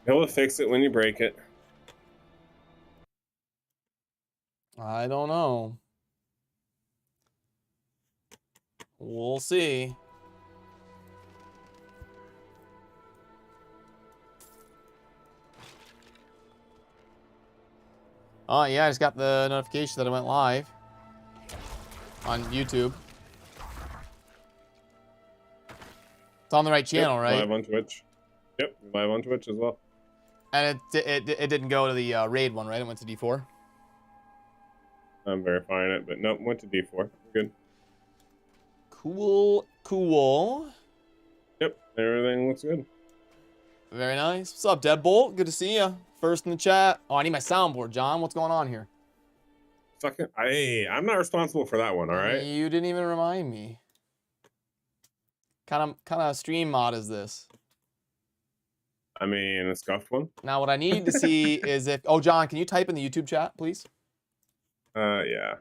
He'll fix it when you break it. I don't know. We'll see. Oh, yeah, I just got the notification that it went live on YouTube. It's on the right channel, right? Live on Twitch. Yep, live on Twitch as well. And it didn't go to the raid one, right? It went to D4. I'm verifying it, but nope, went to D4. Good. Cool, cool. Yep, everything looks good. Very nice. What's up, Deadbolt? Good to see you. First in the chat. Oh, I need my soundboard, John. What's going on here? Fucking, I'm not responsible for that one, all right? You didn't even remind me. Kind of stream mod is this? I mean, a scuffed one. Now, what I need to see is if... Oh, John, can you type in the YouTube chat, please? Yeah.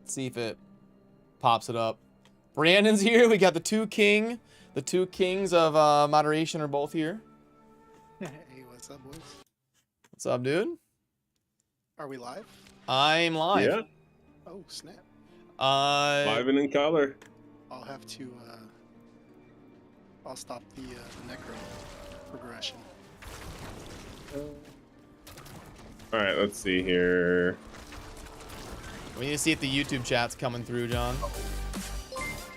Let's see if it pops it up. Brandon's here. We got the two kings of moderation are both here. Hey, what's up, boys? What's up, dude? Are we live? I'm live. Yeah. Oh, snap. Live and in color. I'll have to, I'll stop the necro progression. All right, let's see here. We need to see if the YouTube chat's coming through, John.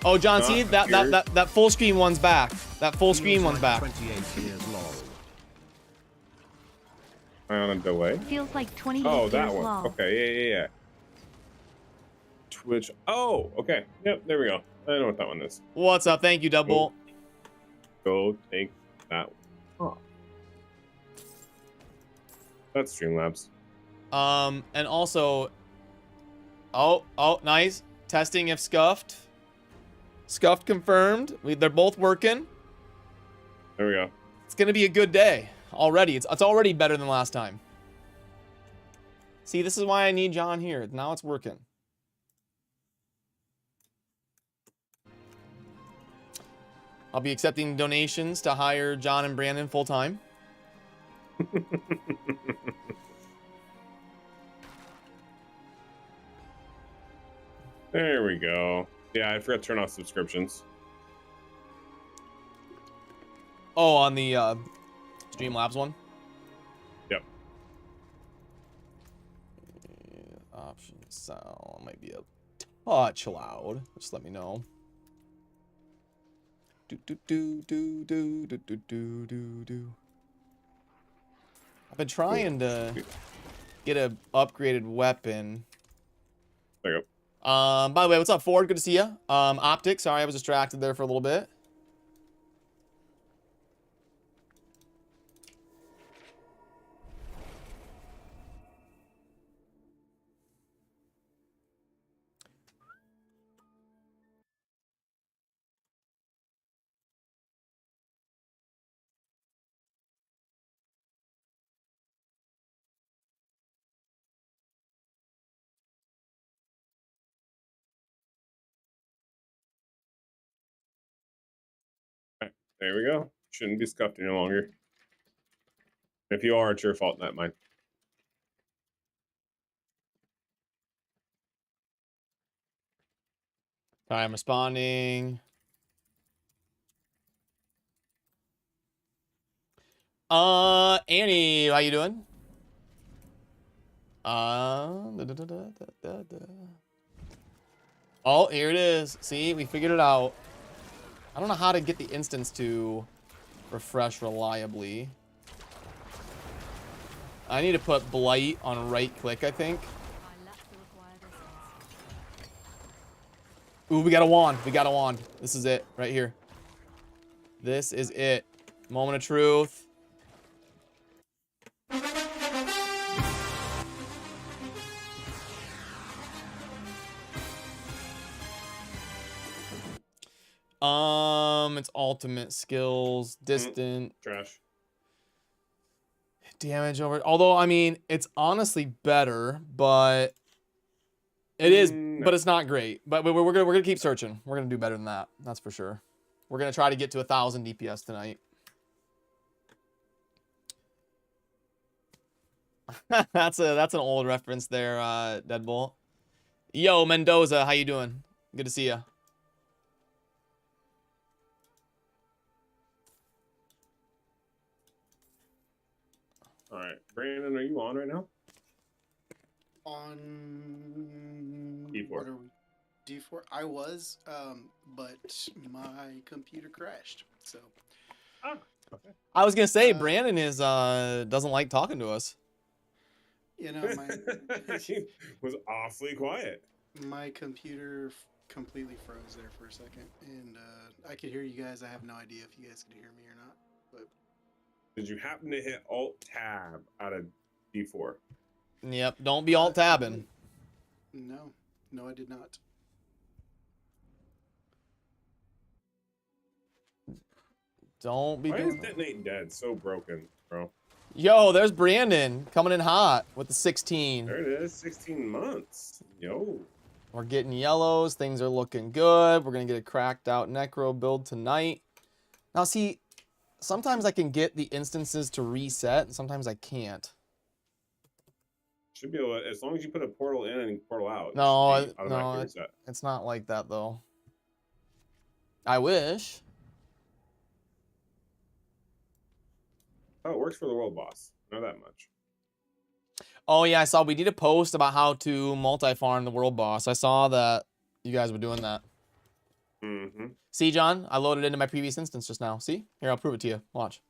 Oh, John, see Not here. that full screen one's back. That full screen one's back. 28 years long. On a delay. Feels like 28 Oh, years that one. long. Okay, yeah. Twitch. Oh, okay. Yep, there we go. I know what that one is. What's up? Thank you, Double. Go take that one. Oh. That's Streamlabs. And also, oh, nice. Testing if scuffed. Scuffed confirmed. They're both working. There we go. It's gonna be a good day already. It's already better than last time. See, this is why I need John here. Now it's working. I'll be accepting donations to hire John and Brandon full time. There we go. Yeah, I forgot to turn off subscriptions. Oh, on the Streamlabs one? Yep. Option sound might be a touch loud. Just let me know. I've been trying to get a upgraded weapon. There you go. By the way, what's up, Ford? Good to see you. Optic, sorry, I was distracted there for a little bit. There we go. Shouldn't be scuffed any longer. If you are, it's your fault, not mine. Sorry, I'm responding. Annie, how you doing? Oh, here it is. See, we figured it out. I don't know how to get the instance to refresh reliably. I need to put Blight on right click, I think. Ooh, we got a wand. We got a wand. This is it right here. This is it. Moment of truth. It's ultimate skills, distant. Trash. Damage over. Although, I mean, it's honestly better, but it is, No. but it's not great. But we're gonna keep searching. We're gonna do better than that. That's for sure. We're gonna try to get to 1,000 DPS tonight. That's an old reference there, Deadbolt. Yo, Mendoza, how you doing? Good to see you. All right, Brandon, are you on right now? On D4. what are we? D4. I was, but my computer crashed. So Ah, okay. I was gonna say Brandon is doesn't like talking to us. you know He was awfully quiet. my computer completely froze there for a second, and I could hear you guys. I have no idea if you guys could hear me or not. But Did you happen to hit Alt Tab out of D4? Yep, don't be alt tabbing. no, I did not. Don't be Why is doing. Detonate Dead so broken, bro? Yo, there's Brandon coming in hot with the 16. There it is, 16 months. Yo. We're getting yellows. Things are looking good. We're gonna get a cracked out necro build tonight. Now, see, sometimes I can get the instances to reset, and sometimes I can't. Should be able to, as long as you put a portal in and portal out. No, it should be automatically no, reset. it's not like that though. I wish. Oh, it works for the world boss. I know that much. Oh yeah, I saw we did a post about how to multi-farm the world boss. I saw that you guys were doing that. Mm-hmm. See, John, I loaded into my previous instance just now. See? Here, I'll prove it to you. Watch.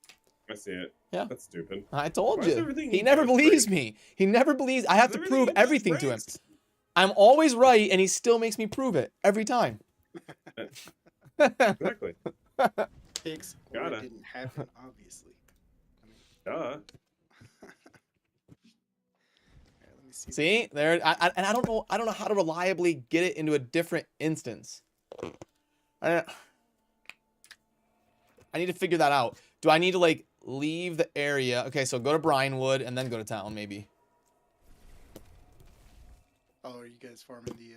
I see it. Yeah. That's stupid. I told Why is you. everything He he never does believes break? me. He never believes. I have to prove he does everything to him. breaks. I'm always right, and he still makes me prove it every time. Exactly. Pigs. Gotta. It didn't happen, obviously. Duh. Alright, let me see. See, there. And I don't know how to reliably get it into a different instance. I need to figure that out. Do I need to like leave the area? Okay, so go to Brianwood and then go to town, maybe. Oh, are you guys farming the?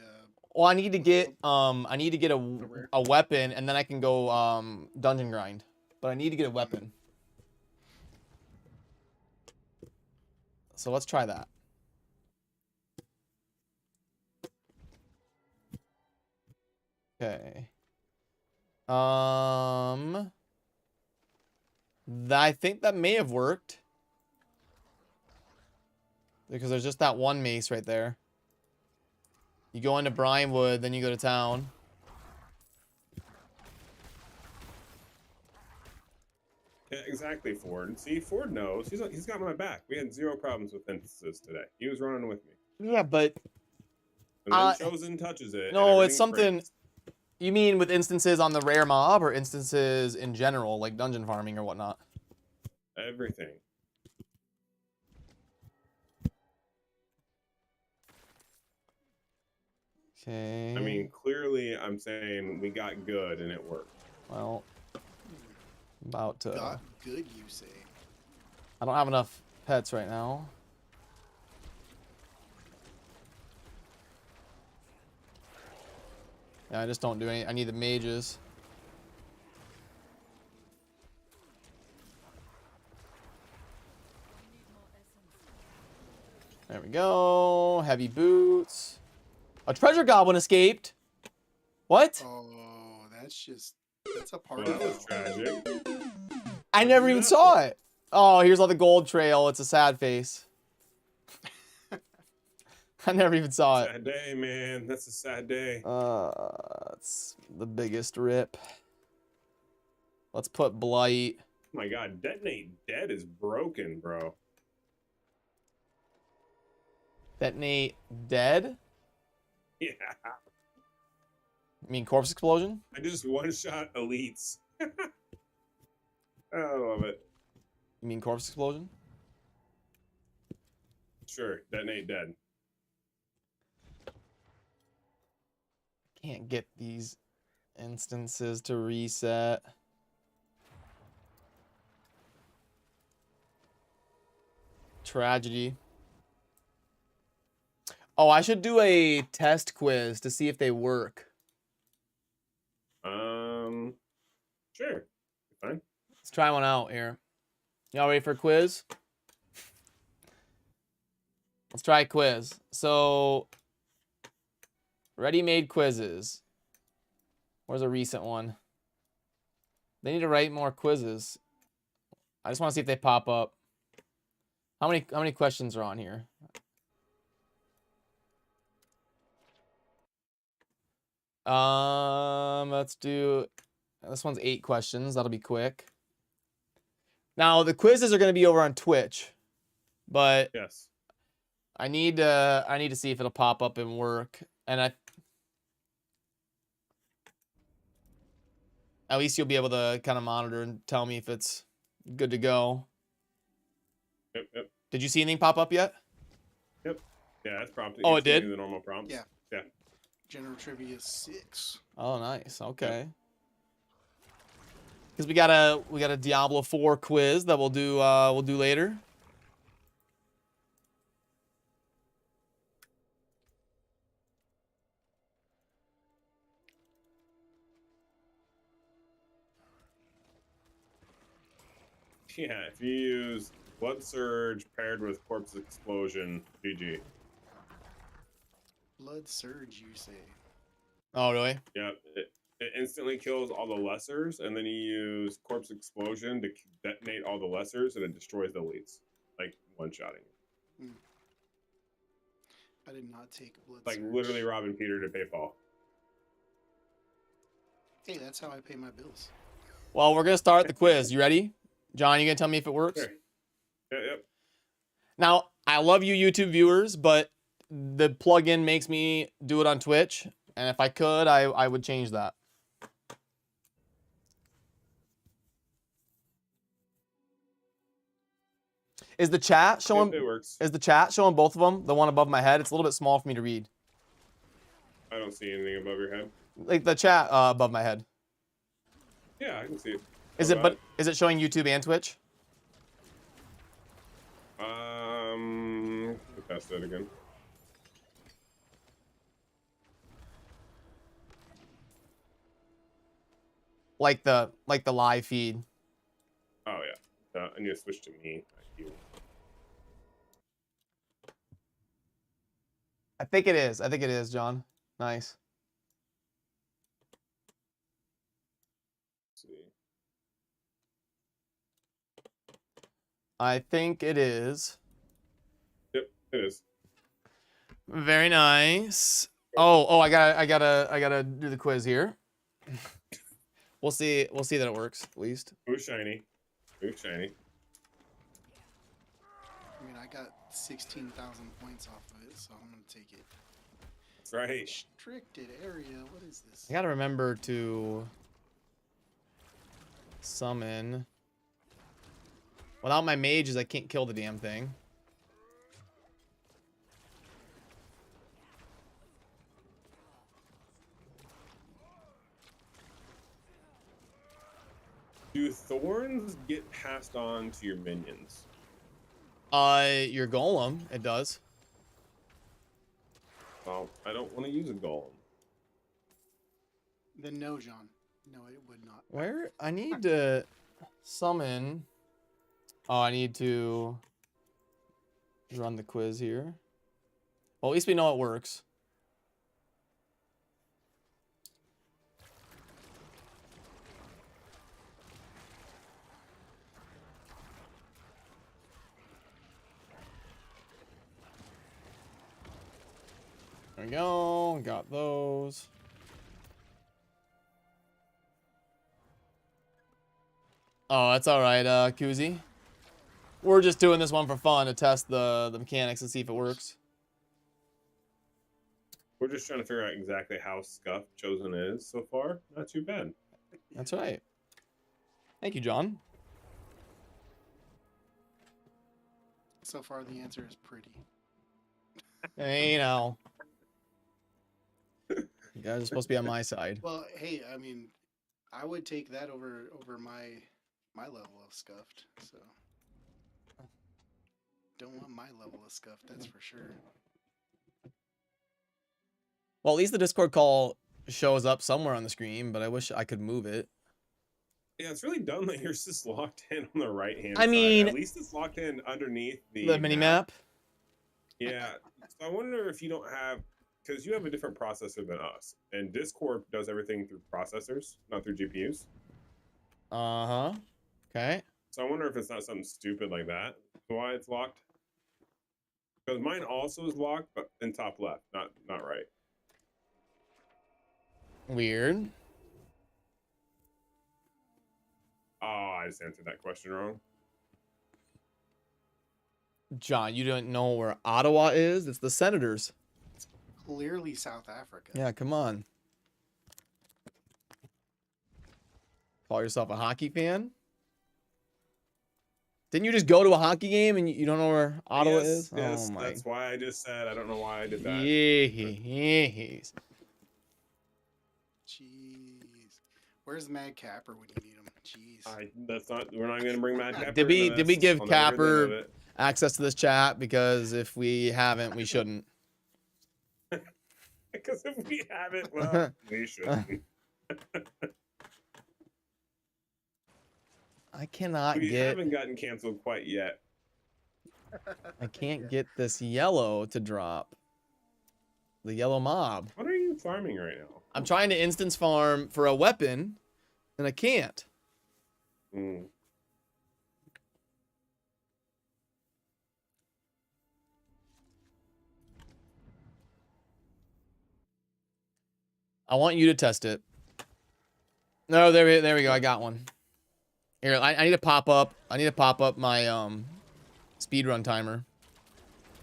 Well, I need to get a rare? weapon, and then I can go dungeon grind. But I need to get a weapon. So let's try that. Okay. I think that may have worked. Because there's just that one mace right there. You go into Brianwood, then you go to town. Yeah, exactly, Ford. See, Ford knows. He's got my back. We had 0 problems with instances today. He was running with me. Yeah, but And then Chosen touches it. no, and it's something. breaks. You mean with instances on the rare mob or instances in general, like dungeon farming or whatnot? Everything. Okay. I mean, clearly, I'm saying we got good and it worked. Well, about to. Got good, you say? I don't have enough pets right now. Yeah, I just don't do any. I need the mages. There we go. Heavy boots. A treasure goblin escaped. What? Oh, that's a part Well, of that was tragic. I never even saw it. Oh, here's all the gold trail. It's a sad face. I never even saw it. Sad day, man. That's a sad day. It's the biggest rip. Let's put Blight. Oh my God, Detonate Dead is broken, bro. Detonate dead? Yeah. You mean corpse explosion? I just one-shot elites. I love it. You mean corpse explosion? Sure, Detonate Dead. Can't get these instances to reset. Tragedy. Oh, I should do a test quiz to see if they work. Sure. Fine. Let's try one out here. Y'all ready for a quiz? Let's try a quiz. So, ready-made quizzes. Where's a recent one? They need to write more quizzes. I just want to see if they pop up. How many questions are on here? Let's do, this one's 8 questions. That'll be quick. Now the quizzes are going to be over on Twitch, but Yes. I need to see if it'll pop up and work. And at least you'll be able to kind of monitor and tell me if it's good to go. Yep, yep. Did you see anything pop up yet? Yep. Yeah, that's prompted. Oh, You're it did? seeing the normal prompts. Yeah. Yeah. General trivia 6. Oh, nice. Okay. Because we got a Diablo 4 quiz that we'll do later. Yeah, if you use Blood Surge paired with Corpse Explosion, GG. Blood Surge, you say? Oh, really? Yeah, it instantly kills all the lessers, and then you use Corpse Explosion to detonate all the lessers, and it destroys the elites, like one-shotting. I did not take Blood Like Surge. literally robbing Peter to pay Paul. Hey, that's how I pay my bills. Well, we're gonna start the quiz. You ready, John? You gonna tell me if it works? Sure. Yep. Now, I love you YouTube viewers, but the plugin makes me do it on Twitch, and if I could, I would change that. Is the chat showing? It works. Is the chat showing both of them? The one above my head. It's a little bit small for me to read. I don't see anything above your head. Like the chat above my head. Yeah, I can see it. Is it? But is it showing YouTube and Twitch? We'll test it again. Like the live feed. Oh yeah. I need to switch to me. I think it is. I think it is, John. Nice. Let's see. I think it is. Yep, it is. Very nice. Oh, I gotta do the quiz here. We'll see that it works at least. Ooh, shiny. Ooh, shiny. I mean, I got 16,000 points off of it, so I'm gonna take it. That's right. Restricted area. What is this? I gotta remember to summon. Without my mages, I can't kill the damn thing. Do thorns get passed on to your minions? Your golem, it does. Well, I don't want to use a golem. Then no, John. No, it would not. Where? I need to summon. Oh, I need to run the quiz here. Well, at least we know it works. There we go. Got those. Oh, that's all right, Kuzi. We're just doing this one for fun to test the mechanics and see if it works. We're just trying to figure out exactly how scuffed Chosen is so far. Not too bad. That's right. Thank you, John. So far, the answer is pretty. Hey, you know. You guys are supposed to be on my side. Well, hey, I mean, I would take that over my level of scuffed. So don't want my level of scuffed, that's for sure. Well, at least the Discord call shows up somewhere on the screen, but I wish I could move it. Yeah, it's really dumb that yours is locked in on the right hand I mean, side. At least it's locked in underneath the mini map. Yeah. So I wonder if you don't have, because you have a different processor than us, and Discord does everything through processors, not through GPUs. Uh-huh. Okay. So I wonder if it's not something stupid like that. Why it's locked? Because mine also is locked, but in top left, not right. Weird. Oh, I just answered that question wrong. John, you don't know where Ottawa is? It's the Senators. Clearly South Africa. Yeah, come on. Call yourself a hockey fan? Didn't you just go to a hockey game and you don't know where Ottawa is? Yes, Oh my. that's why I just said I don't know why I did that. Jeez. Jeez. Where's Mad Capper when you need him? Jeez. That's not. We're not going to bring Mad Capper. Did we into this. give I'll never hear the end of Capper it. access to this chat? Because if we haven't, we shouldn't. Because if we haven't, well, we shouldn't. I cannot We get. haven't gotten canceled quite yet. I can't get this yellow to drop. The yellow mob. What are you farming right now? I'm trying to instance farm for a weapon, and I can't. Mm. I want you to test it. No, there we go. I got one. Here, I need to pop up. I need to pop up my speedrun timer,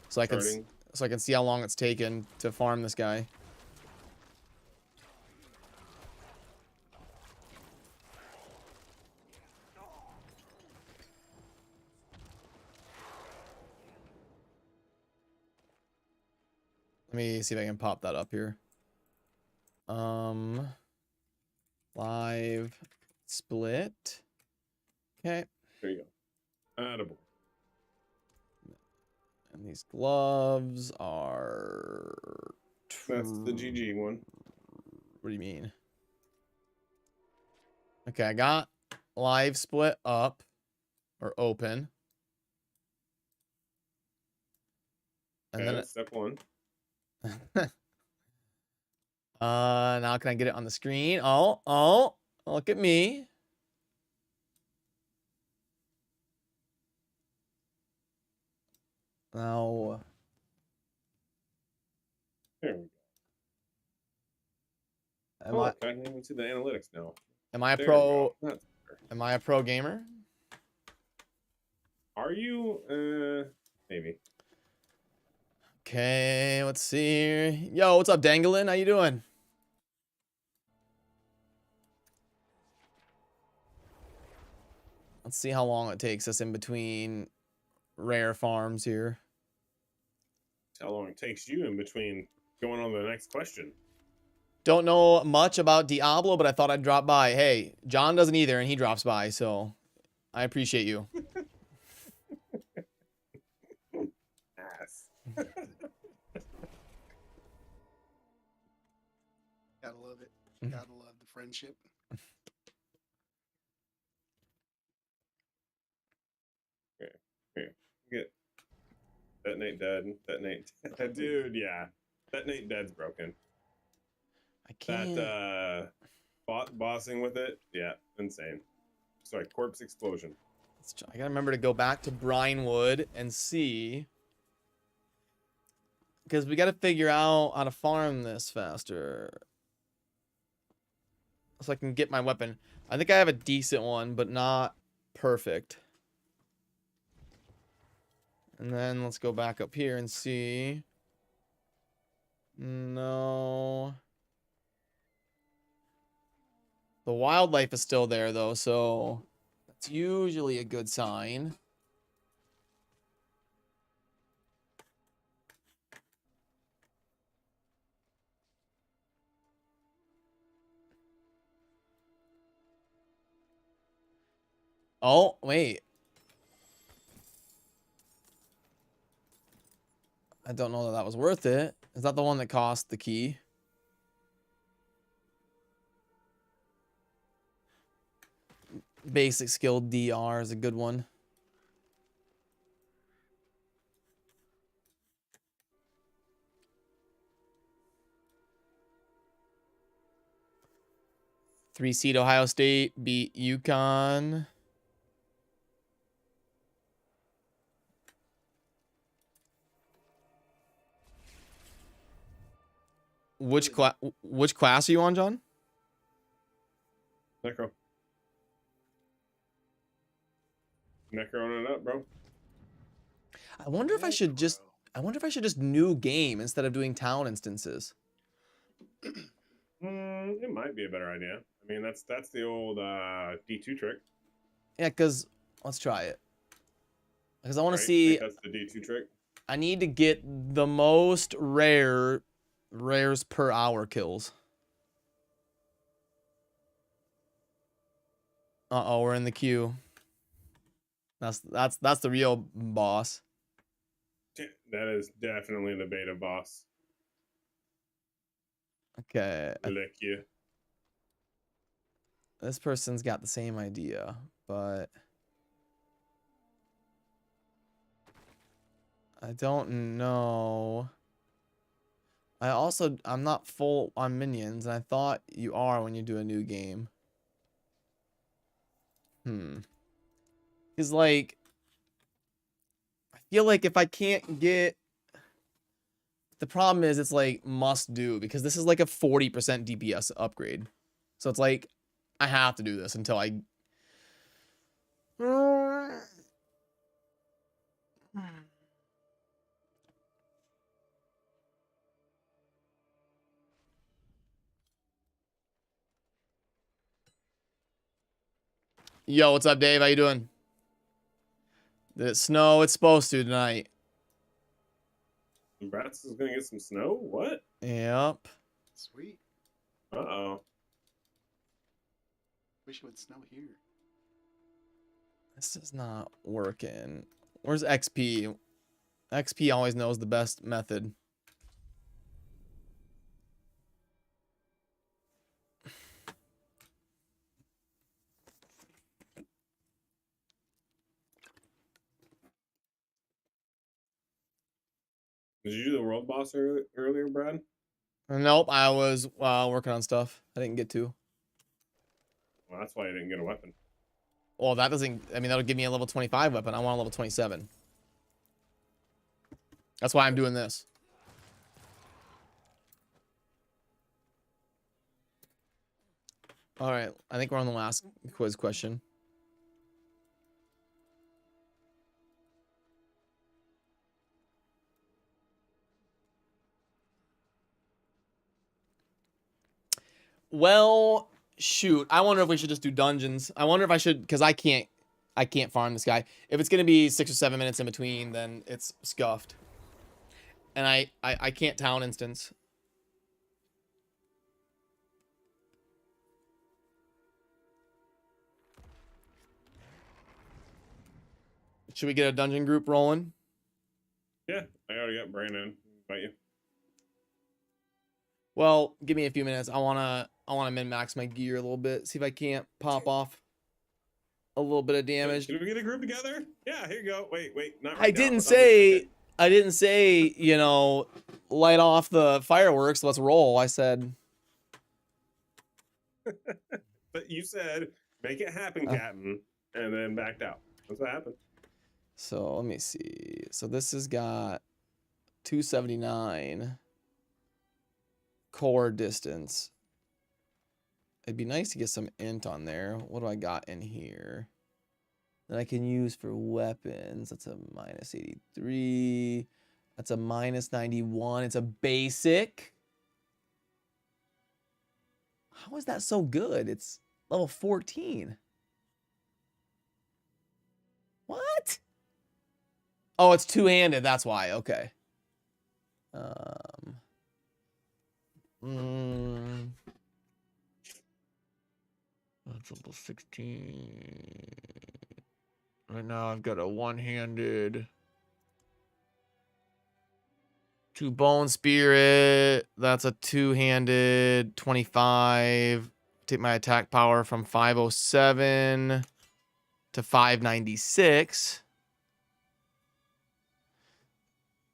so I can see how long it's taken to farm this guy. Let me see if I can pop that up here. Live split. Okay. There you go. Attaboy. And these gloves are. That's the GG one. What do you mean? Okay, I got live split up or open. And Okay, then step one. now can I get it on the screen? Oh, look at me. Now, There we am go. I can even see the analytics now. am I a There pro? we go. That's better. Am I a pro gamer? Are you? Maybe. Okay, let's see. Yo, what's up, Danglin? How you doing? Let's see how long it takes us in between rare farms here. How long it takes you in between going on to the next question? Don't know much about Diablo, but I thought I'd drop by. Hey, John doesn't either, and he drops by, so I appreciate you. Ass. Gotta love it. Gotta love the friendship. Here. Get detonate dead. Detonate. Dude, yeah. Detonate dead's broken. I can't. That bossing with it, yeah, insane. Sorry, corpse explosion. I gotta remember to go back to Brinewood and see. Because we gotta figure out how to farm this faster. So I can get my weapon. I think I have a decent one, but not perfect. And then let's go back up here and see. No. The wildlife is still there, though, so that's usually a good sign. Oh, wait. I don't know that that was worth it. Is that the one that cost the key? Basic skill DR is a good one. 3-seed Ohio State beat UConn. Which class are you on, John? Necro. Necro it up, bro. I wonder if I should just new game instead of doing town instances. It might be a better idea. I mean, that's the old D2 trick. Yeah, because let's try it. Because I want Right? to see. That's the D2 trick. I need to get the most rares per hour kills. Uh-oh, we're in the queue. That's the real boss. That is definitely the beta boss. Okay. Lick you. This person's got the same idea, but I don't know. I'm not full on minions, and I thought you are when you do a new game. Because, like, I feel like if I can't get... The problem is it's, like, must do, because this is, like, a 40% DPS upgrade. So it's, like, I have to do this until I... Yo, what's up, Dave? How you doing? Did it snow? It's supposed to tonight. Brats is gonna get some snow? What? Yep. Sweet. Uh-oh. Wish it would snow here. This is not working. Where's XP? XP always knows the best method. Did you do the world boss earlier, Brad? Nope, I was working on stuff. I didn't get to. Well, that's why you didn't get a weapon. Well, that doesn't... I mean, that'll give me a level 25 weapon. I want a level 27. That's why I'm doing this. All right, I think we're on the last quiz question. Well, shoot. I wonder if we should just do dungeons. I wonder if I should, because I can't farm this guy. If it's gonna be 6 or 7 minutes in between, then it's scuffed. And I can't town instance. Should we get a dungeon group rolling? Yeah, I already got Brandon. Invite you. Well, give me a few minutes. I wanna min-max my gear a little bit. See if I can't pop off a little bit of damage. Should we get a group together? Yeah, here you go. Wait, not right I didn't say, you know, light off the fireworks, let's roll. I said. But you said, make it happen, Captain, and then backed out. That's what happened. So, let me see. So, this has got 279 core distance. It'd be nice to get some int on there. What do I got in here that I can use for weapons? That's a minus 83. That's a minus 91. It's a basic. How is that so good? It's level 14. What? Oh, it's two-handed. That's why. Okay. That's level 16. Right now, I've got a one-handed. 2 bone spirit. That's a two-handed 25. Take my attack power from 507 to 596.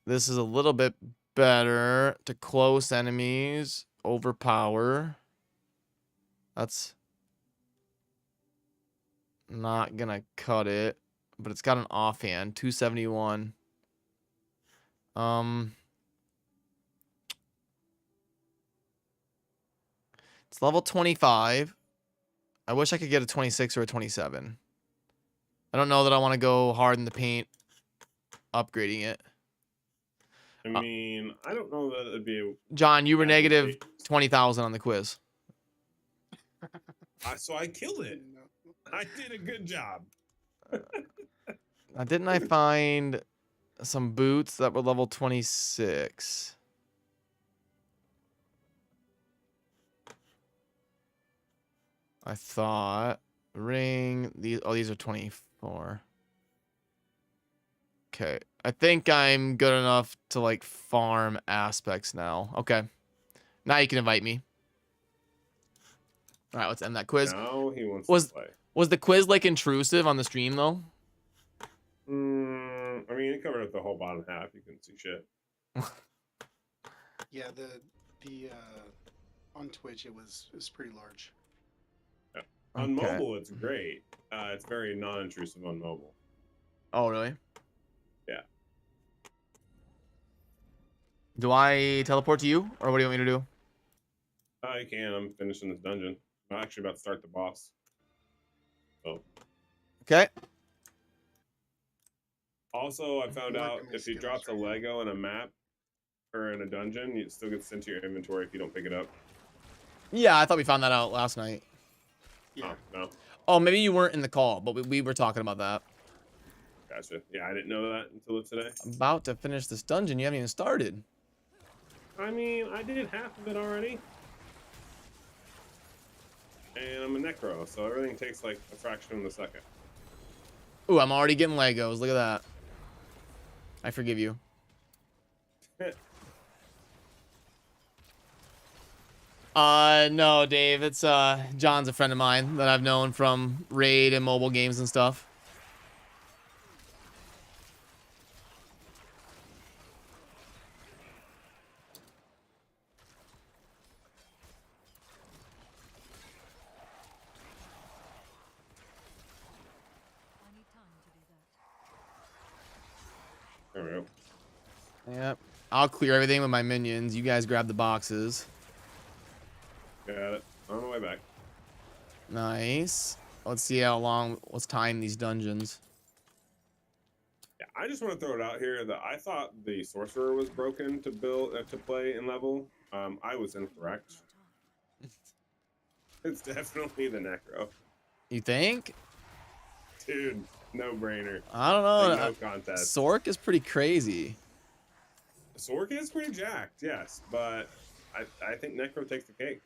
This is a little bit better to close enemies. Overpower. That's Not gonna cut it, but it's got an offhand. 271. It's level 25. I wish I could get a 26 or a 27. I don't know that I want to go hard in the paint upgrading it. I mean, I don't know that it'd be. John, you were negative 20,000 on the quiz. So I killed it. I did a good job. Didn't I find some boots that were level 26? I thought ring these. Oh, these are 24. Okay, I think I'm good enough to like farm aspects now. Okay, now you can invite me. All right, let's end that quiz. Now he wants to play. Was the quiz like intrusive on the stream though? I mean, it covered up the whole bottom half. You couldn't see shit. Yeah, the on Twitch it was pretty large. Yeah. On mobile, it's great. It's very non-intrusive on mobile. Oh, really? Yeah. Do I teleport to you, or what do you want me to do? You can. I'm finishing this dungeon. I'm actually about to start the boss. Oh. Okay. Also, I found out if he drops a Lego in a map or in a dungeon, it still gets sent to your inventory if you don't pick it up. Yeah, I thought we found that out last night. Yeah. Oh, no. Oh, maybe you weren't in the call, but we were talking about that. Gotcha. Yeah, I didn't know that until today. I'm about to finish this dungeon. You haven't even started. I mean, I did half of it already. And I'm a necro, so everything takes like a fraction of a second. Ooh, I'm already getting Legos. Look at that. I forgive you. No, Dave. It's John's a friend of mine that I've known from raid and mobile games and stuff. There we go. Yep. I'll clear everything with my minions. You guys grab the boxes. Got it. On the way back. Nice. Let's see how long. Let's time these dungeons. Yeah, I just want to throw it out here that I thought the sorcerer was broken to build to play in level. I was incorrect. It's definitely the necro. You think? Dude, no brainer. I don't know. Like, no contest. Sork is pretty crazy. Sork is pretty jacked, yes, but I think necro takes the cake.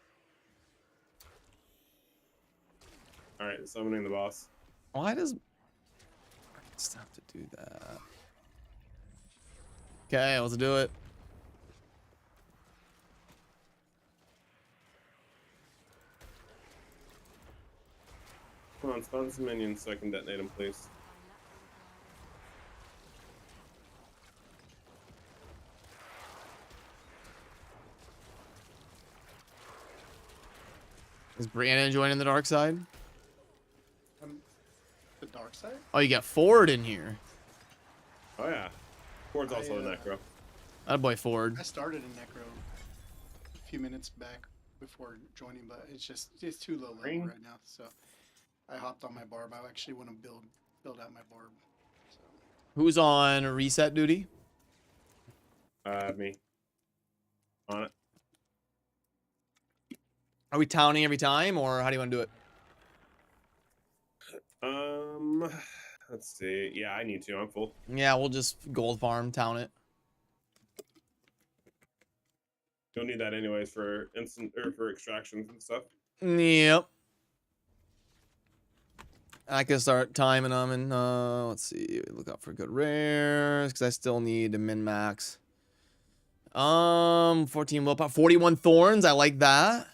All right, summoning the boss. Why does I just have to do that? Okay, let's do it. Come on, spawn some minions so I can detonate them, please. Is Brandon joining the dark side? The dark side? Oh, you got Ford in here. Oh yeah, Ford's also a necro. That boy Ford. I started in necro a few minutes back before joining, but it's too low level right now, so I hopped on my barb. I actually want to build out my barb. So. Who's on reset duty? Me. On it. Are we towning every time, or how do you want to do it? Let's see. Yeah, I need to. I'm full. Yeah, we'll just gold farm, town it. You'll need that anyways for instant or for extractions and stuff. Yep. I can start timing them, and let's see. Look out for good rares, because I still need a min max. 14 willpower, 41 thorns. I like that.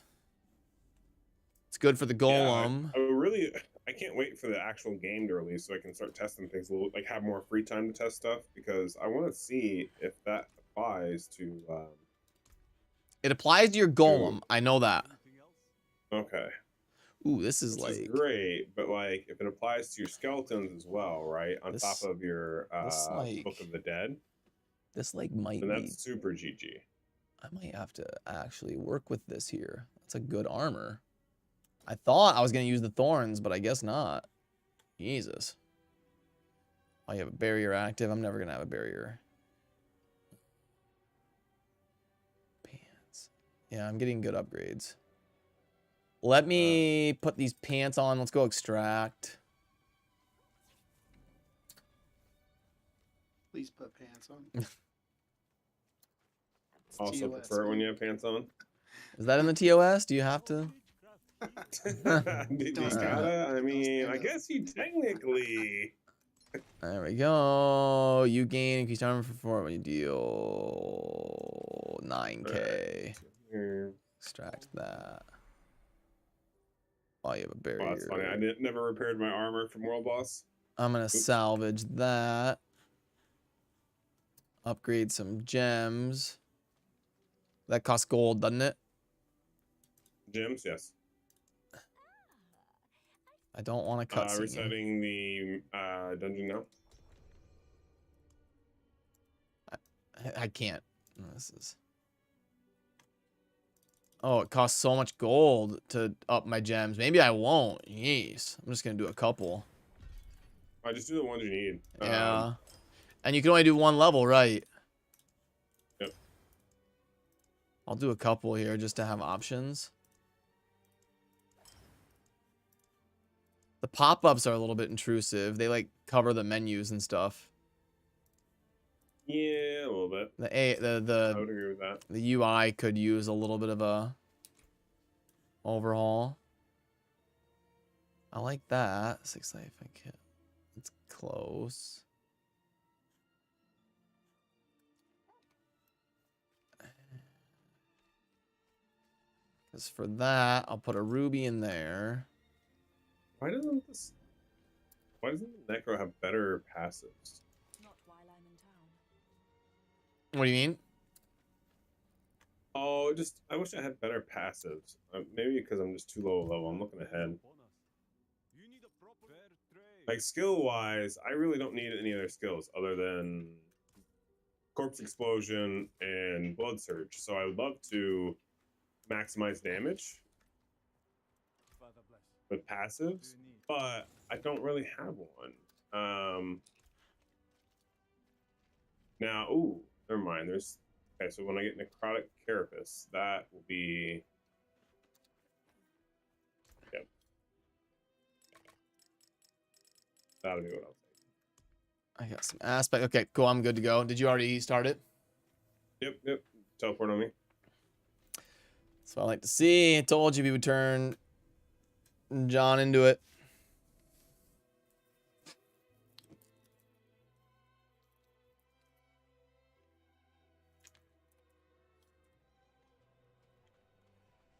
It's good for the golem. Yeah, I can't wait for the actual game to release so I can start testing things a little, like have more free time to test stuff, because I want to see if that applies to. It applies to your golem. I know that. Okay. Ooh, this is which like is great, but like if it applies to your skeletons as well, right? On top this. of your This Book like of the Dead, this like might then be. that's super GG. I might have to actually work with this here. That's a good armor. I thought I was gonna use the thorns, but I guess not. Jesus. Oh, you have a barrier active. I'm never gonna have a barrier. Pants. Yeah, I'm getting good upgrades. Let me put these pants on. Let's go extract. Please put pants on. Also TOS, prefer it when man. you have pants on. Is that in the TOS? Do you have to? You stand gotta. up. I Don't mean, stand I up. guess you technically. There we go. You gain increased armor for 4 when you deal 9k. Right. Extract that. Oh, you have a Well, that's funny. I barrier. never repaired my armor from World Boss. I'm gonna Oops. salvage that. Upgrade some gems. That costs gold, doesn't it? Gems, yes. I don't want a cutscene. Resetting the dungeon now. I can't. This is. Oh, it costs so much gold to up my gems. Maybe I won't. Jeez. I'm just gonna do a couple. I just do the ones you need. Yeah. And you can only do one level, right? Yep. I'll do a couple here just to have options. The pop-ups are a little bit intrusive. They like cover the menus and stuff. Yeah, a little bit. I would agree with that. The UI could use a little bit of a overhaul. I like that. 6 life. Okay. It's close. Because for that, I'll put a ruby in there. Why doesn't the Necro have better passives? Not while I'm in town. What do you mean? Oh, I wish I had better passives. Maybe because I'm just too low level. I'm looking ahead. Like skill wise, I really don't need any other skills other than corpse explosion and blood surge. So I would love to maximize damage with passives, but I don't really have one. Now, ooh, never mind. Okay, so when I get necrotic carapace, that will be. Yep. That'll be what I'll take. I got some aspect. Okay, cool. I'm good to go. Did you already start it? Yep. Teleport on me. That's what I like to see. I told you we would turn John into it.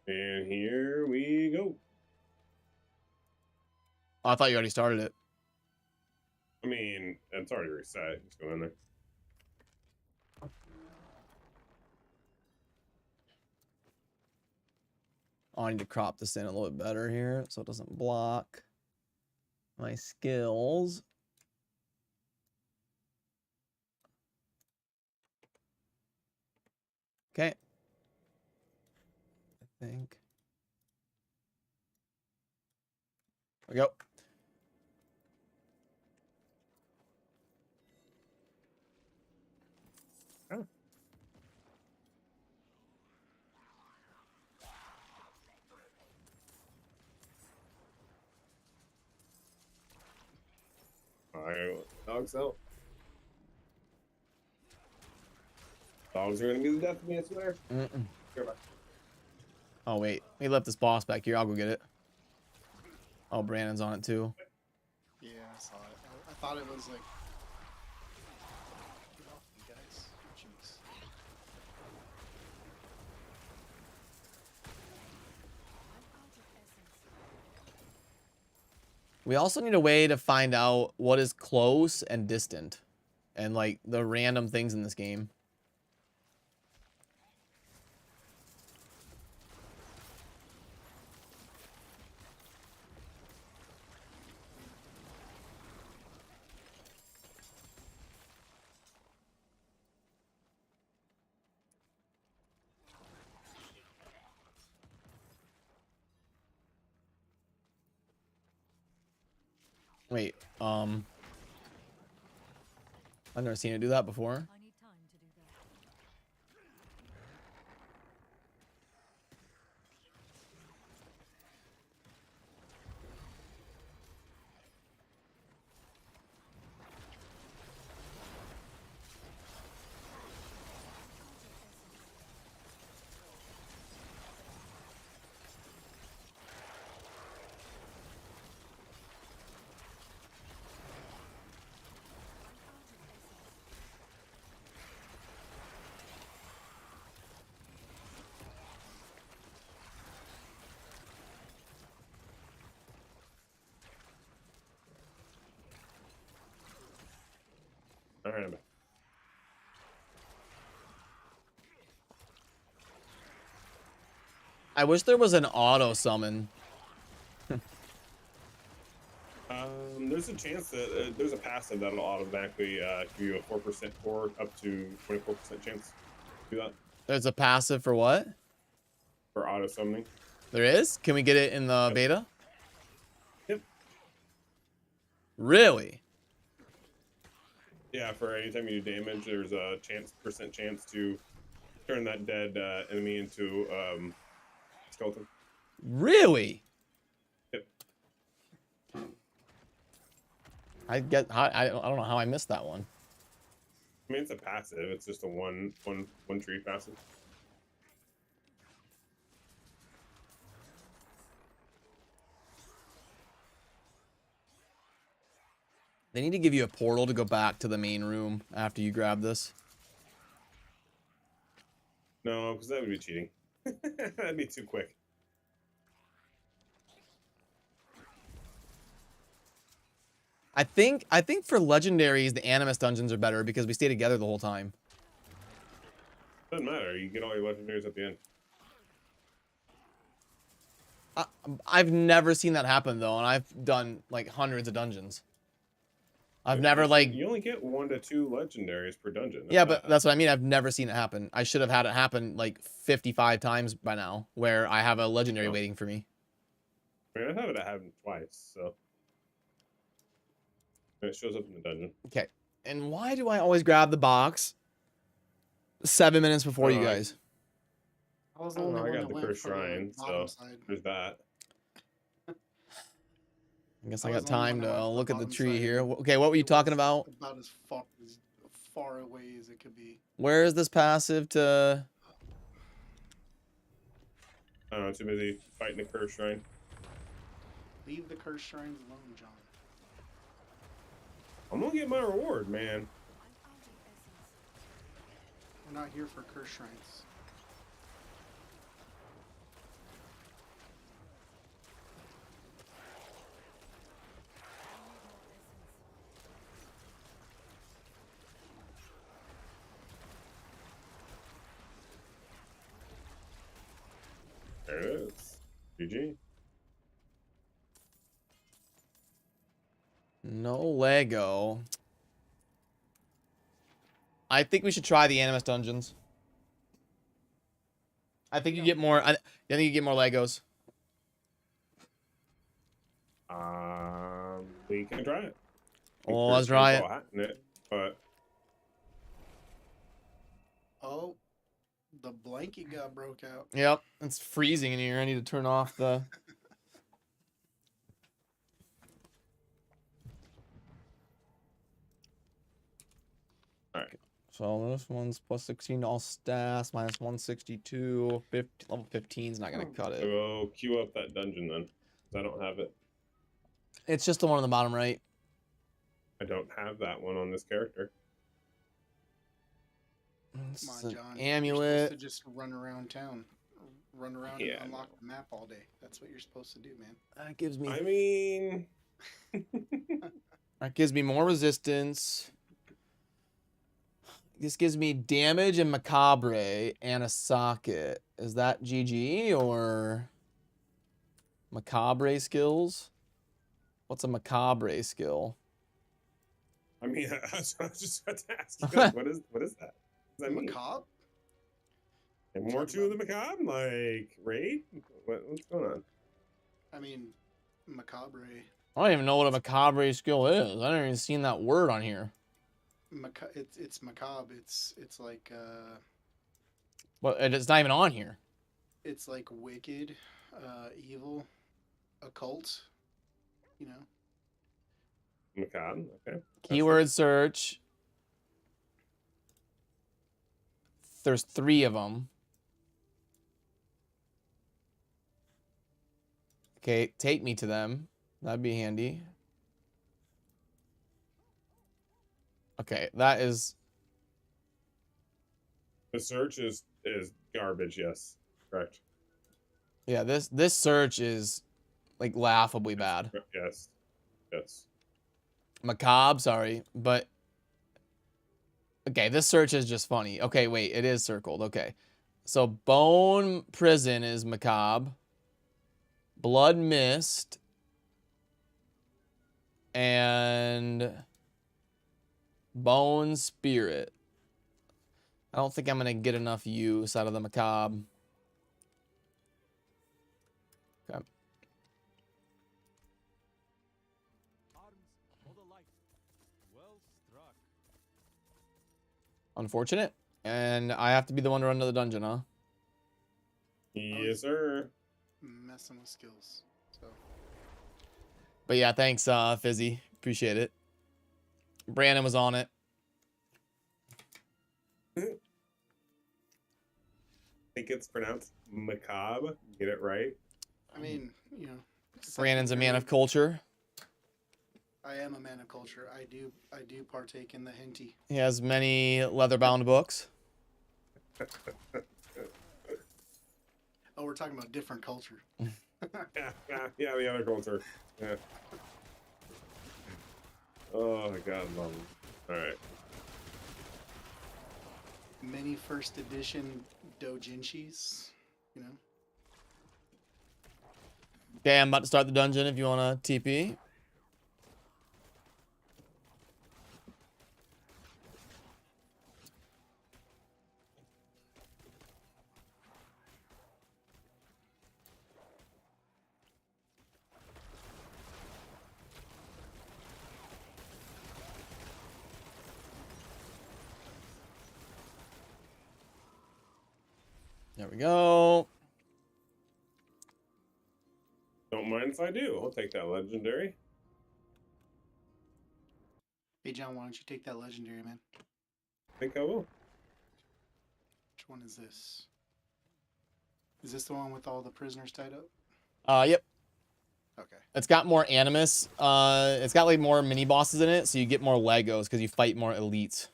And here we go. Oh, I thought you already started it. I mean, it's already reset. Just go in there. Oh, I need to crop this in a little bit better here so it doesn't block my skills. Okay. I think. There we go. Oh. Alright, dogs out. Dogs are gonna be the death of me, I swear. Oh, wait. We left this boss back here. I'll go get it. Oh, Brandon's on it too. Yeah, I saw it. I thought it was like. Get off me, guys. Jeez. We also need a way to find out what is close and distant. And like the random things in this game. Wait, I've never seen it do that before. I need time to do that. All right, I'm back. I wish there was an auto summon. There's a chance that there's a passive that'll automatically give you a 4% or up to 24% chance to do that There's a passive for what? for auto summoning. There is? Can we get it in the Yep. beta? Yep. Really? Yeah, for anytime you do damage, there's a percent chance to turn that dead enemy into skeleton. Really? Yep. I don't know how I missed that one. I mean, it's a passive. It's just a one tree passive. They need to give you a portal to go back to the main room after you grab this. No, because that would be cheating. That'd be too quick. I think for legendaries the Animus dungeons are better because we stay together the whole time. Doesn't matter. You get all your legendaries at the end. I've never seen that happen though, and I've done like hundreds of dungeons. I've never like You only get 1 to 2 legendaries per dungeon. yeah, but that's what I mean. I've never seen it happen. I should have had it happen like 55 times by now, where I have a legendary Oh. waiting for me. I mean, I've had it happen twice, so and it shows up in the dungeon. Okay, and why do I always grab the box 7 minutes before you I- guys? I was I the don't know. only I one got that the went cursed for the shrine, bottom so side. there's that. I guess I I was got the only time one that to went for the look at the bottom tree side, here. and Okay, what were you it talking was about? About as far away as it could be. Where is this passive to? I don't know. Too busy fighting the cursed shrine. Leave the cursed shrines alone, John. I'm gonna get my reward, man. I'm out of essence. We're not here for cursed shrines. There it is. GG. No Lego. I think we should try the Animus dungeons. I think you get more. I think you get more Legos. We can try it. Oh, let's try it. But Oh, the blanket got broke out. Yep, it's freezing in here. I need to turn off the. all right. So this one's plus 16 to all stats, minus 162. 50, level 15 is not gonna cut it. So queue up that dungeon then. 'Cause I don't have it. It's just the one on the bottom right. I don't have that one on this character. This Come is on, an John. amulet. You're supposed to just run around town. Run around Yeah, and unlock the map all day. That's what you're supposed to do, man. That gives me. I mean, That gives me more resistance. This gives me damage and macabre and a socket. Is that GG or macabre skills? What's a macabre skill? I mean, I was just about to ask you, like, what is that? What does that mean? Macabre? And more to the macabre, like raid? What's going on? I mean, macabre. I don't even know what a macabre skill is. I haven't even seen that word on here. It's macabre. It's like But it's not even on here. it's like wicked, evil, occult. You know. Macabre. Okay. Keyword search. There's 3 of them. Okay, take me to them. That'd be handy. Okay, that is... The search is garbage. Yes, correct. Yeah, this search is, like, laughably bad. Yes. Yes. Macabre, sorry, but... Okay, this search is just funny. Okay, wait, it is circled. Okay. So, Bone Prison is macabre. Blood Mist. And... Bone Spirit. I don't think I'm going to get enough use out of the macabre. Okay. Unfortunate. And I have to be the one to run to the dungeon, huh? Yes, sir. Messing with skills. So. But yeah, thanks, Fizzy. Appreciate it. Brandon was on it. I think it's pronounced macabre. Get it right. I mean, you know. Brandon's a man of culture. I am a man of culture. I do partake in the hinty. He has many leather-bound books. Oh, we're talking about different culture. Yeah, the other culture. Yeah. Oh my god, love them. Alright. Many first edition doujinshis, you know. Okay, I'm about to start the dungeon if you want to TP. There we go. Don't mind if I do. I'll take that legendary. Hey, John, why don't you take that legendary, man? I think I will. Which one is this? Is this the one with all the prisoners tied up? Yep. Okay. It's got more Animus. It's got like more mini bosses in it, so you get more Legos because you fight more elites.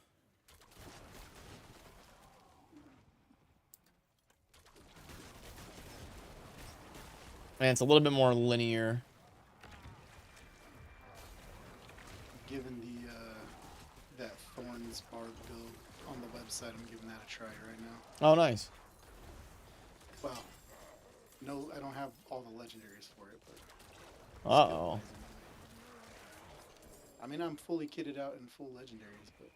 And it's a little bit more linear. Given the that Thorns Barb build on the website, I'm giving that a try right now. Oh, nice. Well, no, I don't have all the legendaries for it, but. Uh-oh. I mean, I'm fully kitted out in full legendaries, but.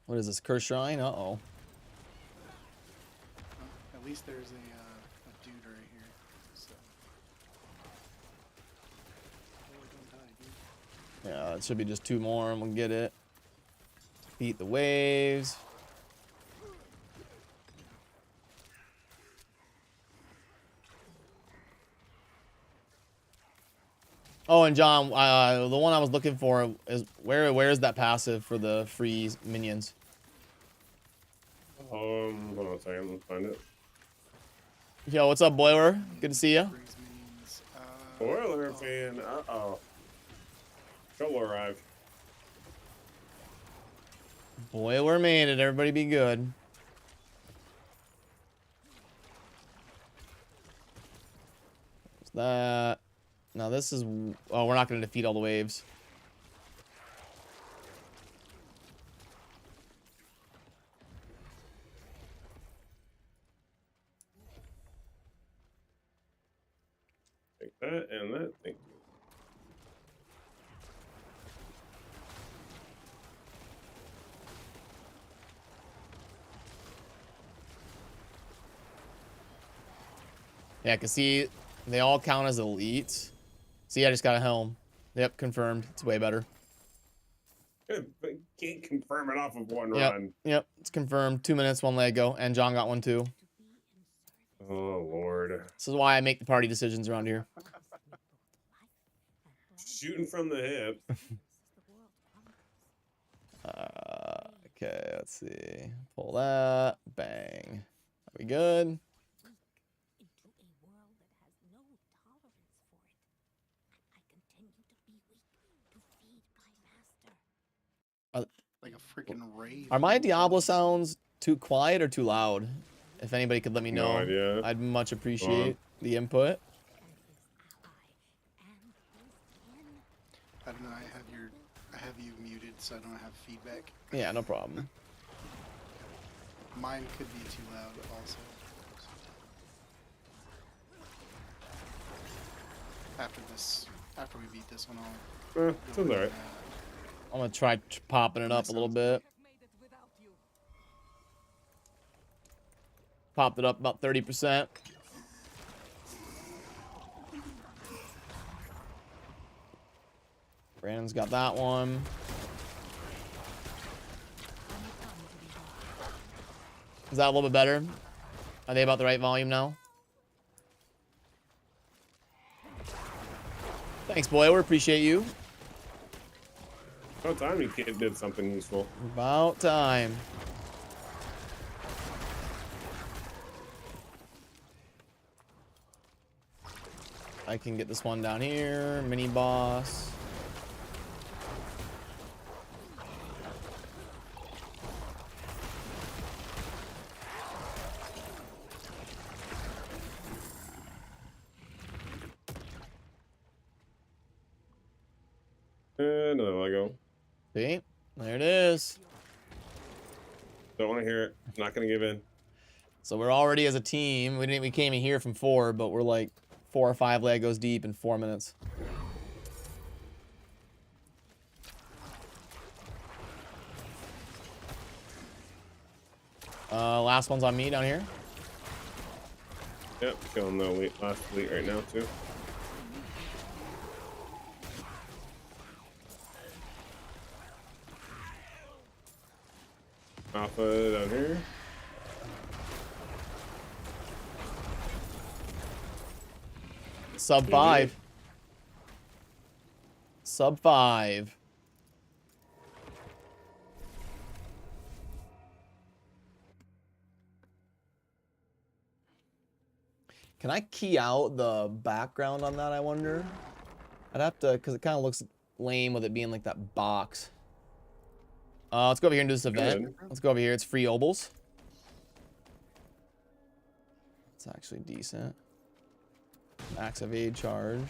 What is this? Curse Shrine? Uh-oh. Well, at least there's a dude right here, so. Oh, don't die, dude. Yeah, it should be just 2 more and we'll get it. Beat the waves. Oh, and John, the one I was looking for is where is that passive for the free minions? Hold on a second. Let's find it. Yo, what's up, Boiler? Good to see you. Brings minions. Boiler fan. Uh-oh. Trouble arrived. Boiler made it. Everybody be good. What's that? Now this is... Oh, we're not going to defeat all the waves. Take that and that. Thank you. Yeah, because see, they all count as elites. See, I just got a helm. Yep, confirmed. It's way better. But can't confirm it off of one Yep. run. Yep, it's confirmed. 2 minutes, 1 leg go, and John got one too. Oh Lord. This is why I make the party decisions around here. Shooting from the hip. Okay, let's see. Pull that. Bang. Are we good? Into a world that has no tolerance for it. I continue to be weak to feed my master. Like a freaking rave. Are my Diablo sounds too quiet or too loud? If anybody could let me No know, idea. I'd much appreciate the input. I don't know. I have you muted, so I don't have feedback. Yeah, no problem. Mine could be too loud, also. After we beat this one, I'll. It's alright. I'm gonna try popping it up a little bit. Popped it up about 30%. Brandon's got that one. Is that a little bit better? Are they about the right volume now? Thanks, boy. We appreciate you. About time you kid did something useful. About time. I can get this one down here. Mini boss. Another Lego. See? There it is. Don't want to hear it. Not gonna give in. So we're already as a team. We came in here from 4, but we're like 4 or 5 Legos deep in 4 minutes. Last one's on me down here. Yep, killing the last elite right now too. Alpha down here. Sub 5. Sub 5. Can I key out the background on that, I wonder? I'd have to, because it kind of looks lame with it being like that box. Let's go over here and do this event. Good. Let's go over here. It's free obols. It's actually decent. Max evade charge.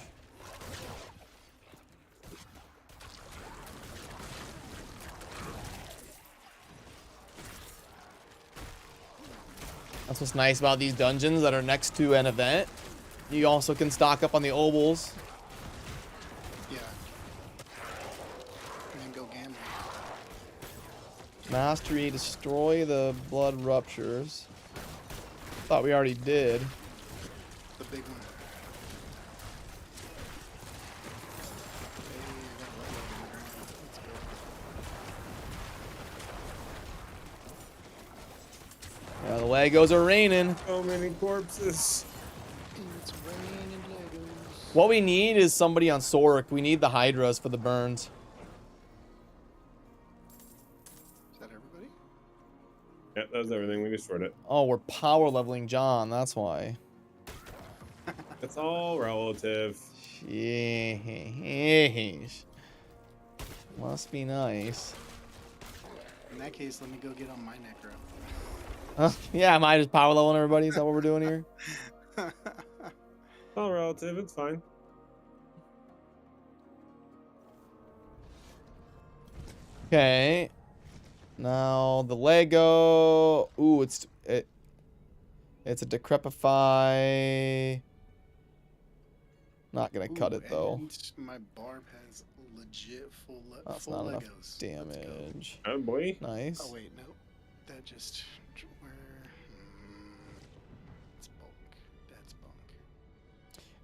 That's what's nice about these dungeons that are next to an event. You also can stock up on the obols. Yeah. And then go gambling. Mastery, destroy the blood ruptures. Thought we already did. The big one. Yeah, the Legos are raining. So many corpses. It's raining Legos. What we need is somebody on Sork. We need the Hydras for the burns. Is that everybody? Yep, that was everything. We destroyed it. Oh, we're power leveling John. That's why. It's all relative. Sheesh. Must be nice. In that case, let me go get on my necro. Yeah, am I just power leveling everybody? Is that what we're doing here? It's all relative. It's fine. Okay. Now the Lego. Ooh, it's a decrepify. Not gonna cut it though. And my barb has legit full That's full not enough Legos. Let's go. damage. Oh boy. Nice. Oh wait, no. That just where it's bulk. That's bulk.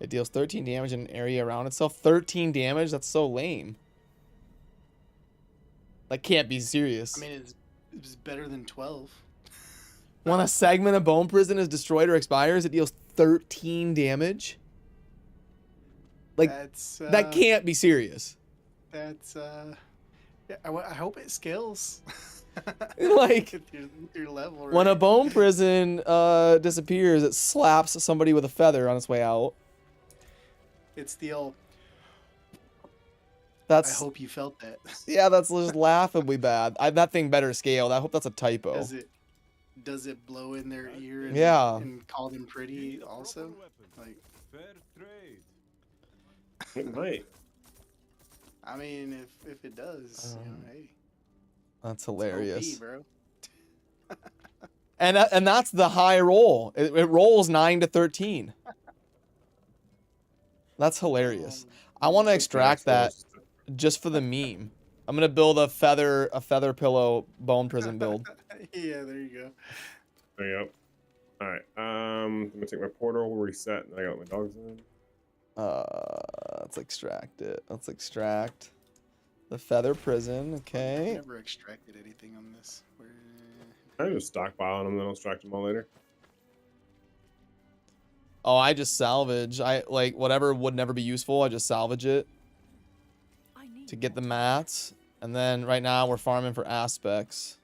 It deals 13 damage in an area around itself. 13 damage? That's so lame. That can't be serious. I mean, it's better than 12. When a segment of Bone Prison is destroyed or expires, it deals 13 damage? Like, that can't be serious. That's, yeah, I hope it scales. Like, With your level, right? when a Bone Prison disappears, it slaps somebody with a feather on its way out. It's the old, That's, I hope you felt that. yeah, that's just laughably bad. That thing better scaled. I hope that's a typo. Does it blow in their ear and, Yeah. and call them pretty also? Like, It might. I mean, if it does, you know, hey, That's it's hilarious. OP, bro. And that's the high roll. It rolls 9 to 13. That's hilarious. I want to extract that just for the meme. I'm gonna build a feather pillow Bone Prison build. Yeah, there you go. There you go. All right. I'm gonna take my portal, reset, and I got my dogs in. Let's extract it. Let's extract the feather prison. I've Okay. never extracted anything on this. I'm just stockpiling them, then I'll extract them all later. Oh, I just salvage. I like whatever would never be useful. I just salvage it to get the mats, and then right now we're farming for aspects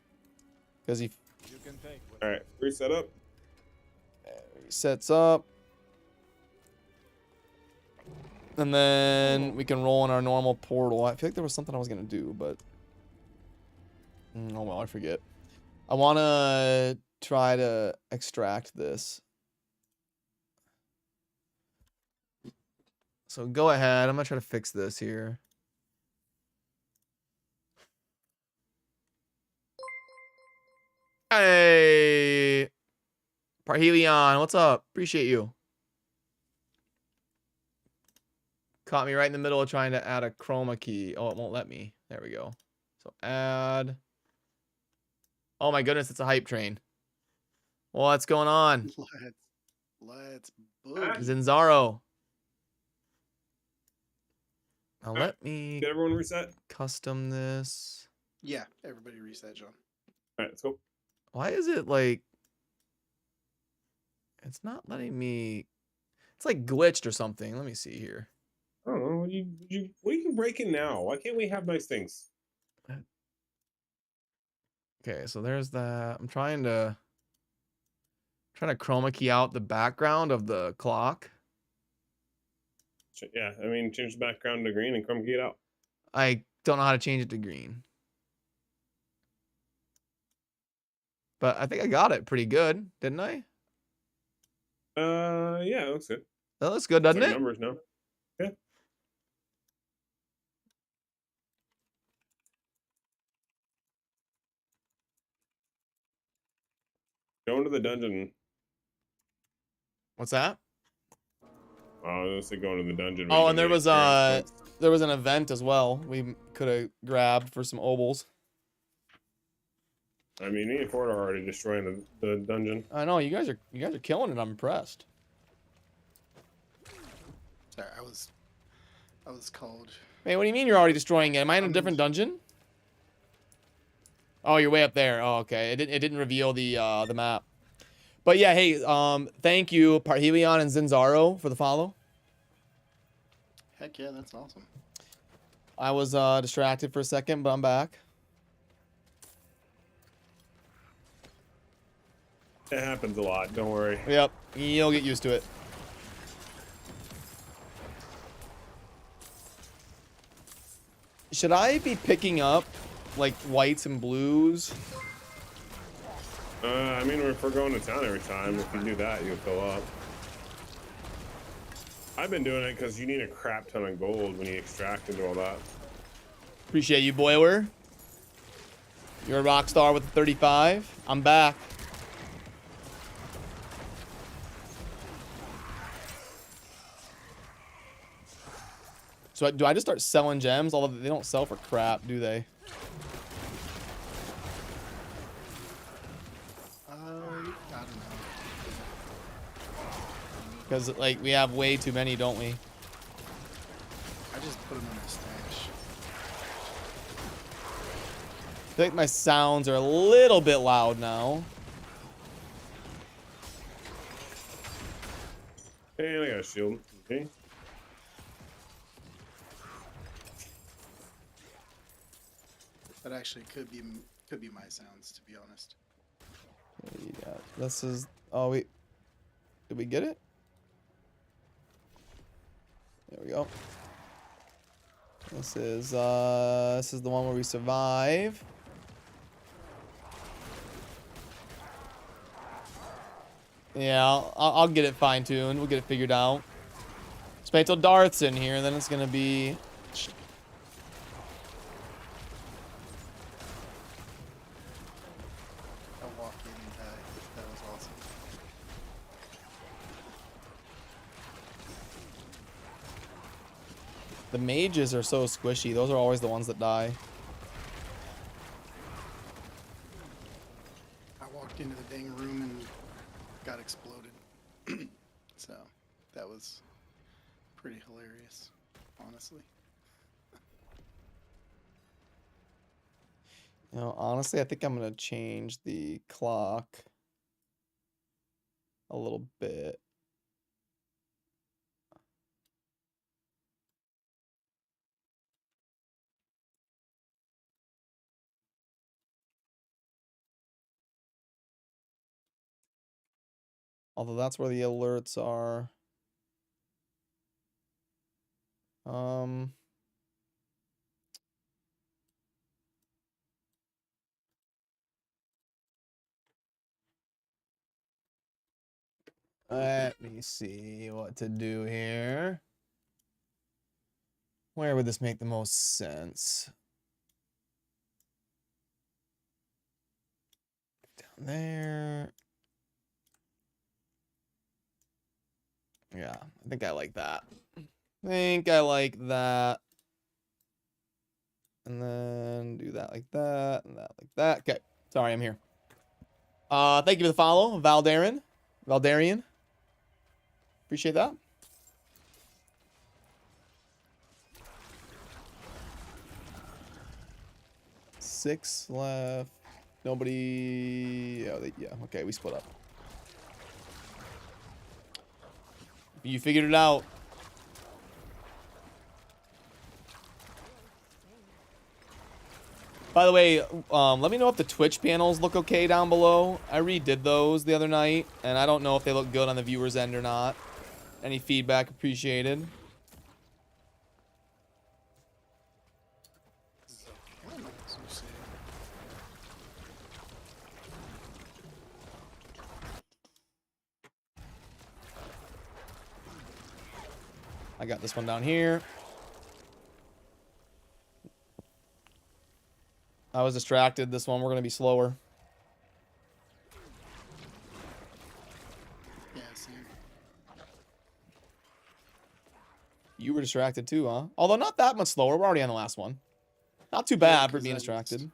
because he All right, reset up. sets up, and then we can roll in our normal portal. I feel like there was something I was gonna do, but oh well, I forget. I wanna try to extract this. So go ahead. I'm gonna try to fix this here. Hey, Parhelion, what's up? Appreciate you. Caught me right in the middle of trying to add a chroma key. Oh, it won't let me. There we go. So add. Oh my goodness, it's a hype train. What's going on? Let's book. Zinzaro. Now let me Did everyone reset? custom this. Yeah, everybody reset, John. All right, let's go. Why is it like it's not letting me? It's like glitched or something. Let me see here. I don't know. What are you breaking now? Why can't we have nice things? Okay, so there's that. I'm trying to chroma key out the background of the clock. Yeah, I mean, change the background to green and chroma key it out. I don't know how to change it to green. But I think I got it pretty good, didn't I? Yeah, it looks good. That looks good, doesn't It's like it? numbers now. Yeah. Go into the dungeon. What's that? I was gonna say go into the dungeon. Oh, and there was an event as well. We could have grabbed for some obols. I mean, me and Ford are already destroying the dungeon. I know you guys are killing it. I'm impressed. Sorry, I was called. Hey, what do you mean you're already destroying it? Am I in a different dungeon? Oh, you're way up there. Oh, okay. It didn't reveal the map. But yeah, hey, thank you, Parhelion and Zinzaro for the follow. Heck yeah, that's awesome. I was distracted for a second, but I'm back. It happens a lot. Don't worry. Yep, you'll get used to it. Should I be picking up like whites and blues? I mean, if we're going to town every time, if you do that, you'll fill up. I've been doing it because you need a crap ton of gold when you extract and do all that. Appreciate you, Boiler. You're a rock star with the 35. I'm back. So do I just start selling gems? Although they don't sell for crap, do they? I don't know. Because, like, we have way too many, don't we? I just put them in a stash. I think my sounds are a little bit loud now. Hey, I got a shield. Okay. That actually could be my sounds, to be honest. Yeah, this is. Oh, wait. Did we get it? There we go. This is the one where we survive. Yeah, I'll get it fine-tuned. We'll get it figured out. Just wait till Darth's in here, then it's gonna be... I walked in and died. That was awesome. The mages are so squishy. Those are always the ones that die. I walked into the dang room and got exploded. So, that was pretty hilarious, honestly. You know, honestly, I think I'm gonna change the clock a little bit. Although that's where the alerts are. Let me see what to do here. Where would this make the most sense? Down there. Yeah, I think I like that. I think I like that. And then do that like that, and that like that. Okay, sorry, I'm here. Thank you for the follow, Valdarian. Appreciate that. Six left. Nobody. Oh, yeah. Okay, we split up. You figured it out. By the way, let me know if the Twitch panels look okay down below. I redid those the other night, and I don't know if they look good on the viewer's end or not. Any feedback appreciated. I got this one down here. I was distracted. This one, we're going to be slower. Yeah, same. You were distracted too, huh? Although not that much slower. We're already on the last one. Not too bad for being distracted.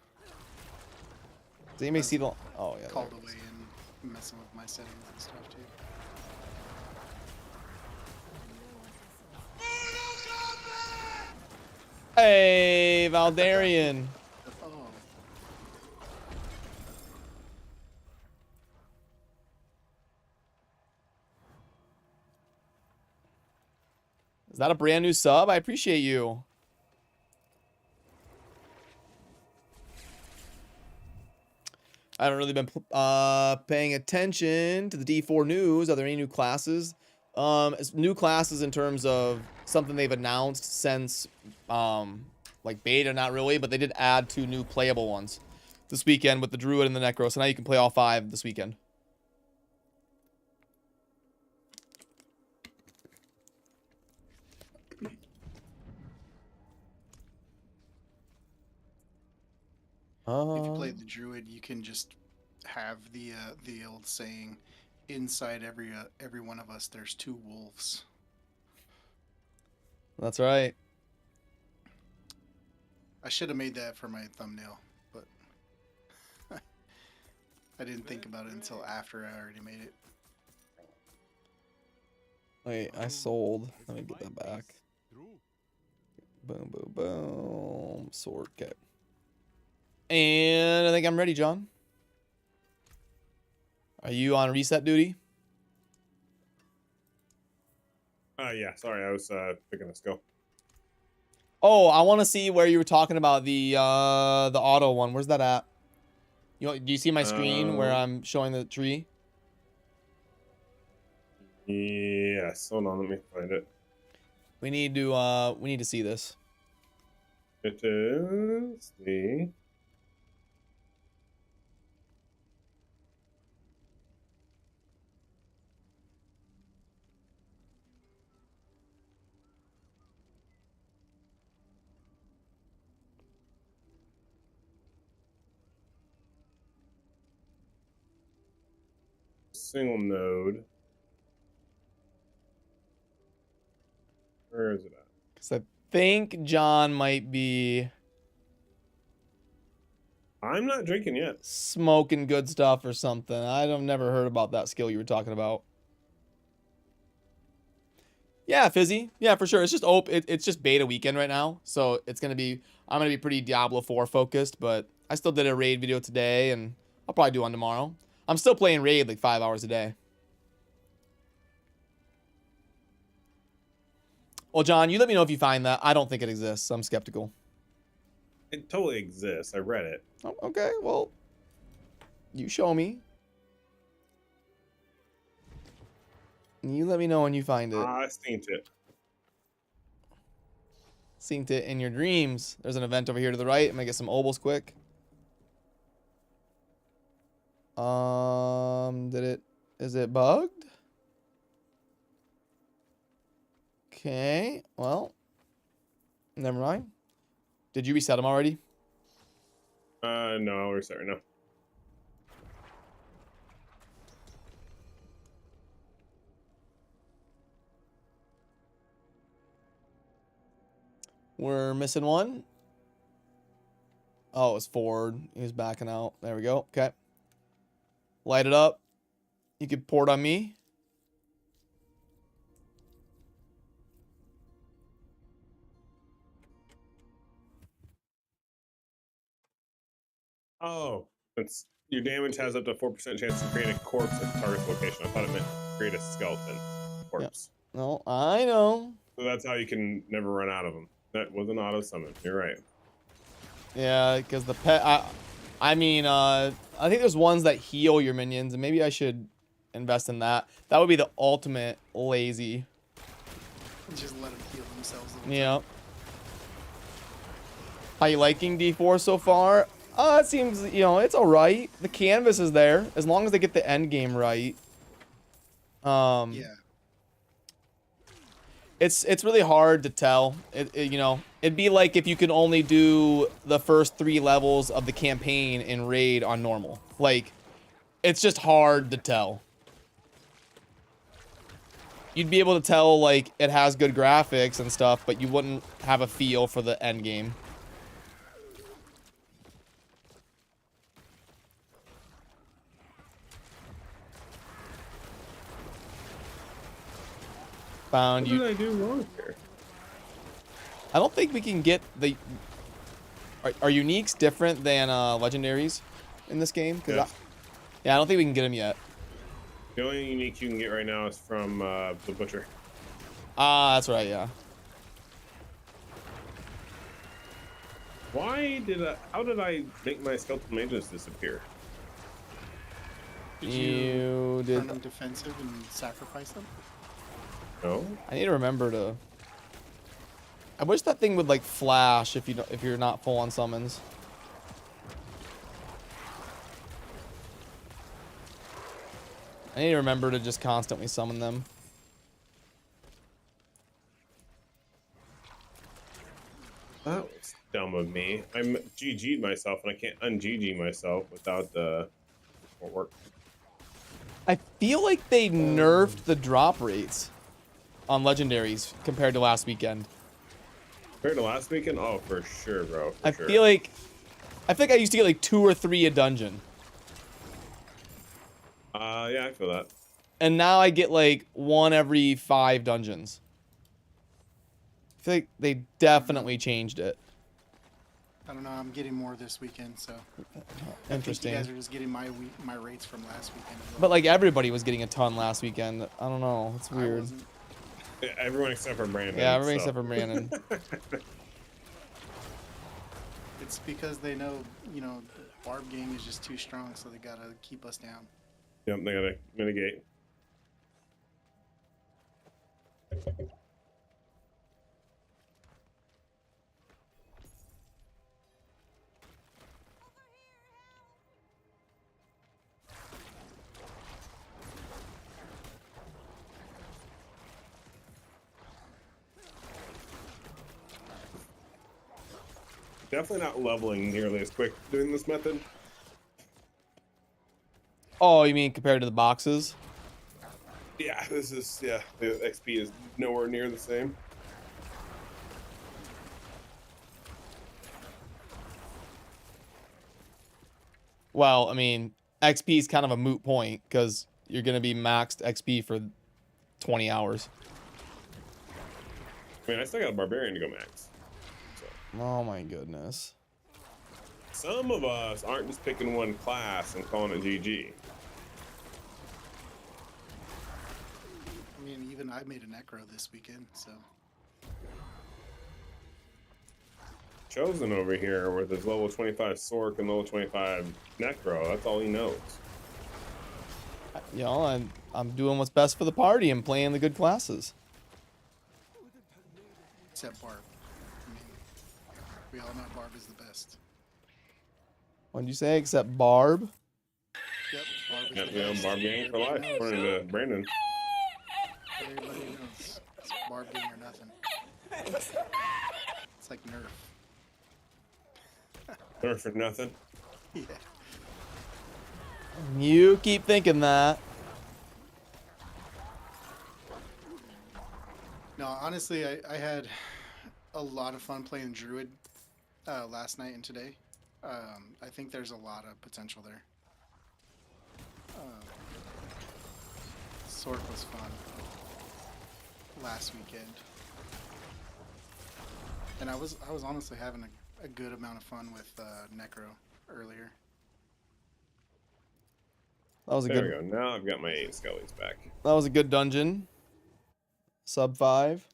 Does anybody see the... Oh, yeah. Called away and messing with my settings and stuff, too. Hey, Valdarian. Oh. Is that a brand new sub? I appreciate you. I haven't really been paying attention to the D4 news. Are there any new classes? New classes in terms of something they've announced since like beta, not really, but they did add 2 new playable ones this weekend with the Druid and the Necro. So now you can play all 5 this weekend. If you play the Druid, you can just have the old saying, inside every one of us, there's 2 wolves. That's right. I should have made that for my thumbnail, but I didn't think about it until after I already made it. Wait, I sold. Let me get that back. Boom, boom, boom. Sword. Okay. And I think I'm ready, John. Are you on reset duty? Yeah, sorry, I was picking a skill. Oh, I want to see where you were talking about the auto one. Where's that at? Do you see my screen where I'm showing the tree? Yes, hold on, let me find it. We need to see this. It is the single node. Where is it at? Because I think John might be I'm not drinking yet. smoking good stuff or something. I've never heard about that skill you were talking about. Yeah, Fizzy. Yeah, for sure. It's just it's just beta weekend right now, so I'm gonna be pretty Diablo 4 focused. But I still did a raid video today, and I'll probably do one tomorrow. I'm still playing raid like 5 hours a day. Well, John, you let me know if you find that. I don't think it exists. I'm skeptical. It totally exists. I read it. Oh, okay, well, you show me. You let me know when you find it. I seen it. Synced it in your dreams. There's an event over here to the right. I'm gonna get some obols quick. Is it bugged? Okay, well, never mind. Did you reset them already? No, I'll reset right now. We're missing one. Oh, it was Ford. He was backing out. There we go. Okay. Light it up. You can port on me. Oh, it's your damage has up to 4% chance to create a corpse at the target's location. I thought it meant create a skeleton corpse. Yep. No, I know. So that's how you can never run out of them. That was an auto summon. You're right. Yeah, because the pet. I mean, I think there's ones that heal your minions, and maybe I should invest in that. That would be the ultimate lazy. Just let them heal themselves. Yeah. How you liking D4 so far? It seems, it's alright. The canvas is there, as long as they get the end game right. Yeah. It's really hard to tell. It'd be like if you could only do the first 3 levels of the campaign in raid on normal. Like, it's just hard to tell. You'd be able to tell, like, it has good graphics and stuff, but you wouldn't have a feel for the end game. Found you. What did I do wrong here? I don't think we can get the... Are uniques different than legendaries in this game? Yes. Yeah, I don't think we can get them yet. The only unique you can get right now is from the butcher. Ah, that's right, yeah. How did I make my skeletal mages disappear? Did You you did- turn them defensive and sacrifice them? No? I need to remember to... I wish that thing would, like, flash if you're not full on summons. I need to remember to just constantly summon them. That was dumb of me. I'm GG'd myself, and I can't un-GG myself without the work. I feel like they nerfed the drop rates on legendaries compared to last weekend. Compared to last weekend? Oh, for sure, bro. I feel like I used to get like 2 or 3 a dungeon. Yeah, I feel that. And now I get like 1 every 5 dungeons. I feel like they definitely changed it. I don't know. I'm getting more this weekend, so Interesting. I think you guys are just getting my rates from last weekend. As well. But like everybody was getting a ton last weekend. I don't know. It's I weird. wasn't. Everyone except for Brandon. Yeah, everybody so. except for Brandon. It's because they know, you know, the barb game is just too strong, so they gotta keep us down. Yep, they gotta mitigate. Definitely not leveling nearly as quick doing this method. Oh, you mean compared to the boxes? Yeah, this is, yeah, the XP is nowhere near the same. Well, I mean, XP is kind of a moot point because you're going to be maxed XP for 20 hours. I mean, I still got a barbarian to go max. So. Oh my goodness. Some of us aren't just picking one class and calling it GG. I mean, even I made a necro this weekend, so. Chosen over here with his level 25 Sork and level 25 Necro, that's all he knows. You know, I'm doing what's best for the party and playing the good classes. Except Barb. I mean, we all know Barb is the best. What'd you say? Except Barb? Yep, Barb is Yeah, the you know, best. Barb gang for life, according to Brandon. Everybody knows. It's Barb gang or nothing. It's like Nerf. Nerf for nothing. Yeah. You keep thinking that. No, honestly, I had a lot of fun playing Druid last night and today. I think there's a lot of potential there. Sork was fun last weekend, and I was honestly having a good amount of fun with Necro earlier. That was a There good. we go. Now I've got my 8 skellies back. That was a good dungeon. Sub 5.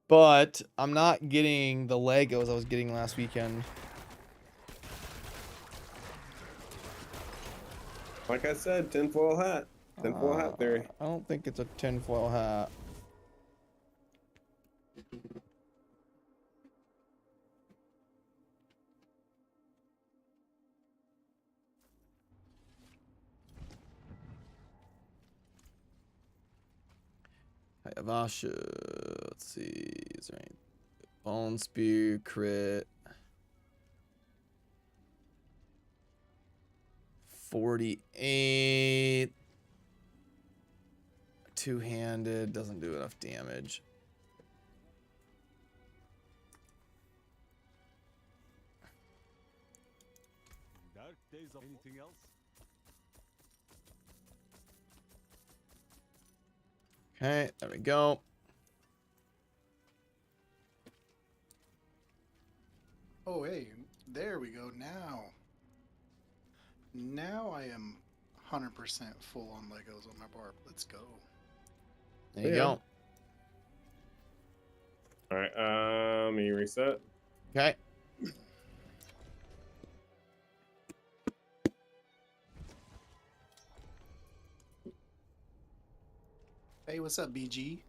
But I'm not getting the Legos I was getting last weekend. Like I said, tinfoil hat. Tinfoil hat theory. I don't think it's a tinfoil hat. Avasha. Let's see. Is there any Bone Spear crit? 48. Two-handed doesn't do enough damage. Dark days of anything else? Okay, there we go. Oh, hey, there we go. Now I am 100% full on Legos on my Barb. Let's go. There you Yeah. go. All right, let me reset. Okay. Hey, what's up, BG?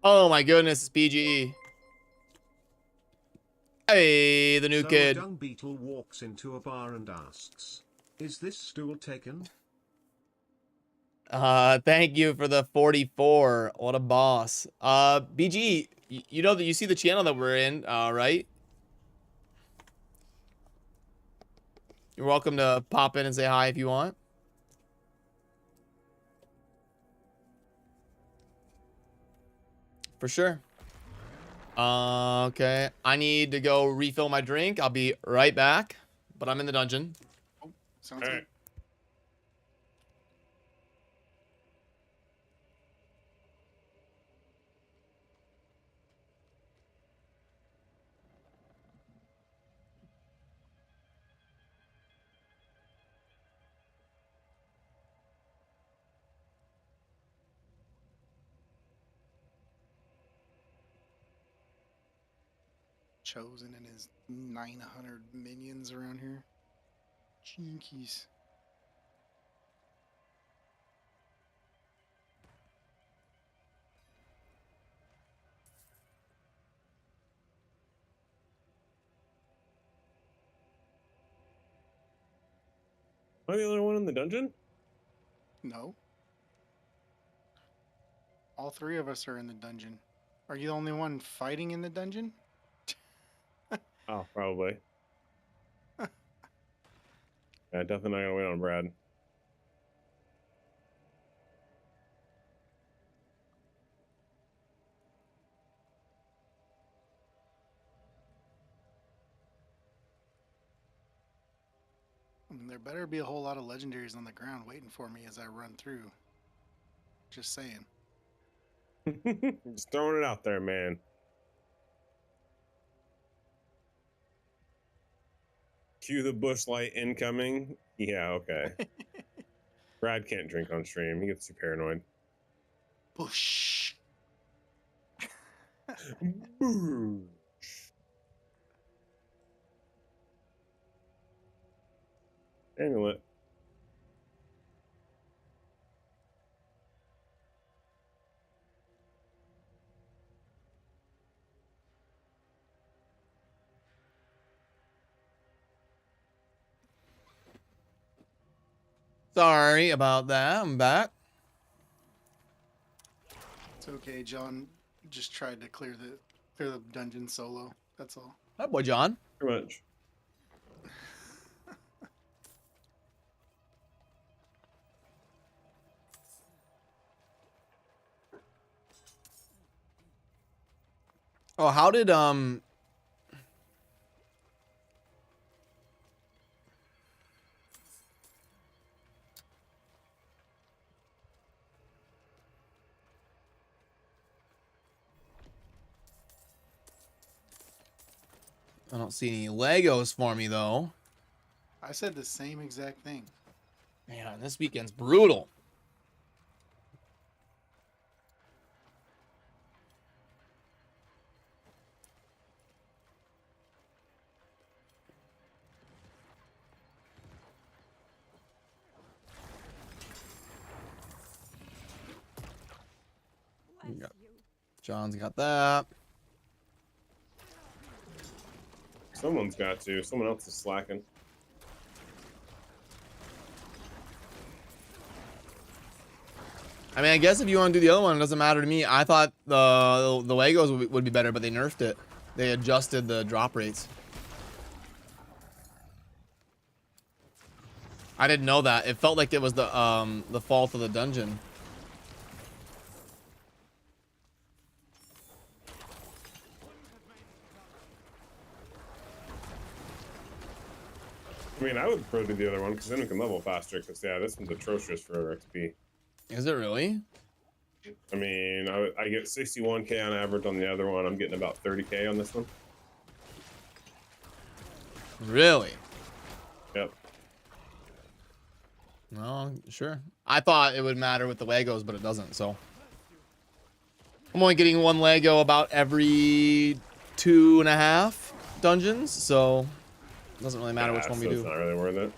Oh my goodness, it's BGE. Hey, the new So kid. a dung beetle walks into a bar and asks, "Is this stool taken?" Thank you for the 44. What a boss. BG, you know that you see the channel that we're in, right? You're welcome to pop in and say hi if you want. For sure. Okay. I need to go refill my drink. I'll be right back. But I'm in the dungeon. Sounds All good. right. Chosen and his 900 minions around here. Jinkies. Am I the only one in the dungeon? No. All three of us are in the dungeon. Are you the only one fighting in the dungeon? Oh, probably. Yeah, definitely not gonna wait on Brad. There better be a whole lot of legendaries on the ground waiting for me as I run through. Just saying. Just throwing it out there, man. Cue the bushlight incoming. Yeah, okay. Brad can't drink on stream. He gets too paranoid. Bush. Boo. Amulet. Sorry about that. I'm back. It's okay, John. Just tried to clear the dungeon solo. That's all. Hi, boy, John. Pretty much. Oh, how did I don't see any Legos for me though. I said the same exact thing. Man, this weekend's brutal. Bless you. John's got that. Someone's got to. Someone else is slacking. I mean, I guess if you want to do the other one, it doesn't matter to me. I thought the Legos would be better, but they nerfed it. They adjusted the drop rates. I didn't know that. It felt like it was the fault of the dungeon. I mean, I would prefer to do the other one because then we can level faster. Because yeah, this one's atrocious for XP. Is it really? I mean, I get 61k on average on the other one. I'm getting about 30k on this one. Really? Yep. No, sure. I thought it would matter with the Legos, but it doesn't, so. I'm only getting one Lego about every 2.5 dungeons, so it doesn't really matter which one we so do. It's not really worth it.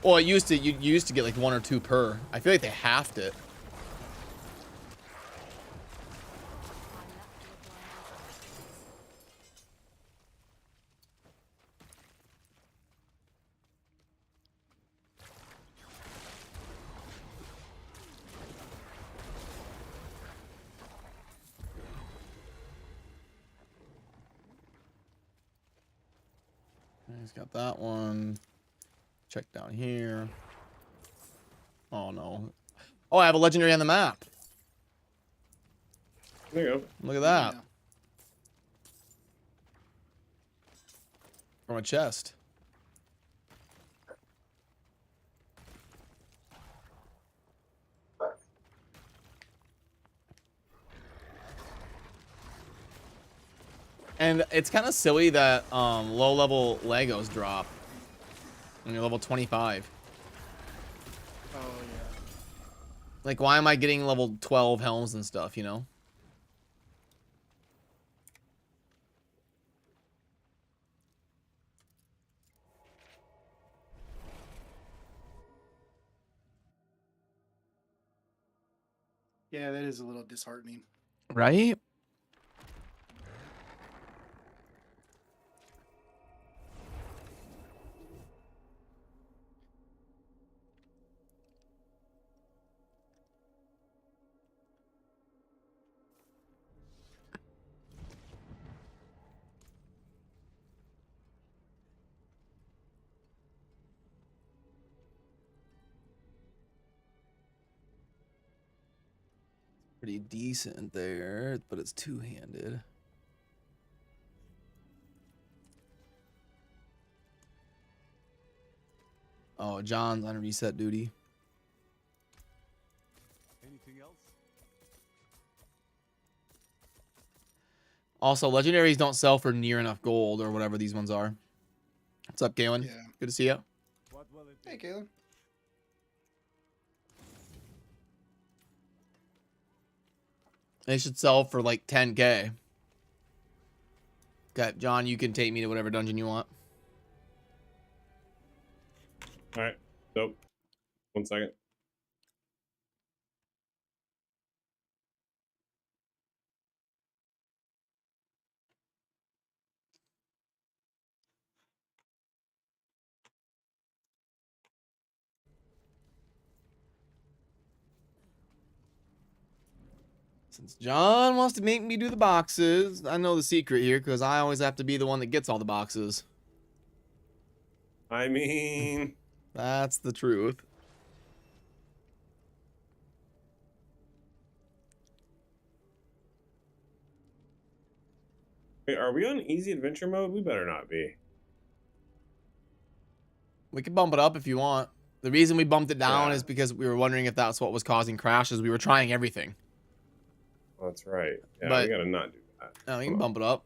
Well, it used to. You used to get like 1 or 2 per. I feel like they halved it. He's got that one. Check down here. Oh no. Oh, I have a legendary on the map. There you go. Look at that. Yeah. From a chest. And it's kind of silly that low level Legos drop when you're level 25. Oh yeah. Like, why am I getting level 12 helms and stuff, you know? Yeah, that is a little disheartening. Right? Pretty decent there, but it's two-handed. Oh, John's on reset duty. Anything else? Also, legendaries don't sell for near enough gold or whatever these ones are. What's up, Galen? Yeah. Good to see you. What will it Hey, be? Caleb. They should sell for like 10K. Okay, John, you can take me to whatever dungeon you want. All right. Nope. 1 second. Since John wants to make me do the boxes, I know the secret here because I always have to be the one that gets all the boxes. I mean, That's the truth. wait, are we on easy adventure mode? We better not be. We can bump it up if you want. The reason we bumped it down Yeah. is because we were wondering if that's what was causing crashes. We were trying everything. That's right. Yeah, But- we gotta not do that. Oh, you can Hold on. bump it up.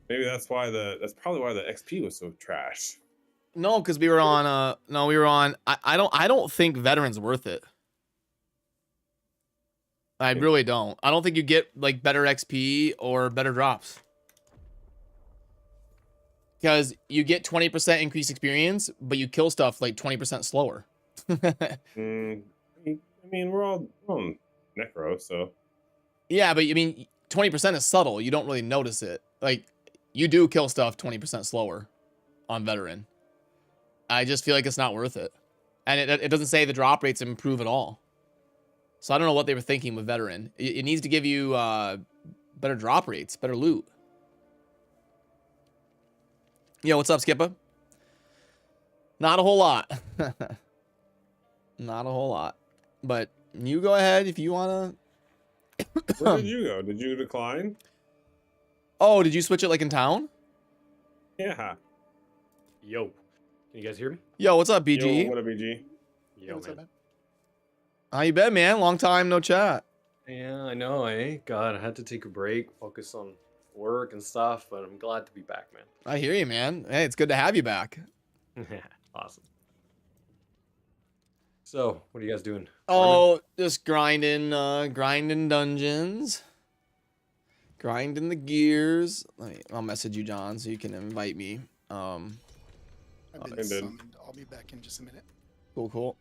Maybe that's probably why the XP was so trash. No, because we were on I don't think veteran's worth it. I really don't. I don't think you get like better XP or better drops. Because you get 20% increased experience, but you kill stuff like 20% slower. I mean, we're all on Necro, so Yeah, but I mean 20% is subtle. You don't really notice it. Like you do kill stuff 20% slower on veteran. I just feel like it's not worth it. And it doesn't say the drop rates improve at all. So I don't know what they were thinking with veteran. It needs to give you better drop rates, better loot. Yo, what's up, Skipper? Not a whole lot. Not a whole lot. But you go ahead if you want to. where did you go? Did you decline? Oh, did you switch it like in town? Yeah. Yo, can you guys hear me? Yo, what's up, BG? Yo, what a BG. Yo, What's up, man. man? How you been, man? Long time no chat. Yeah, I know, eh? God, I had to take a break, focus on work and stuff, but I'm glad to be back, man. I hear you, man. Hey, it's good to have you back. Awesome. So, what are you guys doing? Oh, just grinding dungeons. Grinding the gears. I'll message you, John, so you can invite me. I've I been did. summoned. I'll be back in just a minute. Cool.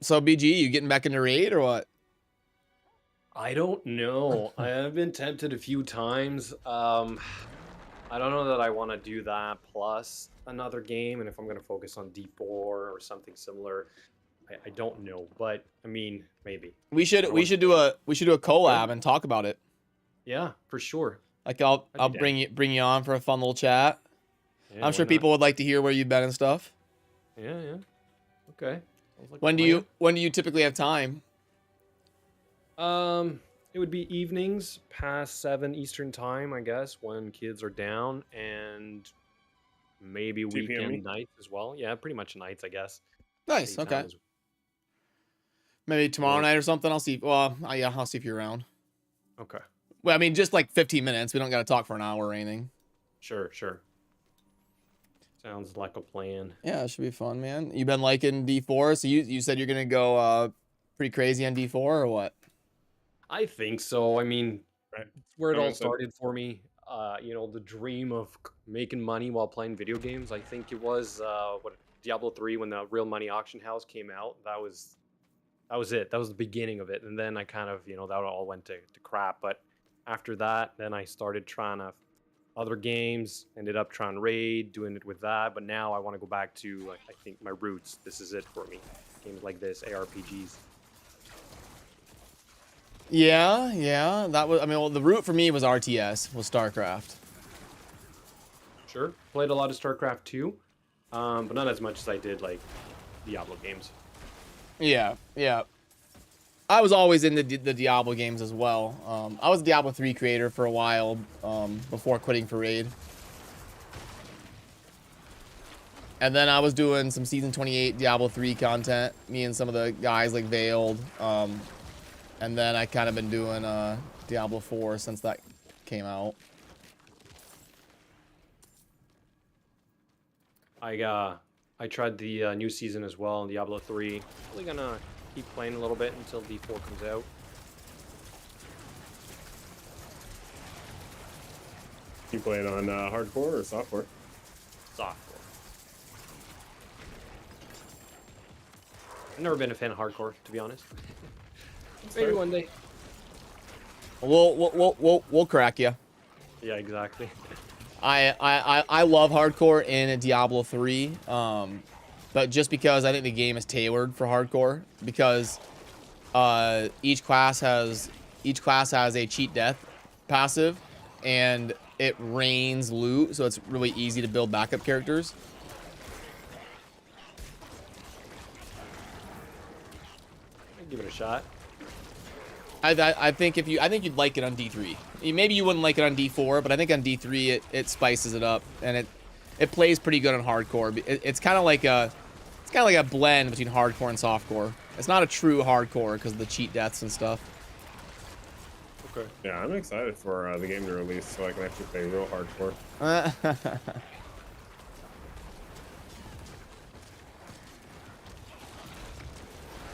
So, BG, you getting back into raid or what? I don't know. I have been tempted a few times. I don't know that I want to do that plus another game, and if I'm going to focus on D4 or something similar, I don't know. But I mean, maybe. We should do a collab and talk about it. Yeah, for sure. Like I'll I'd be bring you on for a fun little chat. Yeah, I'm why sure not? people would like to hear where you've been and stuff. Yeah. Okay. Sounds like a When do you typically have time? plan. It would be evenings past 7 Eastern time, I guess, when kids are down, and maybe 2 p.m. weekend nights as well. Yeah, pretty much nights, I guess. Nice. Daytime Okay. is- Maybe tomorrow Right. night or something. I'll see. Well, yeah, I'll see if you're around. Okay. Well, I mean, just like 15 minutes. We don't got to talk for an hour or anything. Sure. Sounds like a plan. Yeah, it should be fun, man. You been liking D4? So you said you're gonna go pretty crazy on D4 or what? I think so. I mean, Right. it's where it all Understood. started for me. The dream of making money while playing video games. I think it was Diablo 3 when the real money auction house came out. That was That was it. That was the beginning of it. And then I kind of, that all went to crap. But after that, then I started trying to other games, ended up trying raid, doing it with that. But now I want to go back to, like, I think my roots. This is it for me. Games like this, ARPGs. Yeah. That was, I mean, well, the root for me was RTS, was StarCraft. Sure. Played a lot of StarCraft 2, but not as much as I did, like, Diablo games. Yeah. I was always into the Diablo games as well. I was a Diablo 3 creator for a while before quitting for Raid. And then I was doing some Season 28 Diablo 3 content, me and some of the guys like Veiled. And then I kind of been doing Diablo 4 since that came out. I tried the new season as well in Diablo 3. Probably gonna keep playing a little bit until D4 comes out. You playing on hardcore or software? Software. I've never been a fan of hardcore, to be honest. Maybe one day. We'll crack you. Yeah, exactly. I love hardcore in Diablo 3, but just because I think the game is tailored for hardcore, because each class has a cheat death passive, and it rains loot, so it's really easy to build backup characters. I'd give it a shot. I think you'd like it on D3. Maybe you wouldn't like it on D4, but I think on D3 it spices it up, and it plays pretty good on hardcore. It's kind of like a blend between hardcore and softcore. It's not a true hardcore because of the cheat deaths and stuff. Okay. Yeah, I'm excited for the game to release so I can actually play real hardcore.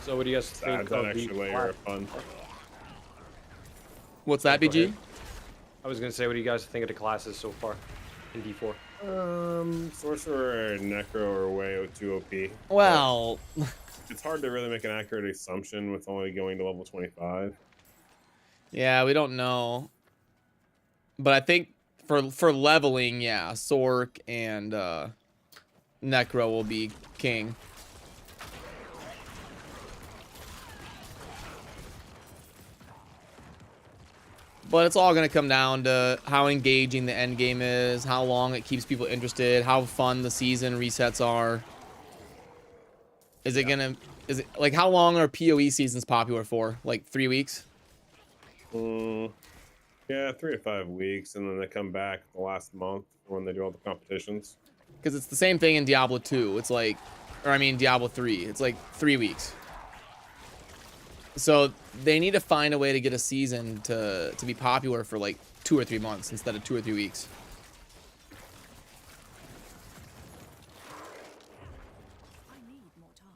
So what do you guys think That of extra the layer of fun. What's that, BG? I was gonna say, what do you guys think of the classes so far in D4? Sorcerer and Necro are way too OP. Well, It's hard to really make an accurate assumption with only going to level 25. yeah, we don't know. But I think for leveling, yeah, Sork and Necro will be king. But it's all going to come down to how engaging the end game is, how long it keeps people interested, how fun the season resets are. Is it like, how long are PoE seasons popular for? Like 3 weeks? Yeah, 3 to 5 weeks, and then they come back the last month when they do all the competitions. Because it's the same thing in Diablo 2. It's like, Diablo 3. It's like 3 weeks. So they need to find a way to get a season to be popular for like 2 or 3 months instead of 2 or 3 weeks. I need more time.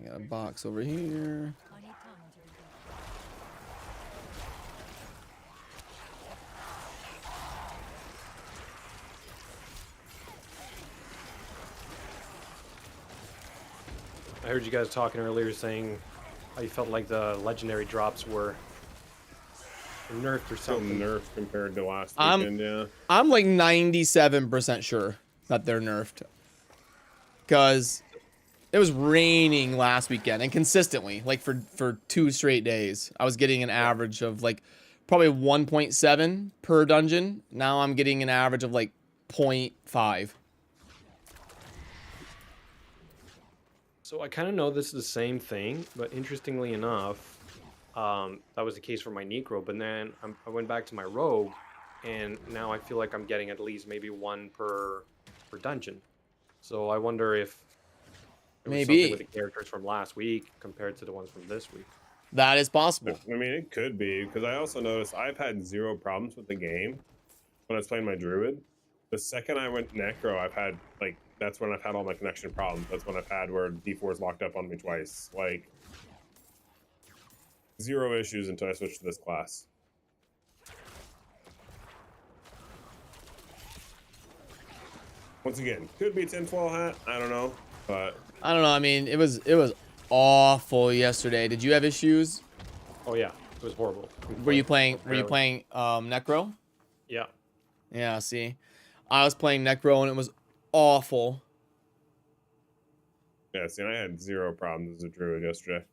I got a box over here. I need time to rebuild. I heard you guys talking earlier saying how you felt like the legendary drops were nerfed or Still something. nerfed compared to last weekend, yeah. I'm like 97% sure that they're nerfed. Because it was raining last weekend, and consistently, like for 2 straight days. I was getting an average of like probably 1.7 per dungeon. Now I'm getting an average of like 0.5. So I kind of know this is the same thing, but interestingly enough, that was the case for my Necro. But then I went back to my Rogue, and now I feel like I'm getting at least maybe 1 per dungeon. So I wonder if it was Maybe. something with the characters from last week compared to the ones from this week. That is possible. I mean, it could be, because I also noticed I've had 0 problems with the game, when I was playing my druid. The second I went necro, I've had like that's when I've had all my connection problems. That's when I've had where D4 is locked up on me twice. Like zero issues until I switched to this class. Once again, could be tinfoil hat. I don't know, but I don't know. I mean, it was awful yesterday. Did you have issues? Oh yeah, it was horrible. Were you playing Barely. Necro? Yeah. Yeah, see. I was playing Necro and it was awful. yeah, see, I had zero problems as a druid yesterday.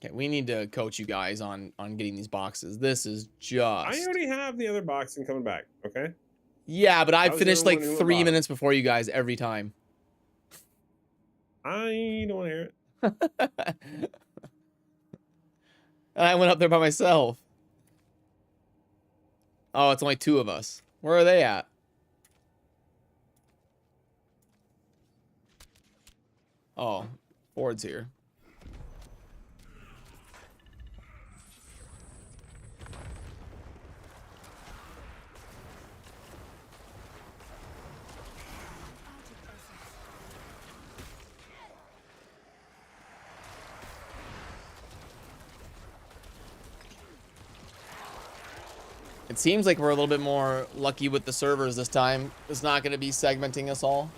Okay, we need to coach you guys on getting these boxes. This is just I already have the other boxing coming back, okay? Yeah, but I was the finished only like one who 3 bought 'em. minutes before you guys every time. I don't want to hear it. And I went up there by myself. Oh, it's only 2 of us. Where are they at? Oh, Ford's here. It seems like we're a little bit more lucky with the servers this time. It's not going to be segmenting us all.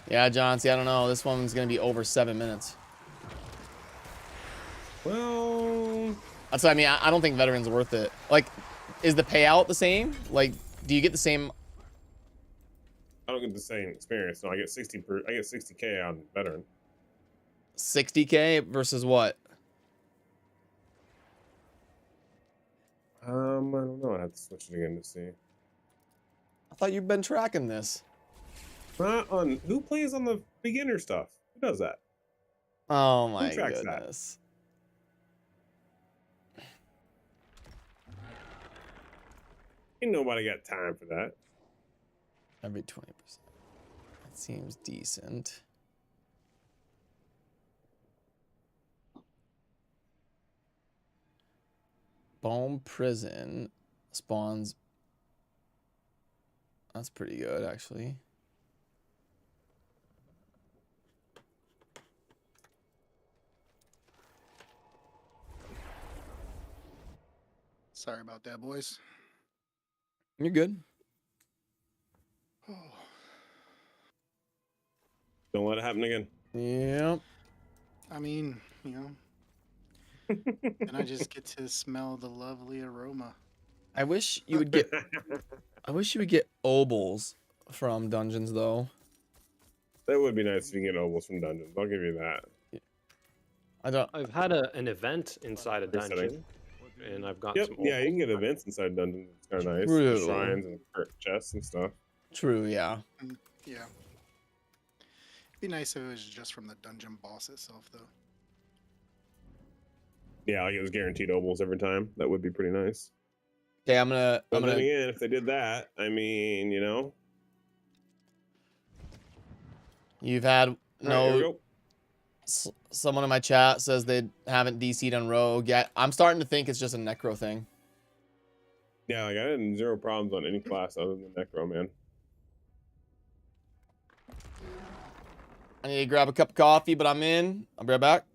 Yeah, John, see, I don't know. This one's going to be over 7 minutes. Well, That's what I mean. I don't think veteran's worth it. Like, is the payout the same? Like, do you get the same? I don't get the same experience. No, I get 60K on veteran. 60K versus what? I don't know. I have to switch it again to see. I thought you've been tracking this. Not on who plays on the beginner stuff. Who does that? Oh my tracks goodness. Ain't nobody got time for that. Every 20%. That seems decent. Bone Prison spawns. That's pretty good, actually. Sorry about that, boys. You're good. Oh, Don't let it happen again. Yep. I mean, you know, and I just get to smell the lovely aroma. I wish you would get. I wish you would get obols from dungeons, though. That would be nice if you can get obols from dungeons. I'll give you that. I don't. I've had an event inside a Resetting. dungeon, and I've got Yep. some. Yeah, you can opals. get events inside dungeons. It's kind of nice. True. The shrines and chests and stuff. True. Yeah. Yeah. It'd be nice if it was just from the dungeon boss itself, though. Yeah, like it was guaranteed obols every time. That would be pretty nice. Okay, I'm gonna. But then again, if they did that, I mean, you know. You've had All right, here we no. go. Someone in my chat says they haven't DC'd on Rogue yet. I'm starting to think it's just a Necro thing. Yeah, like I had zero problems on any class other than Necro, man. I need to grab a cup of coffee, but I'm in. I'll be right back.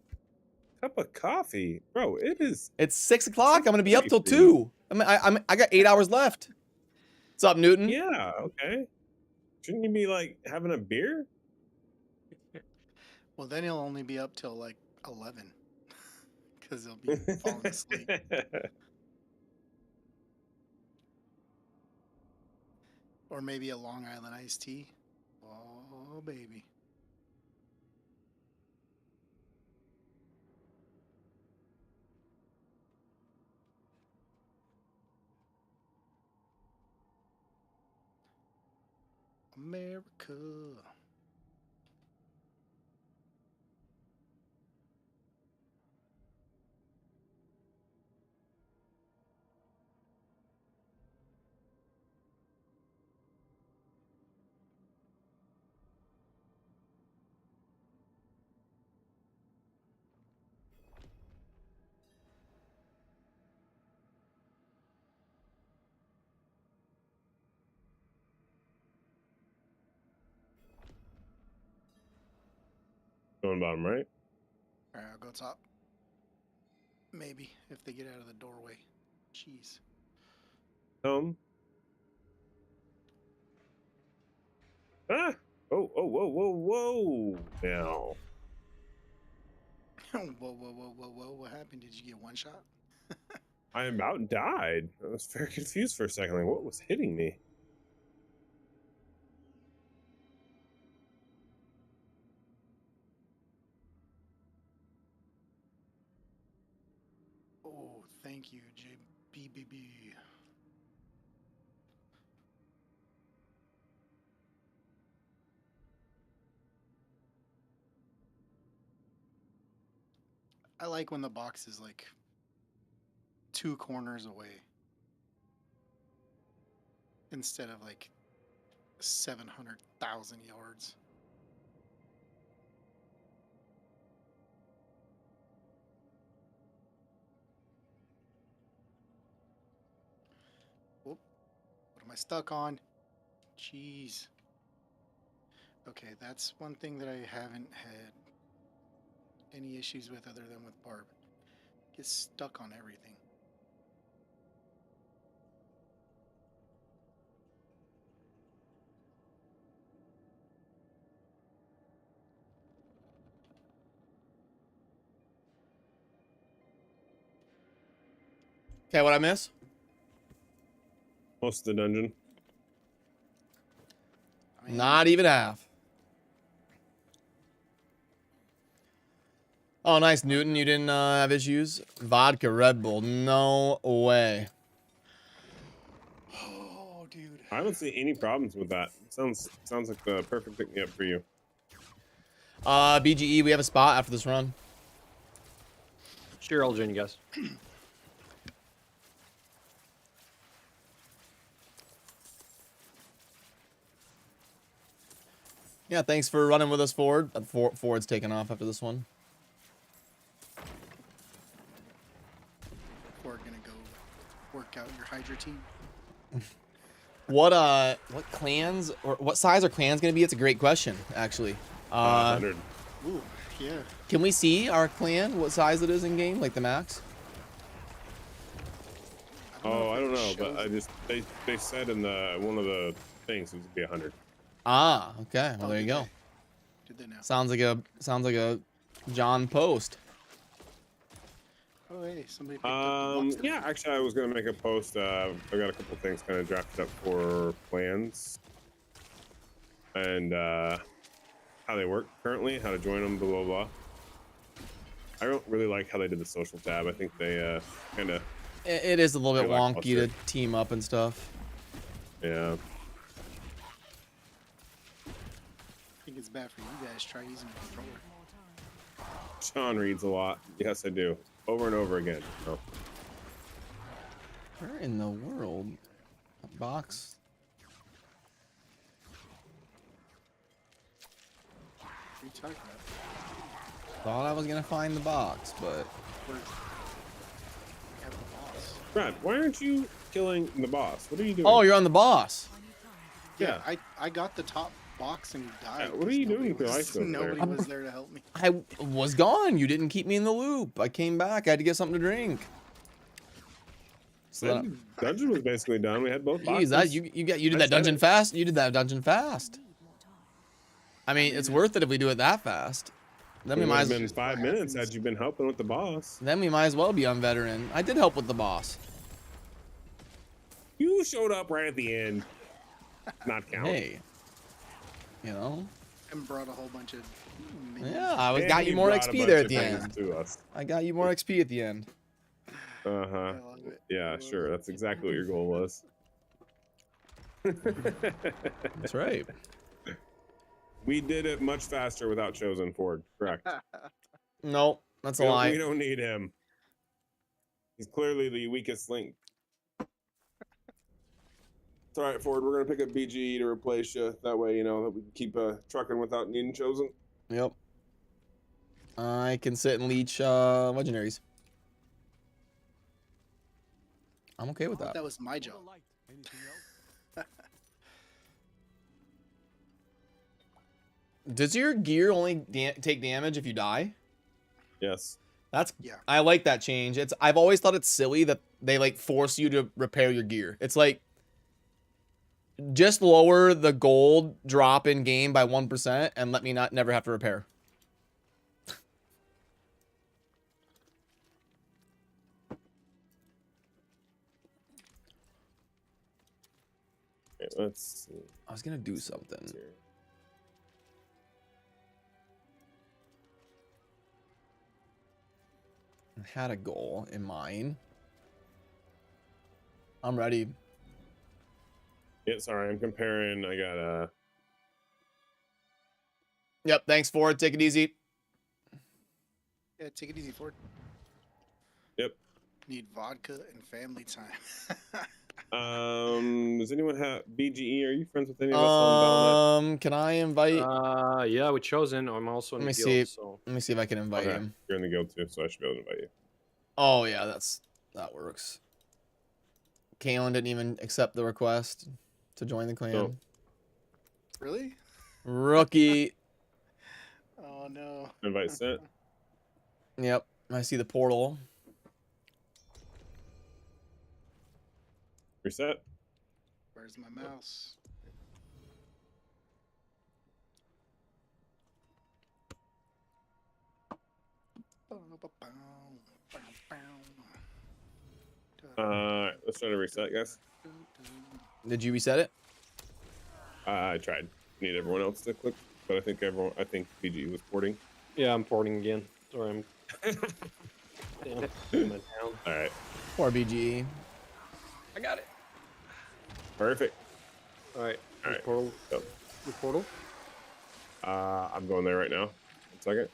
Cup of coffee, bro. It is. It's 6 o'clock. I'm gonna be up till 6:30 for you. 2. I got 8 hours left. What's up, Newton? Yeah. Okay. Shouldn't you be like having a beer? Well, then he'll only be up till like 11 because he'll be falling asleep. Or maybe a Long Island iced tea. Oh, baby. America. Going bottom right. Alright, I'll go top. Maybe, if they get out of the doorway. Jeez. Ah! Oh, whoa, whoa, whoa! Now. Whoa. What happened? Did you get one shot? I about died. I was very confused for a second. Like, what was hitting me? Oh, thank you, JBBB. I like when the box is like 2 corners away instead of like 700,000 yards. Whoop. What am I stuck on? Jeez. Okay, that's one thing that I haven't had any issues with other than with Barb. Get stuck on everything. Okay, what I miss? Most of the dungeon. I mean, Not even half. Oh, nice, Newton. You didn't have issues? Vodka Red Bull. No way. oh, dude. I don't see any problems with that. Sounds like the perfect pick me up for you. BGE, we have a spot after this run. Sure, I'll join you guys. Yeah, thanks for running with us, Ford. Ford's taking off after this one. We're gonna go work out your Hydra team. What clans or what size are clans gonna be? It's a great question, actually. 100. Ooh, yeah. Can we see our clan? What size it is in game? Like the max? Oh, I if don't it know, but shows I just they said in the one of the things it would be 100. Ah, okay. Well, Oh, there you did go. they? Did they now? Sounds like a John Post. Oh, hey, somebody picked up the box. Yeah, actually, I was gonna make a post. I got a couple things kind of drafted up for plans and how they work currently, how to join them, blah blah blah. I don't really like how they did the social tab. I think they kind of It is a little bit Pretty wonky to lackluster. team up and stuff. yeah. I think it's bad for you guys. Try using a controller. Sean reads a lot. Yes, I do. Over and over again. No. Where in the world? A box? What are you talking about? Thought I was gonna find the box, but We have the boss. Brad, why aren't you killing the boss? What are you doing? oh, you're on the boss. Yeah. I got the top box and he died. what are you 'cause doing with your nobody life over there? Nobody was there to help me. I was gone. You didn't keep me in the loop. I came back. I had to get something to drink. So The dungeon was basically done. We had both boxes. geez, that you did I that said dungeon it. fast. You did that dungeon fast. I mean, it's worth it if we do it that fast. Then we It would might have as been 5 minutes had you been helping with the boss. then we might as well be unveteran. I did help with the boss. You showed up right at the end. Not count. Hey, you know, And brought a whole bunch of minions. yeah, I And got you more brought a XP bunch there of at the things end. To us. I got you more XP at the end. Uh-huh. I love it. Yeah, I love sure. it. That's exactly what your goal was. That's right. We did it much faster without Chosen Ford. Correct. Nope, that's a We lie. don't need him. He's clearly the weakest link. It's all right, Ford. We're gonna pick up BGE to replace you. That way, you know that we can keep trucking without needing Chosen. Yep. I can sit and leech legendaries. I'm okay with I thought that. that was my job. Anything else? Does your gear only take damage if you die? Yes. That's Yeah. I like that change. I've always thought it's silly that they like force you to repair your gear. It's like just lower the gold drop in game by 1% and let me never have to repair. Okay, let's see. I was gonna do something. Here. I had a goal in mind. I'm ready. Yeah, sorry, I'm comparing. I got Yep, thanks for it. Take it easy. Yeah, take it easy, Ford. Yep. Need vodka and family time. Does anyone have BGE? Are you friends with any of us on Battle.net? Can I invite? Yeah, with Chosen. I'm also in Let the me guild, see. so Let me see if I can invite Okay, him. you're in the guild too, so I should be able to invite you. Oh yeah, that works. Kalen didn't even accept the request to join the clan. No. Really? Rookie. Oh no. Invite sent. Yep, I see the portal. You're set. Where's my mouse? Let's try to reset, guys. Did you reset it? I tried. Need everyone else to click, but I think BGE was porting. yeah, I'm porting again. Sorry, I'm. Damn, I'm down. All right. Or BGE? I got it. Perfect. All right. All right. Portal. Go. The portal. I'm going there right now. 1 second.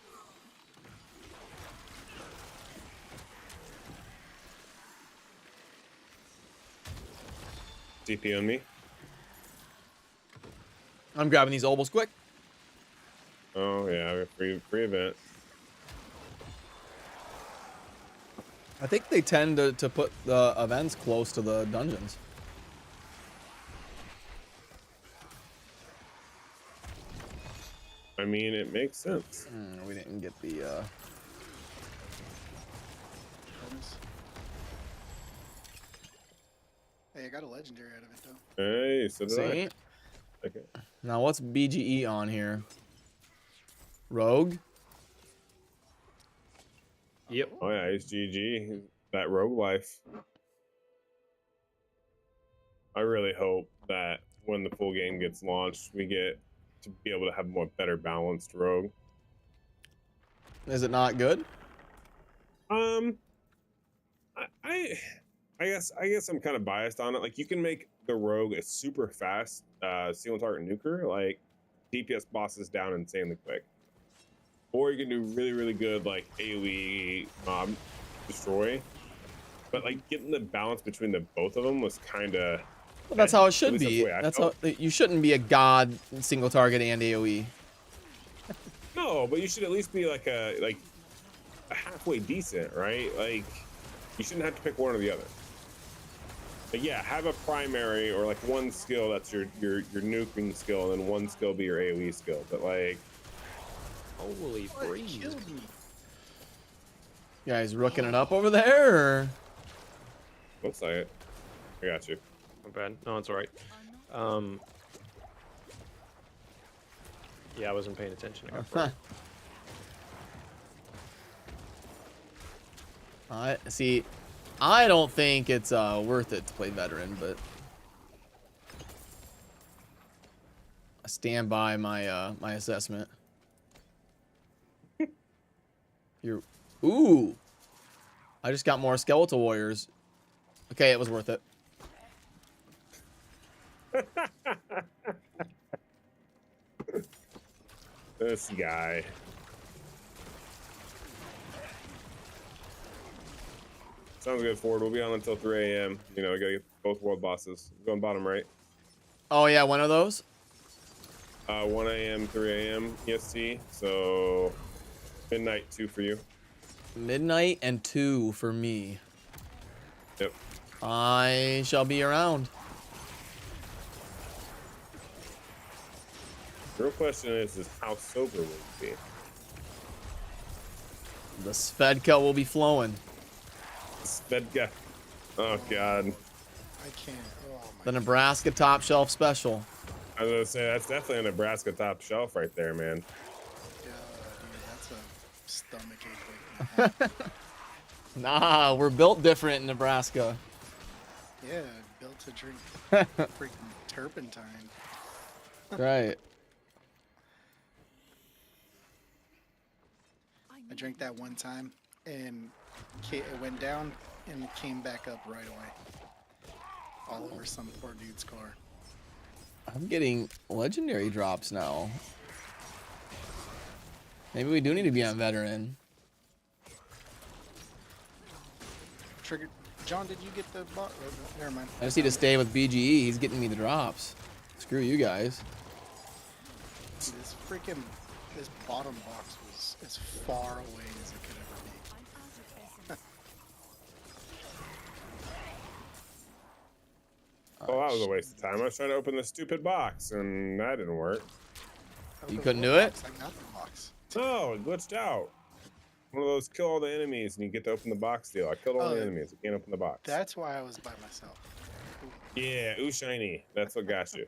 DP on me. I'm grabbing these obols quick. Oh yeah, we have free event. I think they tend to put the events close to the dungeons. I mean, it makes sense. We didn't get the Bonus. Hey, I got a legendary out of it though. Hey, so did see. I. Okay. Now what's BGE on here? Rogue? Yep. Oh yeah, he's GG. That rogue life. I really hope that when the full game gets launched, we get to be able to have more better balanced rogue. Is it not good? I guess I'm kind of biased on it. Like you can make the rogue a super fast seal and target nuker, like DPS bosses down insanely quick. Or you can do really good like AoE mob destroy. But like getting the balance between the both of them was kind of. Well, that's how it should be. That's how you shouldn't be a god single target and AoE. No, but you should at least be like a halfway decent, right? Like you shouldn't have to pick one or the other. But yeah, have a primary or like one skill that's your nuking skill, and then one skill be your AoE skill. But like, Holy What freeze. killed me? You guys rooking it up over there? Or? looks like it. I got you. Not bad. No, it's all right. Yeah, I wasn't paying attention. I got burned. See, I don't think it's worth it to play veteran, but I stand by my my assessment. You're, ooh, I just got more skeletal warriors. Okay, it was worth it. This guy. Sounds good, Ford. We'll be on until 3 a.m. You know, we gotta get both world bosses. We're going bottom right. Oh yeah, one of those. 1 a.m., 3 a.m. EST. So midnight 2 for you. Midnight and 2 for me. Yep. I shall be around. Real question is how sober will you be? The Svedka will be flowing. Svedka. Oh god. I can't. Oh The my. Nebraska Top Shelf Special. I was gonna say that's definitely a Nebraska top shelf right there, man. God, dude, that's a stomach ache waiting to happen. Nah, we're built different in Nebraska. Yeah, built to drink freaking turpentine. Right. I drank that one time and it went down and it came back up right away. All over some poor dude's car. I'm getting legendary drops now. Maybe we do need to be on veteran. Trigger. John, did you get the bot? Never mind. I just need to stay with BGE. He's getting me the drops. Screw you guys. See, this bottom box was as far away as it could ever be. Oh, that was a waste of time. I was trying to open the stupid box and that didn't work. You Open couldn't what do it? box? I got the box. Oh, it glitched out. One of those kill all the enemies and you get to open the box deal. I killed all Oh, the enemies. I can't open the box. That's why I was by myself. Yeah, ooh shiny. That's what got you.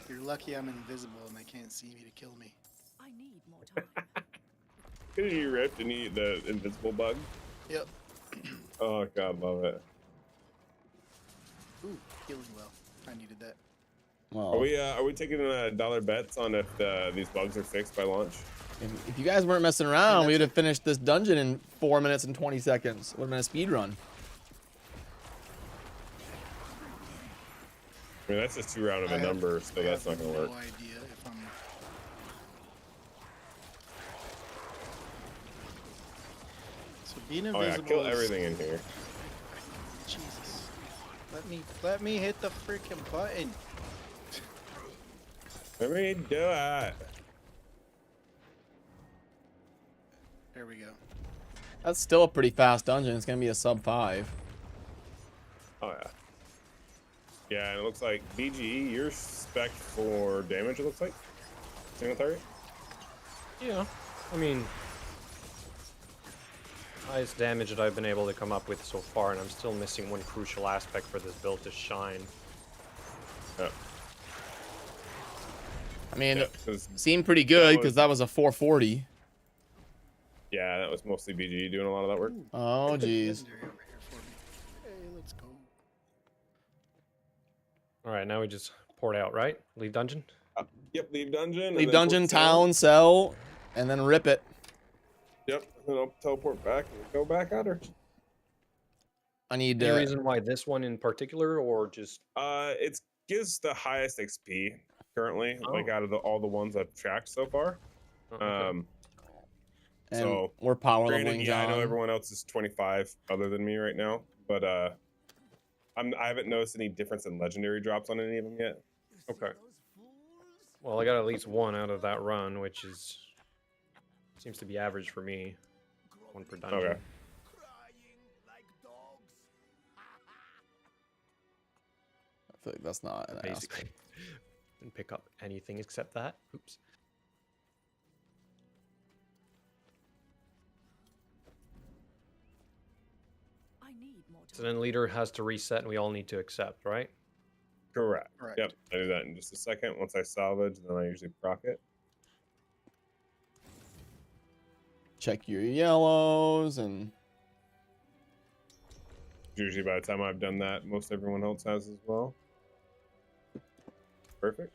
You're lucky I'm invisible and they can't see me to kill me. I need more time. Could you ripped and eat the invisible bug? Yep. Oh god, love it. Ooh, healing well. I needed that. Well, Are we taking dollar bets on if these bugs are fixed by launch? if you guys weren't messing around, that's we would have finished this dungeon in 4 minutes and 20 seconds. Would have been a speed run. I mean, that's just too round of a number, so that's not gonna work. No idea if I'm. So being Oh yeah, invisible. kill is- everything in here. Jesus. Let me hit the freaking button. Let me do it. There we go. That's still a pretty fast dungeon. It's gonna be a sub 5. Oh yeah. Yeah, and it looks like BGE, you're spec for damage, it looks like. Single target? Yeah, I mean, highest damage that I've been able to come up with so far, and I'm still missing one crucial aspect for this build to shine. Yeah. I mean, Yeah, it 'cause- seemed pretty good was- because that was a 440. yeah, that was mostly BGE doing a lot of that work. Oh, jeez. Legendary over here for me. Hey, let's go. All right, now we just port out, right? Leave dungeon. Yep, leave dungeon. and Leave then dungeon, port down. town, sell, and then rip it. Yep, then I'll teleport back and go back at her. I need Any reason why this one in particular, or just It gives the highest XP currently, like Oh. out of all the ones I've tracked so far. oh, okay. and so, we're power Granted, leveling, yeah, I know John. everyone else is 25 other than me right now, but I haven't noticed any difference in legendary drops on any of them yet. Okay. Well, I got at least one out of that run, which is seems to be average for me. One per dungeon. Okay. I feel like that's not an ask. Basically, didn't pick up anything except that. Oops. I need more So time. then leader has to reset, and we all need to accept, right? Correct. Correct. Yep, I do that in just a second. Once I salvage, then I usually proc it. Check your yellows and Usually by the time I've done that, most everyone else has as well. Perfect.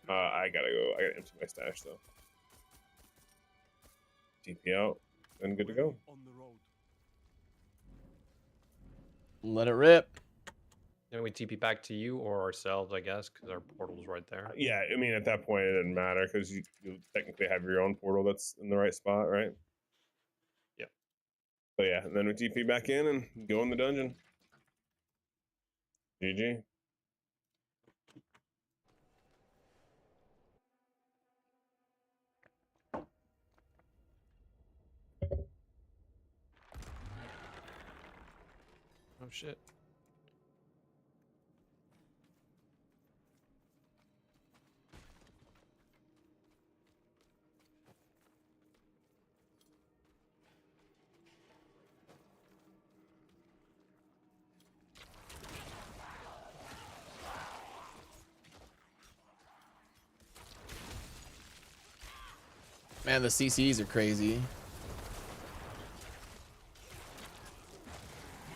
I gotta go. I gotta empty my stash though. TP out, then good to go. On the road. let it rip. Then we TP back to you or ourselves, I guess, because our portal's right there. Yeah, I mean at that point it doesn't matter because you technically have your own portal that's in the right spot, right? Yep. So yeah, and then we TP back in and go in the dungeon. GG. Oh shit. Man, the CCs are crazy.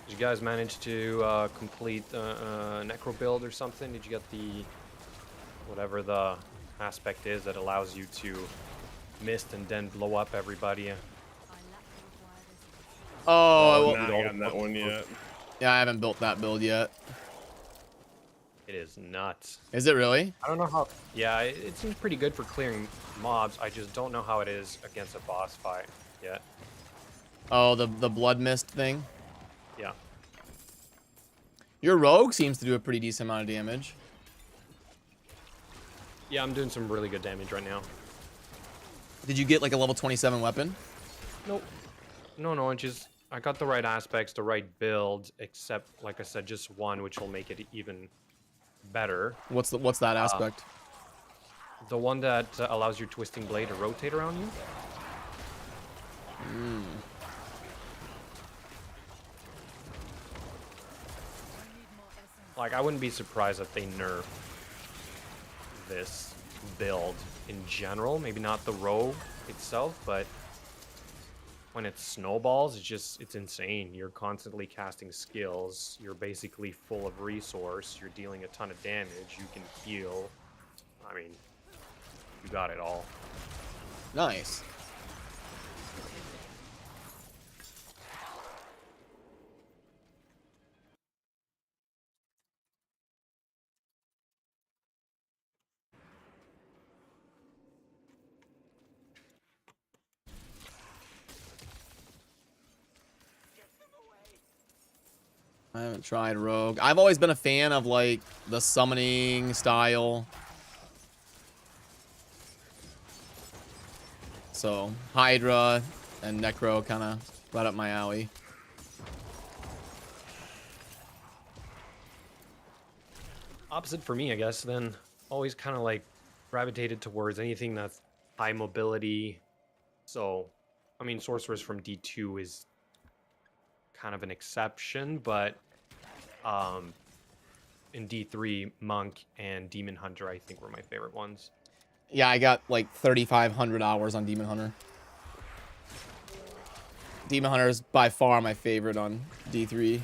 Did you guys manage to complete necro build or something? Did you get the whatever the aspect is that allows you to mist and then blow up everybody? Oh, well, Not gotten that one yet. yeah, I haven't built that build yet. It is nuts. Is it really? I don't know how. Yeah, it seems pretty good for clearing mobs. I just don't know how it is against a boss fight yet. Oh, the blood mist thing. Yeah. Your rogue seems to do a pretty decent amount of damage. Yeah, I'm doing some really good damage right now. Did you get like a level 27 weapon? Nope. No, I got the right aspects, the right build, except like I said, just one, which will make it even better. What's that aspect? The one that allows your twisting blade to rotate around you. Like, I wouldn't be surprised if they nerf this build in general. Maybe not the rogue itself, but when it snowballs, it's insane. You're constantly casting skills. You're basically full of resource. You're dealing a ton of damage. You can heal. I mean, you got it all. Nice. I haven't tried rogue. I've always been a fan of like the summoning style. So Hydra and Necro kind of right up my alley. Opposite for me, I guess, then. Always kind of like gravitated towards anything that's high mobility. So, I mean, Sorceress from D2 is kind of an exception, but in D3, Monk and Demon Hunter, I think, were my favorite ones. Yeah, I got like 3,500 hours on Demon Hunter. Demon Hunter is by far my favorite on D3.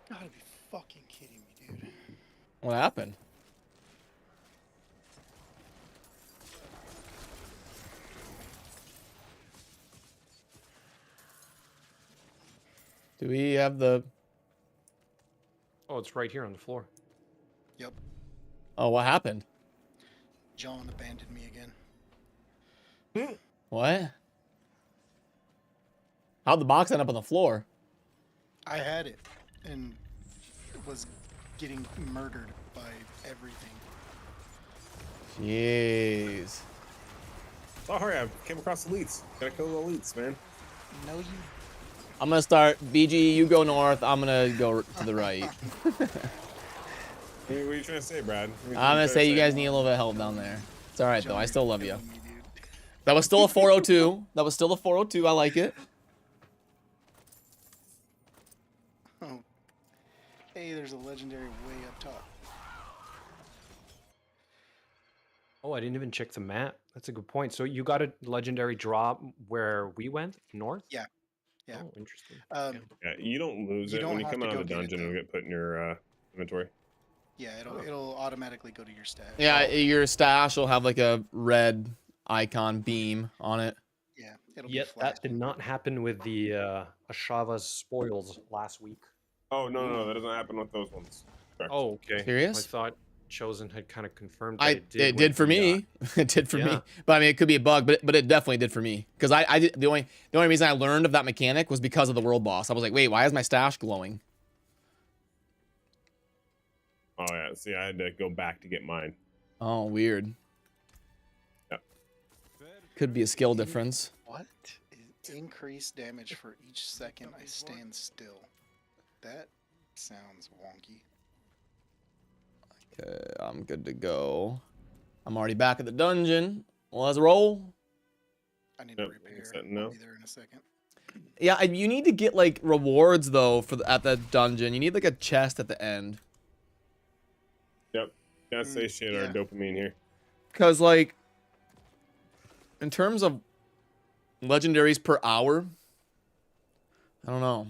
Gotta be fucking kidding me, dude. What happened? Do we have the... Oh, it's right here on the floor. Yep. Oh, what happened? John abandoned me again. What? How'd the box end up on the floor? I had it and was getting murdered by everything. Jeez. Sorry, I came across elites. Gotta kill the elites, man. No, you. I'm gonna start. BG, you go north. I'm gonna go to the right. What are you trying to say, Brad? I'm gonna say you guys need a little bit of help down there. It's all right though. I still love you. Me, dude. That was still a 402. That was still a 402. I like it. Oh. Hey, there's a legendary way up top. Oh, I didn't even check the map. That's a good point. So you got a legendary drop where we went north? Yeah. Yeah. Oh, interesting. Yeah, you don't lose You it don't when you have come to out of go the get it, dungeon. though. It'll get put in your inventory. Yeah, it'll automatically go to your stash. Yeah, your stash will have like a red icon beam on it. Yeah, it'll Yet be flat. that did not happen with the Ashava's spoils last week. Oh no, that doesn't happen with those ones. Correct. Oh, okay. Serious? I thought Chosen had kind of confirmed that It with did for the, me. It did for yeah. me. But I mean, it could be a bug, but it definitely did for me. Because the only reason I learned of that mechanic was because of the world boss. I was like, wait, why is my stash glowing? Oh yeah, see, I had to go back to get mine. Oh, weird. Yep. Could be a skill difference. What? Increased damage for each second I stand still. That sounds wonky. Okay, I'm good to go. I'm already back at the dungeon. Well, let's roll. I need to Yep, repair. set now. I'll be there in a second. Yeah, you need to get like rewards though for at the dungeon. You need like a chest at the end. Yep. Gas station or yeah. dopamine here. Cause like, in terms of legendaries per hour, I don't know.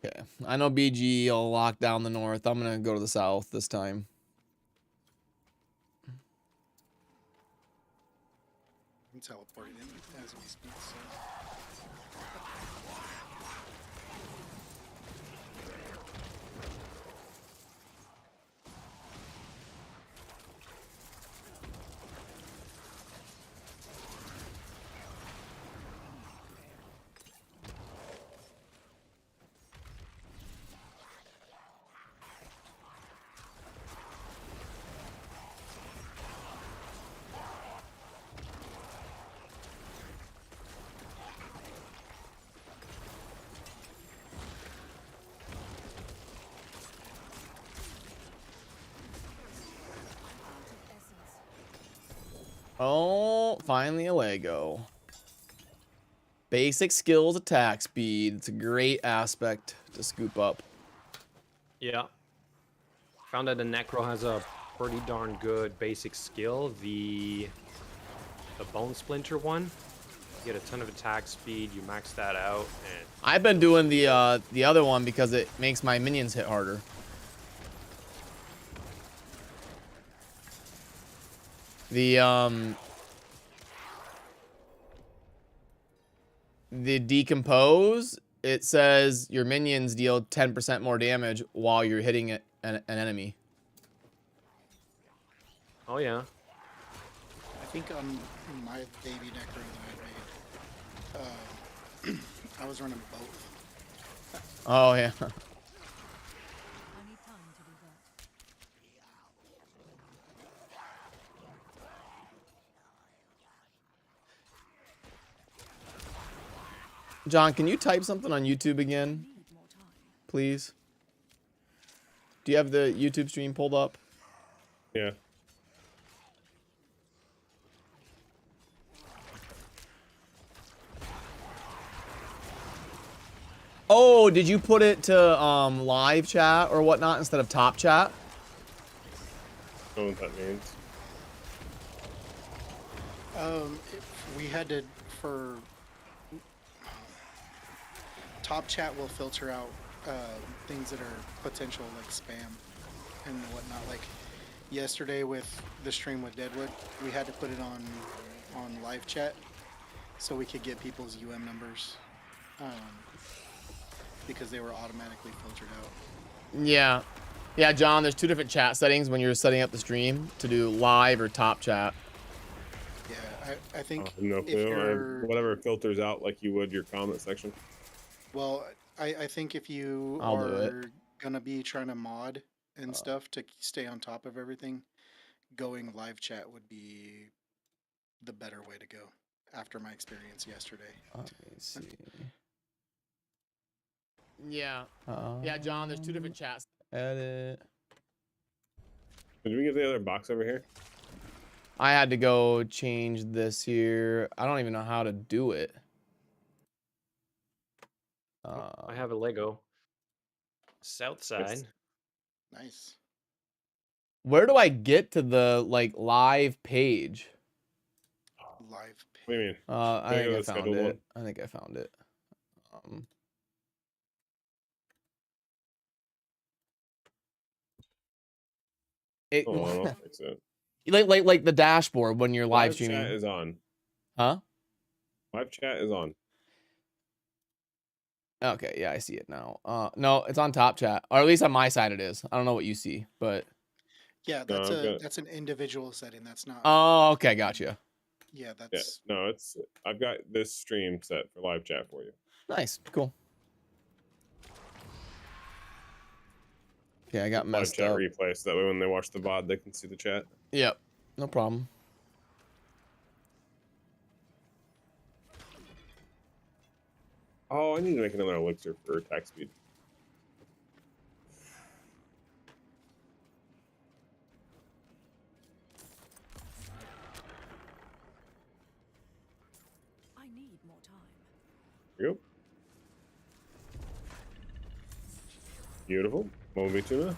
Okay, I know BG will lock down the north. I'm gonna go to the south this time. I'm teleporting in as we speak. So. Oh, finally a Lego. Basic skills, attack speed. It's a great aspect to scoop up. Yeah. Found that the Necro has a pretty darn good basic skill. The Bone Splinter one. You get a ton of attack speed. You max that out, and I've been doing the other one because it makes my minions hit harder. The decompose, it says your minions deal 10% more damage while you're hitting an enemy. oh yeah. I think on my baby Necro that I made, I was running both. Oh yeah. I need time to do that. John, can you type something on YouTube again, Need more time. please? Do you have the YouTube stream pulled up? Yeah. Oh, did you put it to live chat or whatnot instead of top chat? I don't know what that means. We had to for top chat will filter out things that are potential like spam and whatnot. Like yesterday with the stream with Deadwood, we had to put it on live chat so we could get people's numbers because they were automatically filtered out. Yeah. Yeah, John, there's two different chat settings when you're setting up the stream to do live or top chat. Yeah, I think No if clue. you're Whatever filters out like you would your comment section. well, I think if you I'll do it. are gonna be trying to mod and stuff to stay on top of everything, going live chat would be the better way to go after my experience yesterday. Let me see. Yeah. Yeah, John, there's two different chats. Edit. Did we get the other box over here? I had to go change this here. I don't even know how to do it. I have a Lego. South side. Nice. Where do I get to the like live page? Live. What do you mean? I Can I think go I to the found scheduled it. one? I think I found it. It Oh, I don't fix it. like the dashboard when you're live Live streaming. chat is on. Huh? Live chat is on. Okay, yeah, I see it now. No, it's on top chat, or at least on my side it is. I don't know what you see, but Yeah, No, I've got- that's an individual setting. That's not. oh, okay, gotcha. Yeah, Yeah, that's no, it's. I've got this stream set for live chat for you. Nice, cool. Okay, I got Live messed chat up. replay, so that way when they watch the VOD, they can see the chat. Yep, no problem. Oh, I need to make another elixir for attack speed. I need more time. Here you go. Beautiful. Moby tuna.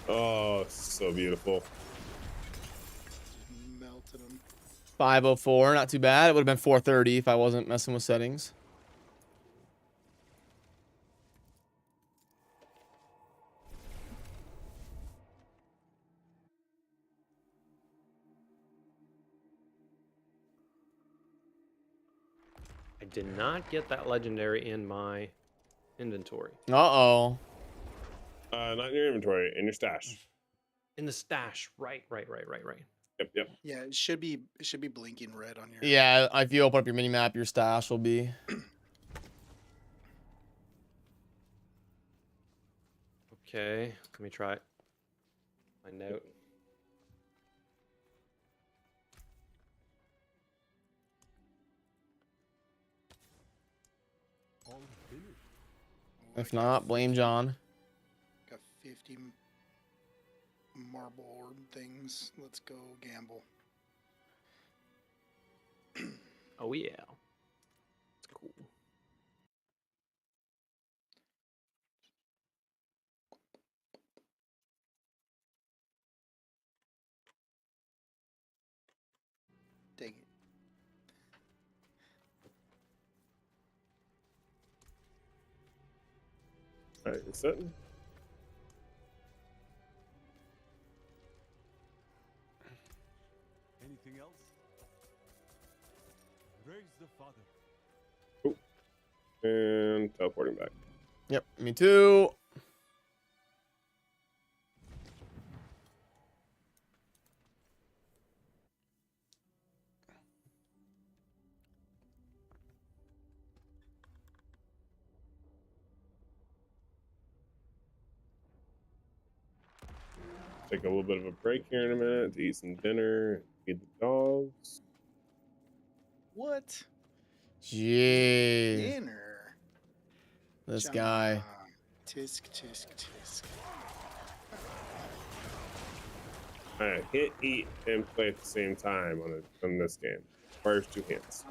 Oh, so beautiful. Just melted them. 504, not too bad. It would have been 430 if I wasn't messing with settings. I did not get that legendary in my inventory. Uh-oh. Not in your inventory, in your stash. In the stash. Right. Yep, yep. Yeah, it should be blinking red on your. Yeah, if you open up your mini map, your stash will be. Okay, let me try it. My note. All finished. Oh, If I got not, blame John. Got 50 marble orb things. Let's go gamble. Oh yeah. It's cool. Dang it. All right, you're sitting. Anything else? Praise the Father. And teleporting back. Yep, me too. Take a little bit of a break here in a minute to eat some dinner, feed the dogs. What? Jeez. Dinner. This John. guy. Tisk, tisk, tisk. Alright, hit, eat, and play at the same time on this game. Requires 2 hands.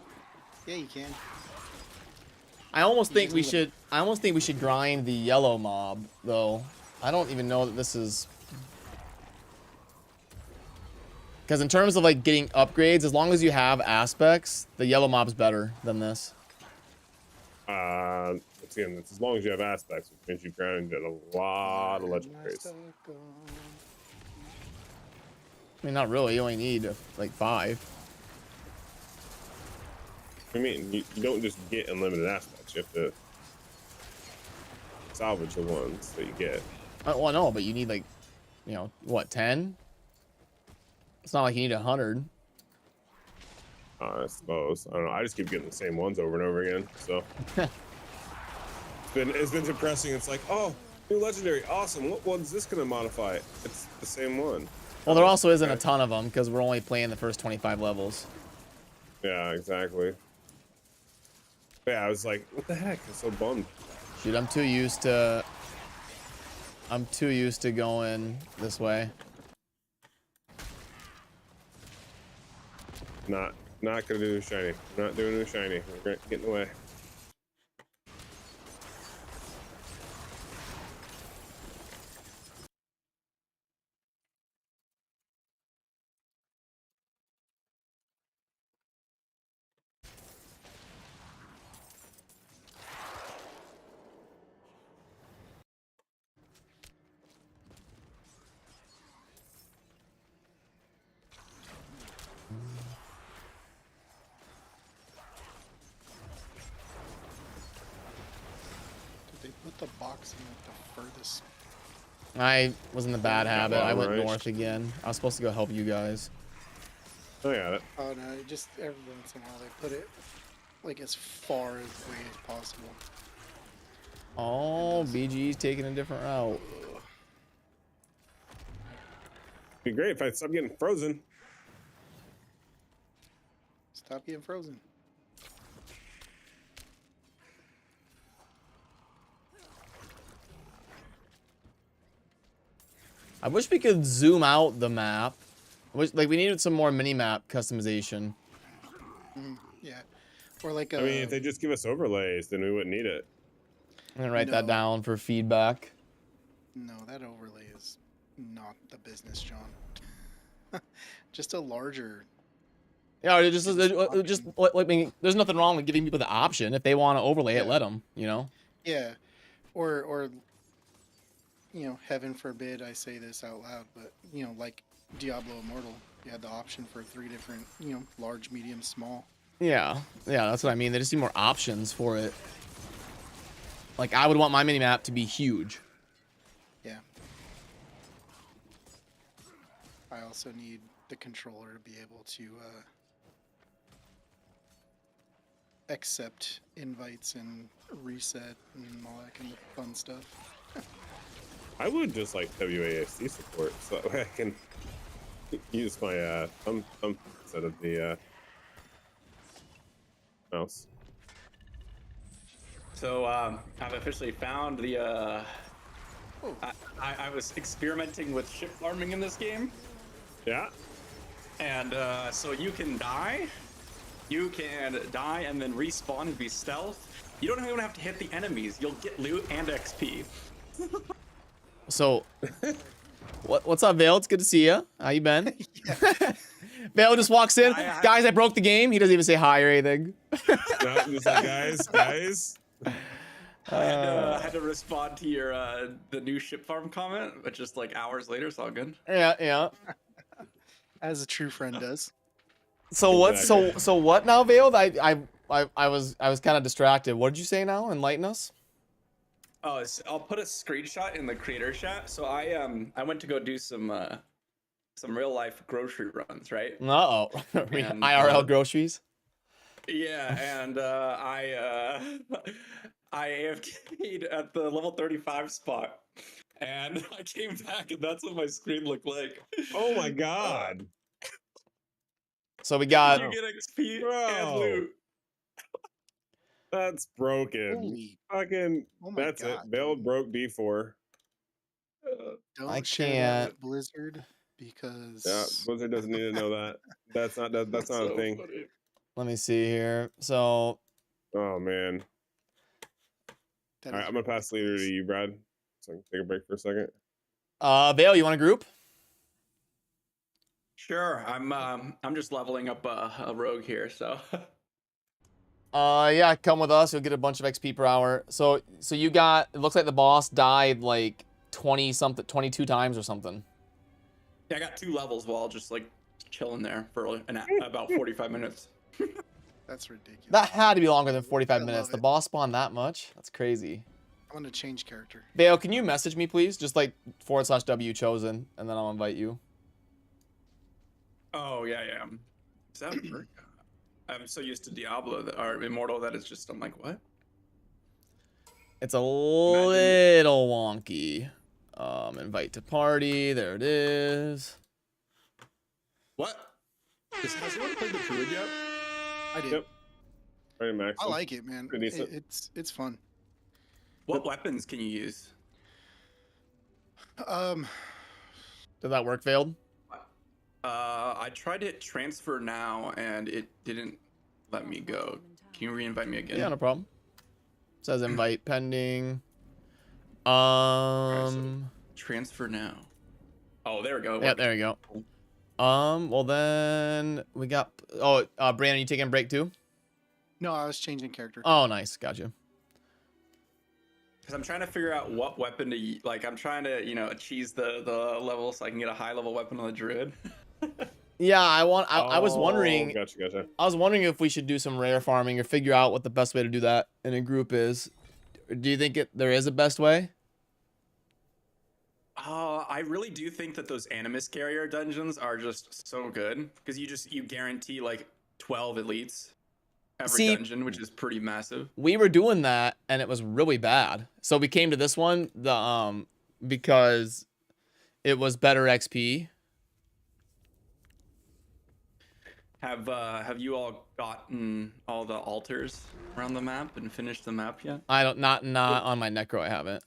Yeah, you can. I almost You think just we need a- should. I almost think we should grind the yellow mob, though. I don't even know that this is. Because in terms of like getting upgrades, as long as you have aspects, the yellow mob's better than this. Again, that's as long as you have aspects, which means you grounded a lot of legendaries. I mean, not really. You only need like 5. I mean, you don't just get unlimited aspects. You have to salvage the ones that you get. Well, no, but you need like, you know, what, 10? It's not like you need 100. I suppose. I don't know. I just keep getting the same ones over and over again. So it's been depressing. It's like, oh, new legendary, awesome. What one's this gonna modify? It's the same one. Well, there also isn't a ton of them because we're only playing the first 25 levels. Yeah, exactly. Yeah, I was like, what the heck? I'm so bummed. Shoot, I'm too used to going this way. Not gonna do shiny. I'm not doing a shiny. We're getting in the way. Did they put the box in like the furthest? I was in the bad habit. I went right. north again. I was supposed to go help you guys. Oh yeah, Oh no, just every once in a while they put it like as far away as possible. Oh, BG's taking a different route. Be great if I stop getting frozen. Stop getting frozen. I wish we could zoom out the map. Like we needed some more mini-map customization. Yeah. Or like I mean, if they just give us overlays, then we wouldn't need it. I'm gonna write that No. down for feedback. No, that overlay is not the business, John. Just a larger. Yeah, just Option. I mean, there's nothing wrong with giving people the option. If they want to overlay it, let them. You know. Yeah. Or you know, heaven forbid I say this out loud, but you know, like Diablo Immortal, you had the option for 3 different, you know, large, medium, small. Yeah, that's what I mean. They just need more options for it. Like I would want my mini map to be huge. Yeah. I also need the controller to be able to accept invites and reset and all that kind of fun stuff. I would just like WASD support so that way I can use my thumb instead of the mouse. So I've officially found the. I was experimenting with ship farming in this game, Yeah. and so you can die and then respawn and be stealth. You don't even have to hit the enemies. You'll get loot and XP. So, what's up, Vale? It's good to see you. How you been? Vale just walks in. Guys, I broke the game. He doesn't even say hi or anything. No, I'm just like, guys. I had to respond to your the new ship farm comment, but just like hours later, it's all good. Yeah. As a true friend does. So what? Exactly. So what now, Vale? I was kind of distracted. What did you say now? Enlighten us. Oh, I'll put a screenshot in the creator chat. So I went to go do some real life grocery runs, right? Uh-oh. And, IRL groceries. Yeah, and I AFK'd at the level 35 spot, and I came back, and that's what my screen looked like. Oh my god. So we got. You get XP and Bro. loot. That's broken. Holy, Fucking, oh my that's god. it. Bale broke D4. Don't I share that can't- with Blizzard because Yeah, Blizzard doesn't need to know that. That's not a So thing. funny. Let me see here. So Oh man. that All right, is I'm gonna pass the leader to ridiculous. you, Brad. So I can take a break for a second. Vale, you want a group? Sure, I'm just leveling up a rogue here, so. Yeah, come with us. You'll get a bunch of XP per hour. So you got. It looks like the boss died like 22 times or something. Yeah, I got 2 levels while just like chilling there for about 45 minutes. That's ridiculous. That had to be longer than 45 I minutes. love The it. boss spawned that much? That's crazy. I'm gonna change character. Vale, can you message me, please? Just like /W chosen, and then I'll invite you. Oh yeah. Is that work? I'm so used to Diablo or Immortal that it's just I'm like, what? It's a little wonky. Invite to party. There it is. What? Has anyone played the Druid yet? I did. Yep. All right, Max. I like it, man. Pretty decent. It's fun. What weapons can you use? Did that work, Veiled? I tried to hit transfer now and it didn't let me go. Can you re-invite me again? Yeah, no problem. Says invite pending. Transfer now. Oh, there we go. Yeah, there you go. Well then we got. Oh, Brandon, you taking a break too? No, I was changing character. Oh, nice, gotcha. Because I'm trying to figure out what weapon to like. I'm trying to cheese the level so I can get a high level weapon on the druid. Yeah, I was wondering. Gotcha. I was wondering if we should do some rare farming or figure out what the best way to do that in a group is. Do you think there is a best way? I really do think that those Animus carrier dungeons are just so good because you guarantee like 12 elites every dungeon, which is pretty massive. We were doing that and it was really bad. So we came to this one because it was better XP. Have you all gotten all the altars around the map and finished the map yet? I don't, not on my necro, I haven't.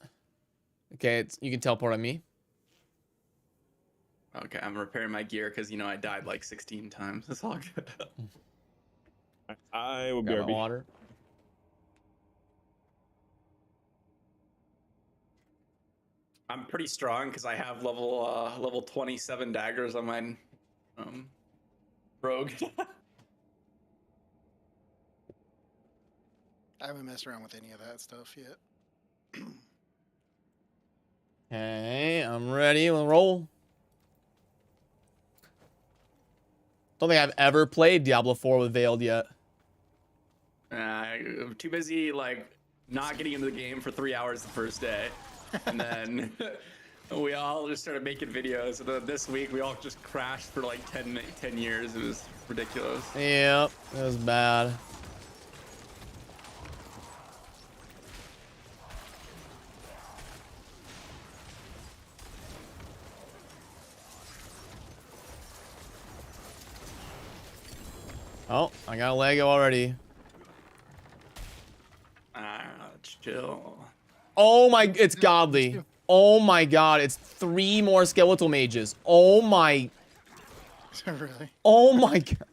Okay, you can teleport on me. Okay, I'm repairing my gear because I died like 16 times. It's all good. I will Grab my BRB. water. I'm pretty strong because I have level 27 daggers on my rogue. I haven't messed around with any of that stuff yet. Okay, I'm ready. We'll roll. Don't think I've ever played Diablo 4 with Veiled yet. I'm too busy like not getting into the game for 3 hours the first day, and then we all just started making videos. And then this week we all just crashed for like 10 years. It was ridiculous. Yep, that was bad. Oh, I got a Lego already. Chill. Oh my, it's godly. Oh my god, it's 3 more skeletal mages. Oh my. Really? Oh my god.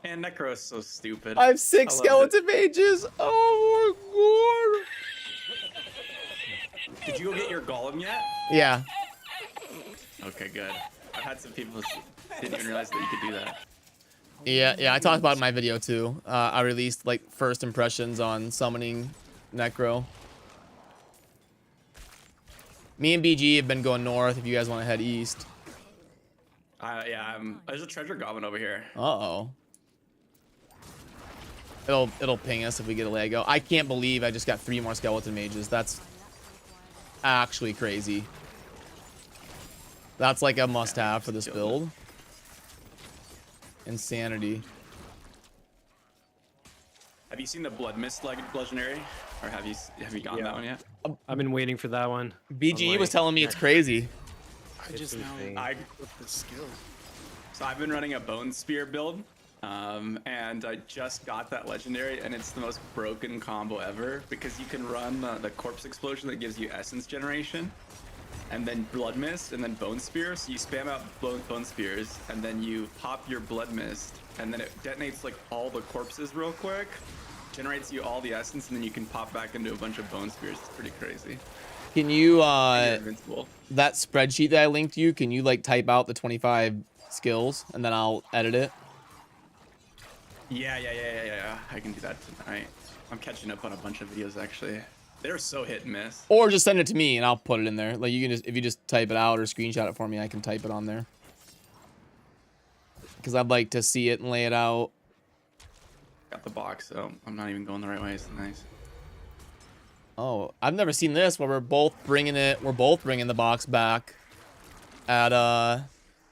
And Necro is so stupid. I have 6 skeleton mages. Oh my god. Did you go get your golem yet? Yeah. Okay, good. I've had some people didn't even realize that you could do that. Yeah, I talked about it in my video too. I released like first impressions on summoning Necro. Me and BG have been going north if you guys want to head east. Yeah, there's a treasure goblin over here. Uh-oh. It'll ping us if we get a Lego. I can't believe I just got 3 more skeleton mages. That's actually crazy. That's like a must-have for this build. Insanity. Have you seen the blood mist legendary, or have you gotten that one yet? I've been waiting for that one. BG was telling me it's crazy. I just now with the skill. So I've been running a bone spear build, and I just got that legendary, and it's the most broken combo ever because you can run the corpse explosion that gives you essence generation, and then blood mist, and then bone spear. So you spam out bone spears, and then you pop your blood mist, and then it detonates like all the corpses real quick, generates you all the essence, and then you can pop back into a bunch of bone spears. It's pretty crazy. Can you You're invincible. that spreadsheet that I linked you, can you like type out the 25 skills and then I'll edit it? Yeah. I can do that tonight. I'm catching up on a bunch of videos actually. They're so hit and miss. Or just send it to me and I'll put it in there. Like you can just, if you just type it out or screenshot it for me, I can type it on there. Because I'd like to see it and lay it out. Got the box, so I'm not even going the right way. It's nice. Oh, I've never seen this where we're both bringing the box back at the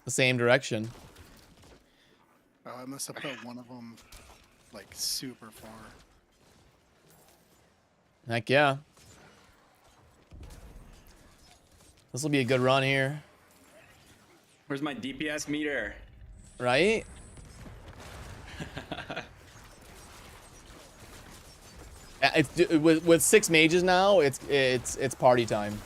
same direction. Oh, I must have put one of them like super far. Heck yeah. This will be a good run here. Where's my DPS meter? Right? It's with 6 mages now, it's party time.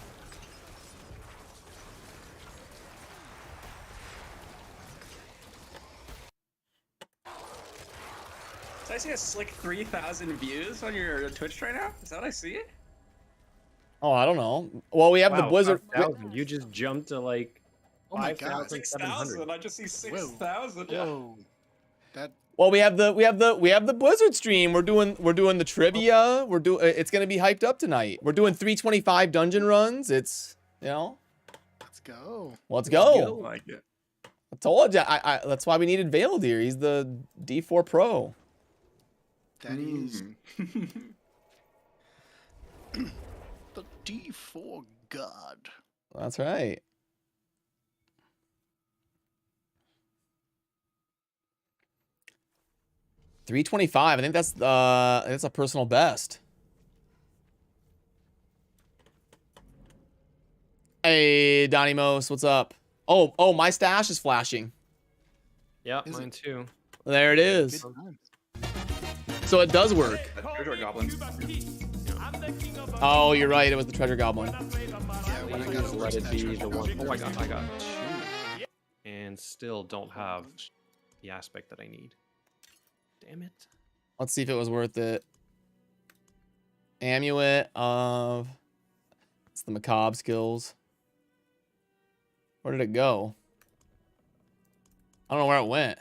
Did I see a slick 3,000 views on your Twitch right now? Is that what I see? Oh, I don't know. Well, we have the Blizzard. 5,000. You just jumped to like Oh my god. 6,000. I just see 6,000. Whoa. That Well, we have the Blizzard stream. We're doing the trivia. It's gonna be hyped up tonight. We're doing 325 dungeon runs. It's let's go. Let's I go. like it. I told you. I that's why we needed Veiled here. He's the D4 Pro. That is the D4 god. That's right. $325. I think that's a personal best. Hey, Donnie Mos, what's up? Oh, my stash is flashing. Yeah, Is mine it? too. There it is. Good times. So it does work. Treasure goblin. Oh, you're right. It was the treasure goblin. Yeah, when I Please got over let it that be treasure the one. goblin, Oh, I got two. And still don't have the aspect that I need. Damn it. Let's see if it was worth it. Amulet of... It's the macabre skills. Where did it go? I don't know where it went.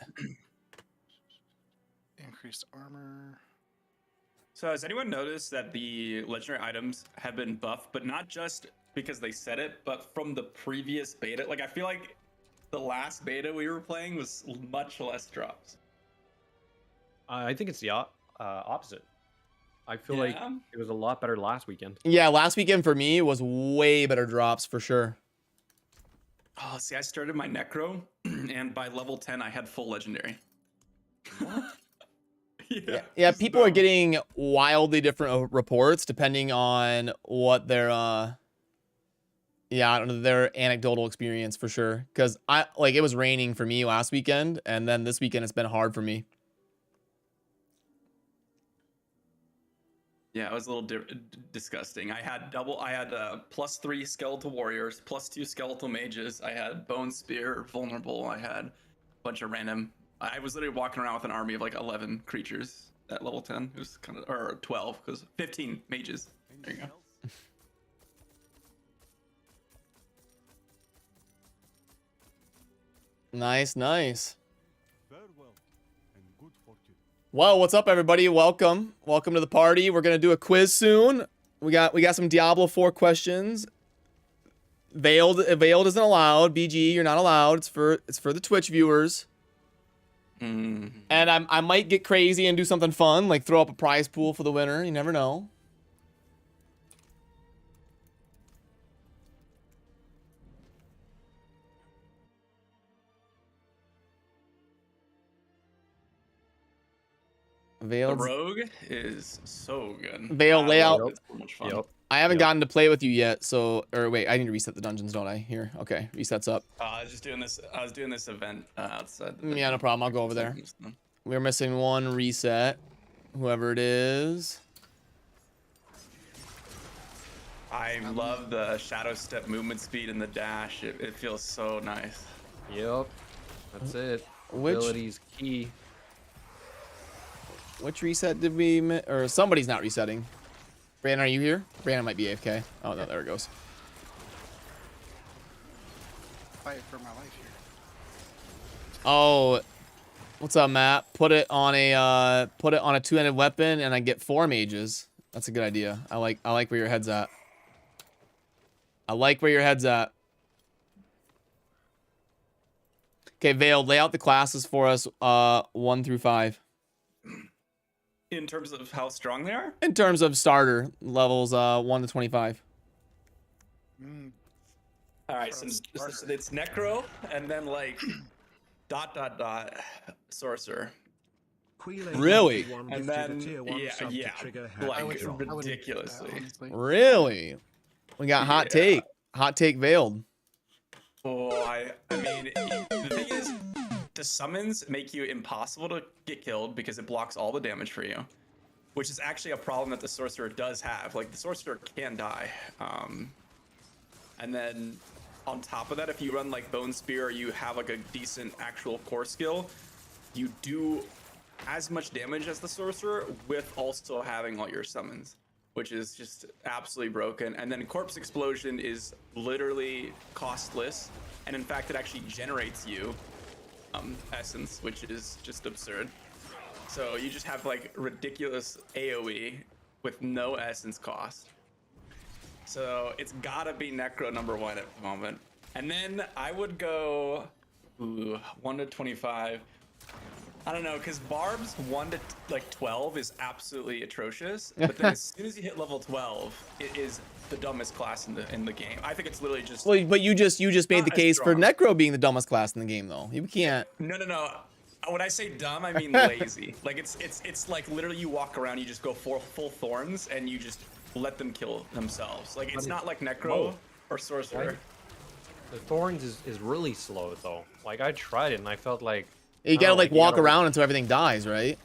Increased armor. So has anyone noticed that the legendary items have been buffed, but not just because they said it, but from the previous beta? Like, I feel like the last beta we were playing was much less drops. I think it's the opposite. I feel like Yeah? it was a lot better last weekend. Yeah, last weekend for me was way better drops for sure. Oh, see, I started my Necro, and by level 10, I had full legendary. Yeah, people are dumb. getting wildly different reports depending on what their yeah, I don't know, their anecdotal experience for sure. Cause it was raining for me last weekend, and then this weekend it's been hard for me. Yeah, it was a little disgusting. I had +3 skeletal warriors, +2 skeletal mages. I had bone spear, vulnerable. I had a bunch of random. I was literally walking around with an army of like 11 creatures at level 10. It was kind of, or 12, because 15 mages. There you go. Nice, nice. Farewell and good fortune. Well, what's up, everybody? Welcome to the party. We're gonna do a quiz soon. We got some Diablo 4 questions. Veiled isn't allowed. BG, you're not allowed. It's for the Twitch viewers. And I might get crazy and do something fun, like throw up a prize pool for the winner. You never know. The Veiled. rogue is so good. Veil layout. It's so much fun. Yep. I haven't Yep. gotten to play with you yet, so wait, I need to reset the dungeons, don't I? Here, okay, resets up. I was just doing this. I was doing this event outside. Yeah, no problem. I'll go over there. We're missing one reset. Whoever it is. I love the shadow step movement speed and the dash. It feels so nice. Yep. That's it. Which- Ability's key. Which reset did we miss? Or somebody's not resetting. Brandon, are you here? Brandon might be AFK. Oh, no, there it goes. Fight for my life here. Oh, what's up, Matt? Put it on a two-handed weapon, and I get 4 mages. That's a good idea. I like where your head's at. I like where your head's at. Okay, Veiled, lay out the classes for us, 1 through 5. In terms of how strong they are? In terms of starter levels, 1 to 25. All right, so it's Necro, and then like ... sorcerer. Really? And then yeah, like I wouldn't put ridiculously. that, honestly. Really? We got hot take. Hot take Veiled. Oh, I mean, the thing is, the summons make you impossible to get killed because it blocks all the damage for you, which is actually a problem that the sorcerer does have. Like, the sorcerer can die. And then on top of that, if you run like Bone Spear, or you have like a decent actual core skill, you do as much damage as the sorcerer with also having all your summons, which is just absolutely broken. And then Corpse Explosion is literally costless, and in fact, it actually generates you essence, which is just absurd. So you just have like ridiculous AoE with no essence cost. So it's gotta be Necro #1 at the moment. And then I would go 1 to 25. I don't know, because Barb's 1 to like 12 is absolutely atrocious. But then as soon as you hit level 12, it is the dumbest class in the game. I think it's literally just. Well, but you just made Not the as case for strong. Necro being the dumbest class in the game, though. You can't. No. When I say dumb, I mean lazy. Like it's like literally you walk around, you just go for full thorns, and you just let them kill themselves. Like it's not like Necro or Sorcerer. The Thorns is really slow though. Like I tried it and I felt like You gotta Oh, like like, you walk gotta- around until everything dies, right?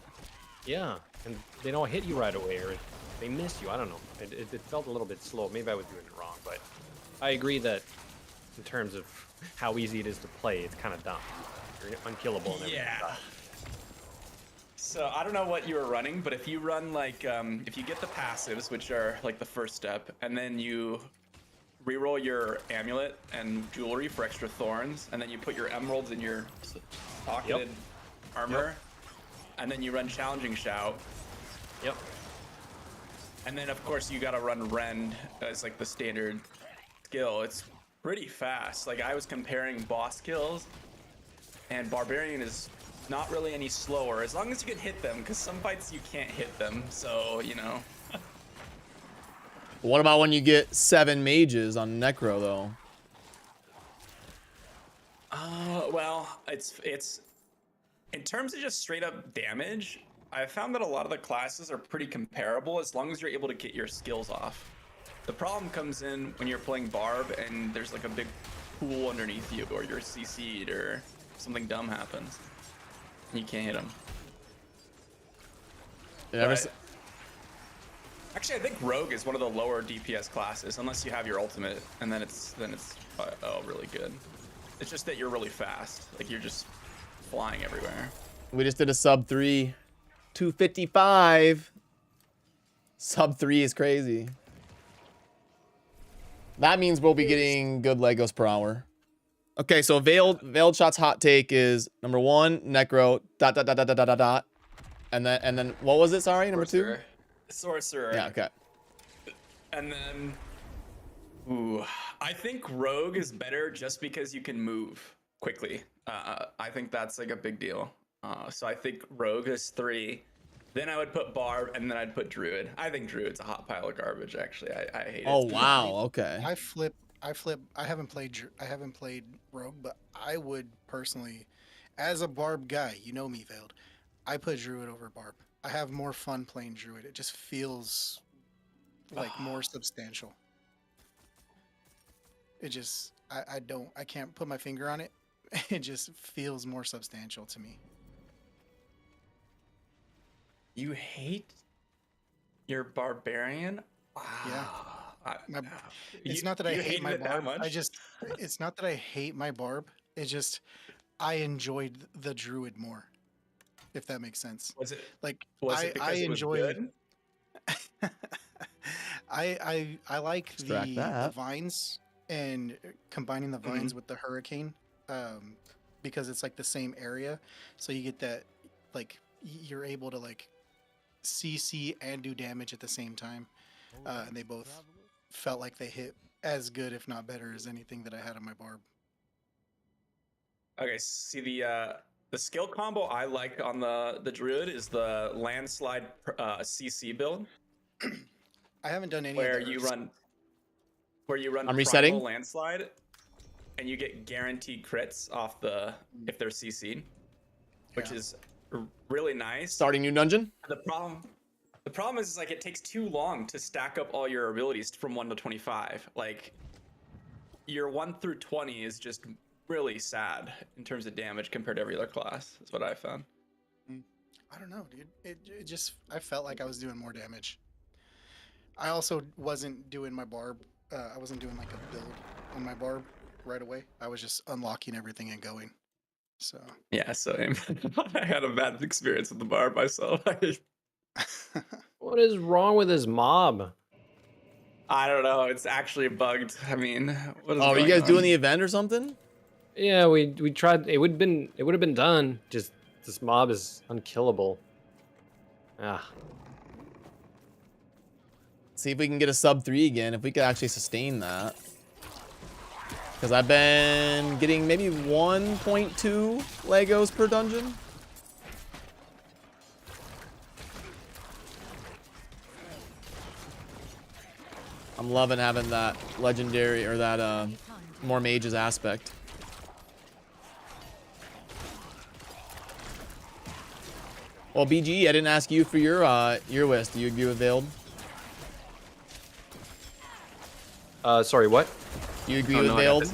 Yeah, and they don't hit you right away, or they miss you. I don't know. It felt a little bit slow. Maybe I was doing it wrong, but I agree that in terms of how easy it is to play, it's kind of dumb. You're unkillable and everything. Yeah. So I don't know what you were running, but if you run like, if you get the passives, which are like the first step, and then you reroll your amulet and jewelry for extra thorns, and then you put your emeralds in your pocketed armor, and then you run challenging shout. Yep. And then of course you gotta run rend as like the standard skill. It's pretty fast. Like I was comparing boss kills, and barbarian is not really any slower as long as you can hit them, because some fights you can't hit them, so you know. What about when you get 7 mages on Necro though? Well, it's in terms of just straight up damage, I found that a lot of the classes are pretty comparable as long as you're able to get your skills off. The problem comes in when you're playing Barb and there's like a big pool underneath you, or you're CC'd, or something dumb happens. You can't hit them. Actually, I think Rogue is one of the lower DPS classes, unless you have your ultimate, and then it's really good. It's just that you're really fast, like you're just flying everywhere. We just did a sub 3, 255. Sub 3 is crazy. That means we'll be getting good Legos per hour. Okay, so Veiled Shot's hot take is number 1, Necro, ... And then what was it? Sorry, number 2? Sorcerer. Yeah, okay. And then, ooh, I think Rogue is better just because you can move quickly. I think that's like a big deal. So I think Rogue is 3. Then I would put Barb, and then I'd put Druid. I think Druid's a hot pile of garbage. Actually, I hate it. Oh wow, okay. I flip. I haven't played Rogue, but I would personally, as a Barb guy, you know me, Veiled, I put Druid over Barb. I have more fun playing Druid. It just feels like more substantial. It just, I can't put my finger on it. It just feels more substantial to me. You hate your barbarian? Wow. Yeah. It's not that I hate my Barb. It's not that I hate my Barb. It's just, I enjoyed the Druid more. If that makes sense. Was it like I enjoyed? I like the vines and combining the vines with the hurricane, because it's like the same area, so you get that, like you're able to like CC and do damage at the same time, and they both felt like they hit as good, if not better, as anything that I had on my Barb. Okay, see the skill combo I like on the Druid is the landslide CC build. I haven't done any where of those. you run I'm resetting primal landslide, and you get guaranteed crits off if they're CC'd, which is really nice. Starting new dungeon. The problem is like it takes too long to stack up all your abilities from 1 to 25. Like your 1 through 20 is just really sad in terms of damage compared to every other class. That's what I found. I don't know, dude. It just, I felt like I was doing more damage. I also wasn't doing my Barb. I wasn't doing like a build on my Barb right away. I was just unlocking everything and going. So yeah, same. I had a bad experience with the Barb myself. What is wrong with this mob? I don't know. It's actually bugged. I mean, what is are you going guys on? doing the event or something? Yeah, we tried. It would have been done. Just this mob is unkillable. Ah. See if we can get a sub 3 again. If we could actually sustain that. Because I've been getting maybe 1.2 Legos per dungeon. I'm loving having that legendary, or that more mages aspect. Well, BG, I didn't ask you for your list. Do you agree with Veiled? Sorry, what? Do you agree with Veiled?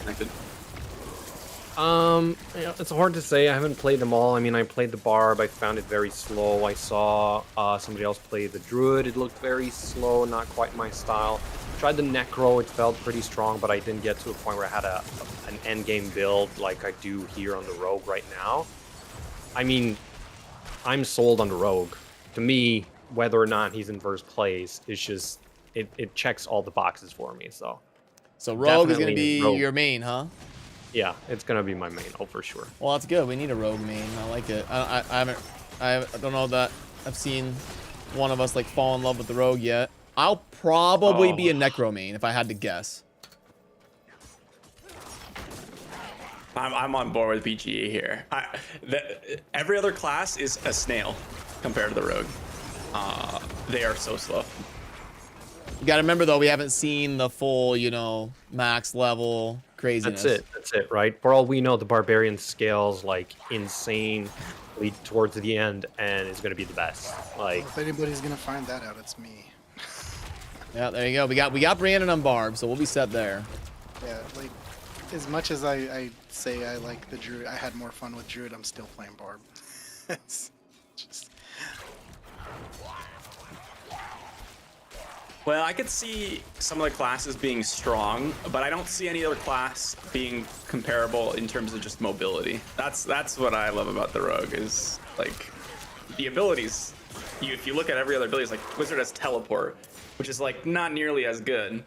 It's hard to say. I haven't played them all. I mean, I played the Barb. I found it very slow. I saw somebody else play the Druid. It looked very slow, not quite my style. Tried the Necro. It felt pretty strong, but I didn't get to a point where I had an end game build like I do here on the Rogue right now. I mean, I'm sold on the Rogue. To me, whether or not he's in first place, it's just it checks all the boxes for me. So Rogue is gonna definitely be Rogue. your main, huh? Yeah, it's gonna be my main, for sure. Well, that's good. We need a rogue main. I like it. I don't know that I've seen one of us like fall in love with the rogue yet. I'll probably be a necro main if I had to guess. I'm on board with BGE here. Every other class is a snail compared to the rogue. They are so slow. You gotta remember though, we haven't seen the full, you know, max level craziness. That's it, right? For all we know, the barbarian scales like insanely towards the end, and is gonna be the best. Like, If anybody's gonna find that out, it's me. Yeah, there you go. We got Brandon on Barb, so we'll be set there. Yeah, like as much as I say I like the Druid, I had more fun with Druid. I'm still playing Barb. It's just Well, I could see some of the classes being strong, but I don't see any other class being comparable in terms of just mobility. That's what I love about the rogue is like the abilities. If you look at every other ability, it's like Wizard has teleport, which is like not nearly as good.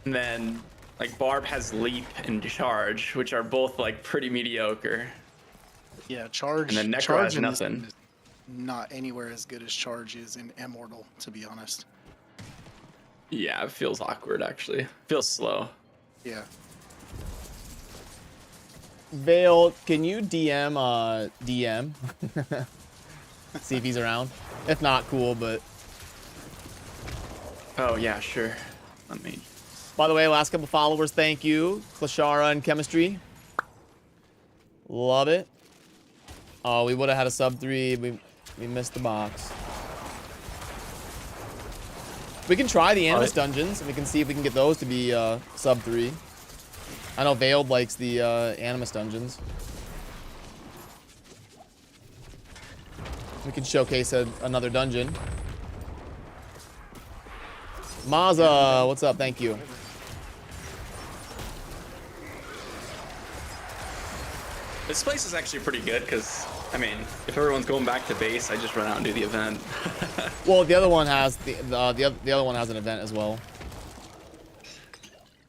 And then like Barb has leap and charge, which are both like pretty mediocre. yeah, charge. And then Necro charge has in this nothing. game is not anywhere as good as charge is in Immortal, to be honest. Yeah, it feels awkward actually. Feels slow. Yeah. Vale, can you DM DM? See if he's around. If not, cool, but Oh yeah, sure. Let me. by the way, last couple followers, thank you. Klashara and Chemistry. Love it. Oh, we would have had a sub 3. We missed the box. We can try the Animus dungeons, and we can see if we can get those to be sub 3. I know Veiled likes the Animus dungeons. We can showcase another dungeon. Maza, what's up? Thank you. This place is actually pretty good because, I mean, if everyone's going back to base, I just run out and do the event. Well, the other one has the other one has an event as well.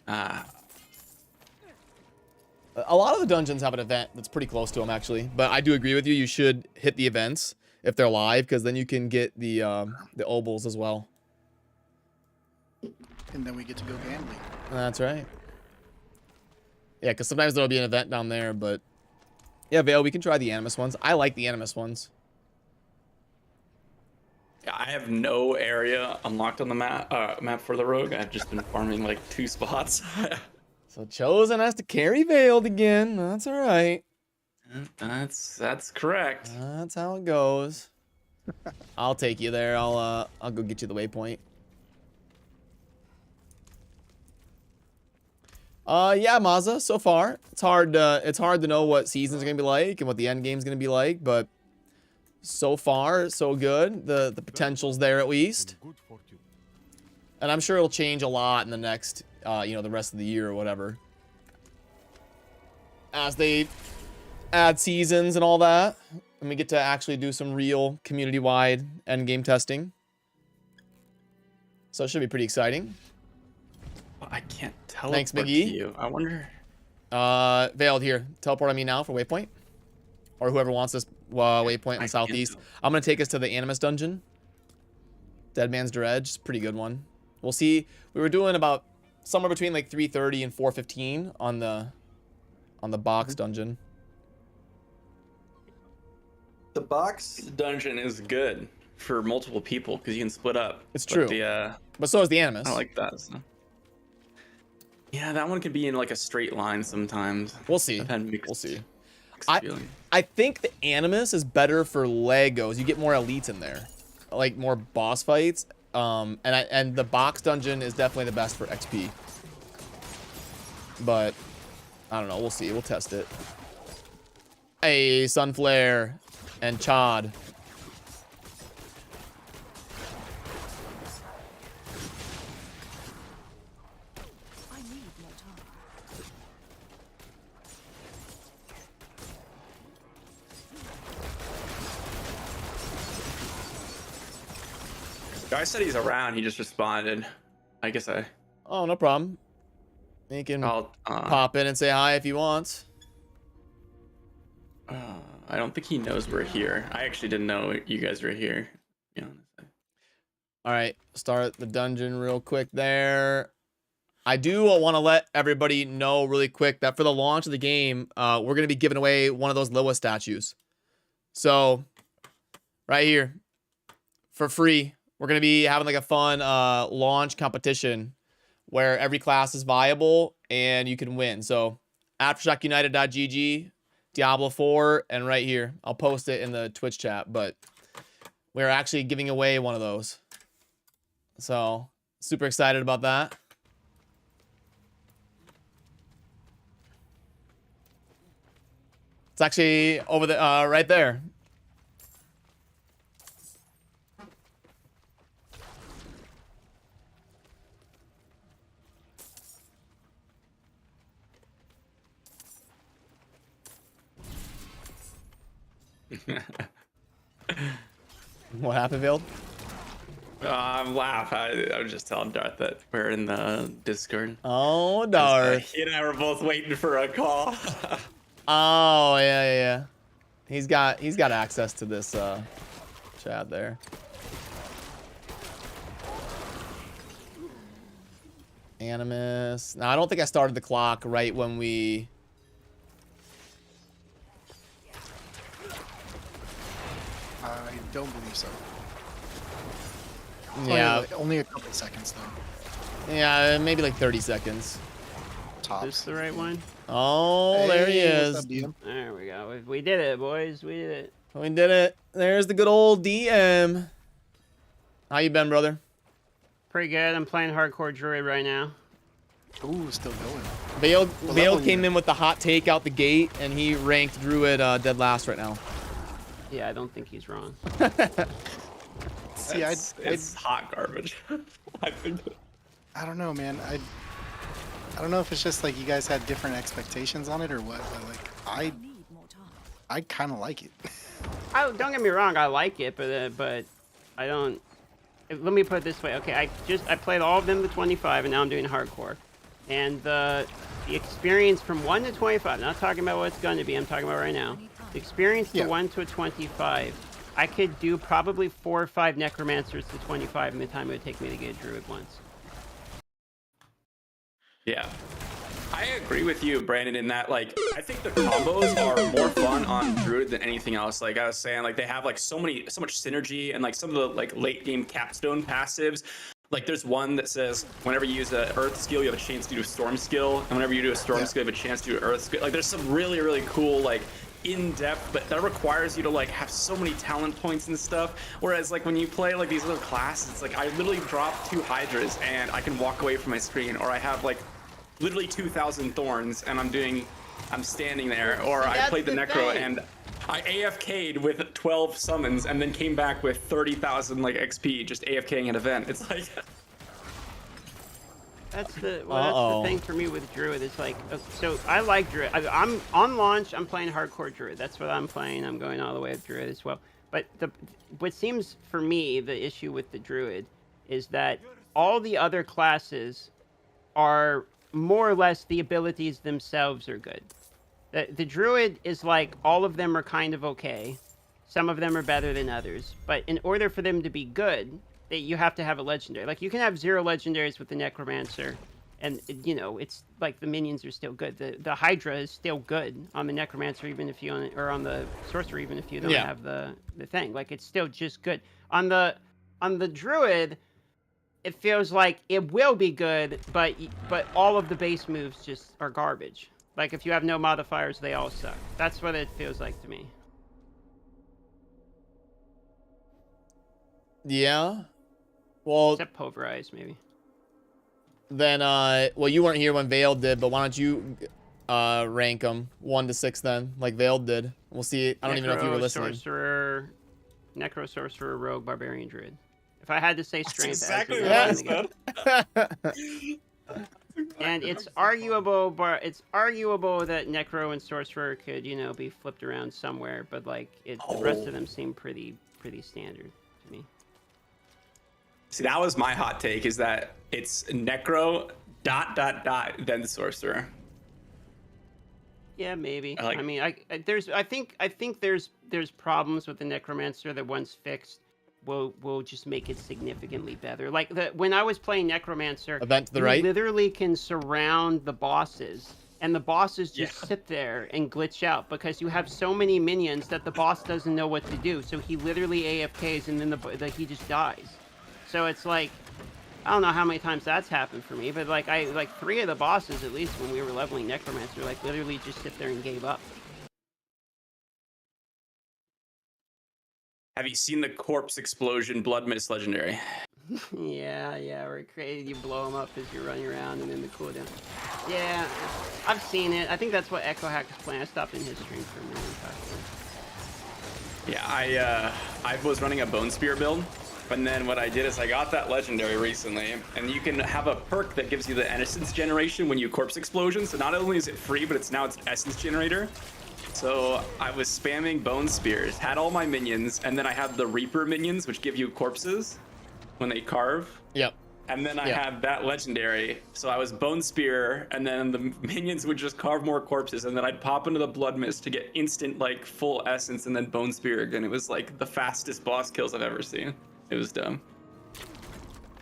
Ah, A lot of the dungeons have an event that's pretty close to them, actually. But I do agree with you. You should hit the events if they're live, because then you can get the obols as well. And then we get to go gambling. That's right. Yeah, because sometimes there'll be an event down there, but yeah, Vale, we can try the Animus ones. I like the Animus ones. yeah, I have no area unlocked on the map for the rogue. I've just been farming like 2 spots. So Chosen has to carry Veiled again. That's all right. That's correct. That's how it goes. I'll take you there. I'll go get you the waypoint. Yeah, Maza, so far it's hard to know what season's gonna be like and what the end game's gonna be like, but so far so good. The potential's there at least, Good fortune. and I'm sure it'll change a lot in the next you know, the rest of the year or whatever, as they add seasons and all that, and we get to actually do some real community-wide end game testing. So it should be pretty exciting. I can't teleport Thanks, Big to E. you. I wonder. Veiled here. Teleport on me now for waypoint, or whoever wants this waypoint in the southeast. I'm gonna take us to the Animus dungeon. Dead Man's Dredge, it's a pretty good one. We'll see. We were doing about somewhere between like 3:30 and 4:15 on the box dungeon. The box dungeon is good for multiple people because you can split up. It's true. But so is the Animus. I like that. So. Yeah, that one could be in like a straight line sometimes. We'll see. We'll We'll see. feeling. I think the Animus is better for Legos. You get more elites in there, like more boss fights. And the box dungeon is definitely the best for XP. But I don't know. We'll see. We'll test it. Hey, Sunflare and Chod. Guy said he's around. He just responded. I guess I. Oh, no problem. You can I'll pop in and say hi if you want. I don't think he knows we're here. I actually didn't know you guys were here. To be honest. All right, start the dungeon real quick there. I do want to let everybody know really quick that for the launch of the game, we're going to be giving away one of those Lilith statues. So, right here, for free, we're going to be having like a fun launch competition where every class is viable and you can win. So, aftershockunited.gg, Diablo 4, and right here. I'll post it in the Twitch chat, but we're actually giving away one of those. So, super excited about that. It's actually over the right there. What happened, Build? I'm laughing. I was just telling Darth that we're in the Discord. Oh, Darth. He and I were both waiting for a call. Oh, yeah. He's got access to this chat there. Animus. Now, I don't think I started the clock right when we... I don't believe so. Yeah. Only a couple seconds though. Yeah, maybe like 30 seconds. Tops. Is this the right one? Oh, there he Hey, is. what's up, DM? There we go. We did it, boys. We did it. We did it. There's the good old DM. How you been, brother? Pretty good. I'm playing hardcore druid right now. Ooh, still going. Vale came in with the hot take out the gate, and he ranked druid dead last right now. Yeah, I don't think he's wrong. See, it's hot garbage. I think. I don't know, man. I don't know if it's just like you guys had different expectations on it or what, but like I kind of like it. Oh, don't get me wrong. I like it, but I don't. Let me put it this way. Okay, I played all of them to 25, and now I'm doing hardcore. And the experience from 1 to 25. Not talking about what it's going to be. I'm talking about right now. The experience to 1 to 25. I could do probably 4 or 5 necromancers to 25 in the time it would take me to get a druid once. Yeah. I agree with you, Brandon, in that, like, I think the combos are more fun on Druid than anything else. Like I was saying, like, they have, like, so much synergy, and, like, some of the, like, late game capstone passives. Like, there's one that says, whenever you use an Earth skill, you have a chance to do a Storm skill, and whenever you do a Storm skill, you have a chance to do an Earth skill. Like, there's some really, really cool, like, in-depth, but that requires you to, like, have so many talent points and stuff. Whereas, like, when you play, like, these other classes, it's like, I literally drop 2 Hydras, and I can walk away from my screen, or I have, like, literally 2,000 thorns, and I'm standing there, or I played the Necro and I AFK'd with 12 summons and then came back with 30,000 like XP just AFKing an event. It's like that's the thing for me with Druid. It's like, so I like Druid. I'm on launch. I'm playing hardcore Druid. That's what I'm playing. I'm going all the way with Druid as well. But what seems for me the issue with the Druid is that all the other classes are more or less the abilities themselves are good. The Druid is like, all of them are kind of okay. Some of them are better than others. But in order for them to be good, you have to have a legendary. Like, you can have 0 legendaries with the Necromancer, and, you know, it's like the minions are still good. The Hydra is still good on the Necromancer, even if you own, or on the Sorcerer, even if you don't have the thing. Like, it's still just good. On the Druid, it feels like it will be good, but all of the base moves just are garbage. Like, if you have no modifiers, they all suck. That's what it feels like to me. Yeah. Well, except pulverize, maybe. Then, well, you weren't here when Vale did, but why don't you rank them 1 to 6 then, like Veiled did. We'll see. I don't even know if you were listening. Sorcerer, Necro Sorcerer, Rogue, Barbarian, Druid. If I had to say strength, exactly as what I said. And it's arguable, but it's arguable that Necro and Sorcerer could, you know, be flipped around somewhere. But like, the rest of them seem pretty standard to me. See, that was my hot take, is that it's Necro ... then Sorcerer. Yeah, maybe. I mean, I think there's problems with the Necromancer that once fixed will just make it significantly better. Like when I was playing Necromancer, Event to the you right. literally can surround the bosses, and the bosses just sit there and glitch out because you have so many minions that the boss doesn't know what to do. So he literally AFKs and then he just dies. So it's like, I don't know how many times that's happened for me, but like 3 of the bosses, at least when we were leveling Necromancer, like literally just sit there and gave up. Have you seen the Corpse Explosion Blood Mist legendary? yeah, where you blow them up as you're running around and then the cooldown. Yeah, I've seen it. I think that's what Echo Hack is playing. I stopped in his stream for a minute. Yeah, I was running a Bone Spear build. And then what I did is I got that legendary recently, and you can have a perk that gives you the essence generation when you corpse explosion. So not only is it free, but it's essence generator. So I was spamming Bone Spears, had all my minions, and then I had the Reaper minions, which give you corpses when they carve. Yep. And then I had that legendary. So I was Bone Spear, and then the minions would just carve more corpses, and then I'd pop into the Blood Mist to get instant, like, full essence, and then Bone Spear again. It was like the fastest boss kills I've ever seen. It was dumb.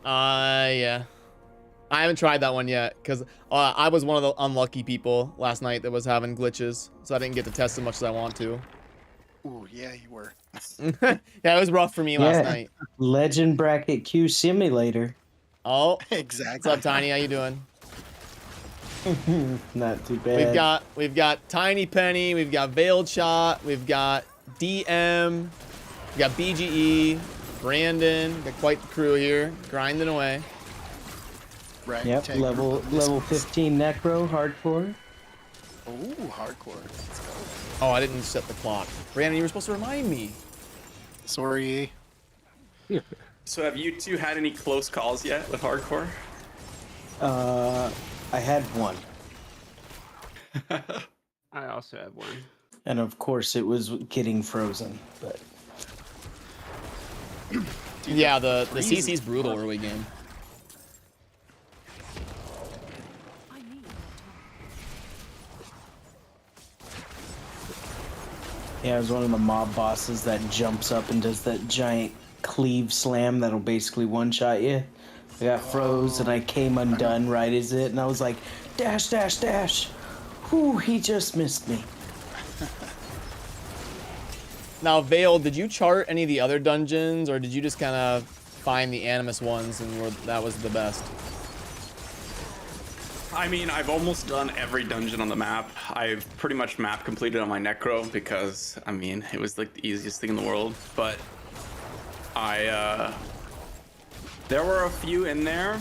Yeah. I haven't tried that one yet because I was one of the unlucky people last night that was having glitches, so I didn't get to test as much as I want to. Ooh, yeah, you were. Yeah, it was rough for me last night. Legend Bracket Q Simulator. Oh, exactly. What's up, Tiny? How you doing? Not too bad. We've got Tiny Penny, we've got Veiled Shot, we've got DM, we got BGE, Brandon, got quite the crew here, grinding away. Right. Yep, level 15 Necro, hardcore. Ooh, hardcore. Let's go. Oh, I didn't set the clock. Brandon, you were supposed to remind me. Sorry. So have you two had any close calls yet with hardcore? I had one. I also have one. And of course it was getting frozen, but... Yeah, the CC's brutal early game. Yeah, it was one of the mob bosses that jumps up and does that giant cleave slam that'll basically one-shot you. I got froze and I came undone right as it, and I was like, dash, dash, dash. Whew, he just missed me. Now, Veil, did you chart any of the other dungeons, or did you just kind of find the Animus ones and that was the best? I mean, I've almost done every dungeon on the map. I've pretty much map completed on my Necro because, I mean, it was like the easiest thing in the world. But there were a few in there.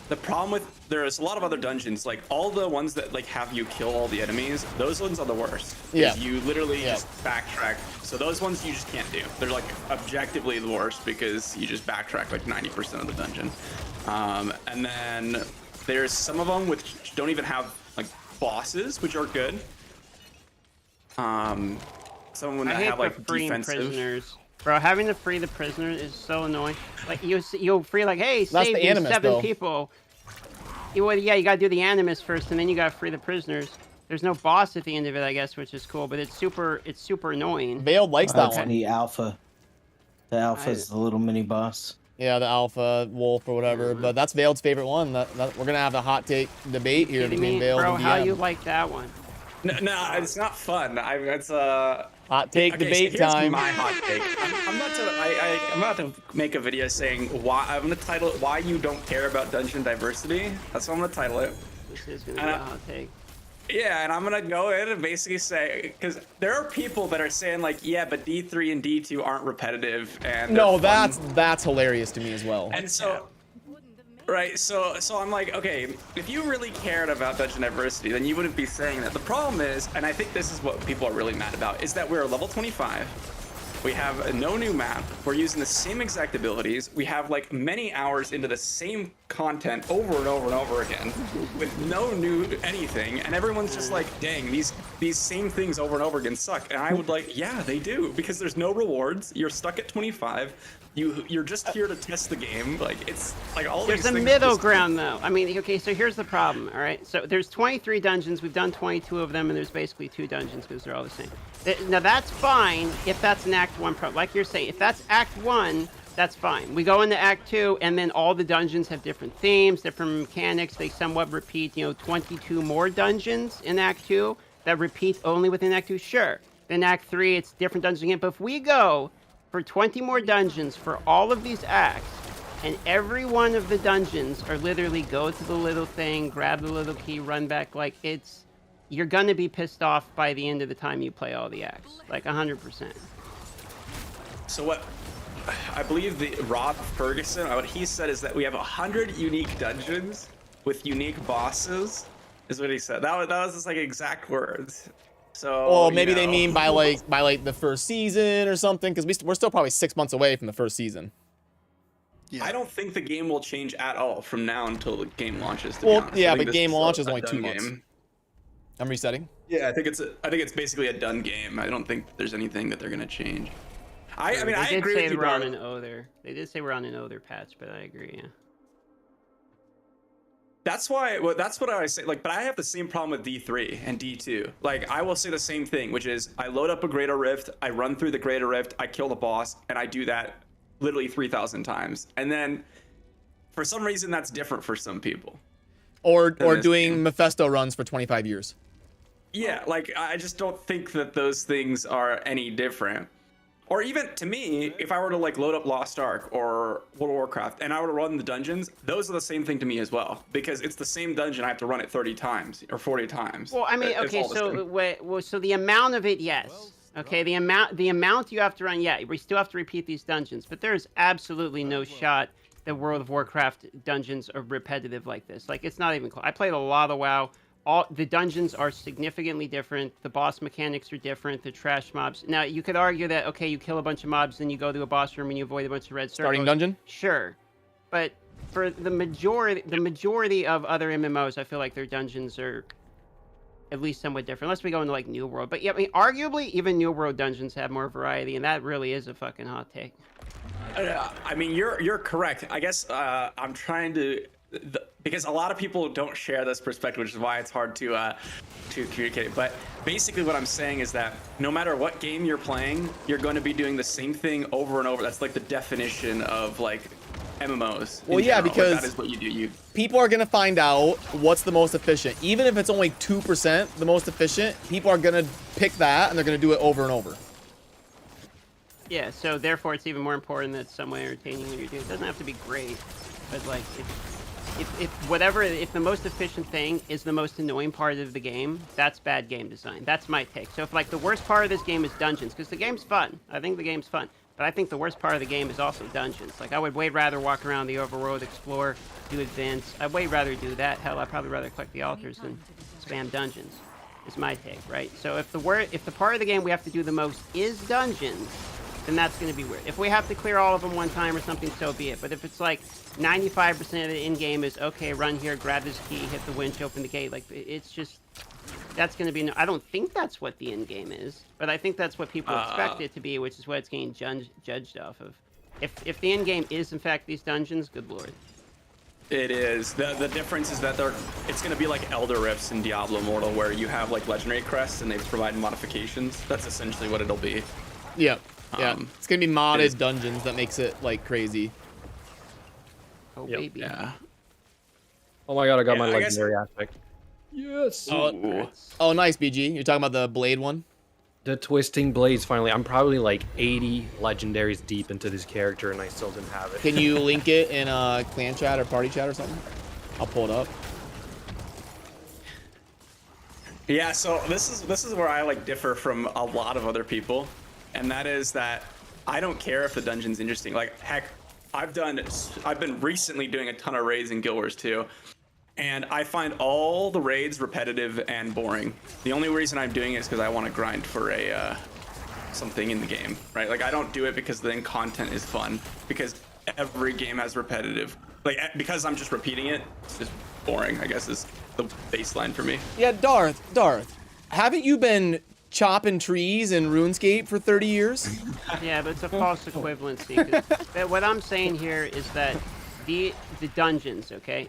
The problem with, there's a lot of other dungeons, like all the ones that like have you kill all the enemies, those ones are the worst. Yeah. You literally just backtrack. So those ones you just can't do. They're like objectively the worst because you just backtrack like 90% of the dungeon. And then there's some of them which don't even have like bosses, which are good. Some of them that have like defensive. Prisoners. Bro, having to free the prisoners is so annoying. Like you'll free like, hey, That's save the these Animus, 7 though. people. Yeah, you gotta do the Animus first, and then you gotta free the prisoners. There's no boss at the end of it, I guess, which is cool, but it's super annoying. Veiled likes that That's one. the alpha. The alpha is the little mini boss. Yeah, the alpha wolf or whatever, but that's Veiled's favorite one. We're gonna have a hot take debate here between Veiled Bro, and DM. how you like that one? No, it's not fun. It's hot take debate here's time. My hot take. I'm about to make a video saying why. I'm gonna title it "Why You Don't Care About Dungeon Diversity." That's what I'm gonna title it. This is gonna be a hot take. Yeah, and I'm gonna go in and basically say, because there are people that are saying like, yeah, but D3 and D2 aren't repetitive, and No, they're fun. that's hilarious to me as well. And so Right, so I'm like, okay, if you really cared about dungeon diversity, then you wouldn't be saying that. The problem is, and I think this is what people are really mad about, is that we're level 25. We have no new map. We're using the same exact abilities. We have like many hours into the same content over and over and over again with no new anything. And everyone's just like, dang, these same things over and over again suck. And I would like, yeah, they do, because there's no rewards. You're stuck at 25. You're just here to test the game. Like, it's like all There's these a things middle just- ground, though. I mean, okay, so here's the problem, all right? So there's 23 dungeons. We've done 22 of them, and there's basically 2 dungeons because they're all the same. Now, that's fine if that's an Act 1 problem. Like you're saying, if that's Act 1, that's fine. We go into Act 2, and then all the dungeons have different themes, different mechanics. They somewhat repeat, 22 more dungeons in Act 2 that repeat only within Act 2. Sure. Then Act 3, it's different dungeons again. But if we go for 20 more dungeons for all of these acts, and every one of the dungeons are literally go to the little thing, grab the little key, run back, like you're gonna be pissed off by the end of the time you play all the acts, like 100%. So what I believe the Rob Ferguson, what he said is that we have 100 unique dungeons with unique bosses, is what he said. That was his like exact words. So Well, maybe they mean by like the first season or something, because we're still probably 6 months away from the first season. I don't think the game will change at all from now until the game launches. To Well, be honest. yeah, I think but this game is launch a is only 2 done months. game. I'm resetting. Yeah, I think it's basically a done game. I don't think there's anything that they're gonna change. I mean, I agree with you, we're on bro. an Other. They did say we're on an Other patch, but I agree. Yeah. That's why. Well, that's what I always say. Like, but I have the same problem with D3 and D2. Like, I will say the same thing, which is I load up a Greater Rift, I run through the Greater Rift, I kill the boss, and I do that literally 3,000 times. And then, for some reason, that's different for some people. Or doing Mephisto runs for 25 years. Yeah, like I just don't think that those things are any different. Or even to me, if I were to like load up Lost Ark or World of Warcraft and I were to run the dungeons, those are the same thing to me as well, because it's the same dungeon. I have to run it 30 times or 40 times. Well, I mean, It's okay, all the same. so the amount of it, yes. Okay, the amount you have to run, yeah, we still have to repeat these dungeons, but there's absolutely no shot that World of Warcraft dungeons are repetitive like this. Like, it's not even close. I played a lot of WoW. All the dungeons are significantly different. The boss mechanics are different. The trash mobs. Now, you could argue that, okay, you kill a bunch of mobs, then you go to a boss room and you avoid a bunch of red circles. Starting dungeon? Sure. But for the majority of other MMOs, I feel like their dungeons are at least somewhat different, unless we go into like New World. But yeah, I mean, arguably, even New World dungeons have more variety, and that really is a fucking hot take. I mean, you're correct. I guess I'm trying to, because a lot of people don't share this perspective, which is why it's hard to communicate. But basically, what I'm saying is that no matter what game you're playing, you're going to be doing the same thing over and over. That's like the definition of like MMOs. Well, yeah, general. because like, that is what you do. People are gonna find out what's the most efficient, even if it's only 2% the most efficient. People are gonna pick that and they're gonna do it over and over. Yeah, so therefore it's even more important that it's somewhat entertaining when you're doing it. It doesn't have to be great, but like if the most efficient thing is the most annoying part of the game, that's bad game design. That's my take. So if like the worst part of this game is dungeons, because the game's fun. I think the game's fun. But I think the worst part of the game is also dungeons. Like, I would way rather walk around the overworld, explore, do events. I'd way rather do that. Hell, I'd probably rather collect the altars than spam dungeons, is my take, right? So if the part of the game we have to do the most is dungeons, then that's going to be weird. If we have to clear all of them one time or something, so be it. But if it's like 95% of the in-game is, okay, run here, grab this key, hit the winch, open the gate, like, it's just... That's going to be... I don't think that's what the end game is, but I think that's what people expect it to be, which is what it's getting judged off of. If the end game is, in fact, these dungeons, good lord. It is. The difference is that it's going to be like Elder Rifts in Diablo Immortal, where you have like legendary crests and they provide modifications. That's essentially what it'll be. Yeah. Yeah. It's going to be modded dungeons that makes it like crazy. Oh, baby. Yeah. Oh my god, I got my legendary aspect. Yes. Oh, nice, BG. You're talking about the blade one? The twisting blades, finally. I'm probably like 80 legendaries deep into this character and I still didn't have it. Can you link it in clan chat or party chat or something? I'll pull it up. Yeah, so this is where I like differ from a lot of other people, and that is that I don't care if the dungeon's interesting. Like, heck, I've been recently doing a ton of raids in Guild Wars 2, and I find all the raids repetitive and boring. The only reason I'm doing it is because I want to grind for a something in the game, right? Like I don't do it because then content is fun, because every game has repetitive. Like because I'm just repeating it, it's just boring, I guess is the baseline for me. Yeah, Darth, haven't you been chopping trees in RuneScape for 30 years? Yeah, but it's a false equivalency. 'Cause what I'm saying here is that the dungeons, okay?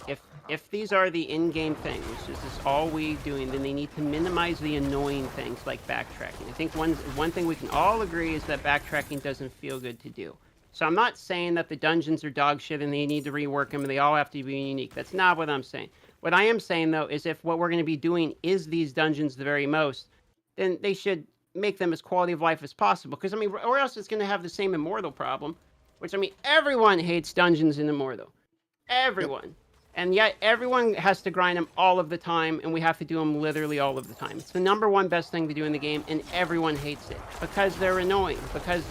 If these are the in-game things, this is all we doing, then they need to minimize the annoying things like backtracking. I think one thing we can all agree is that backtracking doesn't feel good to do. So I'm not saying that the dungeons are dog shit and they need to rework them and they all have to be unique. That's not what I'm saying. What I am saying, though, is if what we're going to be doing is these dungeons the very most, then they should make them as quality of life as possible. Because, I mean, or else it's going to have the same Immortal problem, which, I mean, everyone hates dungeons in Immortal. Everyone. And yet everyone has to grind them all of the time, and we have to do them literally all of the time. It's the #1 best thing to do in the game, and everyone hates it because they're annoying. Because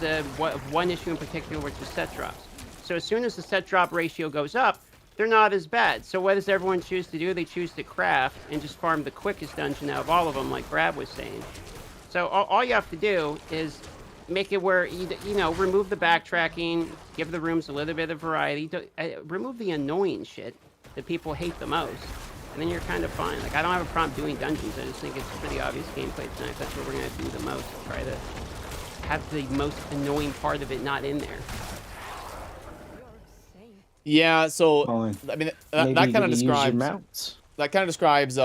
one issue in particular, which is set drops. So as soon as the set drop ratio goes up, they're not as bad. So what does everyone choose to do? They choose to craft and just farm the quickest dungeon out of all of them, like Brad was saying. So all you have to do is make it where, you know, remove the backtracking, give the rooms a little bit of variety, remove the annoying shit that people hate the most, and then you're kind of fine. Like, I don't have a problem doing dungeons. I just think it's pretty obvious gameplay tonight. That's what we're going to do the most. Try to have the most annoying part of it not in there. Yeah, so, I mean, that kind of describes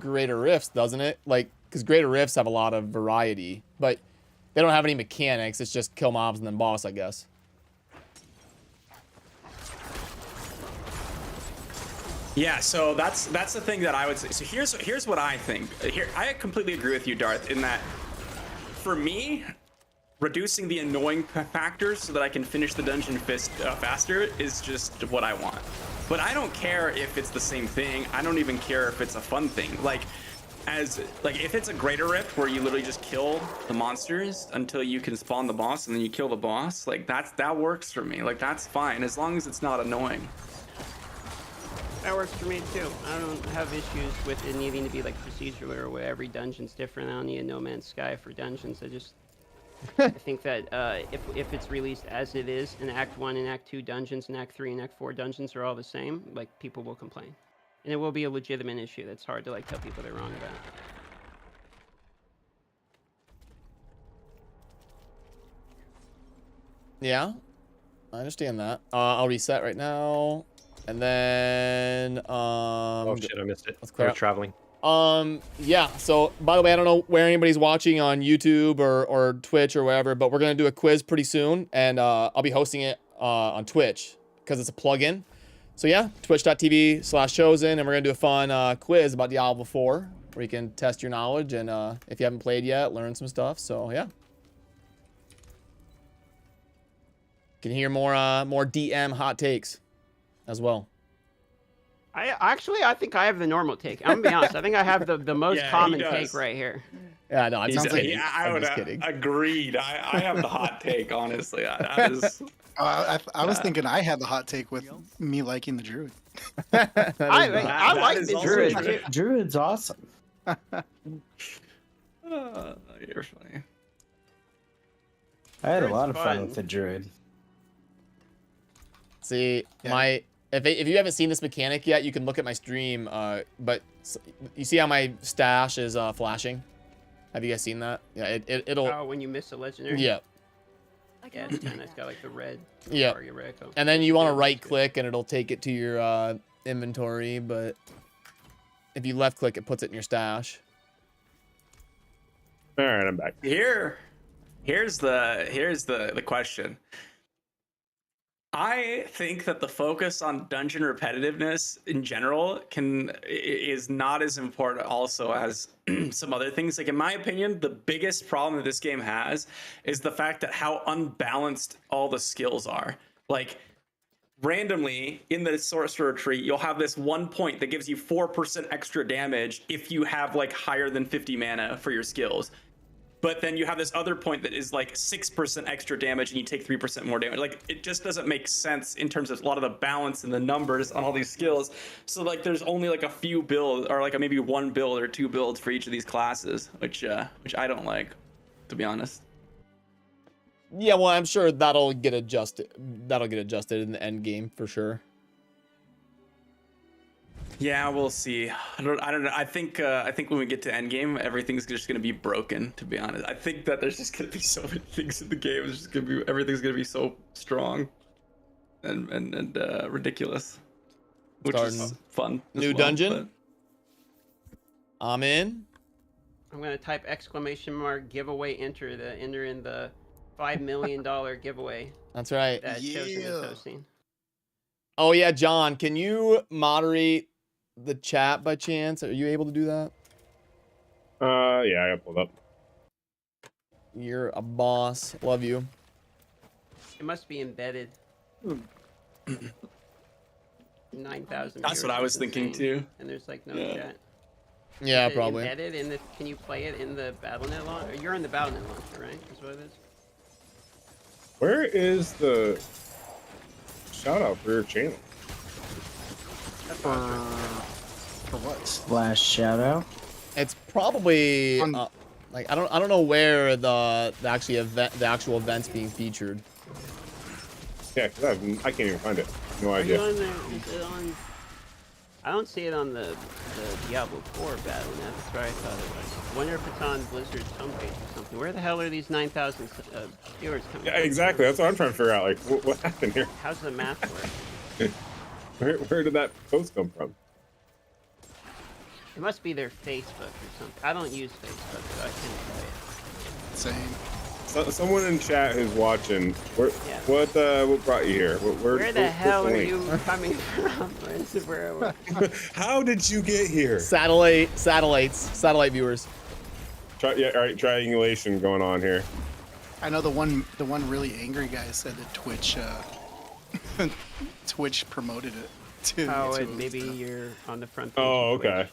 Greater Rifts, doesn't it? Like, because Greater Rifts have a lot of variety, but they don't have any mechanics. It's just kill mobs and then boss, I guess. Yeah, so that's the thing that I would say. So here's what I think. I completely agree with you, Darth, in that for me, reducing the annoying factors so that I can finish the dungeon faster is just what I want. But I don't care if it's the same thing. I don't even care if it's a fun thing. Like if it's a Greater Rift where you literally just kill the monsters until you can spawn the boss and then you kill the boss, like that works for me. Like that's fine as long as it's not annoying. That works for me too. I don't have issues with it needing to be like procedural or where every dungeon's different. I don't need a No Man's Sky for dungeons. I think that if it's released as it is, and Act 1 and Act 2 dungeons and Act 3 and Act 4 dungeons are all the same, like people will complain. And it will be a legitimate issue that's hard to like tell people they're wrong about. Yeah, I understand that. I'll reset right now. And then oh shit, I missed it. Let's clear I was traveling. Yeah, so by the way, I don't know where anybody's watching on YouTube or Twitch or wherever, but we're gonna do a quiz pretty soon, and I'll be hosting it on Twitch because it's a plugin. So yeah, twitch.tv/chosen, and we're gonna do a fun quiz about Diablo 4 where you can test your knowledge and if you haven't played yet, learn some stuff. So yeah. Can hear more DM hot takes as well. I think I have the normal take. I'm gonna be honest. I think I have the most common take right here. Yeah, no, I'm just kidding. I would have agreed. I have the hot take, honestly. That is... I was thinking I had the hot take with me liking the Druid. I like the Druid. Druid's awesome. You're funny. I had a lot of fun with the Druid. See, yeah. If you haven't seen this mechanic yet, you can look at my stream. But you see how my stash is flashing? Have you guys seen that? Yeah, it'll. Oh, when you miss a legendary. Yeah. Yeah, it's kind of got like the red. Yeah. And then you want to right click and it'll take it to your inventory, but if you left click, it puts it in your stash. All right, I'm back. Here's the question. I think that the focus on dungeon repetitiveness in general is not as important also as some other things. Like in my opinion, the biggest problem that this game has is the fact that how unbalanced all the skills are. Like randomly in the sorcerer tree, you'll have this 1 point that gives you 4% extra damage if you have like higher than 50 mana for your skills. but then you have this other point that is like 6% extra damage and you take 3% more damage. Like, it just doesn't make sense in terms of a lot of the balance and the numbers on all these skills. So like there's only like a few builds, or like maybe one build or two builds for each of these classes, which I don't like, to be honest. Yeah, well, I'm sure that'll get adjusted. That'll get adjusted in the end game for sure. Yeah, we'll see. I don't know. I think when we get to endgame, everything's just gonna be broken. To be honest, I think that there's just gonna be so many things in the game. It's just gonna be everything's gonna be so strong and ridiculous, which is fun. New dungeon. I'm in. I'm gonna type exclamation mark giveaway enter in the $5 million giveaway. That's right. That Chosen is hosting. Oh yeah, John, can you moderate the chat by chance? Are you able to do that? Yeah, I got pulled up. You're a boss. Love you. It must be embedded. 9,000. That's what I was thinking too. And there's like no chat. Yeah, Is it probably. Embedded in the? Can you play it in the BattleNet launcher? You're in the BattleNet launcher, right? That's what it is. Where is the shout out for your channel? For what? Splash shout out. It's probably like I don't know where the actual event's being featured. Yeah, because I can't even find it. No Are idea. you on there? Is it on? I don't see it on the Diablo 4 BattleNet. That's where I thought it was. I wonder if it's on Blizzard's homepage or something. Where the hell are these 9,000 viewers coming Yeah, from? exactly. That's what I'm trying to figure out. Like, what happened here? How's the math work? Where did that post come from? It must be their Facebook or something. I don't use Facebook, so I can't play it. Same. Someone in chat who's watching, what brought you here? Where the hell are you coming from? How did you get here? Satellite viewers. Triangulation going on here. I know the one really angry guy said that Twitch Twitch promoted it too. Oh, and maybe you're on the front page. Oh, okay.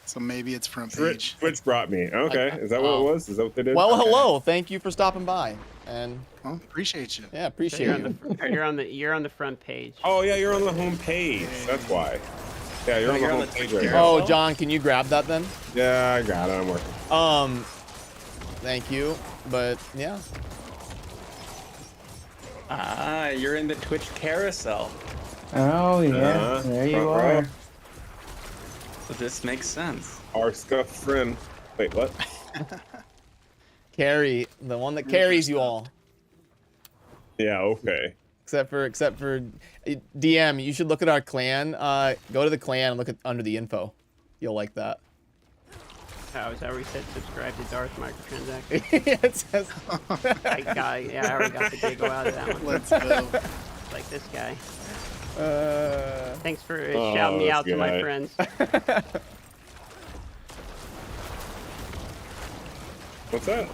So maybe it's front page. Twitch brought me. Okay, is that what it was? Is that what they did? Well, okay. hello. Thank you for stopping by. And well, appreciate you. Yeah, appreciate you. You're on the front page. Oh yeah, you're on the home page. That's why. Yeah, you're on the home page right Oh, now. John, can you grab that then? Yeah, I got it. I'm working. Thank you. But yeah. Ah, you're in the Twitch carousel. Oh yeah, there you are. So this makes sense. Our scuffed friend. Wait, what? Carry, the one that carries you all. Yeah, okay. Except for DM, you should look at our clan. Go to the clan and look at under the info. You'll like that. Oh, is that where he said subscribe to Darth microtransaction? Yeah, it says. I already got the giggle out of that one. Let's go. Like this guy. Thanks for Oh, shouting me this out to my guy. friends. What's that?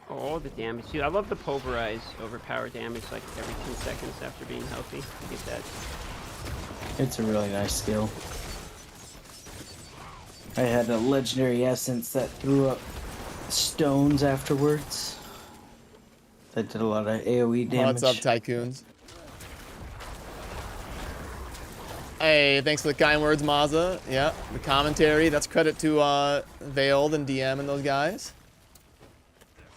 Oh, the damage. Dude, I love the pulverize overpower damage like every 2 seconds after being healthy. I get that. It's a really nice skill. I had a legendary essence that threw up stones afterwards. That did a lot of AoE damage. What's up, tycoons? Hey, thanks for the kind words, Mazza. Yeah, the commentary. That's credit to Veiled and DM and those guys.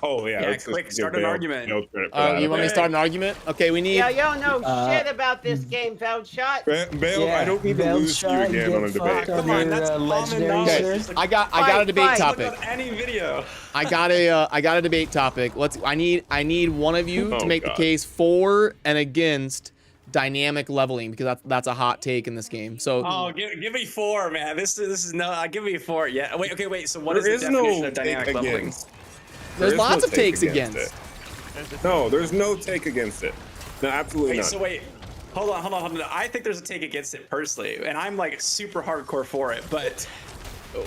Oh yeah. Yeah, quick, start an argument. You want me to start an argument? Okay, we need. Yeah, you don't know shit about this game, Veldshot. Bale, I don't need to lose to you again on a debate. Come on, that's common knowledge. I got a debate topic. Look at any video. I got a debate topic. I need one of you to make the case for and against dynamic leveling, because that's a hot take in this game. So give me 4, man. This is no. Give me 4. Yeah. Wait. So what is the definition of dynamic leveling? There's lots of takes against it. No, there's no take against it. No, absolutely not. So wait, hold on. I think there's a take against it personally, and I'm like super hardcore for it. But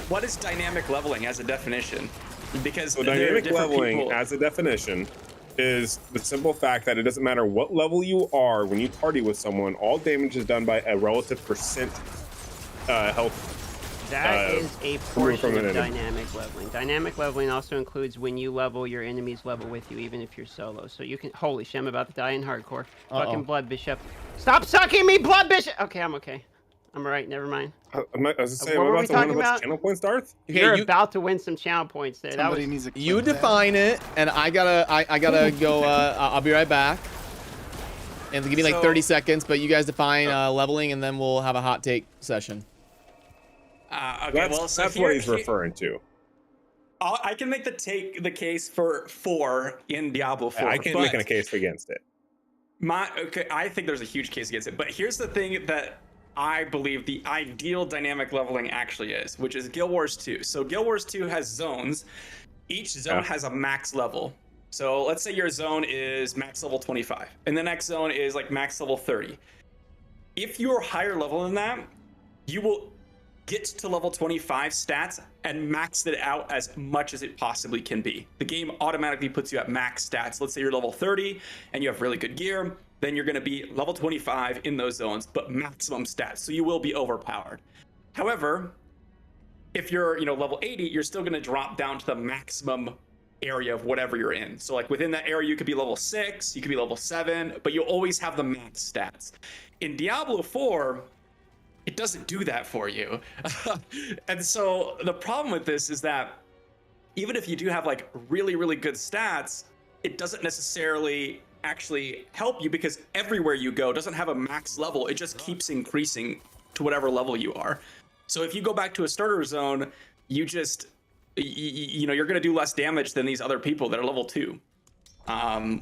what is dynamic leveling as a definition? Because dynamic leveling as a definition is the simple fact that it doesn't matter what level you are when you party with someone, all damage is done by a relative percent health That is a remove from portion an of enemy. dynamic leveling. Dynamic leveling also includes when you level, your enemies level with you, even if you're solo. So you can. Holy shit! I'm about to die in hardcore. Fucking Blood Bishop. Stop sucking me, Blood Bishop. Okay, I'm okay. I'm alright. Never mind. I was saying, What I'm were about we to win a talking bunch of about? channel points, Darth. Okay, You're you, about to win some channel points there. Somebody That was, needs a clip you of that. define it, and I gotta go. I'll be right back. And give me like 30 seconds, but you guys define leveling, and then we'll have a hot take session. Okay, That's what he's referring to. I can make the case for 4 in Diablo 4. I can't make a case against it. I think there's a huge case against it. But here's the thing that I believe the ideal dynamic leveling actually is, which is Guild Wars 2. So Guild Wars 2 has zones. Each zone has a max level. So let's say your zone is max level 25, and the next zone is like max level 30. If you're higher level than that, you will get to level 25 stats and max it out as much as it possibly can be. The game automatically puts you at max stats. Let's say you're level 30 and you have really good gear, then you're going to be level 25 in those zones, but maximum stats. So you will be overpowered. However, if you're, level 80, you're still going to drop down to the maximum area of whatever you're in. So like within that area, you could be level 6, you could be level 7, but you'll always have the max stats. In Diablo 4, it doesn't do that for you. And so the problem with this is that even if you do have like really, really good stats, it doesn't necessarily actually help you because everywhere you go doesn't have a max level. It just keeps increasing to whatever level you are. So if you go back to a starter zone, you just, you're going to do less damage than these other people that are level 2,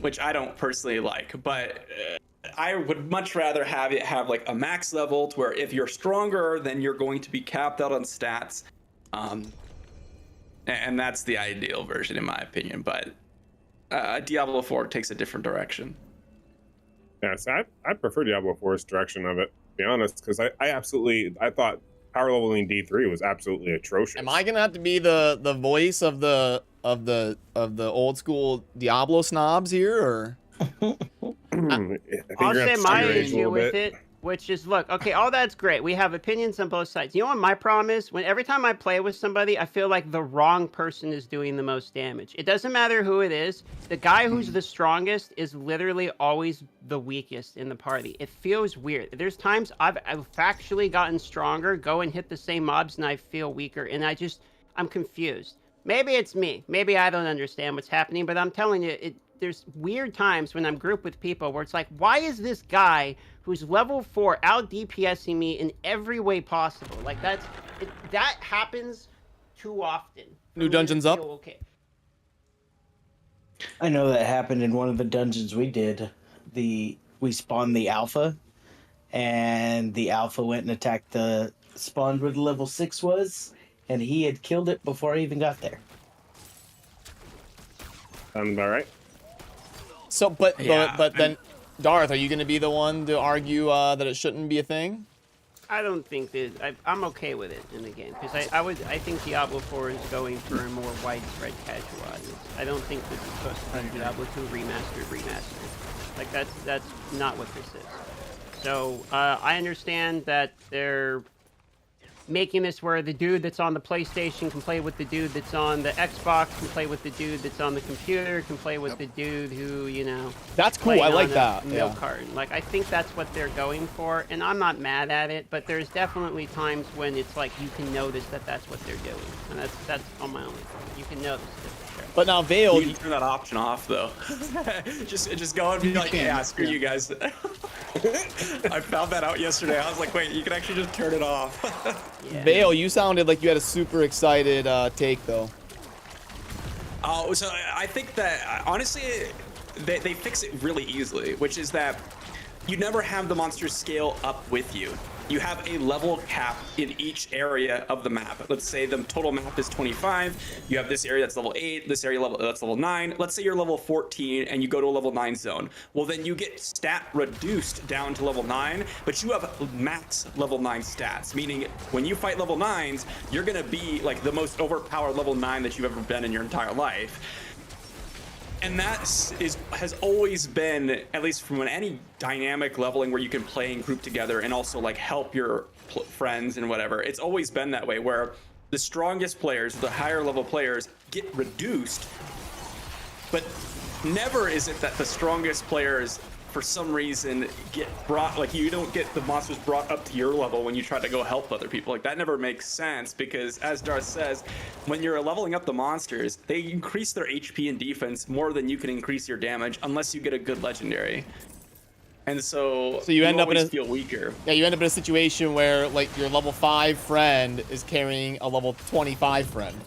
which I don't personally like. But I would much rather have it have like a max level to where if you're stronger, then you're going to be capped out on stats. And that's the ideal version in my opinion. But Diablo 4 takes a different direction. Yeah, so I prefer Diablo 4's direction of it, to be honest, because I thought power leveling D3 was absolutely atrocious. Am I gonna have to be the voice of the old school Diablo snobs here, or? I'll say my issue with it, which is, look, okay, all that's great. We have opinions on both sides. You know what my problem is? Every time I play with somebody, I feel like the wrong person is doing the most damage. It doesn't matter who it is. The guy who's the strongest is literally always the weakest in the party. It feels weird. There's times I've factually gotten stronger, go and hit the same mobs, and I feel weaker, and I'm confused. Maybe it's me. Maybe I don't understand what's happening, but I'm telling you, there's weird times when I'm grouped with people where it's like, why is this guy who's level 4 out DPSing me in every way possible? Like that happens too often. New dungeons up? Okay. I know that happened in one of the dungeons we did. We spawned the alpha, and the alpha went and attacked the spawn where the level 6 was, and he had killed it before I even got there. Sounds about right. So, but then, Darth, are you going to be the one to argue that it shouldn't be a thing? I don't think that I'm okay with it in the game because I think Diablo 4 is going for a more widespread casual audience. I don't think this is supposed to be Diablo 2 remastered. Like that's not what this is. So I understand that they're making this where the dude that's on the PlayStation can play with the dude that's on the Xbox, can play with the dude that's on the computer, can play with the dude who, That's cool. I like that. Milk carton. Like, I think that's what they're going for, and I'm not mad at it, but there's definitely times when it's like you can notice that that's what they're doing, and that's on my own. You can notice it for sure. But now, Vale, you can turn that option off though. just go and be like, yeah, screw you guys. I found that out yesterday. I was like, wait, you can actually just turn it off. Yeah. Vale, you sounded like you had a super excited take though. Oh, so I think that honestly, they fix it really easily, which is that you never have the monsters scale up with you. You have a level cap in each area of the map. Let's say the total map is 25. You have this area that's level 8, this area that's level 9. Let's say you're level 14 and you go to a level 9 zone. Well, then you get stat reduced down to level 9, but you have max level 9 stats, meaning when you fight level 9s, you're gonna be like the most overpowered level 9 that you've ever been in your entire life. And has always been, at least from any dynamic leveling where you can play and group together and also like help your friends and whatever. It's always been that way, where the strongest players, the higher level players, get reduced, but never is it that the strongest players, for some reason, get brought, like you don't get the monsters brought up to your level when you try to go help other people. Like that never makes sense, because as Darth says, when you're leveling up the monsters, they increase their HP and defense more than you can increase your damage unless you get a good legendary. And so you end up in feel weaker. Yeah, you end up in a situation where like your level 5 friend is carrying a level 25 friend.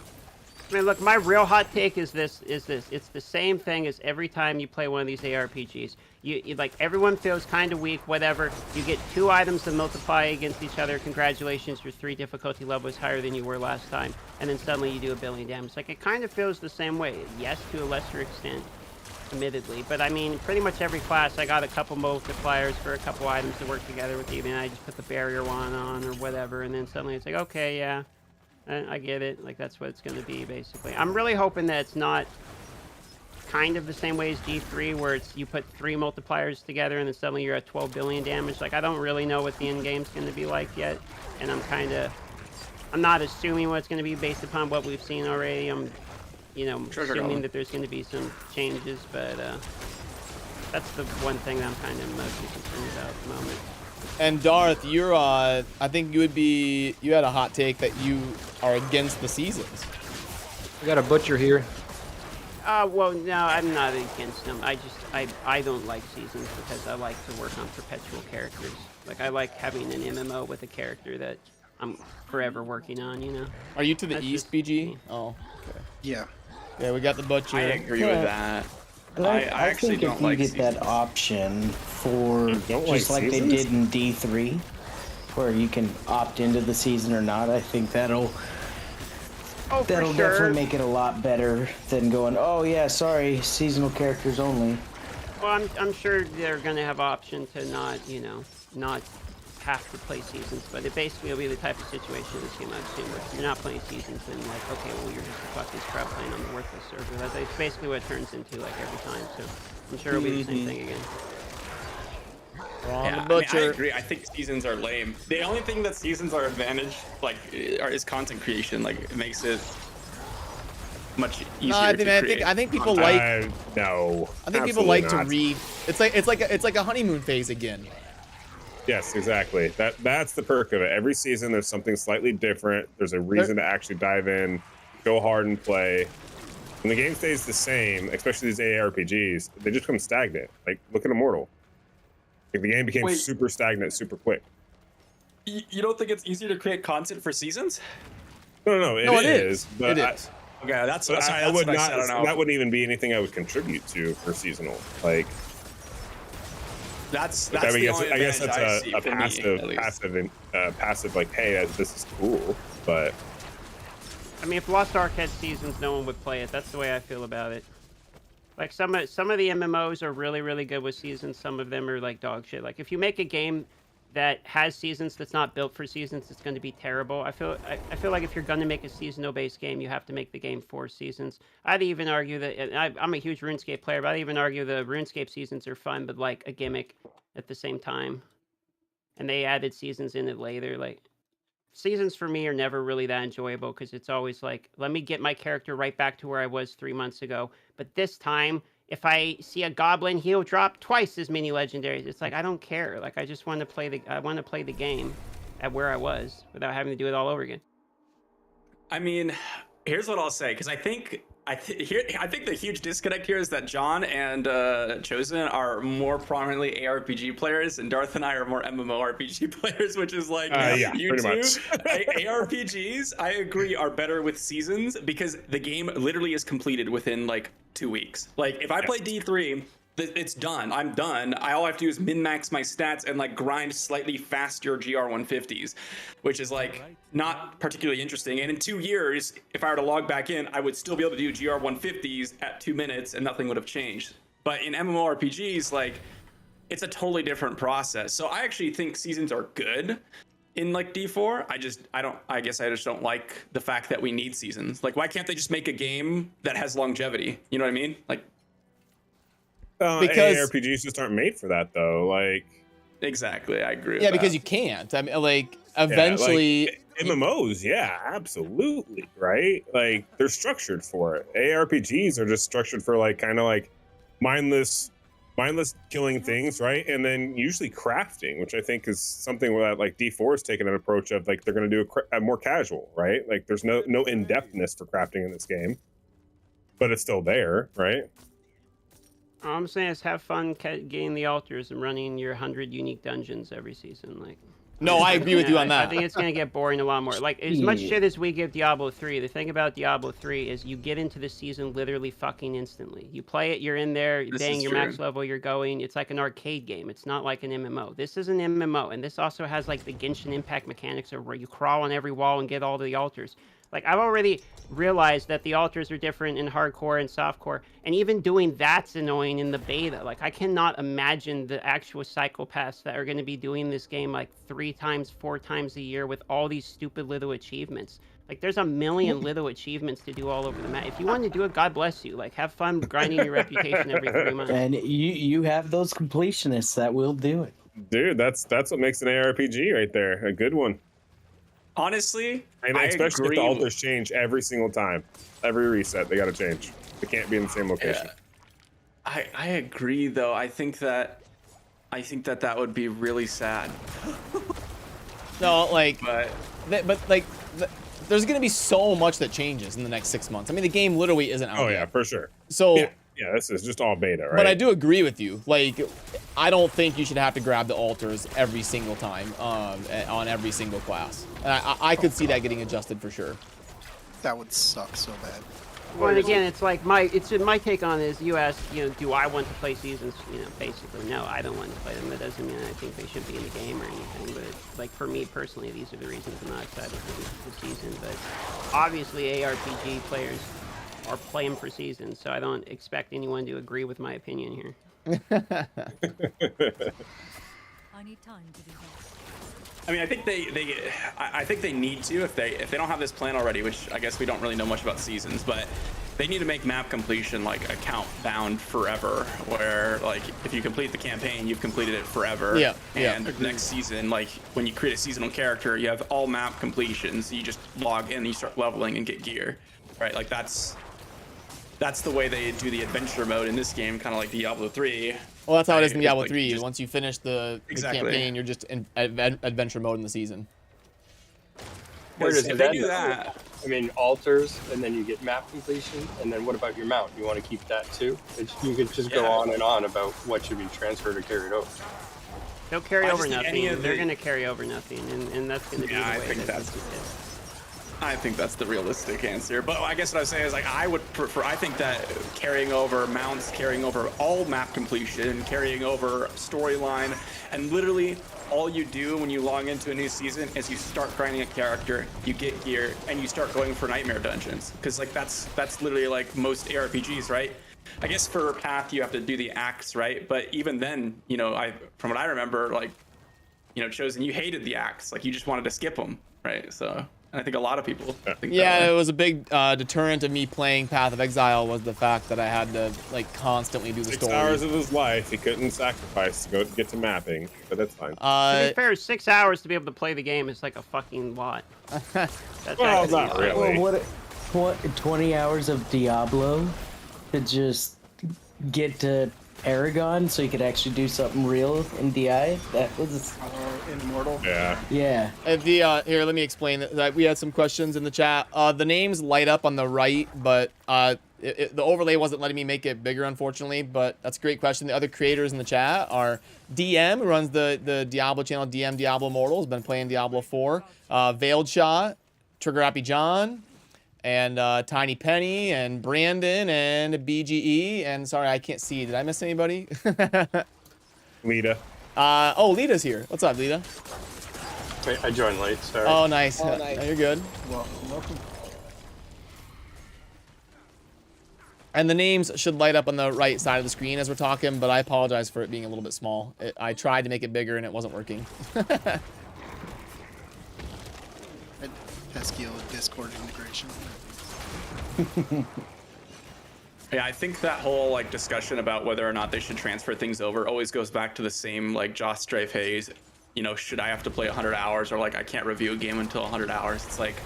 I mean, look, my real hot take is this. It's the same thing as every time you play one of these ARPGs. You like, everyone feels kind of weak, whatever. You get 2 items that multiply against each other. Congratulations, your 3 difficulty level is higher than you were last time. And then suddenly you do 1 billion damage. Like, it kind of feels the same way. Yes, to a lesser extent, admittedly. But I mean, pretty much every class, I got a couple multipliers for a couple items to work together with you. And I just put the barrier one on or whatever. And then suddenly it's like, okay, yeah. I get it. Like, that's what it's going to be, basically. I'm really hoping that it's not kind of the same way as D3, where it's you put 3 multipliers together and then suddenly you're at 12 billion damage. Like, I don't really know what the end game's going to be like yet. And I'm not assuming what it's going to be based upon what we've seen already. I'm, assuming that there's going to be some changes, but that's the one thing that I'm kind of mostly concerned about at the moment. And Darth, you're I think you had a hot take that you are against the seasons. We got a butcher here. Well, no, I'm not against them. I don't like seasons because I like to work on perpetual characters. Like, I like having an MMO with a character that I'm forever working on, Are you to the east, BG? Oh, okay. Yeah. Yeah, we got the butcher. I agree with that. But I think actually if don't you like get seasons. that option for don't just like like they seasons? did in D3, where you can opt into the season or not, I think that'll definitely make it a lot better than going, oh yeah, sorry, seasonal characters only. Well, I'm sure they're going to have option to not have to play seasons, but it basically will be the type of situation in this game I've seen where if you're not playing seasons, then like, okay, well, you're just a fucking scrub playing on the worthless server. That's basically what it turns into, like, every time, so I'm sure it'll be the same thing again. Yeah, I agree. I think seasons are lame. The only thing that seasons are advantage, like, is content creation. Like, it makes it much easier to create. I think people like. No. I think people like to read. It's like a honeymoon phase again. Yes, exactly. That's the perk of it. Every season there's something slightly different. There's a reason to actually dive in, go hard and play. When the game stays the same, especially these ARPGs, they just become stagnant. Like, look at Immortal. Like, the game became super stagnant super quick. You don't think it's easier to create content for seasons? No, it is. But it is. Okay, that's but what I would not. I don't know. That wouldn't even be anything I would contribute to for seasonal. Like, that's I the guess, only I guess advantage I that's see a for me, passive. Like, hey, this is cool. But I mean, if Lost Ark had seasons, no one would play it. That's the way I feel about it. Like, some of the MMOs are really, really good with seasons. Some of them are like dog shit. Like, if you make a game that has seasons that's not built for seasons, it's going to be terrible. I feel like if you're going to make a seasonal-based game, you have to make the game for seasons. I'd even argue that I'm a huge RuneScape player, but I'd even argue the RuneScape seasons are fun, but like a gimmick at the same time. And they added seasons in it later. Like, seasons for me are never really that enjoyable because it's always like, let me get my character right back to where I was 3 months ago. But this time, if I see a goblin, he'll drop twice as many legendaries. It's like, I don't care. Like, I just want to play the game at where I was without having to do it all over again. I mean, here's what I'll say, because I think the huge disconnect here is that John and Chosen are more prominently ARPG players, and Darth and I are more MMORPG players, which is like, you pretty two. much. ARPGs, I agree, are better with seasons because the game literally is completed within like 2 weeks. Like, if I play D3, it's done. I'm done. All I have to do is min-max my stats and like grind slightly faster GR150s, which is like not particularly interesting. And in 2 years, if I were to log back in, I would still be able to do GR150s at 2 minutes and nothing would have changed. But in MMORPGs, like, it's a totally different process. So I actually think seasons are good in like D4. I guess I just don't like the fact that we need seasons. Like, why can't they just make a game that has longevity? You know what I mean? Like, Because ARPGs just aren't made for that though. Like, Exactly, I agree. yeah, with because that. you can't. I mean, like eventually. MMOs, yeah, absolutely, right? Like they're structured for it. ARPGs are just structured for like kind of like mindless killing things, right? And then usually crafting, which I think is something where like D4 is taking an approach of like they're going to do a more casual, right? Like there's no in-depthness for crafting in this game, but it's still there, right? All I'm saying is have fun getting the altars and running your 100 unique dungeons every season. Like, No, I agree with you on that. I think it's gonna get boring a lot more. Like, as much shit as we give Diablo 3, the thing about Diablo 3 is you get into the season literally fucking instantly. You play it, you're in there, you bang your max level, you're going. It's like an arcade game. It's not like an MMO. This is an MMO, and this also has like the Genshin Impact mechanics of where you crawl on every wall and get all the altars. Like, I've already realized that the altars are different in hardcore and softcore, and even doing that's annoying in the beta. Like, I cannot imagine the actual psychopaths that are going to be doing this game like 3 times, 4 times a year with all these stupid little achievements. Like, there's a million little achievements to do all over the map. If you want to do it, God bless you. Like, have fun grinding your reputation every 3 months. And you have those completionists that will do it. Dude, that's what makes an ARPG right there. A good one. Honestly, and especially if the altars change every single time, every reset, they got to change. They can't be in the same location. Yeah. I agree, though. I think that would be really sad. No, like, but like, there's gonna be so much that changes in the next 6 months. I mean, the game literally isn't out yet. Oh yeah, for sure. So yeah, this is just all beta, right? But I do agree with you. Like, I don't think you should have to grab the altars every single time on every single class. And I could see that getting adjusted for sure. That would suck so bad. Well, and again, it's like my take on it is you ask, do I want to play seasons? Basically, no, I don't want to play them. That doesn't mean I think they should be in the game or anything. But it's, like, for me personally, these are the reasons I'm not excited for the season. But obviously, ARPG players are playing for seasons, so I don't expect anyone to agree with my opinion here. I need time to do that. I mean, I think they need to if they don't have this plan already, which I guess we don't really know much about seasons, but they need to make map completion like account bound forever, where like if you complete the campaign, you've completed it forever. Yeah. And next season, like when you create a seasonal character, you have all map completions. So you just log in, and you start leveling and get gear, right? Like that's the way they do the adventure mode in this game, kind of like Diablo 3. Well, that's how it is in Diablo like 3. Once you finish the campaign, you're just in adventure mode in the season. Where does if they do that, I mean, altars, and then you get map completion, and then what about your mount? You want to keep that too? You could just go on and on about what should be transferred or carried over. They'll carry over nothing. They're going to carry over nothing, and that's going to be the way I think that's the realistic answer. But I guess what I was saying is, like, I think that carrying over mounts, carrying over all map completion, carrying over storyline, and literally all you do when you log into a new season is you start grinding a character, you get gear, and you start going for nightmare dungeons. Because like that's literally like most ARPGs, right? I guess for Path you have to do the acts, right? But even then, from what I remember, like, Chosen, you hated the acts, like you just wanted to skip them, right? So. I think a lot of people think it was a big deterrent of me playing Path of Exile was the fact that I had to like constantly do the 6 story. 6 hours of his life he couldn't sacrifice to get to mapping, but that's fine. To be fair, 6 hours to be able to play the game is like a fucking lot. That's well, not really. Well, what 20 hours of Diablo to just get to Paragon so you could actually do something real in DI? That was Immortal. Yeah. Yeah. Here, let me explain that. We had some questions in the chat. The names light up on the right, but the overlay wasn't letting me make it bigger, unfortunately. But that's a great question. The other creators in the chat are DM, who runs the Diablo channel, DM Diablo Immortal, has been playing Diablo 4. Veiled Shot, Trigger Happy John, and Tiny Penny, and Brandon, and BGE, and sorry, I can't see. Did I miss anybody? Lita. Lita's here. What's up, Lita? I joined late, sorry. Oh, nice. No, you're good. Welcome. And the names should light up on the right side of the screen as we're talking, but I apologize for it being a little bit small. I tried to make it bigger and it wasn't working. Pesky old Discord integration. Yeah, I think that whole like discussion about whether or not they should transfer things over always goes back to the same like Josh Strafe Hayes, you know, should I have to play 100 hours or like I can't review a game until 100 hours. It's like,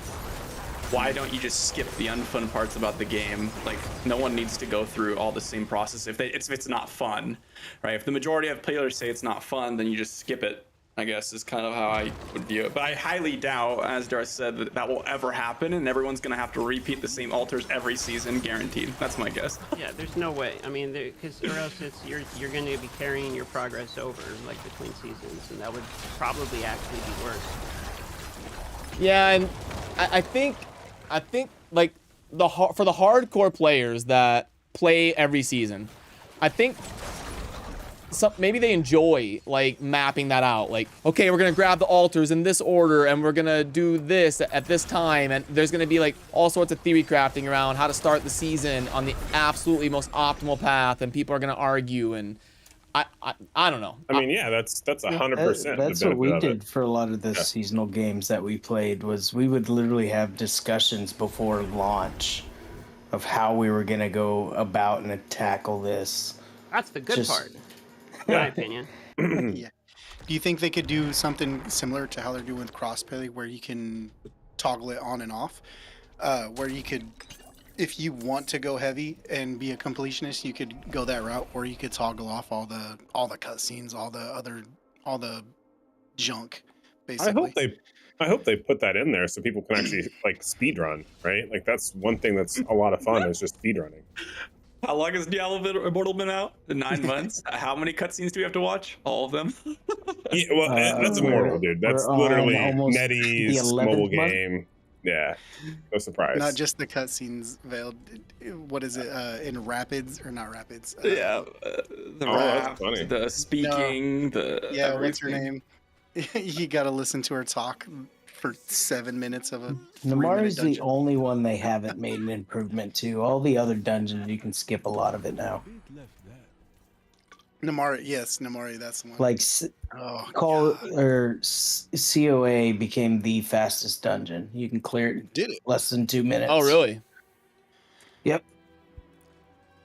why don't you just skip the unfun parts about the game? Like, no one needs to go through all the same process if it's not fun, right? If the majority of players say it's not fun, then you just skip it, I guess, is kind of how I would view it. But I highly doubt, as Darth said, that that will ever happen, and everyone's going to have to repeat the same altars every season, guaranteed. That's my guess. Yeah, there's no way. I mean, because or else you're going to be carrying your progress over like between seasons, and that would probably actually be worse. Yeah, and I think like for the hardcore players that play every season, I think maybe they enjoy like mapping that out. Like, okay, we're gonna grab the altars in this order, and we're gonna do this at this time, and there's gonna be like all sorts of theory crafting around how to start the season on the absolutely most optimal path, and people are gonna argue, and I don't know. I mean, yeah, that's 100%. That's what we did for a lot of the seasonal games that we played. Was we would literally have discussions before launch of how we were gonna go about and tackle this. That's the good part, in my opinion. Yeah. Do you think they could do something similar to how they're doing with crossplay, where you can toggle it on and off, where you could, if you want to go heavy and be a completionist, you could go that route, or you could toggle off all the cutscenes, all the junk, basically. I hope they put that in there so people can actually like speedrun, right? Like that's one thing that's a lot of fun is just speedrunning. How long has Diablo Immortal been out? 9 months. How many cutscenes do we have to watch? All of them. Yeah, well, that's Immortal, dude. That's literally Nettie's mobile game. Yeah, no surprise. Not just the cutscenes, Veiled. What is it? In Rapids or not Rapids? The rap, funny. the speaking, yeah. What's her name? You got to listen to her talk for 7 minutes of a. Namari's the only one they haven't made an improvement to. All the other dungeons, you can skip a lot of it now. Namari, yes, Namari, that's the one. Like, COA became the fastest dungeon. You can clear it. Did it? Less than 2 minutes. Oh, really? Yep.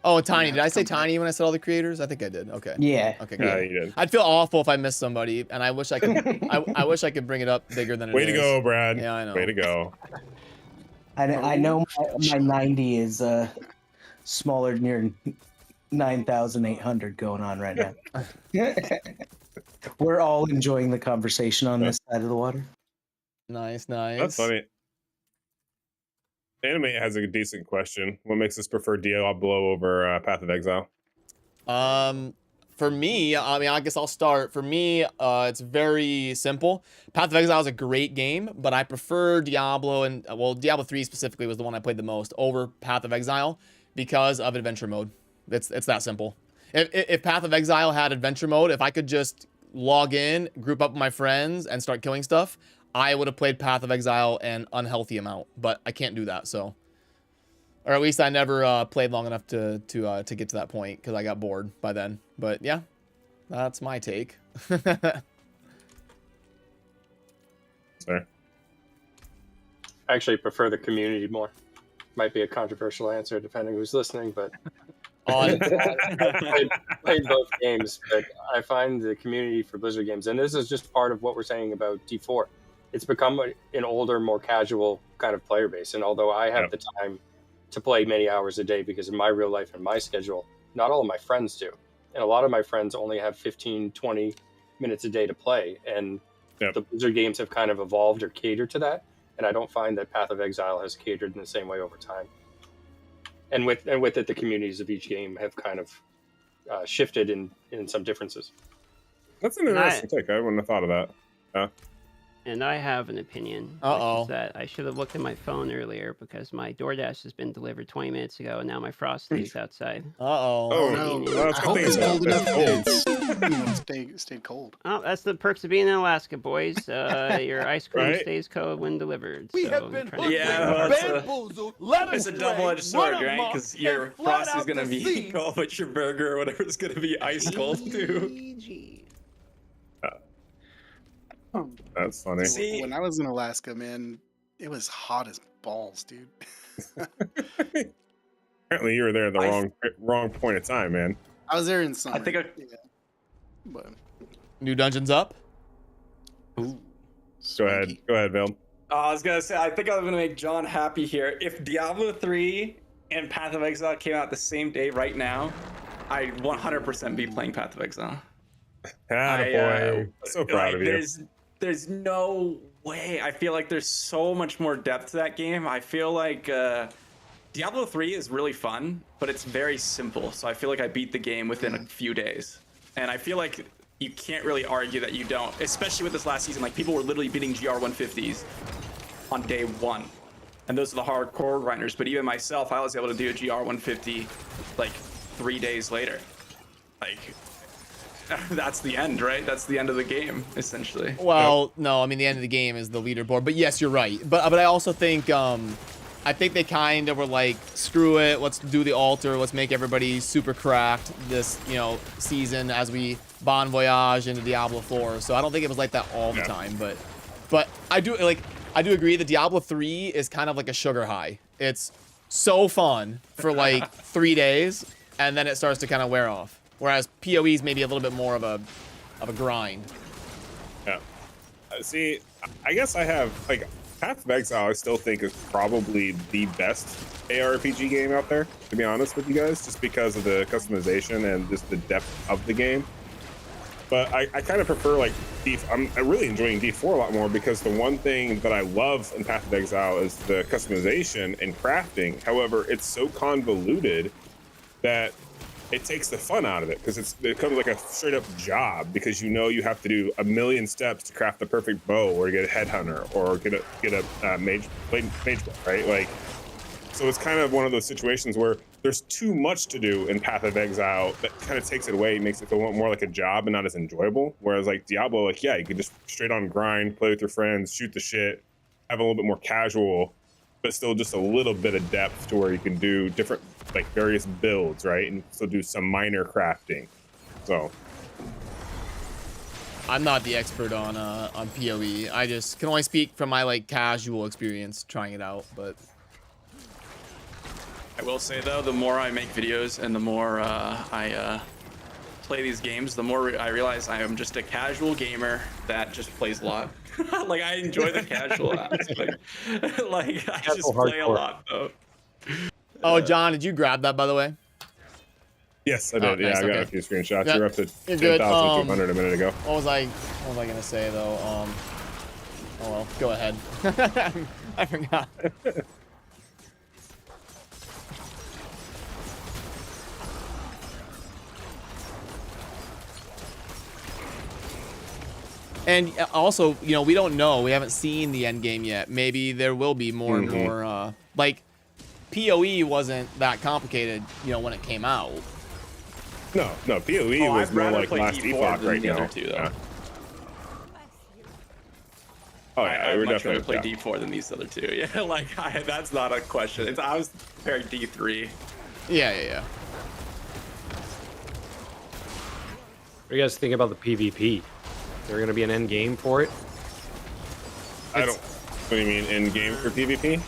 Oh, Tiny. Did I say Tiny when I said all the creators? I think I did. Okay. Yeah. Okay, good. Yeah, you did. I'd feel awful if I missed somebody, and I wish I could. I wish I could bring it up bigger than it is. Way to go, Brad. Yeah, I know. Way to go. I know my 90 is smaller, near 9,800 going on right now. We're all enjoying the conversation on this side of the water. Nice, nice. That's funny. Animate has a decent question. What makes us prefer Diablo over Path of Exile? For me, I mean, I guess I'll start. For me, it's very simple. Path of Exile is a great game, but I prefer Diablo, and well, Diablo 3 specifically was the one I played the most over Path of Exile because of adventure mode. It's that simple. If Path of Exile had adventure mode, if I could just log in, group up with my friends, and start killing stuff, I would have played Path of Exile an unhealthy amount. But I can't do that, so. Or at least I never played long enough to get to that point because I got bored by then. But yeah, that's my take. I actually prefer the community more. Might be a controversial answer depending who's listening, but I played both games, but I find the community for Blizzard games, and this is just part of what we're saying about D4. It's become an older, more casual kind of player base, and although I have the time to play many hours a day because of my real life and my schedule, not all of my friends do. And a lot of my friends only have 15, 20 minutes a day to play. And the Blizzard games have kind of evolved or catered to that. And I don't find that Path of Exile has catered in the same way over time. And with it, the communities of each game have kind of shifted in some differences. That's an interesting take. I wouldn't have thought of that. And I have an opinion. Which is that I should have looked at my phone earlier because my DoorDash has been delivered 20 minutes ago, and now my Frosty outside. Oh no! I hope it's cold enough that it's stayed cold. Oh, that's the perks of being in Alaska, boys. Your ice cream stays cold when delivered. We have been bamboozled. It's a double-edged sword, right? Because your Frosty's gonna be cold, but your burger or whatever is gonna be ice cold too. That's funny. See, when I was in Alaska, man, it was hot as balls, dude. Apparently, you were there at the wrong point of time, man. I was there in summer. I think yeah. But New dungeons up. Go ahead, Vale. I was gonna say, I think I'm gonna make John happy here. If Diablo 3 and Path of Exile came out the same day right now, I'd 100% be playing Path of Exile. Boy, so proud of you. There's no way. I feel like there's so much more depth to that game. I feel like Diablo 3 is really fun, but it's very simple. So I feel like I beat the game within a few days. And I feel like you can't really argue that you don't, especially with this last season. Like, people were literally beating GR 150s on day one. And those are the hardcore grinders. But even myself, I was able to do a GR 150 like 3 days later. Like, that's the end, right? That's the end of the game, essentially. Well, no, I mean, the end of the game is the leaderboard. But yes, you're right. But I also think I think they kind of were like, screw it, let's do the altar, let's make everybody super cracked this, you know, season as we bon voyage into Diablo 4. So I don't think it was like that all the time, but I do agree that Diablo 3 is kind of like a sugar high. It's so fun for like 3 days, and then it starts to kind of wear off. Whereas PoE is maybe a little bit more of a grind. Yeah. See, I guess I have like Path of Exile. I still think is probably the best ARPG game out there. To be honest with you guys, just because of the customization and just the depth of the game. But I kind of prefer like I'm really enjoying D4 a lot more because the one thing that I love in Path of Exile is the customization and crafting. However, it's so convoluted that it takes the fun out of it because it becomes like a straight up job because you know you have to do a million steps to craft the perfect bow or get a headhunter or get a mage bow, right? Like, so it's kind of one of those situations where there's too much to do in Path of Exile that kind of takes it away, makes it feel more like a job and not as enjoyable. Whereas like Diablo, like, yeah, you could just straight on grind, play with your friends, shoot the shit, have a little bit more casual, but still just a little bit of depth to where you can do different, like various builds, right? And still do some minor crafting. So I'm not the expert on PoE. I just can only speak from my like casual experience trying it out, but I will say though, the more I make videos and the more I play these games, the more I realize I am just a casual gamer that just plays a lot. Like, I enjoy the casual aspect. Like, I just play a lot though. Oh, John, did you grab that by the way? yes, I did. Nice, I got okay. a few screenshots. Yeah, You're up to you're good. 10,200 a minute ago. What was I gonna say though? Oh well, go ahead. I forgot. And also, you know, we don't know. We haven't seen the end game yet. Maybe there will be more and more. Like, PoE wasn't that complicated, you know, when it came out. No, PoE was more like last epoch right now. Two, though. Yeah. Oh yeah, I'd we're much rather definitely play D4 than these other two. Yeah, like that's not a question. I was comparing D3. Yeah. What do you guys think about the PvP? Is there gonna be an end game for it? I don't. What do you mean in game for PvP?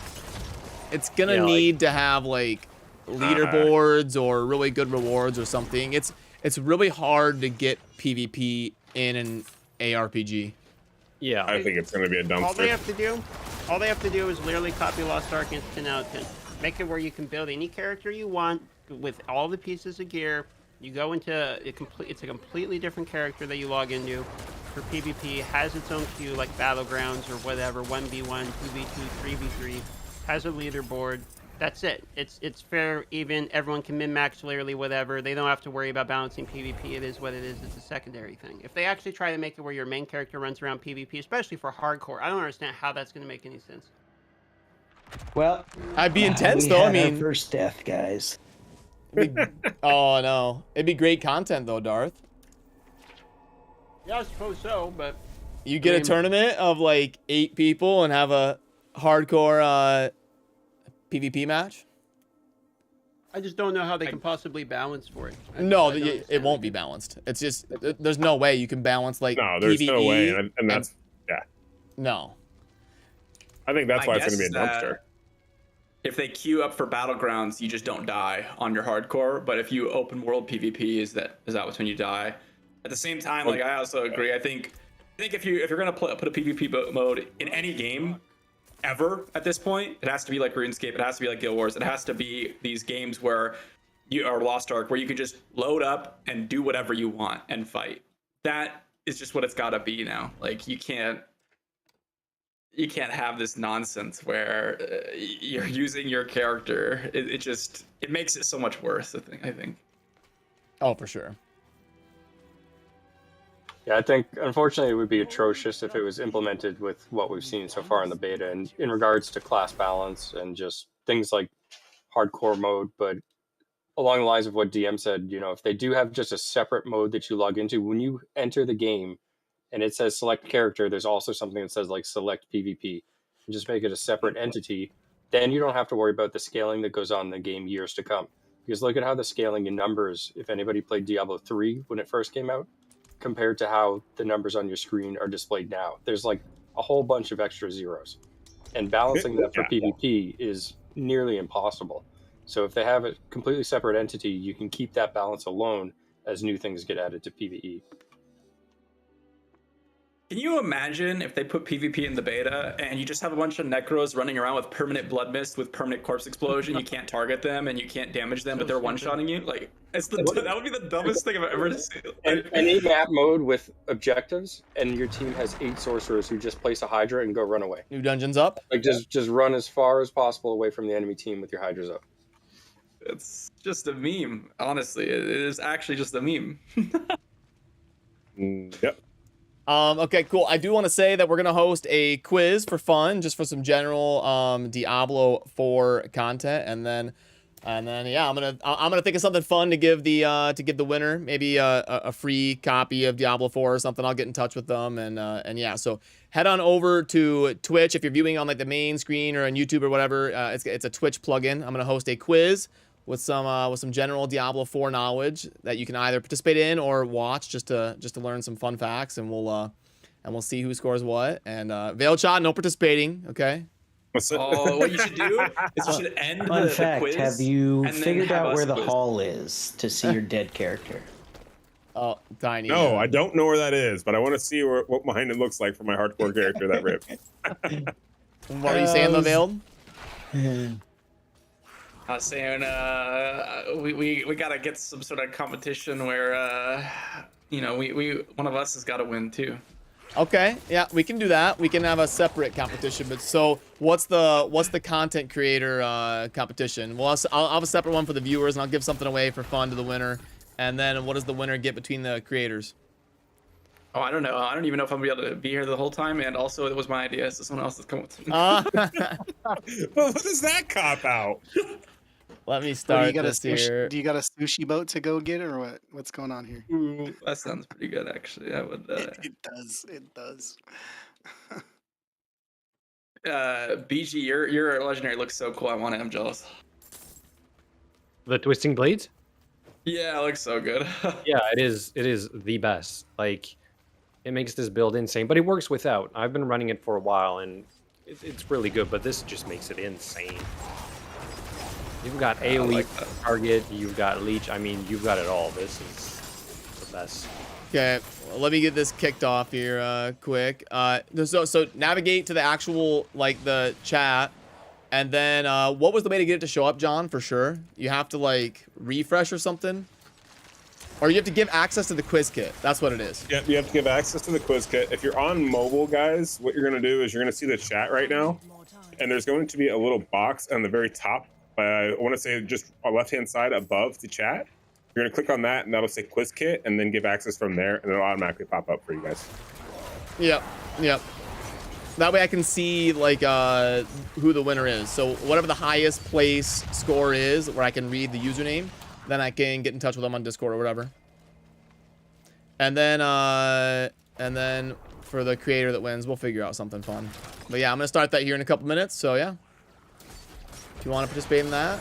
It's gonna need to have like leaderboards or really good rewards or something. It's really hard to get PvP in an ARPG. Yeah, I think it's gonna be a dumpster. All they have to do is literally copy Lost Ark and 10 out of 10. Make it where you can build any character you want with all the pieces of gear. You go into it's a completely different character that you log into. For PvP, has its own queue like Battlegrounds or whatever, 1v1, 2v2, 3v3, has a leaderboard. That's it. It's fair, even. Everyone can min-max literally whatever. They don't have to worry about balancing PvP. It is what it is. It's a secondary thing. If they actually try to make it where your main character runs around PvP, especially for hardcore, I don't understand how that's going to make any sense. Well, I'd be intense though. I mean, first death, guys. Oh no, it'd be great content though, Darth. Yeah, I suppose so, but you get a tournament of like 8 people and have a hardcore PvP match. I just don't know how they can possibly balance for it. No, it won't be balanced. It's just there's no way you can balance like No, there's PvE no way, and that's yeah. No. I think that's why it's going to be a dumpster. if they queue up for battlegrounds, you just don't die on your hardcore. But if you open world PvP, is that when you die? At the same time, like I also agree. I think if you're gonna put a PvP mode in any game ever at this point, it has to be like RuneScape. It has to be like Guild Wars. It has to be these games where you are Lost Ark, where you can just load up and do whatever you want and fight. That is just what it's got to be now. Like you can't have this nonsense where you're using your character. It makes it so much worse. I think. Oh, for sure. Yeah, I think unfortunately it would be atrocious if it was implemented with what we've seen so far in the beta, and in regards to class balance and just things like hardcore mode. But along the lines of what DM said, you know, if they do have just a separate mode that you log into when you enter the game, and it says select character, there's also something that says like select PvP, and just make it a separate entity. Then you don't have to worry about the scaling that goes on in the game years to come. Because look at how the scaling in numbers, if anybody played Diablo 3 when it first came out, compared to how the numbers on your screen are displayed now. There's like a whole bunch of extra zeros. And balancing that for PvP is nearly impossible. So if they have a completely separate entity, you can keep that balance alone as new things get added to PvE. Can you imagine if they put PvP in the beta and you just have a bunch of Necros running around with permanent blood mist, with permanent corpse explosion? You can't target them and you can't damage them, but they're one-shotting you? Like, that would be the dumbest thing I've ever seen. Any map mode with objectives, and your team has 8 sorcerers who just place a Hydra and go run away. New dungeons up? Like, just run as far as possible away from the enemy team with your Hydras up. It's just a meme, honestly. It is actually just a meme. Yep. Okay, cool. I do want to say that we're gonna host a quiz for fun, just for some general Diablo 4 content, and then yeah, I'm gonna think of something fun to give the winner, maybe a free copy of Diablo 4 or something. I'll get in touch with them, and yeah, so head on over to Twitch if you're viewing on like the main screen or on YouTube or whatever. It's a Twitch plugin. I'm gonna host a quiz with some general Diablo 4 knowledge that you can either participate in or watch just to learn some fun facts, and we'll see who scores what. And Veiled Shot, no participating, okay? Oh, what you should do is you should end Fun the fact, quiz. have you and then figured have out us where the quiz. hall is to see your dead character? Oh, Tiny. No, I don't know where that is, but I want to see what behind it looks like for my hardcore character that ripped. What are you saying, though, Veiled? I was saying, we gotta get some sort of competition where, you know, we one of us has got to win too. Okay, yeah, we can do that. We can have a separate competition. But so, what's the content creator competition? Well, I'll have a separate one for the viewers, and I'll give something away for fun to the winner. And then, what does the winner get between the creators? Oh, I don't know. I don't even know if I'm gonna be able to be here the whole time. And also, it was my idea, so someone else has come with me. Well, what does that cop out? Let me start this here. Do you got a sushi boat to go get, or what? What's going on here? Ooh, that sounds pretty good, actually. I would. It does. It does. BG, your legendary looks so cool. I want it. I'm jealous. The Twisting Blades? Yeah, it looks so good. Yeah, it is the best. Like, it makes this build insane, but it works without. I've been running it for a while, and it's really good, but this just makes it insane. You've got AoE like target, you've got leech. I mean, you've got it all. This is the best. Okay, well, let me get this kicked off here quick. So navigate to the actual, like, the chat. And then, what was the way to get it to show up, John, for sure? You have to, like, refresh or something? Or you have to give access to the quiz kit. That's what it is. Yep, you have to give access to the quiz kit. If you're on mobile, guys, what you're going to do is you're going to see the chat right now. And there's going to be a little box on the very top. I want to say just on the left-hand side above the chat. You're going to click on that, and that'll say quiz kit, and then give access from there, and it'll automatically pop up for you guys. Yep. That way I can see, like, who the winner is. So whatever the highest place score is, where I can read the username, then I can get in touch with them on Discord or whatever. And then for the creator that wins, we'll figure out something fun. But yeah, I'm gonna start that here in a couple minutes. So yeah, if you want to participate in that,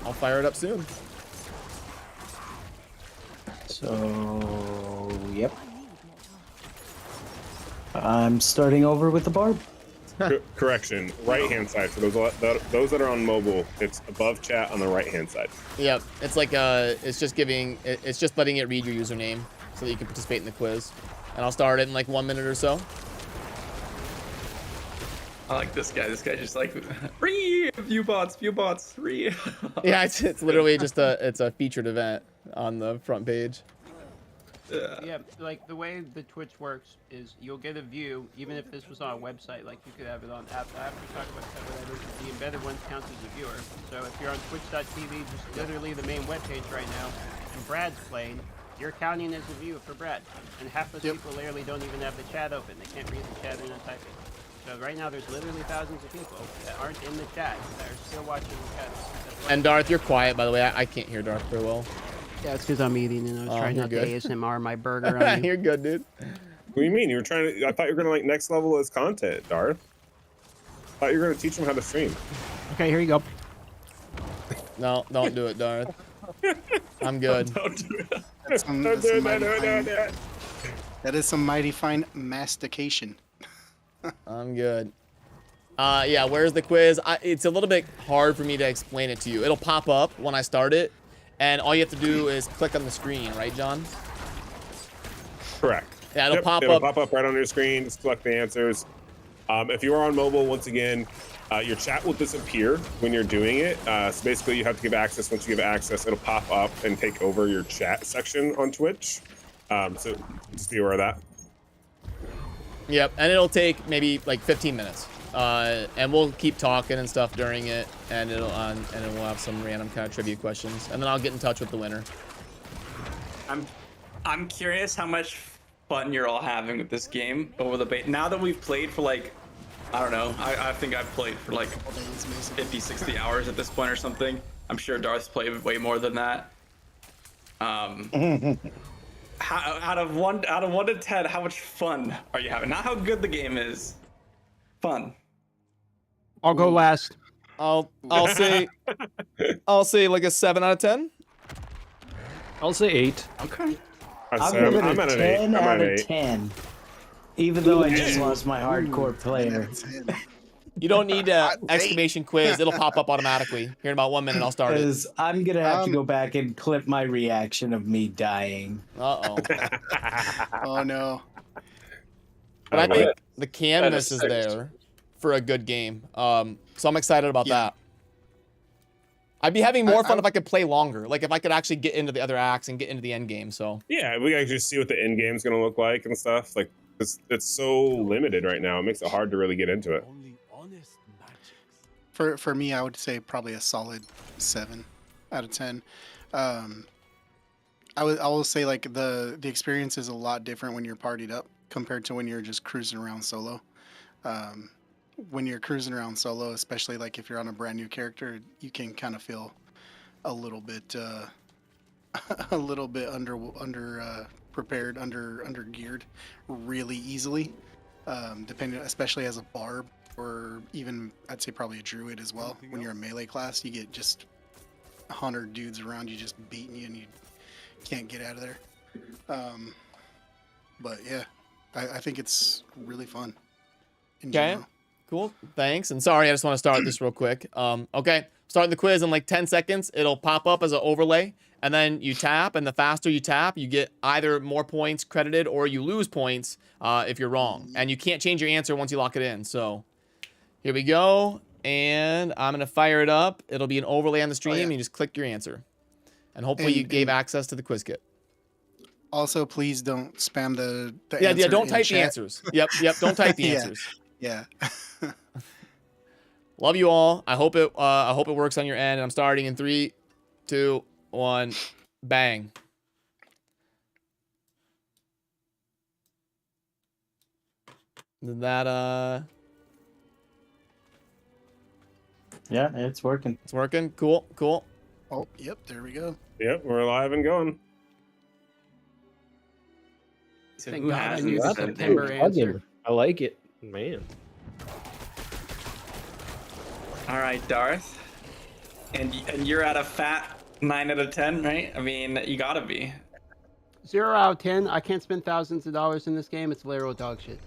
I'll fire it up soon. So, yep. I'm starting over with the barb. Correction, right-hand side. For those that are on mobile, it's above chat on the right-hand side. Yep, it's like it's just letting it read your username so that you can participate in the quiz. And I'll start it in like 1 minute or so. I like this guy. This guy just like, view bots, Yeah, it's literally just a featured event on the front page. Yeah, like the way the Twitch works is you'll get a view, even if this was on a website, like you could have it on after talk about whatever, the embedded ones count as a viewer. So if you're on twitch.tv, just literally the main webpage right now, and Brad's playing, you're counting as a view for Brad. And half those people literally don't even have the chat open. They can't read the chat, they're not typing. So right now there's literally thousands of people that aren't in the chat that are still watching the chat. And Darth, you're quiet, by the way. I can't hear Darth very well. Yeah, it's because I'm eating and I was trying not to ASMR my burger on you. You're good, dude. What do you mean? You were trying to? I thought you were gonna like next level his content, Darth. I thought you were gonna teach him how to stream. Okay, here you go. No, don't do it, Darth. I'm good. Don't do it. That is some mighty fine mastication. I'm good. Yeah, where's the quiz? It's a little bit hard for me to explain it to you. It'll pop up when I start it, and all you have to do is click on the screen, right, John? Correct. Yeah, it'll pop it'll up. pop up right on your screen. Just select the answers. If you are on mobile, once again, your chat will disappear when you're doing it. So basically, you have to give access. Once you give access, it'll pop up and take over your chat section on Twitch. So just be aware of that. Yep, and it'll take maybe like 15 minutes. And we'll keep talking and stuff during it, and we'll have some random kind of trivia questions, and then I'll get in touch with the winner. I'm curious how much fun you're all having with this game over the beta. Now that we've played for like, I don't know, I think I've played for like 50, 60 hours at this point or something. I'm sure Darth's played way more than that. Out of one to 10, how much fun are you having? Not how good the game is. Fun. I'll go last. I'll say like a 7 out of 10. I'll say 8. Okay. I'll give it a 10 out of 10. Even though I just lost my hardcore player. You don't need exclamation quiz. It'll pop up automatically. Here in about 1 minute, I'll start it. Because I'm going to have to go back and clip my reaction of me dying. Uh-oh. Oh, no. But I think the canvas is there for a good game. So I'm excited about that. I'd be having more fun if I could play longer. Like if I could actually get into the other acts and get into the end game. So yeah, we can actually see what the end game's gonna look like and stuff. Like it's so limited right now. It makes it hard to really get into it. For me, I would say probably a solid 7 out of 10. I will say like the experience is a lot different when you're partied up compared to when you're just cruising around solo. When you're cruising around solo, especially like if you're on a brand new character, you can kind of feel a little bit under prepared, under geared really easily. Depending, especially as a barb or even I'd say probably a druid as well. When you're a melee class, you get just 100 dudes around you just beating you and you can't get out of there. But yeah, I think it's really fun. In general. Cool. Thanks. And sorry, I just want to start this real quick. Okay. Starting the quiz in like 10 seconds. It'll pop up as an overlay. And then you tap. And the faster you tap, you get either more points credited or you lose points if you're wrong. And you can't change your answer once you lock it in. So here we go. And I'm going to fire it up. It'll be an overlay on the stream. And you just click your answer. And hopefully you gave access to the quiz kit. Also, please don't spam the yeah, answer yeah, don't in type chat. the answers. Yep, don't type the Yeah. answers. Yeah. Love you all. I hope it works on your end. I'm starting in 3, 2, 1, bang. Did that Yeah, it's working. It's working. Cool. Oh, yep, there we go. Yep, we're live and going. So Thank who God I has knew this the then? September answer. I like it, man. All right, Darth. And you're at a fat 9 out of 10, right? I mean, you gotta be. 0 out of 10. I can't spend thousands of dollars in this game. It's literal dog shit.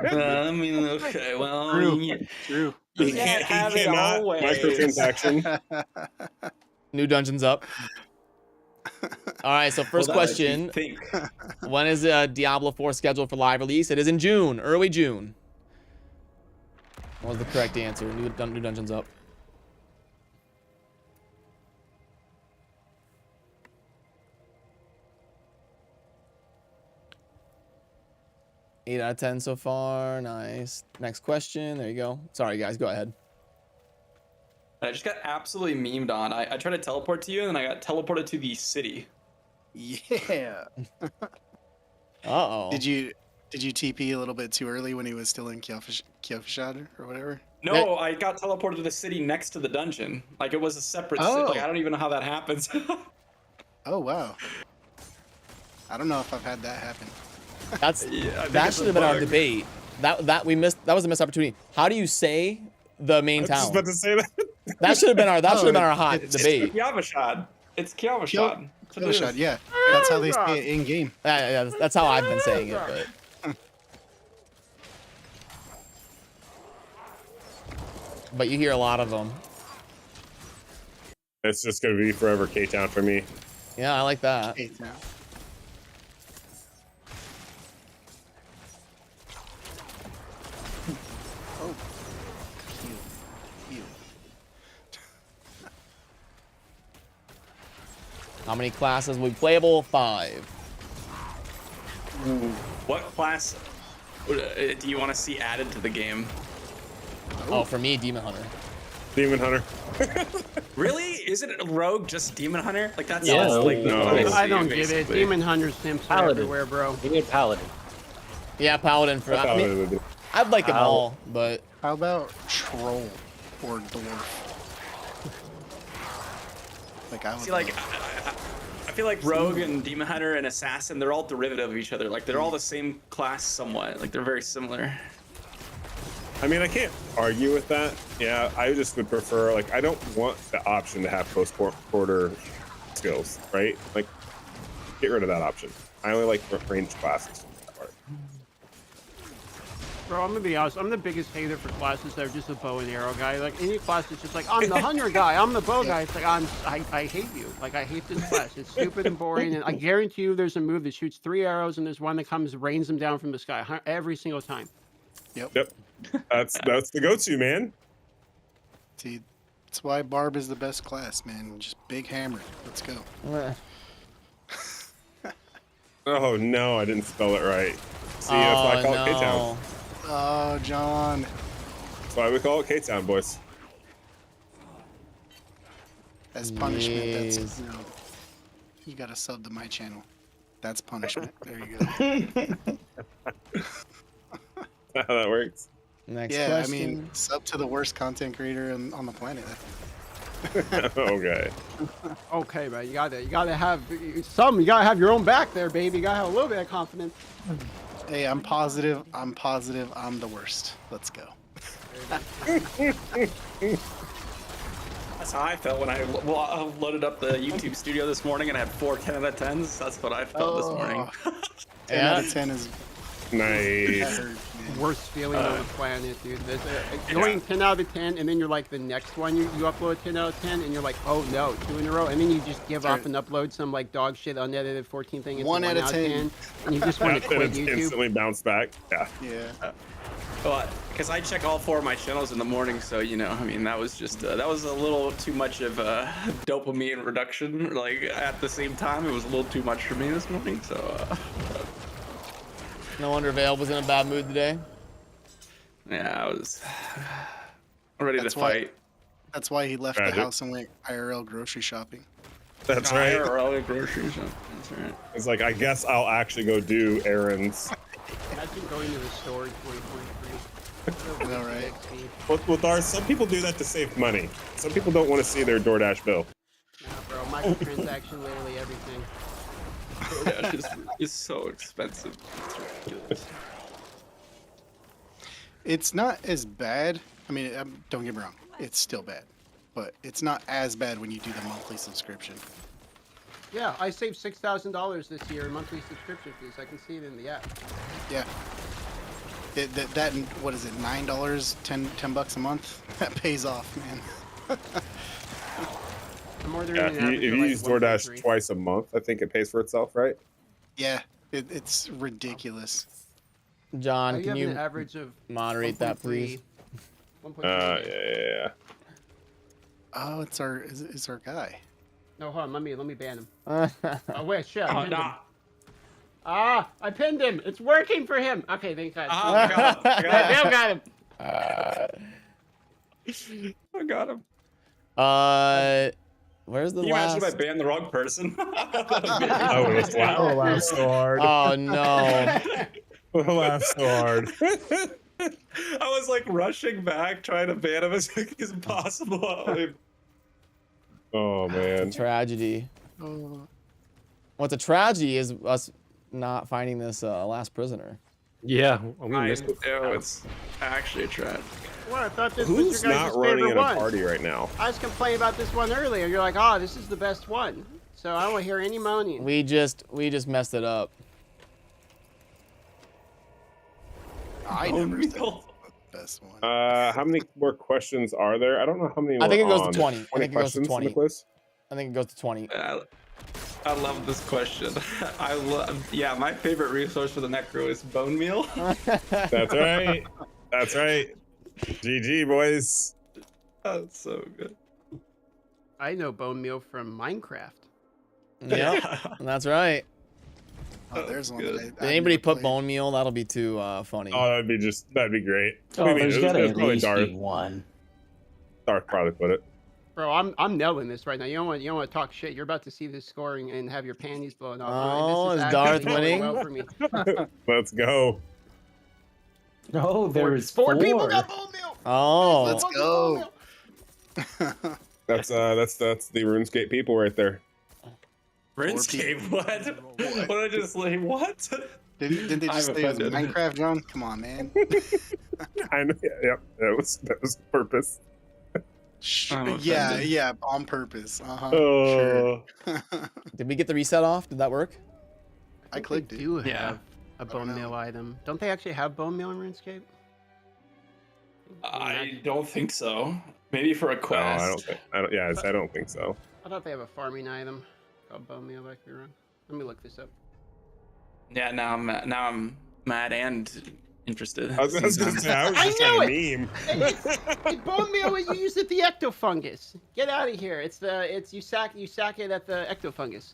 I mean, okay, well, True. you can't have it cannot always. microtransaction. New dungeon's up. All right, so first Hold on, let me question. think. When is Diablo 4 scheduled for live release? It is in June, early June. What was the correct answer? New dungeon's up. Eight out of 10 so far. Nice. Next question. There you go. Sorry, guys. Go ahead. I just got absolutely memed on. I tried to teleport to you, and then I got teleported to the city. Yeah. Uh-oh. Did you TP a little bit too early when he was still in Kjolfshad or whatever? No, I got teleported to the city next to the dungeon. Like, it was a separate city. Like, I don't even know how that happens. Oh, wow. I don't know if I've had that happen. That's that should have been our debate. That we missed. That was a missed opportunity. How do you say the main town? I was just about to say that. That should have been our hot debate. It's Kjolfshad. Kjolfshad, yeah. That's how they say it in game. Yeah, that's how I've been saying it. But you hear a lot of them. It's just gonna be forever K-Town for me. Yeah, I like that. K-Town. Oh. Heal. How many classes will be playable? 5. What class do you want to see added to the game? Oh, for me, Demon Hunter. Demon Hunter. Really? Isn't it a rogue just Demon Hunter? Like that's Yeah, like no. I don't get it. Demon Hunter simps are Paladin. everywhere, bro. You need Paladin. Yeah, Paladin for. I mean, I'd like them all, but How about Troll or Dwarf? Like I would see, like I feel like Rogue and Demon Hunter and Assassin, they're all derivative of each other. Like they're all the same class somewhat. Like they're very similar. I mean, I can't argue with that. Yeah, I just would prefer, like, I don't want the option to have close quarter skills, right? Like, get rid of that option. I only like ranged classes. Bro, I'm gonna be honest. I'm the biggest hater for classes that are just a bow and arrow guy. Like any class that's just like, I'm the hunter guy, I'm the bow guy. It's like I hate you. Like I hate this class. It's stupid and boring. And I guarantee you, there's a move that shoots 3 arrows, and there's one that comes rains them down from the sky every single time. Yep. That's the go-to, man. See, that's why Barb is the best class, man. Just big hammer. Let's go. Oh no, I didn't spell it right. See, that's why I call it K-Town. Oh, John. That's why we call it K-Town, boys. As punishment, that's, you know, you gotta sub to my channel. That's punishment. There you go. How that works. Next yeah, question. I mean, sub to the worst content creator on the planet. Okay. Okay, man. You gotta have some. You gotta have your own back there, baby. You gotta have a little bit of confidence. Hey, I'm positive. I'm the worst. Let's go. That's how I felt when I loaded up the YouTube studio this morning and I had 4 10 out of 10s. That's what I felt this morning. 10 out of 10 is nice. Worst feeling on the planet, dude. Going 10 out of 10, and then you're like the next one you upload 10 out of 10, and you're like, oh no, 2 in a row, and then you just give up and upload some like dog shit unedited 14 thing. 1 out of 10, and you just want to quit YouTube. Instantly bounce back. Yeah. Yeah. Well, because I check all 4 of my channels in the morning, so you know, I mean, that was just that was a little too much of a dopamine reduction. Like at the same time, it was a little too much for me this morning. So. No wonder Vale was in a bad mood today. Yeah, I was ready to fight. That's why he left the house and went IRL grocery shopping. That's right. IRL grocery shopping. That's right. It's like, I guess I'll actually go do errands. Imagine going to the store in 2023. All right. With ours, some people do that to save money. Some people don't want to see their DoorDash bill. Nah, bro, microtransaction, literally everything. DoorDash is so expensive. It's ridiculous. It's not as bad. I mean, don't get me wrong. It's still bad. But it's not as bad when you do the monthly subscription. Yeah, I saved $6,000 this year in monthly subscription fees. I can see it in the app. Yeah. That what is it? $9, 10 bucks a month. That pays off, man. I'm ordering Yeah, an if you average of, use like, DoorDash 1.3. twice a month, I think it pays for itself, right? Yeah, it's ridiculous. John, You can have an you average of moderate that, 1.3. please? 1.3. Yeah. Oh, it's our guy. No, hold on. Let me ban him. Oh wait, shit. I Oh, pinned no. him. Ah, I pinned him. It's working for him. Okay, thank God. Oh, I got him. Bill got him. I got him. Where's the Can you last? imagine if I banned the wrong person? I would have laughed so hard. Oh no! I would have laughed so hard. I was like rushing back, trying to ban him as quick as possible. Oh man. Tragedy. Oh. What's a tragedy is us not finding this last prisoner. Yeah, we I missed it. know, it's actually a trap. Well, I thought this Who's was your guys' not running favorite in a one. party right now? I was complaining about this one earlier. You're like, oh, this is the best one. So I don't hear any moaning. We just messed it up. I never said the best one. How many more questions are there? I don't know how many. I think it were goes to on. 20. I 20 think it goes to questions in 20. the quiz? I think it goes to 20. I love this question. Yeah, my favorite resource for the necro is bone meal. That's right. That's right. GG, boys. That's so good. I know bone meal from Minecraft. Yep, that's right. Oh, there's one. good. That I Did anybody never put played. bone meal? That'll be too funny. Oh, that'd be great. Oh, I mean, there's it was gotta at probably least Darth. be one. Darth probably put it. Bro, I'm nailing this right now. You don't want to talk shit. You're about to see this scoring and have your panties blown off. Oh, This is actually Darth going winning? well for me. Let's go. Oh, there's Four people got bone meal. Oh, Let's go. That's the RuneScape people right there. RuneScape? What? What did I just say? What? Didn't they just I'm say it was offended. Minecraft, John? Come on, man. I know. Yep. That was purpose. I'm Yeah, offended. yeah, on purpose. Oh. Sure. did we get the reset off? Did that work? I clicked They it. do have Yeah. a don't bone know. meal item. Don't they actually have bone meal in RuneScape? I don't think so. Maybe for a No, quest. I don't think. I don't think so. I thought they have a farming item called bone meal. I could be wrong. Let me look this up. Yeah, now I'm mad and interested. I was just gonna say, I was I just knew trying it! to meme. It's bone meal is used at the ectofungus. Get out of here! You sack it at the ectofungus.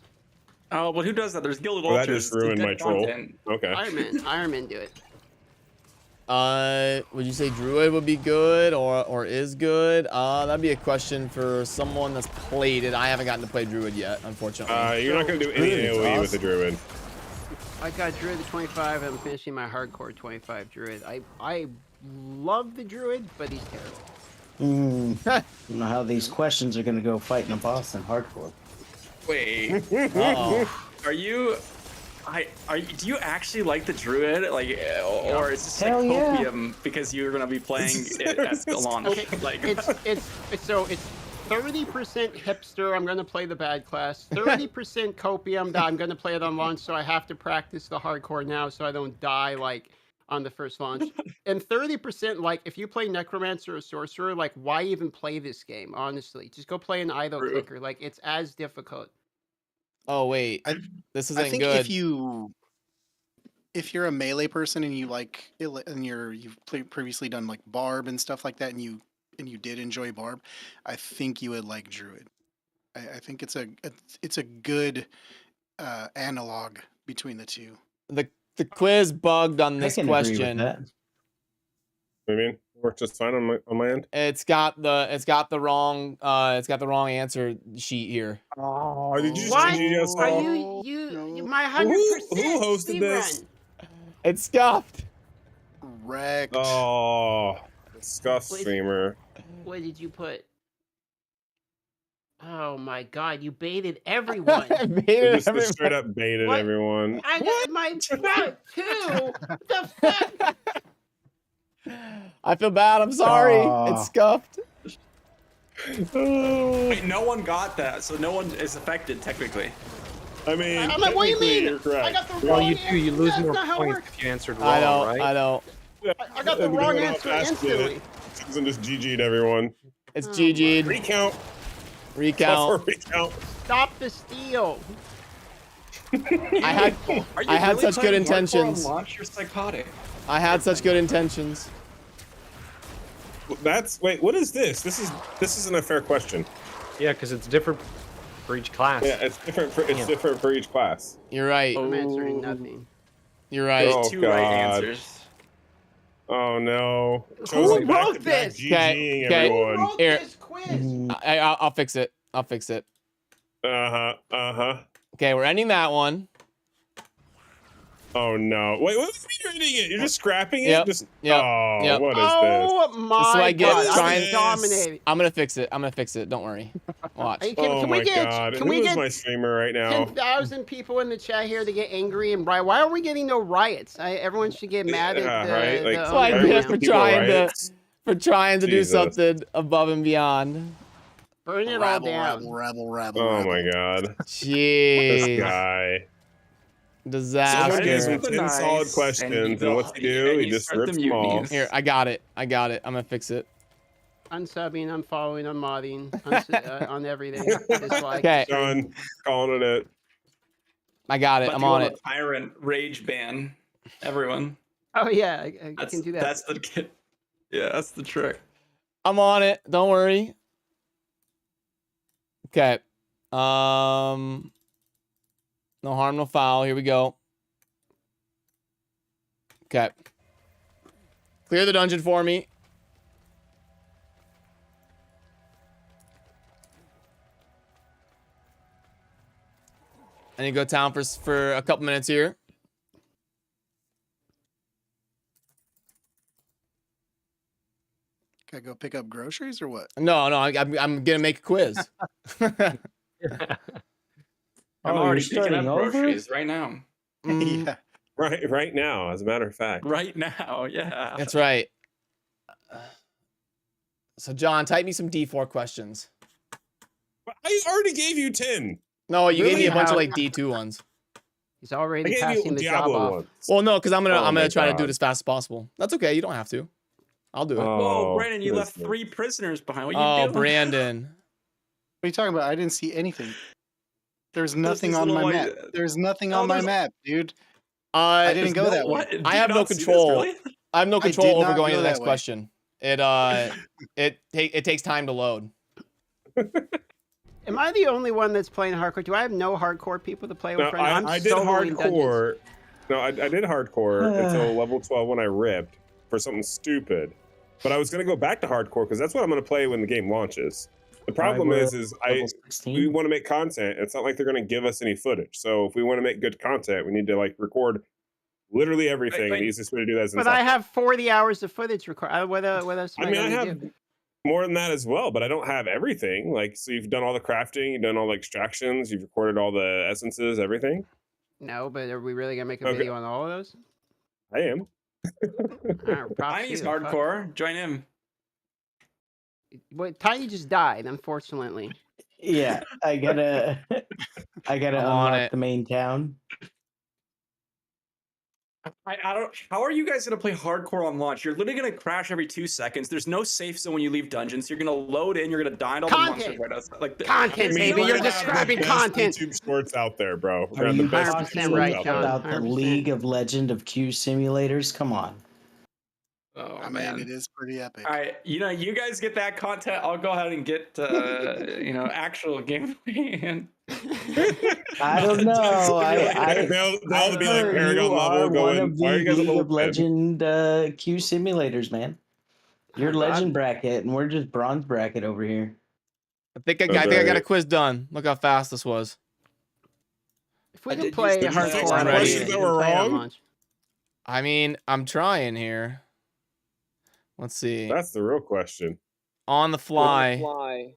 Oh, but who does that? There's Gilded Well, that Ultras. just ruined Dead my troll. content. Okay. Iron Man do it. Would you say Druid would be good or is good? That'd be a question for someone that's played it. I haven't gotten to play Druid yet, unfortunately. You're not gonna do any Druid's AoE with the awesome. Druid. I got Druid at 25. I'm finishing my hardcore 25 Druid. I love the Druid, but he's terrible. I don't know how these questions are gonna go fighting a boss in hardcore. Wait, Uh-oh. are you? Do you actually like the Druid? Like, or is this like Hell yeah. copium because you're gonna be playing it at the launch? Okay, Like, it's 30% hipster. I'm gonna play the bad class. 30% copium. That I'm gonna play it on launch, so I have to practice the hardcore now, so I don't die like on the first launch. And 30% like if you play Necromancer or Sorcerer, like why even play this game? Honestly, just go play an idle True. clicker. Like it's as difficult. Oh wait, I- this I isn't think good. if you're a melee person and you like and you've previously done like Barb and stuff like that, and you did enjoy Barb, I think you would like Druid. I think it's a good analog between the two. The quiz bugged on I this can agree with question. that. I mean, worked just fine on my end. It's got the wrong answer sheet here. Oh, did you? What? Did you just Are Oh, you no. my 100% Who hosted speedrun? this? It's scuffed. Wrecked. Oh, scuff Wait. streamer. What did you put? Oh my god, you baited everyone. They just straight up baited What? everyone. I got my what, two. The fuck? I feel bad. I'm sorry. Aw. It's scuffed. wait, no one got that, so no one is affected technically. I mean, I'm like, what do you technically, mean? you're correct. I got the Well, wrong you do. You lose That's more not how it points works. if you answered I wrong, know. right? I know. I got the wrong answer instantly. Susan just GG'd everyone. It's GG'd. Recount. Recount. Recount. Stop the steal. I had such good intentions. Launch, you're psychotic. I had such good intentions. Wait, what is this? This isn't a fair question. Yeah, because it's different for each class. Yeah, it's different for each class. You're right. I'm answering nothing. You're right. Oh, Two God. right answers. Oh no. Who wrote this? Okay. Everyone. Who wrote Here. this quiz? I'll fix it. I'll fix it. Okay, we're ending that one. Oh no! Wait, what do you mean you're ending it? You're just scrapping it? Yep. Just Yep. oh, Yep. what is Oh my This is what I get God! trying- I'm dominating. I'm gonna fix it. I'm gonna fix it. Don't worry. Watch. Are you this? kidding? Oh Can my we get? God! Can we Who is get my streamer right now? 10,000 people in the chat here to get angry and riot? Why are we getting no riots? Everyone should get mad Yeah, at the. right? Like, That's what I owner get now. for people trying to do Jesus. something above and beyond. Burn it all Rabble, down. rabble. Oh my God! Jeez. This guy. Disaster. Someone gives him Super 10 solid nice, questions, and and what's he do? and He you just start the rips them all. mutinies. Here, I got it. I'm gonna fix it. Unsubbing, unfollowing, unmodding, on everything. Dislike. Okay, Done. Calling it. I got it. But I'm you on want it. a tyrant rage ban everyone. Oh yeah, I can do that. That's the kid. Yeah, that's the trick. I'm on it. Don't worry. Okay. No harm, no foul. Here we go. Okay. Clear the dungeon for me. I need to go town for a couple minutes here. Gotta go pick up groceries or what? No, I'm gonna make a quiz. I'm Oh, already you're picking up starting over? groceries right now. Yeah. Right now, as a matter of fact. Right now, yeah. That's right. So, John, type me some D4 questions. I already gave you 10. No, you gave Really? me a bunch of like D2 ones. He's I already gave passing you the job Diablo off. ones. Well, no, because I'm Oh gonna my try to do God. it as fast as possible. That's okay. You don't have to. I'll do it. Whoa, Oh, Brandon, you left goodness. 3 prisoners behind. What are you Oh, doing? Brandon. What are you talking about? I didn't see anything. There's nothing these on my little map. white- There's nothing Oh, on my there's- map, dude. I didn't go that way. What? Do I you have no not see this, control. really? I have no I control did over not going to go the next that way. question. It takes time to load. Am I the only one that's playing hardcore? Do I have no hardcore people to play with No, right now? I did soloing dungeons. hardcore. No, I did hardcore until level 12 when I ripped for something stupid. But I was going to go back to hardcore because that's what I'm going to play when the game launches. The problem is level 16. we want to make content. It's not like they're going to give us any footage. So if we want to make good content, we need to like record literally everything. Right. The easiest way to do that is But I have 40 hours of footage recorded. What else am I mean, I gonna have do? more than that as well, but I don't have everything. Like, so you've done all the crafting, you've done all the extractions, you've recorded all the essences, everything. No, but are we really gonna make a Okay. video on all of those? I am. Alright, props to Tiny's you, fuck. hardcore. Join him. Well, Tiny just died, unfortunately. Yeah, I gotta I'm on unlock it. the main town. I don't. How are you guys gonna play hardcore on launch? You're literally gonna crash every 2 seconds. There's no safe zone when you leave dungeons. You're gonna load in. You're gonna die, and all the Content. monsters right outside. Like Content, I mean, baby. we're You're gonna have describing the best content. YouTube shorts out there, bro. We're Are gonna have the you best 100% talking YouTube right, shorts out John. there. about the 100%. League of Legend of Q simulators? Come on. Oh I man. mean, it is pretty epic. All right, you guys get that content. I'll go ahead and get actual gameplay and I don't know. They'll I be like heard Paragon you are level one going, of the why are you guys League level of 10? Legend Q simulators, man. You're legend bracket, and we're just bronze bracket over here. I think I got a quiz done. Look how fast this was. If we Did can you play fix the hardcore on questions ready, that we can were play on wrong? launch. I mean, I'm trying here. Let's see. That's the real question. On the fly.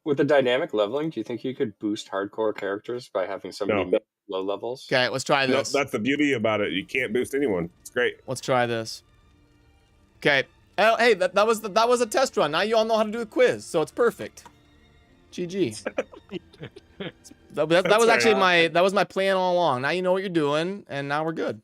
With the dynamic leveling, do you think you could boost hardcore characters by having somebody No. make low levels? Okay, let's try No, this. that's the beauty about it. You can't boost anyone. It's great. Let's try this. Okay. Oh, hey, that was a test run. Now you all know how to do a quiz, so it's perfect. GG. that was That's actually right. my plan all along. Now you know what you're doing, and now we're good.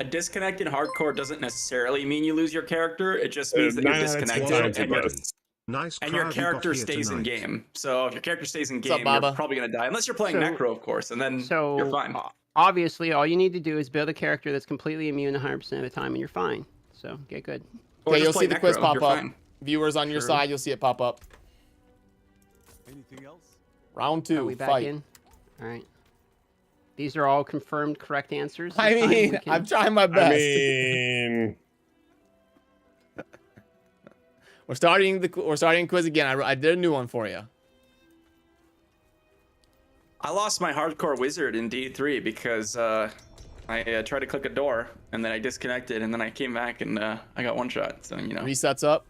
A disconnect in hardcore doesn't necessarily mean you lose your character. It just means that you're 9 out of 10 disconnected times and your character stays in game. So if your character stays in game, you're probably going to die. Unless you're playing Necro, of course, and then you're fine. Obviously, all you need to do is build a character that's completely immune 100% of the time, and you're fine. So get good. Okay, you'll see the quiz pop up. Viewers on your side, you'll see it pop up. Anything else? Round 2, Are we back fight. in? All right. These are all confirmed correct answers. I mean, I'm trying my best. I mean, we're starting quiz again. I did a new one for you. I lost my hardcore wizard in D3 because I tried to click a door and then I disconnected and then I came back and I got one shot. So you know. Resets up.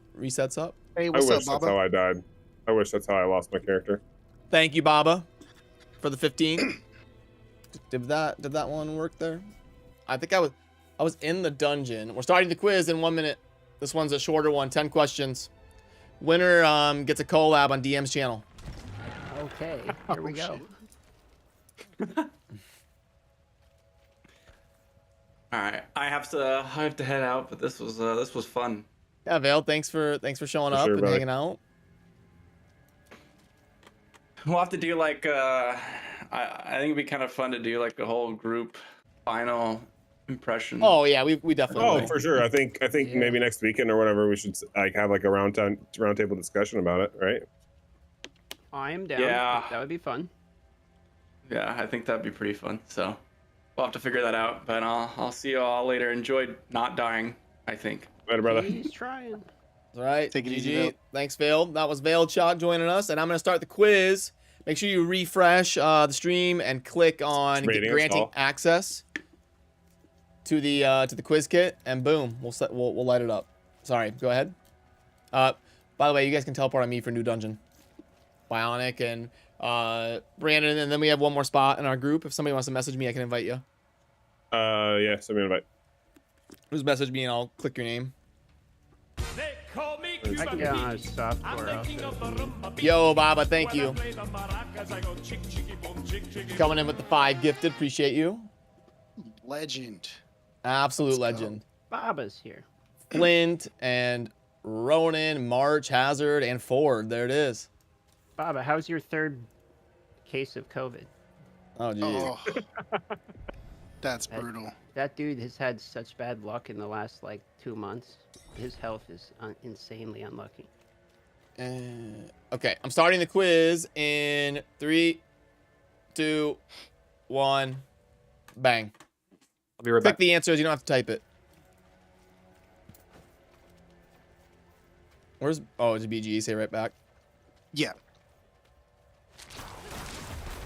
Hey, I what's wish up, that's Baba? how I died. I wish that's how I lost my character. Thank you, Baba, for the 15. Did that one work there? I think I was in the dungeon. We're starting the quiz in 1 minute. This one's a shorter one, 10 questions. Winner gets a collab on DM's channel. Okay, here we go. All right, I have to head out, but this was fun. Yeah, Vale, thanks for showing up and hanging out. We'll have to do like I think it'd be kind of fun to do like a whole group final impression. Oh yeah, we definitely. Oh, will. for sure. I think maybe next weekend or whatever we should like have like a round table discussion about it, right? I am down. Yeah. That would be fun. Yeah, I think that'd be pretty fun. So we'll have to figure that out. But I'll see you all later. Enjoyed not dying, I think. Later, brother. He's trying. All right. Take it GG. easy, Vale. Thanks, Vale. That was Veiled Shot joining us, and I'm gonna start the quiz. Make sure you refresh the stream and click on granting access to the quiz kit, and boom, we'll light it up. Sorry, go ahead. By the way, you guys can teleport on me for new dungeon. Bionic and Brandon, and then we have one more spot in our group. If somebody wants to message me, I can invite you. Yeah, send me an invite. Just message me and I'll click your name. I can get on a software outfit. Yo, Baba, thank you. Coming in with the 5 gifted, appreciate you. Legend. Absolute legend. Baba's here. Flint and Ronan, March, Hazard, and Ford. There it is. Baba, how's your 3rd case of COVID? Oh, geez. Oh, that's brutal. That dude has had such bad luck in the last like 2 months. His health is insanely unlucky. Okay, I'm starting the quiz in 3, 2, 1, bang. I'll be right Click back. the answers. You don't have to type it. Where's? Oh, it's BG. Say right back. Yeah.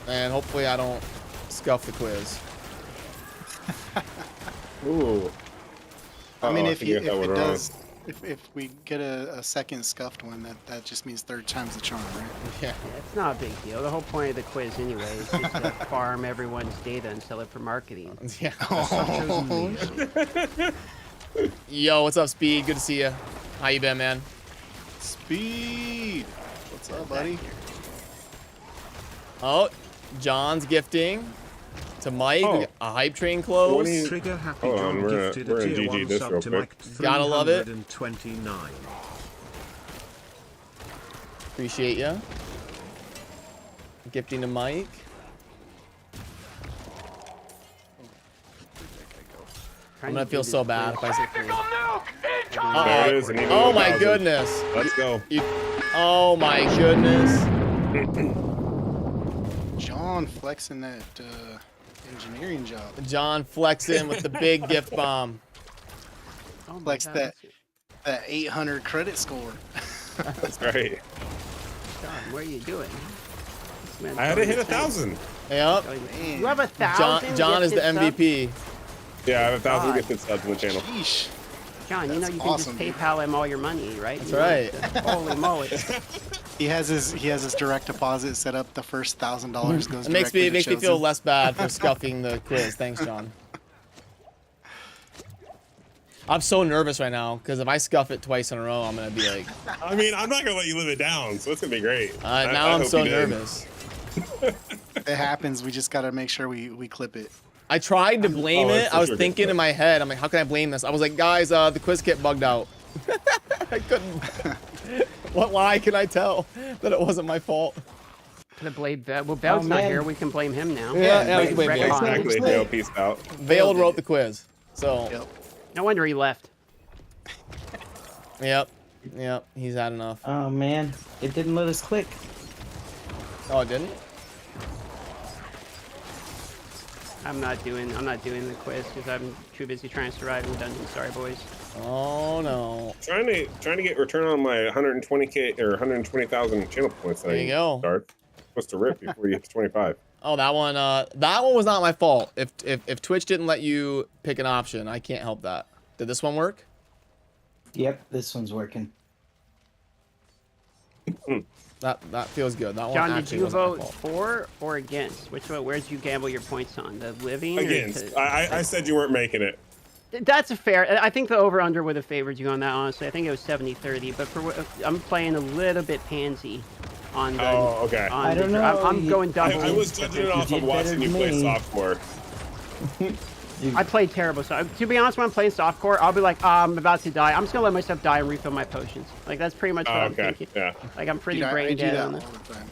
And hopefully I don't scuff the quiz. Ooh. I mean, if it does, if we get a second scuffed one, that just means 3rd time's the charm, right? Yeah. It's not a big deal. The whole point of the quiz, anyway, is just to farm everyone's data and sell it for marketing. Yeah. Oh. Yo, what's up, Speed? Good to see you. How you been, man? Speed. What's up, buddy? Oh, John's gifting to Mike. Oh. We got a hype train close. Trigger Happy Hold on, John we're gifted gonna a tier GG 1 this sub real to quick. Mike Gotta love it. 329. Appreciate ya. Gifting to Mike. I'm gonna feel so bad if I say There it is, and even Oh my 1,000. goodness. Let's go. Oh my goodness. John flexing that engineering job. John flexing with the big gift bomb. Oh my Flex God, that 800 credit score. That's right. John, what are you doing? This man's I had to going hit insane. 1,000. Yep. Man. You have 1,000. John is the gifted subs? MVP. Yeah, I have 1,000 God. gifted subs on the channel. Sheesh. John, you know That's you can awesome, just dude. PayPal him all your money, right? That's You right. don't have to- Holy moly. He has his direct deposit set up. The first $1,000 goes. It makes directly me to feel Chosen. less bad for scuffing the quiz. Thanks, John. I'm so nervous right now because if I scuff it twice in a row, I'm gonna be like. I mean, I'm not gonna let you live it down, so it's gonna be great. Now I'm so nervous. It happens. We just gotta make sure we clip it. I tried to blame it. I was sure thinking in my head, I'm like, how can I blame this? I was like, guys, the quiz kit bugged out. I couldn't. Why can I tell that it wasn't my fault? Could have blamed Well, Belt's not man. here. We can blame him now. Yeah, we can blame Retcon. Vale. Exactly. Vale, peace out. Vale wrote the quiz, so. Yep. No wonder he left. Yep. He's had enough. Oh man, it didn't let us click. Oh, it didn't? I'm not doing the quiz because I'm too busy trying to survive in the dungeon. Sorry, boys. Oh no. Trying to get return on my 120k or 120,000 channel points. That There you go. Supposed to rip before you get to 25. Oh, that one was not my fault. If Twitch didn't let you pick an option, I can't help that. Did this one work? Yep, this one's working. That feels good. That one John, did actually you wasn't my vote fault. for or against? Which one? Where did you gamble your points on? The living? Against. I said you weren't making it. That's a fair. I think the over/under would have favored you on that. Honestly, I think it was 70-30. But I'm playing a little bit pansy on the. Oh, okay. I don't know. I'm going double. I was judging it off of watching you play softcore. I played terrible. So to be honest, when I'm playing softcore, I'll be like, I'm about to die. I'm just gonna let myself die and refill my potions. Like that's pretty much what I'm thinking. Yeah. Like I'm pretty Dude, brain I do dead that on all it. the time.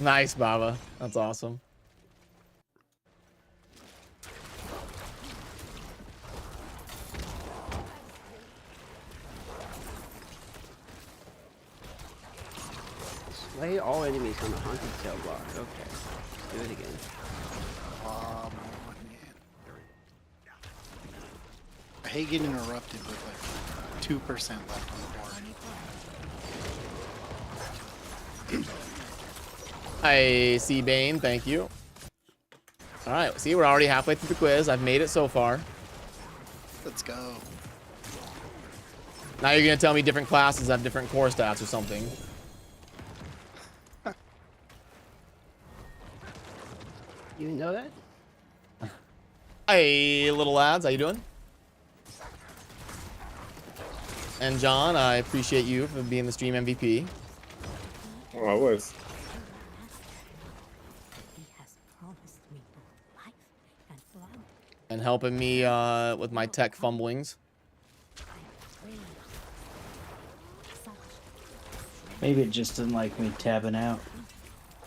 Nice, Baba. That's awesome. Slay all enemies on the haunted cell block. Okay, let's do it again. Man. I hate getting interrupted with like 2% left on the board. I see Bane, thank you. All right, see, we're already halfway through the quiz. I've made it so far. Let's go. Now you're gonna tell me different classes have different core stats or something. You didn't know that? Hey, little lads, how you doing? And John, I appreciate you for being the stream MVP. Oh, I was. He has promised me both life and blood. And helping me with my tech fumblings. Maybe it just didn't like me tabbing out.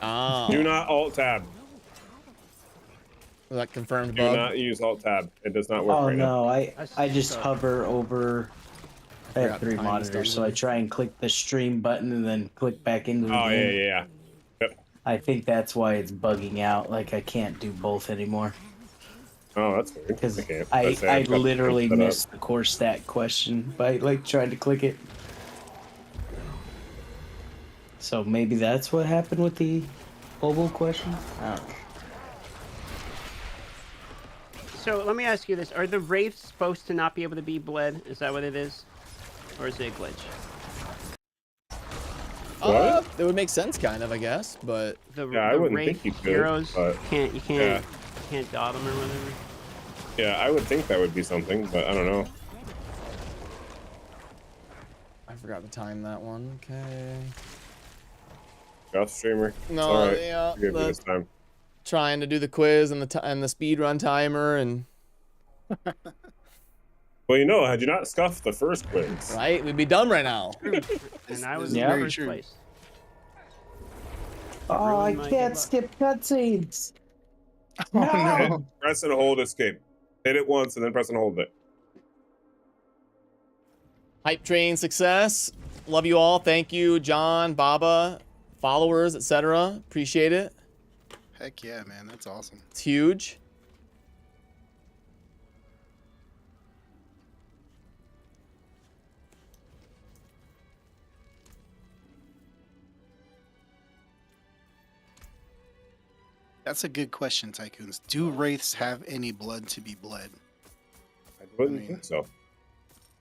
Ah. Do not alt tab. Was that confirmed Do bug? not use alt tab. It does not work Oh right now. no, I just hover over. I have 3 monitors, so I try and click the stream button and then click back into the Oh, game. yeah. Yep. I think that's why it's bugging out. Like I can't do both anymore. Oh, that's weird. Because Okay. I literally missed the core stat question by like trying to click it. So maybe that's what happened with the mobile question? I don't know. So let me ask you this: are the wraiths supposed to not be able to be bled? Is that what it is, or is it a glitch? It would make sense, kind of, I guess, but The I wouldn't wraith think you could, heroes but can't yeah. dot them or whatever. Yeah, I would think that would be something, but I don't know. I forgot to time that one. Okay. Golf streamer. No, It's all right. yeah, Forgive me this time. Trying to do the quiz and the speed run timer and. Well, you know, had you not scuffed the first quiz, Right, we'd be done right now. And I was Yeah. in Very first place. Oh, I Ruined my can't good skip cutscenes. Oh No. no. press and hold escape. Hit it once and then press and hold it. Hype train success. Love you all. Thank you, John, Baba, followers, etc. Appreciate it. Heck yeah, man. That's awesome. It's huge. That's a good question, Tycoons. Do wraiths have any blood to be bled? I wouldn't think so.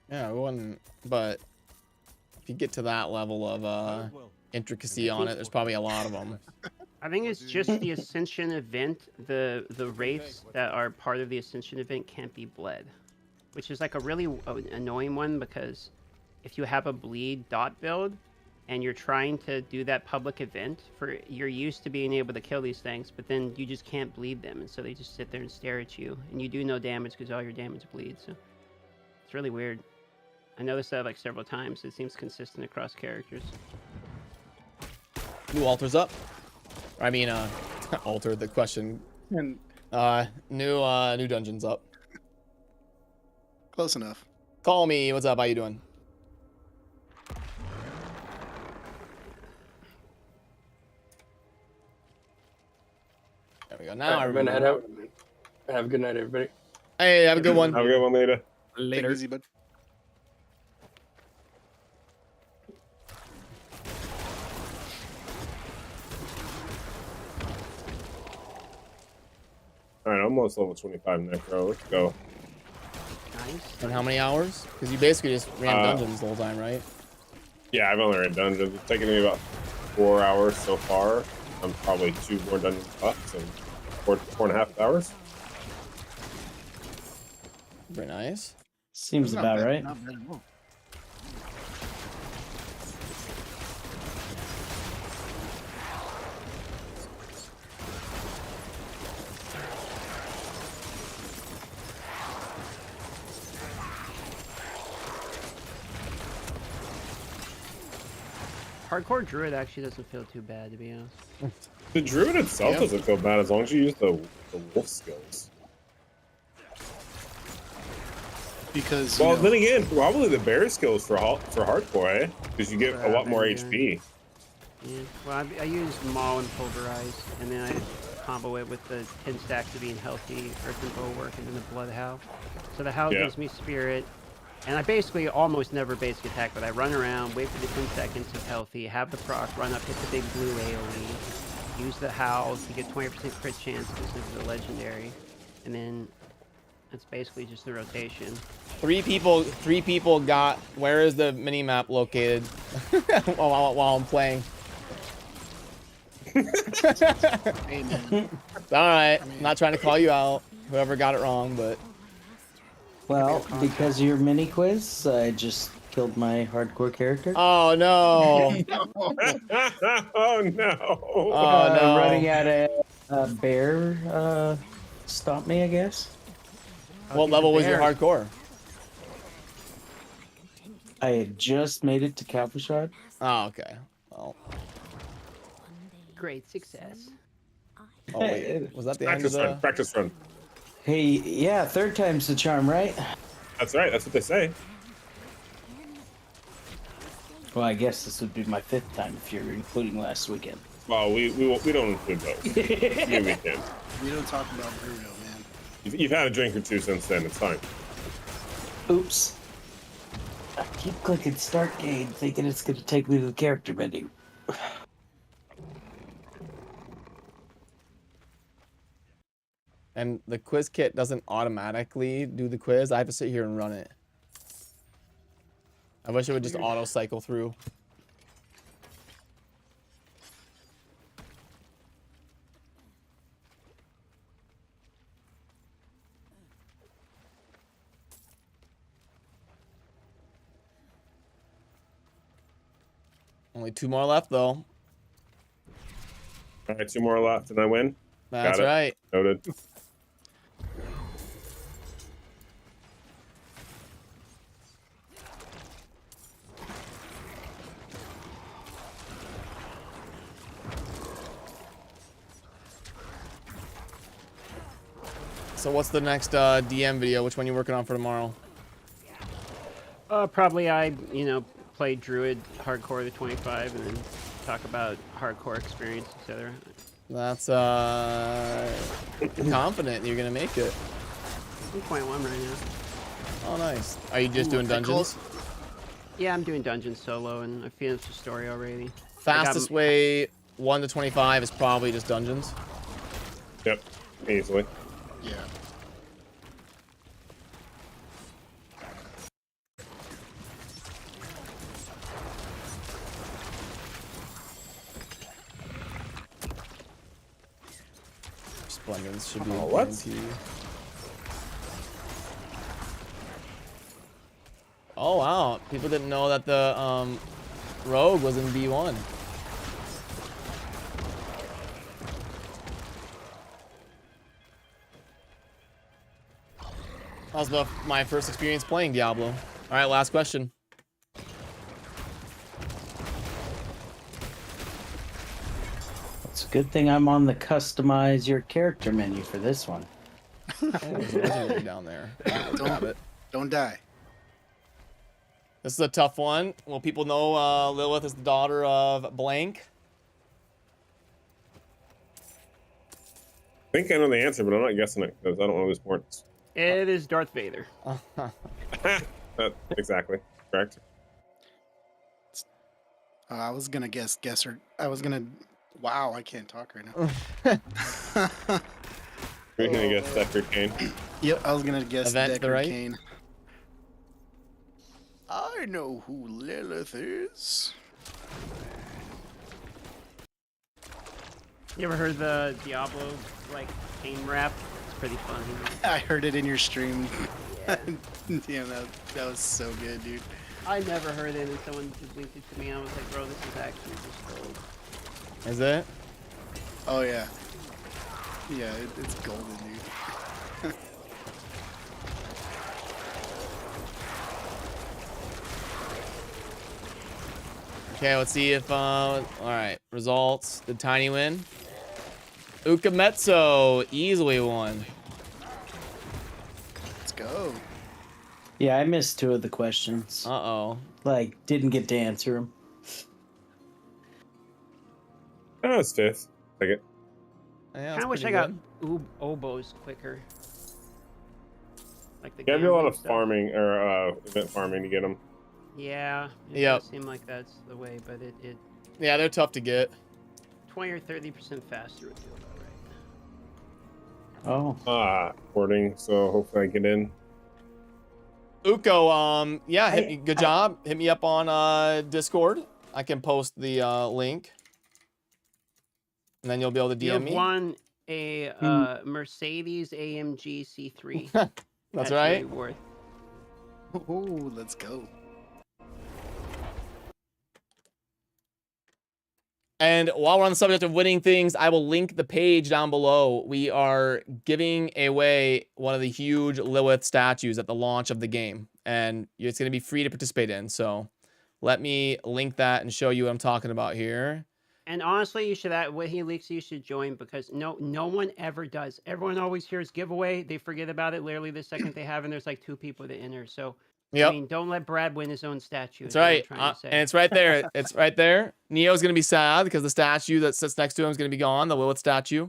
Yeah, we wouldn't. But if you get to that level of intricacy on it, there's probably a lot of them. I think it's just the Ascension event. The wraiths that are part of the Ascension event can't be bled, which is like a really annoying one because if you have a bleed dot build, and you're trying to do that public event, you're used to being able to kill these things, but then you just can't bleed them, and so they just sit there and stare at you, and you do no damage because all your damage bleeds. So it's really weird. I noticed that like several times. It seems consistent across characters. New altars up. I mean, alter the question. And new dungeons up. close enough. Call me. What's up? How you doing? There we go. Now I I'm gonna head remember. out. Have a good night, everybody. Hey, have a good one. Have a good one later. Take it easy, bud. All right, almost level 25 necro. Let's go. Nice. And how many hours? Because you basically just ran dungeons the whole time, right? Yeah, I've only ran dungeons. It's taken me about 4 hours so far. I'm probably 2 more dungeons left, so 4.5 hours. Very nice. Seems Not about bad, right. Not bad at all. Hardcore druid actually doesn't feel too bad, to be honest. The druid itself doesn't feel bad as long as you use the wolf skills. Because Well, then again, probably the bear skills for hardcore, eh? Because you get a lot more Yeah. HP. Yeah. Well, I use Maul and Pulverize, and then I combo it with the 10 stacks of being healthy, Earth and Bulwark, and then the Blood Howl. So the Howl gives me Spirit, and I basically almost never basic attack, but I run around, wait for the 10 seconds of healthy, have the proc, run up, hit the big blue AoE, use the Howl to get 20% crit chance because this is a legendary, and then that's basically just the rotation. Three people got. Where is the mini map located? while I'm playing. Hey, man. All right, not trying to call you out. Whoever got it wrong, but Well, because of your mini quiz, I just killed my hardcore character. oh no! Oh no! Oh no! Running at a bear stopped me, I guess. What level was your hardcore? I had just made it to Calvashard. Oh, okay. Well, Great success. oh wait, was that the end of Practice run. the? Practice run. Hey, yeah, third time's the charm, right? That's right. That's what they say. Well, I guess this would be my 5th time if you're including last weekend. Well, we don't include those. Maybe we can. We don't talk about Bruno, man. You've had a drink or two since then. It's fine. Oops. I keep clicking start game, thinking it's going to take me to the character menu. And the quiz kit doesn't automatically do the quiz. I have to sit here and run it. I wish it would just auto cycle through. Only 2 more left, though. All right, 2 more left, and I win. That's Got it. right. Noted. So what's the next DM video? Which one you working on for tomorrow? Probably play Druid hardcore to 25 and then talk about hardcore experience, etc. That's confident you're gonna make it. 2.1 right now. Oh, nice. Are you just doing dungeons? Yeah, I'm doing dungeons solo, and I finished the story already. Fastest way 1 to 25 is probably just dungeons. Yep, easily. Yeah. Splendens should be Oh, what? guaranteed. Oh wow, people didn't know that the Rogue was in B1. That was my first experience playing Diablo. All right, last question. It's a good thing I'm on the customize your character menu for this one. Oh, there's a legendary down there. Don't die. This is a tough one. Well, people know Lilith is the daughter of blank. I think I know the answer, but I'm not guessing it because I don't want to lose points. It is Darth Vader. Exactly. Correct. I was gonna guess her. I was gonna. Wow, I can't talk right now. You're gonna guess Deckard Cain. Yep, I was gonna guess Event the Deckard right? Cain. I know who Lilith is. You ever heard the Diablo like Cain rap? It's pretty funny. I heard it in your stream. Yeah. Damn, that was so good, dude. I never heard it, and someone just linked it to me. And I was like, bro, this is actually just gold. Is it? Oh yeah. Yeah, it's golden, dude. Okay, let's see if, all right, results. Did Tiny win? Ukametso easily won. Let's go. Yeah, I missed 2 of the questions. Uh-oh. Like, didn't get to answer them. Oh, it's 5th. Take it. Yeah, I kind of wish I got oboes quicker. Like the You gotta do a lot of stuff. farming or event farming to get them. Yeah, it Yep. does seem like that's the way, but it Yeah, they're tough to get. 20 or 30% faster would feel about right. Oh. Porting, so hopefully I get in. Uko, yeah, hit me, good job. Hit me up on Discord. I can post the link. And then you'll be able to DM You me. won a Mercedes AMG C3. That's your right. reward. Ooh, let's go. And while we're on the subject of winning things, I will link the page down below. We are giving away one of the huge Lilith statues at the launch of the game. And it's going to be free to participate in. So let me link that and show you what I'm talking about here. And honestly, you should when he leaks, you should join because no one ever does. Everyone always hears giveaway. They forget about it literally the second they have, and there's like 2 people to enter. So Yep. I mean, don't let Brad win his own statue. That's right. And it's right there. It's right there. Neo's going to be sad because the statue that sits next to him is going to be gone. The Lilith statue.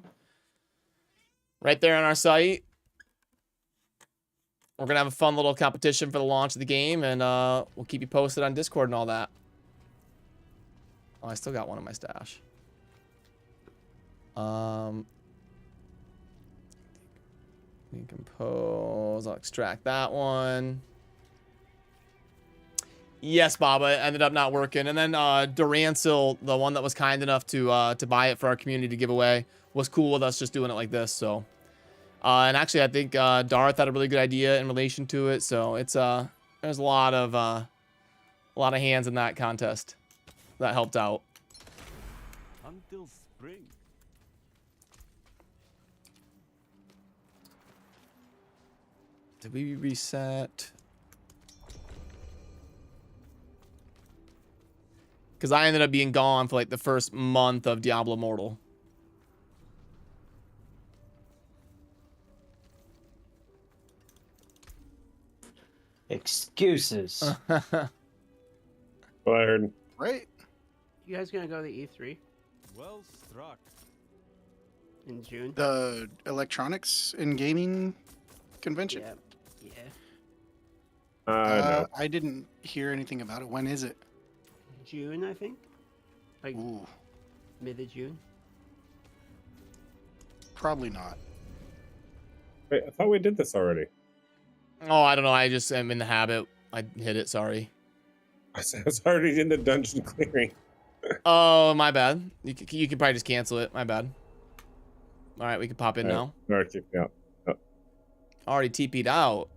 Right there on our site. We're going to have a fun little competition for the launch of the game. And we'll keep you posted on Discord and all that. Oh, I still got one in my stash. Decompose. I'll extract that one. Yes, Baba, it ended up not working. And then Durancil, the one that was kind enough to buy it for our community to give away, was cool with us just doing it like this. So, and actually, I think Darth had a really good idea in relation to it. So it's there's a lot of hands in that contest that helped out. Until spring. Did we reset? Because I ended up being gone for like the first month of Diablo Immortal. Excuses. What I heard. Right? You guys gonna go to E3 Well struck. in June? The electronics and gaming convention? Yeah. No. I didn't hear anything about it. When is it? June, I think. Like Ooh, mid of June. probably not. Wait, I thought we did this already. Oh, I don't know. I just am in the habit. I hit it. Sorry. I was already in the dungeon clearing. Oh, my bad. You can probably just cancel it. My bad. All right, we can pop in now. All right, check me out. Already TP'd out.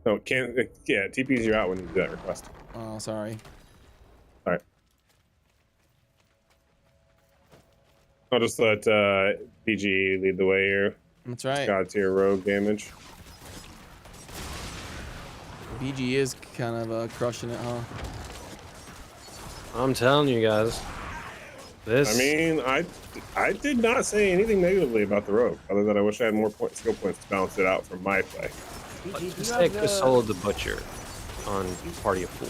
No, can't. Yeah, TPs you out when you do that request. Oh, sorry. All I'll just let PG lead the way here. That's right. God tier rogue damage. BG is kind of crushing it, huh? I'm telling you guys. This. I mean, I did not say anything negatively about the rogue, other than I wish I had more skill points to balance it out from my play. Just take the Soul of the Butcher on party of 4.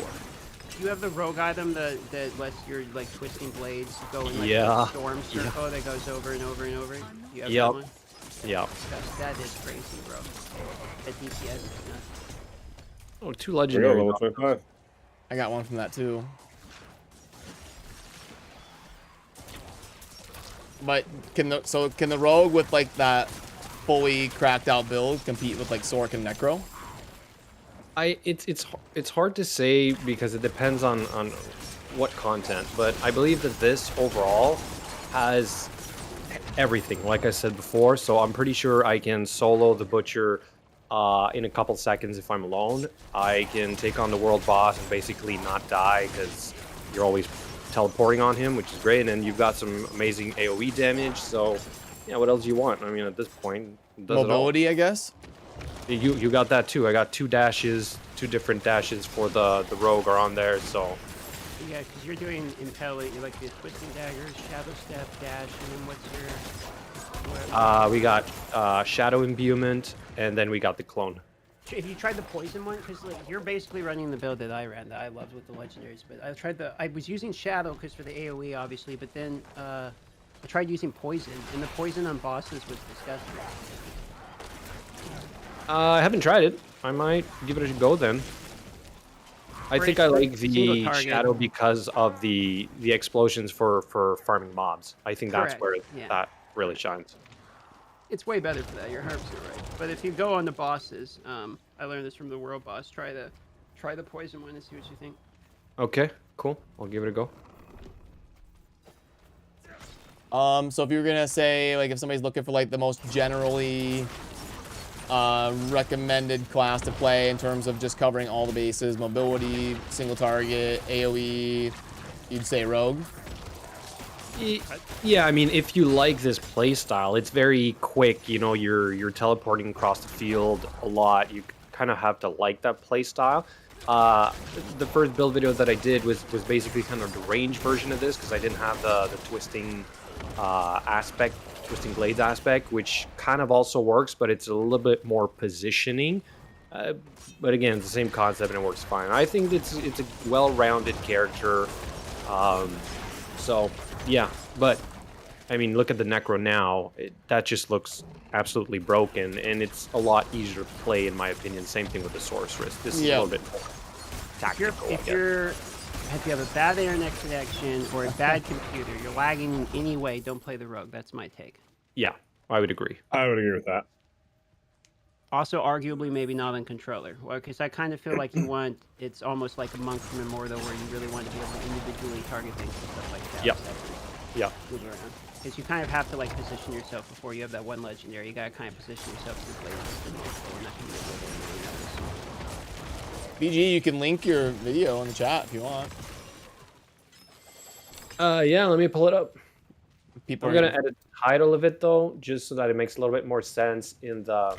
Do you have the rogue item that lets your like twisting blades go in like Yeah. a storm circle that goes over and over and over? Do you have Yep. that one? Yep. That is crazy, bro. That DPS is nuts. Oh, 2 There we go, legendary. level 25. I got one from that too. But can the rogue with like that fully cracked out build compete with like Sork and Necro? It's hard to say because it depends on what content, but I believe that this overall has everything, like I said before. So I'm pretty sure I can solo the Butcher in a couple seconds if I'm alone. I can take on the world boss and basically not die because you're always teleporting on him, which is great, and then you've got some amazing AoE damage. So yeah, what else do you want? I mean, at this point, it does Mobility, I guess. You got that too. I got 2 dashes, 2 different dashes for the rogue are on there. So Yeah, because you're doing impaling, like the twisting daggers, shadow step, dash, and then what's your? we got shadow imbuement, and then we got the clone. If you tried the poison one, because like you're basically running the build that I ran, that I loved with the legendaries. But I was using shadow because for the AOE obviously, but then I tried using poison, and the poison on bosses was disgusting. I haven't tried it. I might give it a go then. I think I like the shadow because of the explosions for farming mobs. I think that's where that really shines. It's way better for that. You're 100% right. But if you go on the bosses, I learned this from the world boss. Try the poison one and see what you think. Okay, cool. I'll give it a go. So if you were gonna say like if somebody's looking for like the most generally recommended class to play in terms of just covering all the bases, mobility, single target, AoE, you'd say rogue? Yeah, I mean, if you like this play style, it's very quick. You know, you're teleporting across the field a lot. You kind of have to like that play style. The first build video that I did was basically kind of the range version of this because I didn't have the twisting twisting blades aspect, which kind of also works, but it's a little bit more positioning. But again, it's the same concept and it works fine. I think it's a well-rounded character. So yeah, but I mean, look at the Necro now. That just looks absolutely broken, and it's a lot easier to play, in my opinion. Same thing with the Sorceress. This is a little bit more tactical. If you have a bad internet connection or a bad computer, you're lagging in any way, don't play the rogue. That's my take. Yeah, I would agree. I would agree with that. Also, arguably, maybe not on controller. Well, because I kind of feel like it's almost like a Monk from Immortal where you really want to be able to individually target things and stuff like that. Yep. Yep. Because you kind of have to like position yourself before you have that one legendary. You gotta kind of position yourself to play this. BG, you can link your video in the chat if you want. Yeah, let me pull it up. People I'm gonna edit the title of it though, just so that it makes a little bit more sense in the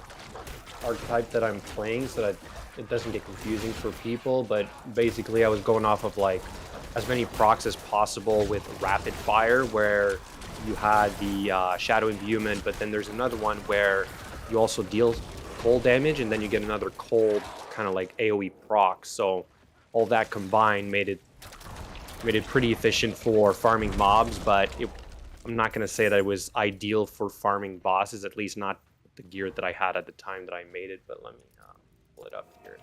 archetype that I'm playing, so that it doesn't get confusing for people. But basically, I was going off of like as many procs as possible with rapid fire, where you had the shadow imbuement, but then there's another one where you also deal cold damage, and then you get another cold kind of like AoE proc. So all that combined made it pretty efficient for farming mobs, but I'm not going to say that it was ideal for farming bosses, at least not the gear that I had at the time that I made it. But let me pull it up here.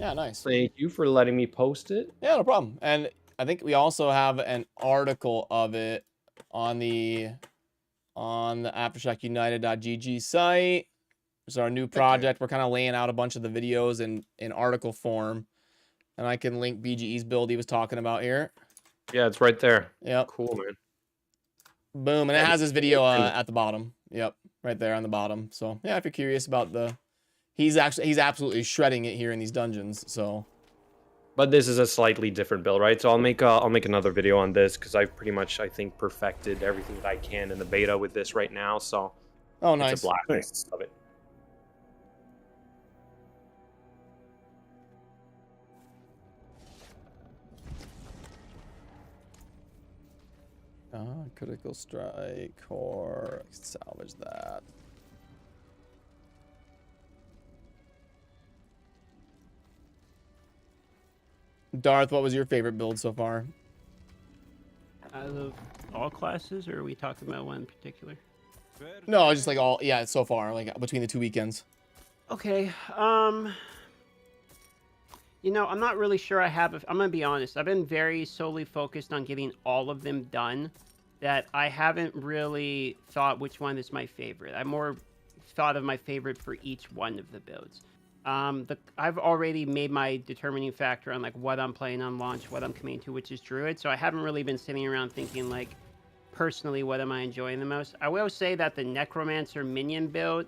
Yeah, nice. Thank you for letting me post it. Yeah, no problem. And I think we also have an article of it on the AfterShockUnited.gg site. It's our new project. We're kind of laying out a bunch of the videos in article form. And I can link BGE's build he was talking about here. Yeah, it's right there. Yep. Cool, man. Boom. And it has his video at the bottom. Yep. Right there on the bottom. So, yeah, if you're curious about he's absolutely shredding it here in these dungeons. So, But this is a slightly different build, right? So I'll make another video on this because I've pretty much, I think, perfected everything that I can in the beta with this right now. So oh, nice. It's a blast. Love it. Critical strike, or salvage that. Darth, what was your favorite build so far? Out of all classes, or are we talking about one in particular? No, just like all, yeah, so far, like between the 2 weekends. Okay, you know, I'm not really sure I have, I'm gonna be honest, I've been very solely focused on getting all of them done, that I haven't really thought which one is my favorite. I more thought of my favorite for each one of the builds. I've already made my determining factor on like what I'm playing on launch, what I'm committing to, which is Druid. So I haven't really been sitting around thinking like, personally, what am I enjoying the most? I will say that the Necromancer minion build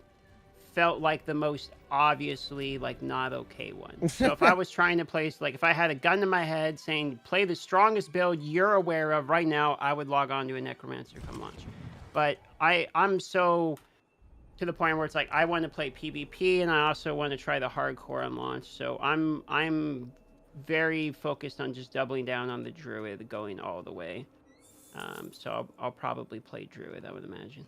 felt like the most obviously like not okay one. So if I was trying to place, like if I had a gun to my head saying play the strongest build you're aware of right now, I would log on to a Necromancer come launch. But I'm so to the point where it's like I want to play PvP and I also want to try the hardcore on launch. So I'm very focused on just doubling down on the Druid, going all the way. So I'll probably play Druid, I would imagine.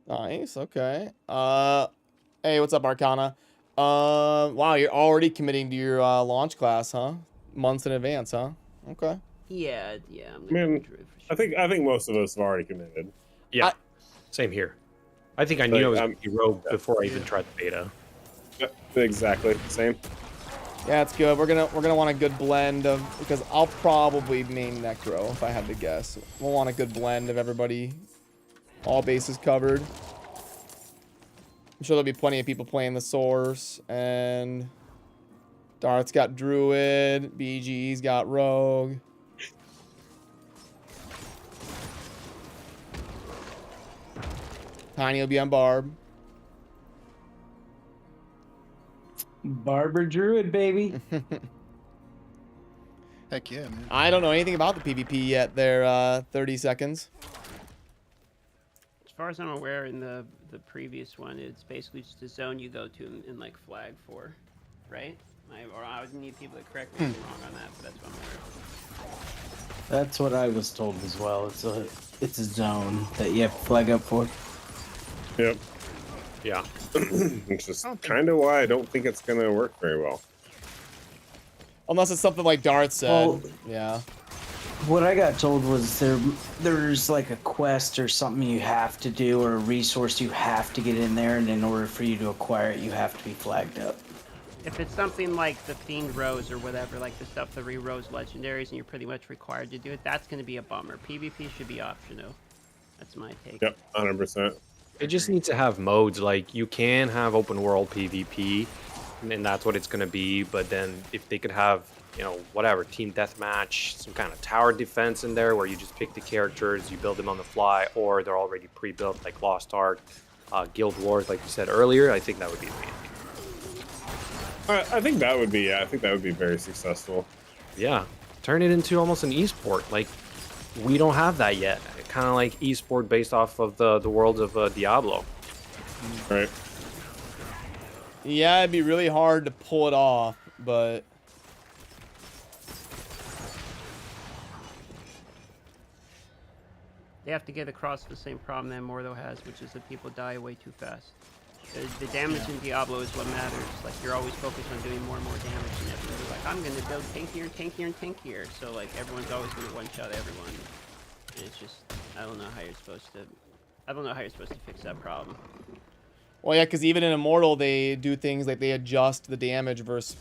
Nice. Okay. Hey, what's up, Arcana? Wow, you're already committing to your launch class, huh? Months in advance, huh? Okay. Yeah. I mean, I think most of us have already committed. Yeah. Same here. I think I knew I was going to be rogue before I even tried the beta. Yep, exactly. Same. Yeah, it's good. We're gonna want a good blend of, because I'll probably main Necro if I had to guess. We'll want a good blend of everybody, all bases covered. I'm sure there'll be plenty of people playing the Source, and Darth's got Druid, BG's got Rogue. Tiny will be on Barb. Barber Druid, baby. Heck yeah, man. I don't know anything about the PvP yet. They're 30 seconds. As far as I'm aware, in the previous one, it's basically just a zone you go to and like flag for, right? I would need people to correct me if I'm wrong on that, but that's what I'm aware of. That's what I was told as well. It's a zone that you have to flag up for. Yep. Yeah. Which is kind of why I don't think it's going to work very well. Unless it's something like Darth said. Well, yeah. What I got told was there's like a quest or something you have to do, or a resource you have to get in there, and in order for you to acquire it, you have to be flagged up. If it's something like the Fiend Rose or whatever, like the stuff that re-rose legendaries and you're pretty much required to do it, that's going to be a bummer. PvP should be optional. That's my take. Yep, 100%. It just needs to have modes. Like, you can have open world PvP, and that's what it's going to be. But then if they could have, you know, whatever, team deathmatch, some kind of tower defense in there where you just pick the characters, you build them on the fly, or they're already pre-built like Lost Ark, Guild Wars, like you said earlier, I think that would be amazing. I think that would be, I think that would be very successful. Yeah, turn it into almost an esport. Like, we don't have that yet. Kind of like esport based off of the world of Diablo. Right. Yeah, it'd be really hard to pull it off, but They have to get across the same problem that Mordo has, which is that people die way too fast. The damage in Diablo is what matters. Like, you're always focused on doing more and more damage, and everyone's like, I'm gonna build tankier and tankier and tankier. So like, everyone's always gonna one-shot everyone. And it's just, I don't know how you're supposed to fix that problem. well, yeah, because even in Immortal, they do things like they adjust the damage versus,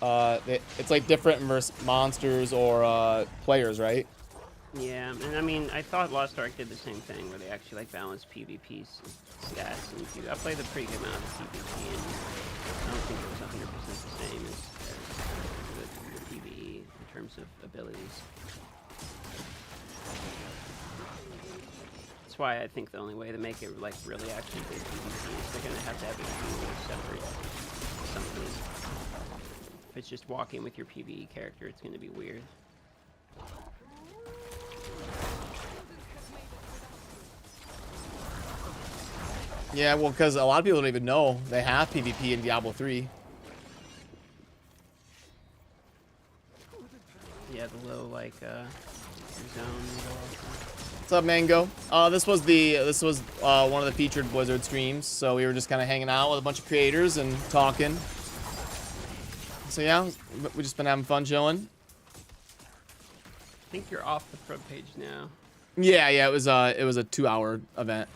it's like different versus monsters or players, right? Yeah, and I mean, I thought Lost Ark did the same thing, where they actually like balanced PvP stats. And I played a pretty good amount of PvP, and I don't think it was 100% the same as the PvE in terms of abilities. That's why I think the only way to make it like really actually good PvP is they're gonna have to have a few separate something. If it's just walking with your PvE character, it's going to be weird. Yeah, well, because a lot of people don't even know they have PvP in Diablo 3. Yeah, the little like zone. What's up, Mango? This was one of the featured Blizzard streams, so we were just kind of hanging out with a bunch of creators and talking. So yeah, we just been having fun chilling. I think you're off the front page now. Yeah, it was a 2-hour event.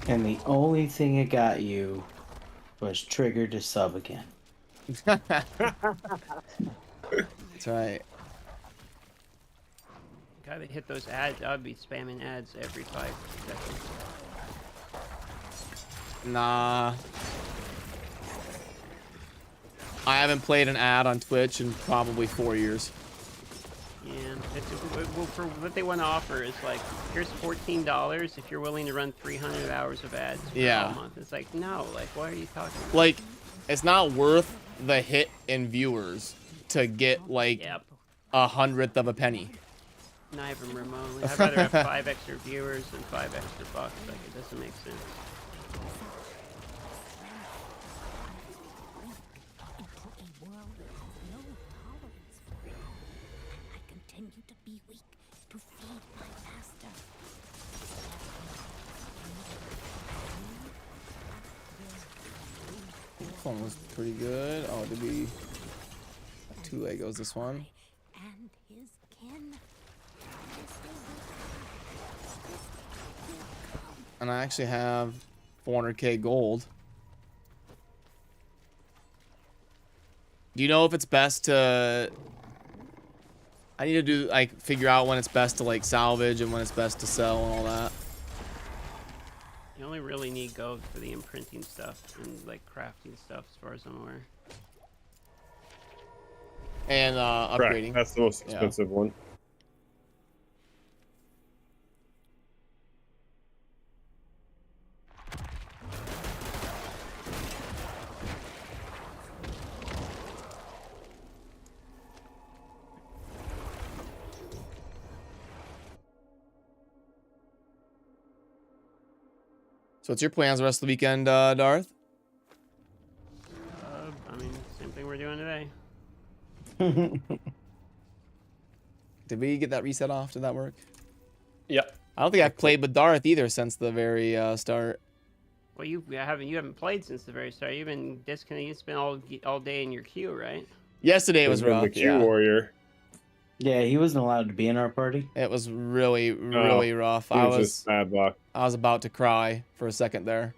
And the only thing it got you was triggered to sub again. That's right. Gotta hit those ads. I would be spamming ads every 5 seconds. Nah. I haven't played an ad on Twitch in probably 4 years. Yeah, well, for what they want to offer is like, here's $14 if you're willing to run 300 hours of ads for a month. It's like, no, like, what are you talking about? Like, it's not worth the hit in viewers to get like 1/100th of a penny. Not even remotely. I'd rather have 5 extra viewers than 5 extra bucks. Like, it doesn't make sense. This one was pretty good. Oh, did we... 2 Legos this one. And I actually have 400k gold. Do you know if it's best to... I need to do, like, figure out when it's best to, like, salvage and when it's best to sell and all that. You only really need gold for the imprinting stuff and, like, crafting stuff, as far as I'm aware. And, upgrading. Correct. That's the most expensive one. So what's your plans the rest of the weekend, Darth? I mean, same thing we're doing today. Did we get that reset off? Did that work? Yep. I don't think I've played with Darth either since the very start. Well, you haven't played since the very start. You've been disconnected. You spent all day in your queue, right? Yesterday was rough. The Q Warrior. Yeah, he wasn't allowed to be in our party. It was really rough. It was just bad luck. I was about to cry for a second there.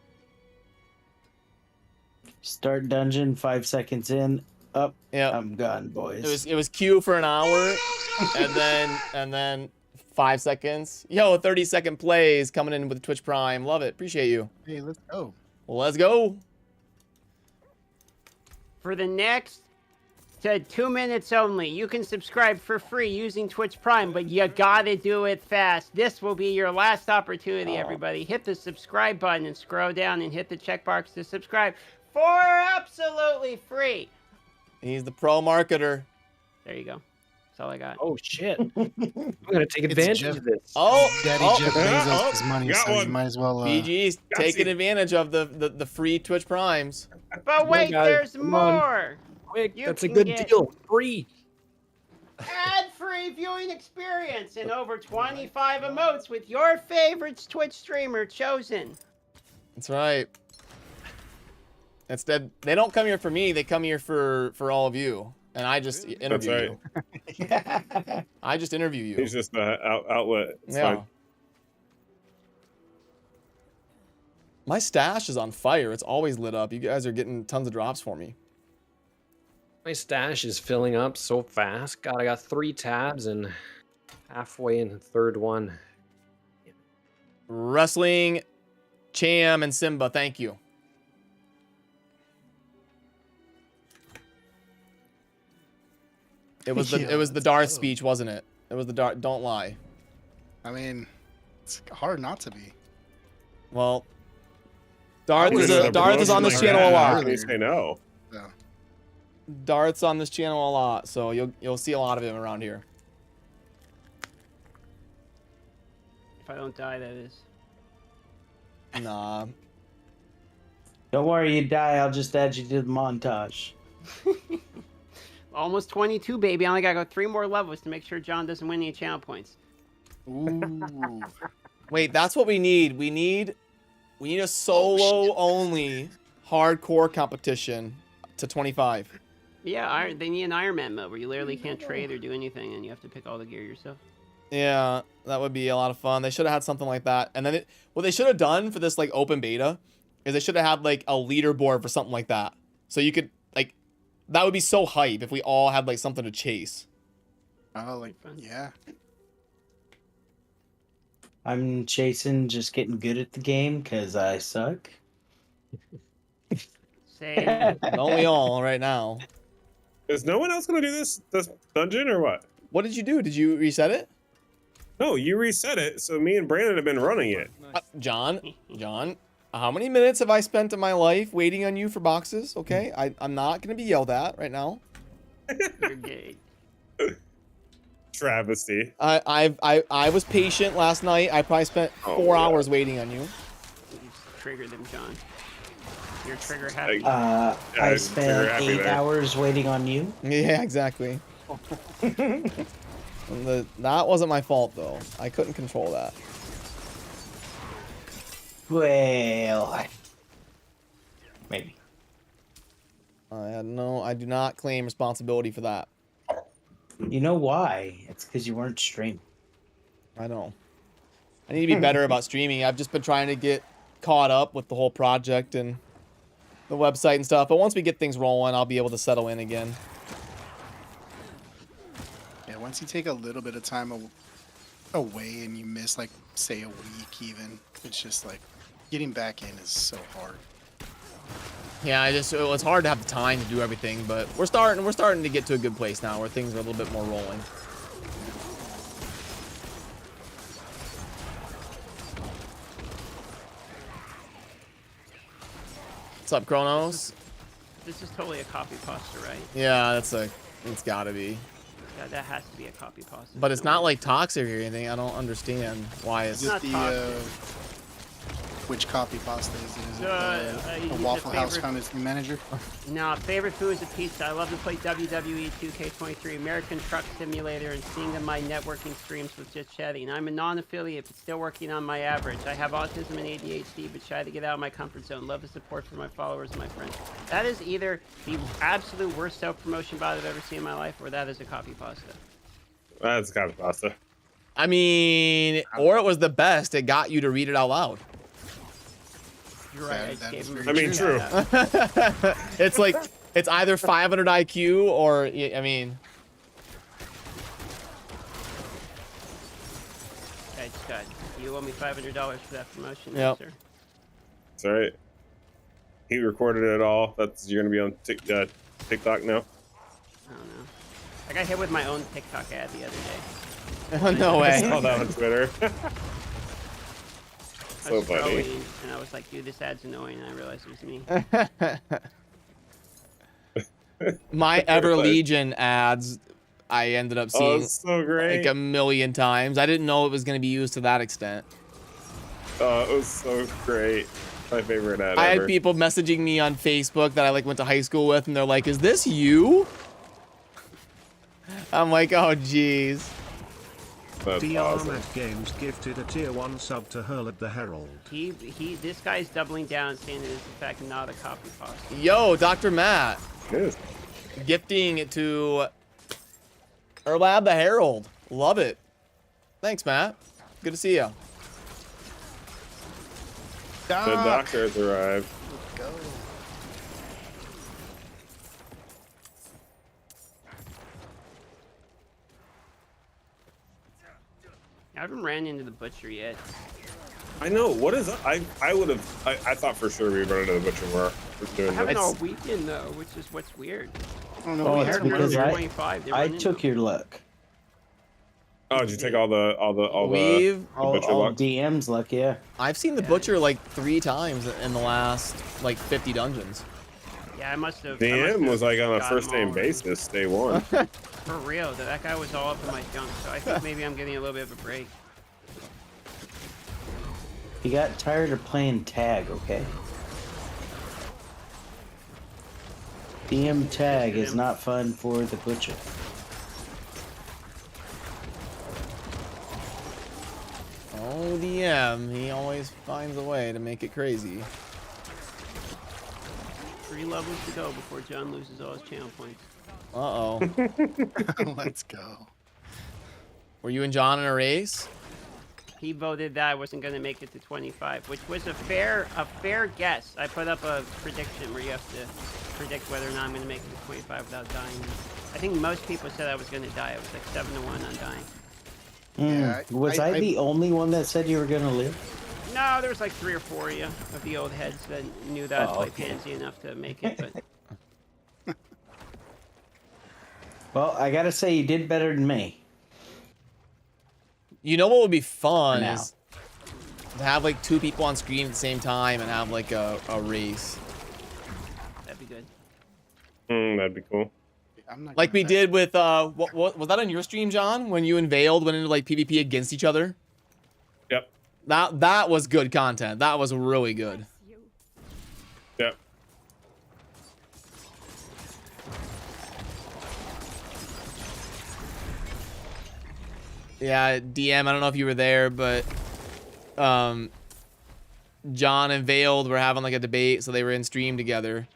Start dungeon, 5 seconds in, up. Yeah, I'm gone, boys. It was queue for an hour, and then 5 seconds. Yo, 30-second plays coming in with Twitch Prime. Love it. Appreciate you. Hey, let's go. Well, let's go. For the next 2 minutes only, you can subscribe for free using Twitch Prime, but you gotta do it fast. This will be your last opportunity, everybody. Hit the subscribe button and scroll down and hit the checkbox to subscribe for absolutely free. He's the pro marketer. There you go. That's all I got. Oh, shit. I'm gonna take advantage of this. Daddy Jeff Bezos' money, so you might as well... BG's taking advantage of the free Twitch Primes. But wait, there's more! Quick, that's a good deal. Free. Ad-free viewing experience and over 25 emotes with your favorite Twitch streamer chosen. That's right. Instead, they don't come here for me. They come here for all of you, and I just interview you. I just interview you. He's just the outlet. It's yeah. fine. My stash is on fire. It's always lit up. You guys are getting tons of drops for me. My stash is filling up so fast. God, I got 3 tabs and halfway in the 3rd one. Wrestling, Cham, and Simba, thank you. It was the Darth speech, wasn't it? It was the Darth. Don't lie. I mean, it's hard not to be. Well, Darth I is, would've Darth is on this channel a lot. How can you say no? So, Darth's on this channel a lot, so you'll see a lot of him around here. If I don't die, that is. Nah. Don't worry, you die. I'll just add you to the montage. Almost 22, baby. I only gotta go 3 more levels to make sure John doesn't win any channel points. ooh. Wait, that's what we need. We need a solo only hardcore competition to 25. Yeah, they need an Iron Man mode where you literally can't trade or do anything, and you have to pick all the gear yourself. Yeah, that would be a lot of fun. They should have had something like that. And then what they should have done for this like open beta is they should have had like a leaderboard for something like that. So you could like, that would be so hype if we all had like something to chase. Oh, like, yeah. I'm chasing just getting good at the game because I suck. Same. Don't we all right now? Is no one else gonna do this dungeon or what? What did you do? Did you reset it? No, you reset it. So me and Brandon have been running it. John, how many minutes have I spent in my life waiting on you for boxes? Okay, I'm not gonna be yelled at right now. You're gay. Travesty. I was patient last night. I probably spent 4 hours waiting on you. You triggered them, John. Your trigger happy. I spent 8 hours waiting on you. Yeah, exactly. That wasn't my fault though. I couldn't control that. Well, maybe. I do not claim responsibility for that. You know why? It's because you weren't streaming. I know. I need to be better about streaming. I've just been trying to get caught up with the whole project and the website and stuff. But once we get things rolling, I'll be able to settle in again. Yeah, once you take a little bit of time away and you miss, like, say a week even, it's just like getting back in is so hard. Yeah, it's hard to have the time to do everything, but we're starting to get to a good place now where things are a little bit more rolling. What's up, Kronos? This is totally a copy pasta, right? Yeah, it's gotta be. Yeah, that has to be a copy pasta. But it's not like toxic or anything. I don't understand why it's. Is it the which copy pasta is it? Is it a Waffle House kind of manager? No, favorite food is a pizza. I love to play WWE 2K23, American Truck Simulator, and seeing my networking streams with just chatting. I'm a non-affiliate, but still working on my average. I have autism and ADHD, but try to get out of my comfort zone. Love the support for my followers and my friends. That is either the absolute worst self-promotion bot I've ever seen in my life, or that is a copy pasta. That's copy pasta. I mean, or it was the best. It got you to read it out loud. You're right. I mean, true. It's like, it's either 500 IQ or, I mean. I just got, you owe me $500 for that promotion, Yep. sir. It's all right. He recorded it all. You're gonna be on TikTok now. I don't know. I got hit with my own TikTok ad the other day. No way. I saw that on Twitter. So funny. And I was like, dude, this ad's annoying, and I realized it was me. My Ever Legion ads, I ended up seeing so great. like 1,000,000 times. I didn't know it was going to be used to that extent. Oh, it was so great. My favorite ad I ever. had people messaging me on Facebook that I like went to high school with, and they're like, "Is this you?" I'm like, "Oh, jeez." That's awesome. Ahmed Games gifted a tier 1 sub to Hurl the Herald. This guy's doubling down, saying it is in fact not a copy pasta. Yo, Dr. Matt. It is. Gifting it to Erlab the Herald. Love it. Thanks, Matt. Good to see you. The doctor has arrived. Let's go. I haven't ran into the butcher yet. I know. What is up? I thought for sure we'd run into the butcher more. I haven't all weekend though, which is what's weird. I don't know. Oh, we it's heard him because earlier. 25. I took your luck. Oh, did you take all the butcher all luck? DM's luck, yeah. I've seen the butcher like 3 times in the last like 50 dungeons. Yeah, I must have. DM was like on a got first them all name already. basis, day one. For real, that guy was all up in my junk, so I think maybe I'm getting a little bit of a break. He got tired of playing tag, okay? DM tag is not fun for the butcher. Oh, DM, he always finds a way to make it crazy. 3 levels to go before John loses all his channel points. Uh-oh. Let's go. Were you and John in a race? He voted that I wasn't going to make it to 25, which was a fair guess. I put up a prediction where you have to predict whether or not I'm going to make it to 25 without dying. I think most people said I was going to die. It was like 7-1 on dying. Yeah, was I the only one that said you were gonna live? No, there was like 3 or 4 of you, of the old heads that knew that I'd play Pansy enough to make it, but... Well, I gotta say, you did better than me. You know what would be fun is to have like 2 people on screen at the same time and have like a race. That'd be good. That'd be cool. Like we did with what was that on your stream, John? When you and Veiled went into like PvP against each other? Yep. That was good content. That was really good. Yep. Yeah, DM, I don't know if you were there, but John and Veiled were having like a debate, so they were in stream together.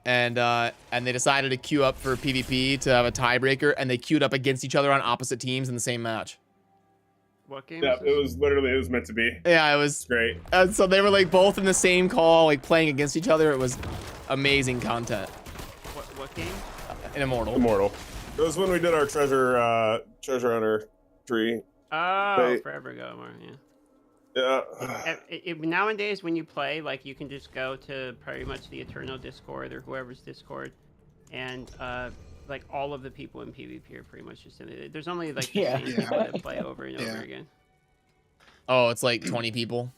And they decided to queue up for PvP to have a tiebreaker, and they queued up against each other on opposite teams in the same match. What game? Yeah, it was meant to be. Yeah, it was great. And so they were like both in the same call, like playing against each other. It was amazing content. What game? In Immortal. Immortal. It was when we did our treasure hunter tree. Oh, forever ago, Mark, yeah. Yeah. Nowadays, when you play, like, you can just go to pretty much the Eternal Discord or whoever's Discord, and like all of the people in PvP are pretty much just in it. There's only like the same people that play over and over again. Oh, it's like 20 people.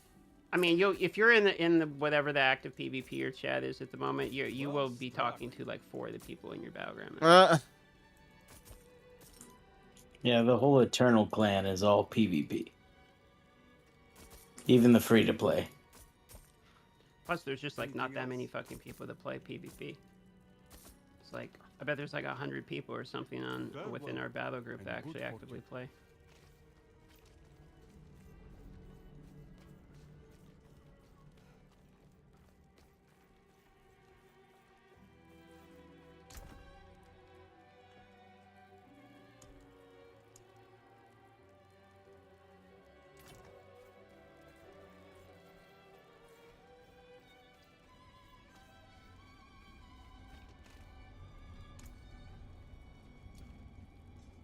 I mean, if you're in the whatever the active PvP or chat is at the moment, you will be talking to like 4 of the people in your battleground. Yeah, the whole Eternal clan is all PvP. Even the free-to-play. Plus, there's just like not that many fucking people that play PvP. It's like I bet there's like 100 people or something within our battle group that actually actively play.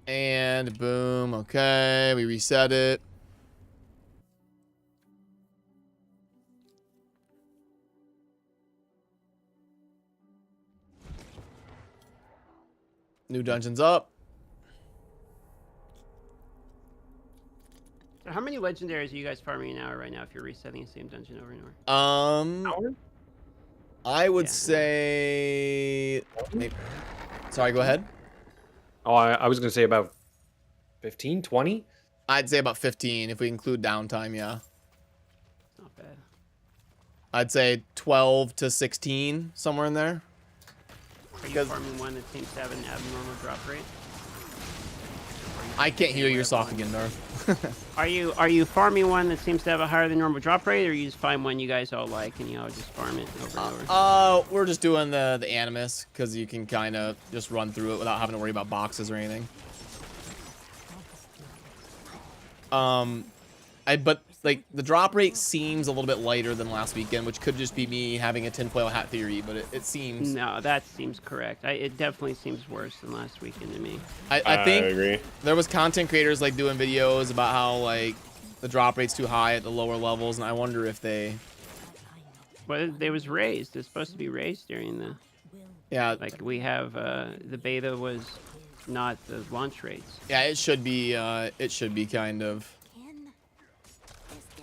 And boom. Okay, we reset it. New dungeon's up. So how many legendaries are you guys farming an hour right now if you're resetting the same dungeon over and over? I would say... Sorry, go ahead. Oh, I was going to say about 15, 20? I'd say about 15 if we include downtime, yeah. Not bad. I'd say 12 to 16, somewhere in there. Are you farming one that seems to have an abnormal drop rate? I can't hear your sock again, Darth. Are you farming one that seems to have a higher than normal drop rate, or you just find one you guys all like and you all just farm it over and over? We're just doing the Animus because you can kind of just run through it without having to worry about boxes or anything. But like the drop rate seems a little bit lighter than last weekend, which could just be me having a tinfoil hat theory, but it seems... No, that seems correct. It definitely seems worse than last weekend to me. I think agree. There was content creators like doing videos about how like the drop rate's too high at the lower levels, and I wonder if they... Well, it was raised. It's supposed to be raised during the... Yeah. Like we have the beta was not the launch rates. Yeah, it should be kind of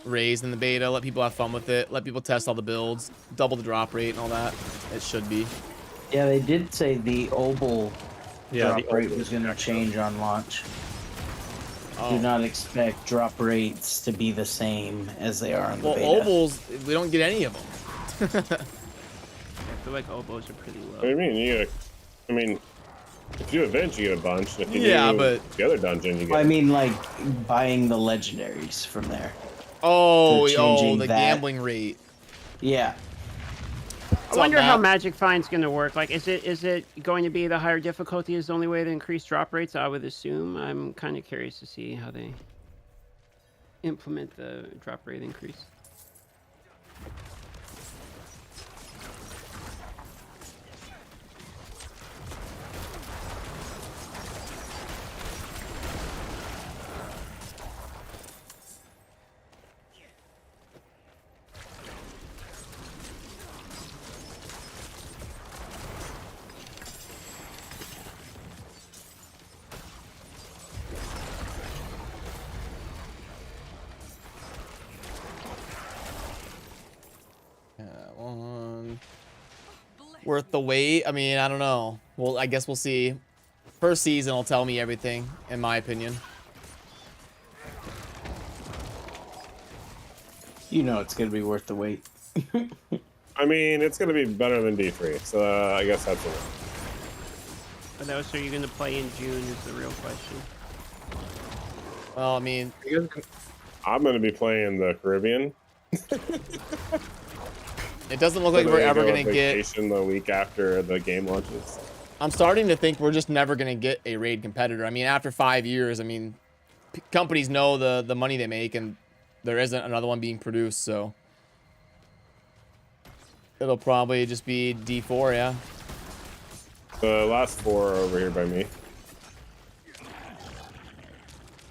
raised in the beta. Let people have fun with it. Let people test all the builds. Double the drop rate and all that. It should be. Yeah, they did say the Obel Yeah, drop rate was going to change on launch. Oh. Do not expect drop rates to be the same as they are on the well, beta. Obels, we don't get any of them. I feel like Obos are pretty low. What do you mean? I mean, if you do events, you get a bunch. And if you Yeah, do but the other dungeon, you get. I mean, like buying the legendaries from there. Oh, They're oh, changing the that. gambling rate. Yeah. I wonder how Magic Find's going to work. Like, is it going to be the higher difficulty is the only way to increase drop rates? I would assume. I'm kind of curious to see how they implement the drop rate increase. Worth the wait? I mean, I don't know. Well, I guess we'll see. First season will tell me everything, in my opinion. You know it's going to be worth the wait. I mean, it's going to be better than D3, so I guess that's it. But those are you going to play in June is the real question. Well, I mean, I'm going to be playing the Caribbean. It doesn't look like we're ever going to get the week after the game launches. I'm starting to think we're just never going to get a raid competitor. I mean, after 5 years, I mean, companies know the money they make, and there isn't another one being produced, so it'll probably just be D4, yeah. The last 4 are over here by me.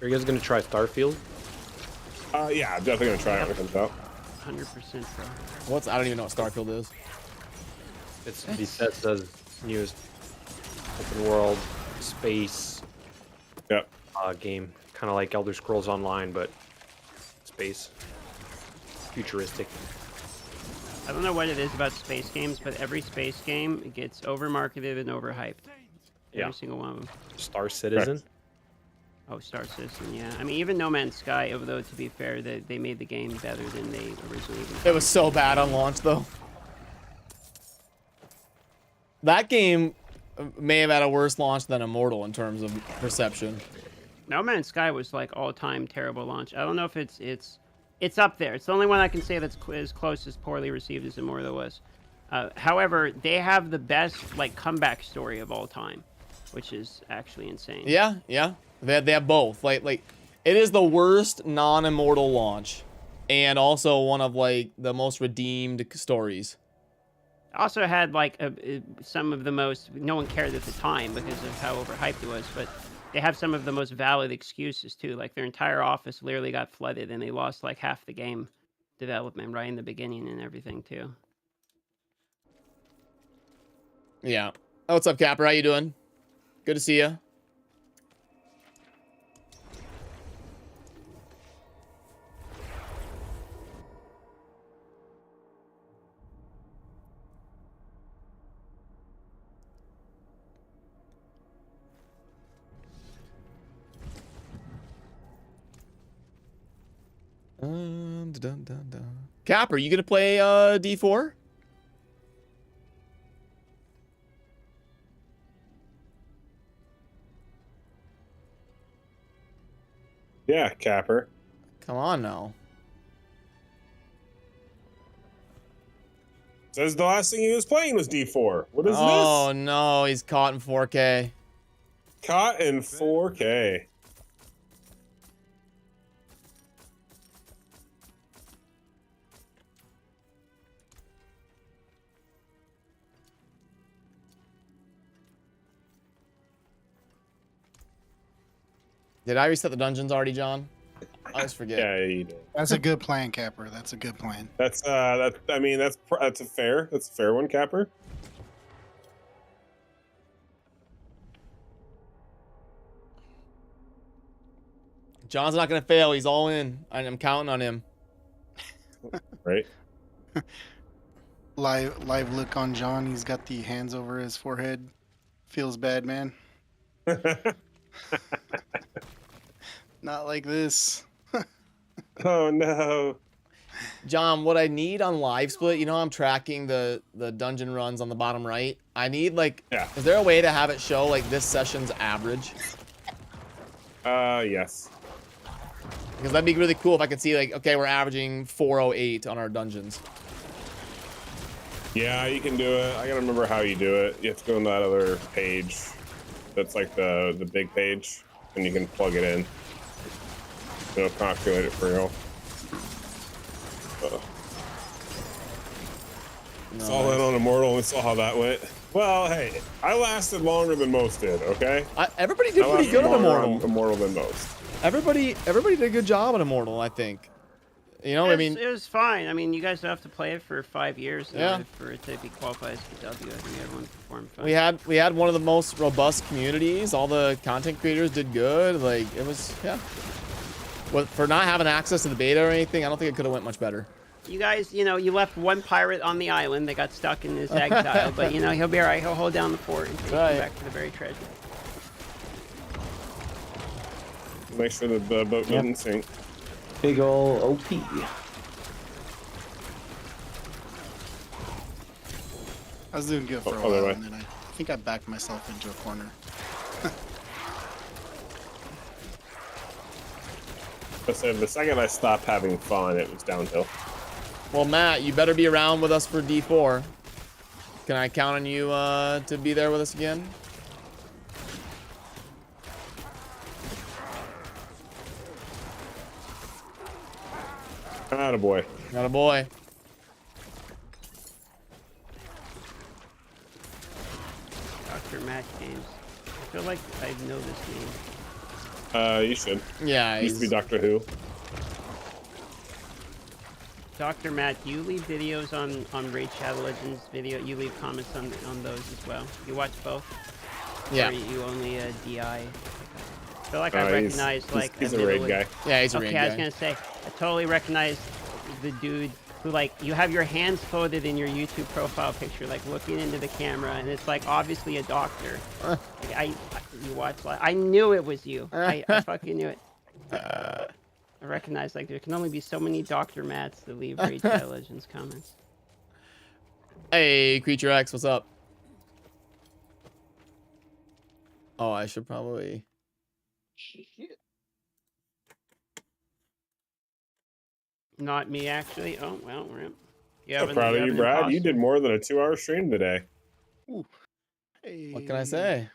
Are you guys gonna try Starfield? Yeah, I'm definitely gonna try it when it comes out. 100% bro. I don't even know what Starfield is. It's Bethesda's newest open world space game, kind of like Elder Scrolls Online, but space, futuristic. I don't know what it is about space games, but every space game gets over-marketed and overhyped. Yeah. Every single one of them. Star Citizen. Oh, Star Citizen, yeah. I mean, even No Man's Sky, although to be fair, they made the game better than they originally even It was so bad on launch, though. That game may have had a worse launch than Immortal in terms of perception. No Man's Sky was like all-time terrible launch. I don't know if it's up there. It's the only one I can say that's as close as poorly received as Immortal was. However, they have the best like comeback story of all time, which is actually insane. Yeah, yeah. They have both. Like it is the worst non-Immortal launch, and also one of like the most redeemed stories. Also had like some of the most, no one cared at the time because of how overhyped it was, but they have some of the most valid excuses too. Like their entire office literally got flooded and they lost like half the game development right in the beginning and everything too. Yeah. Oh, what's up, Capper? How you doing? Good to see you. Capper, you gonna play D4? Yeah, Capper. Come on now. Says the last thing he was playing was D4. What is this? Oh no, he's caught in 4K. Caught in 4K. Did I reset the dungeons already, John? I always forget. Yeah, you did. That's a good plan, Capper. That's a good plan. That's I mean that's a fair one, Capper. John's not gonna fail. He's all in. I'm counting on him. Right. Live look on John. He's got the hands over his forehead. Feels bad, man. Not like this. Oh no. John, what I need on live split, you know, I'm tracking the dungeon runs on the bottom right. I need like, is there a way to have it show like this session's average? Yes. Because that'd be really cool if I could see like, okay, we're averaging 408 on our dungeons. Yeah, you can do it. I gotta remember how you do it. You have to go on that other page. That's like the big page, and you can plug it in. It'll calculate it for you. Nice. Saw that on Immortal and saw how that went. Well, hey, I lasted longer than most did. Okay. Everybody did pretty good on Immortal. Immortal than most. Everybody did a good job on Immortal, I think. You know, I mean, it was fine. I mean, you guys have to play it for 5 years in Yeah. order for it to be qualified as the W. I think everyone performed fine. we had one of the most robust communities. All the content creators did good. Like it was, yeah. Well, for not having access to the beta or anything, I don't think it could have went much better. You guys, you know, you left one pirate on the island that got stuck in his exile, but you know he'll be all right. He'll hold down the fort and take you back to the buried treasure. Make sure that the boat doesn't sink. Big ol' OP. I was doing good for a other while, way. and then I think I backed myself into a corner. The second I stopped having fun, it was downhill. Well, Matt, you better be around with us for D4. Can I count on you to be there with us again? Attaboy. Attaboy. Dr. Matt James. I feel like I know this name. You should. Yeah. Used to be Doctor Who. Dr. Matt, do you leave videos on Raid Shadow Legends video? You leave comments on those as well? You watch both? Yeah. Or you only DI? I feel like I recognize like he's a raid guy. Yeah, he's a raid okay, guy. I was gonna say I totally recognize the dude who like you have your hands folded in your YouTube profile picture, like looking into the camera, and it's like obviously a doctor. Like, you watch like I knew it was you. I fucking knew it. I recognize like there can only be so many Dr. Matts that leave Raid Shadow Legends comments. Hey, Creature X, what's up? Oh, I should probably. Not me, actually. Oh, well, I'm proud of you, Brad. You did more than a 2-hour stream today. Ooh. Hey. What can I say?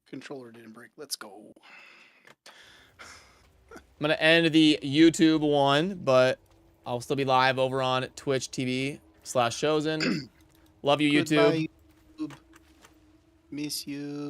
Controller didn't break. Let's go. I'm gonna end the YouTube one, but I'll still be live over on Twitch TV/Chosen. Love you, YouTube. Goodbye, YouTube. Miss you.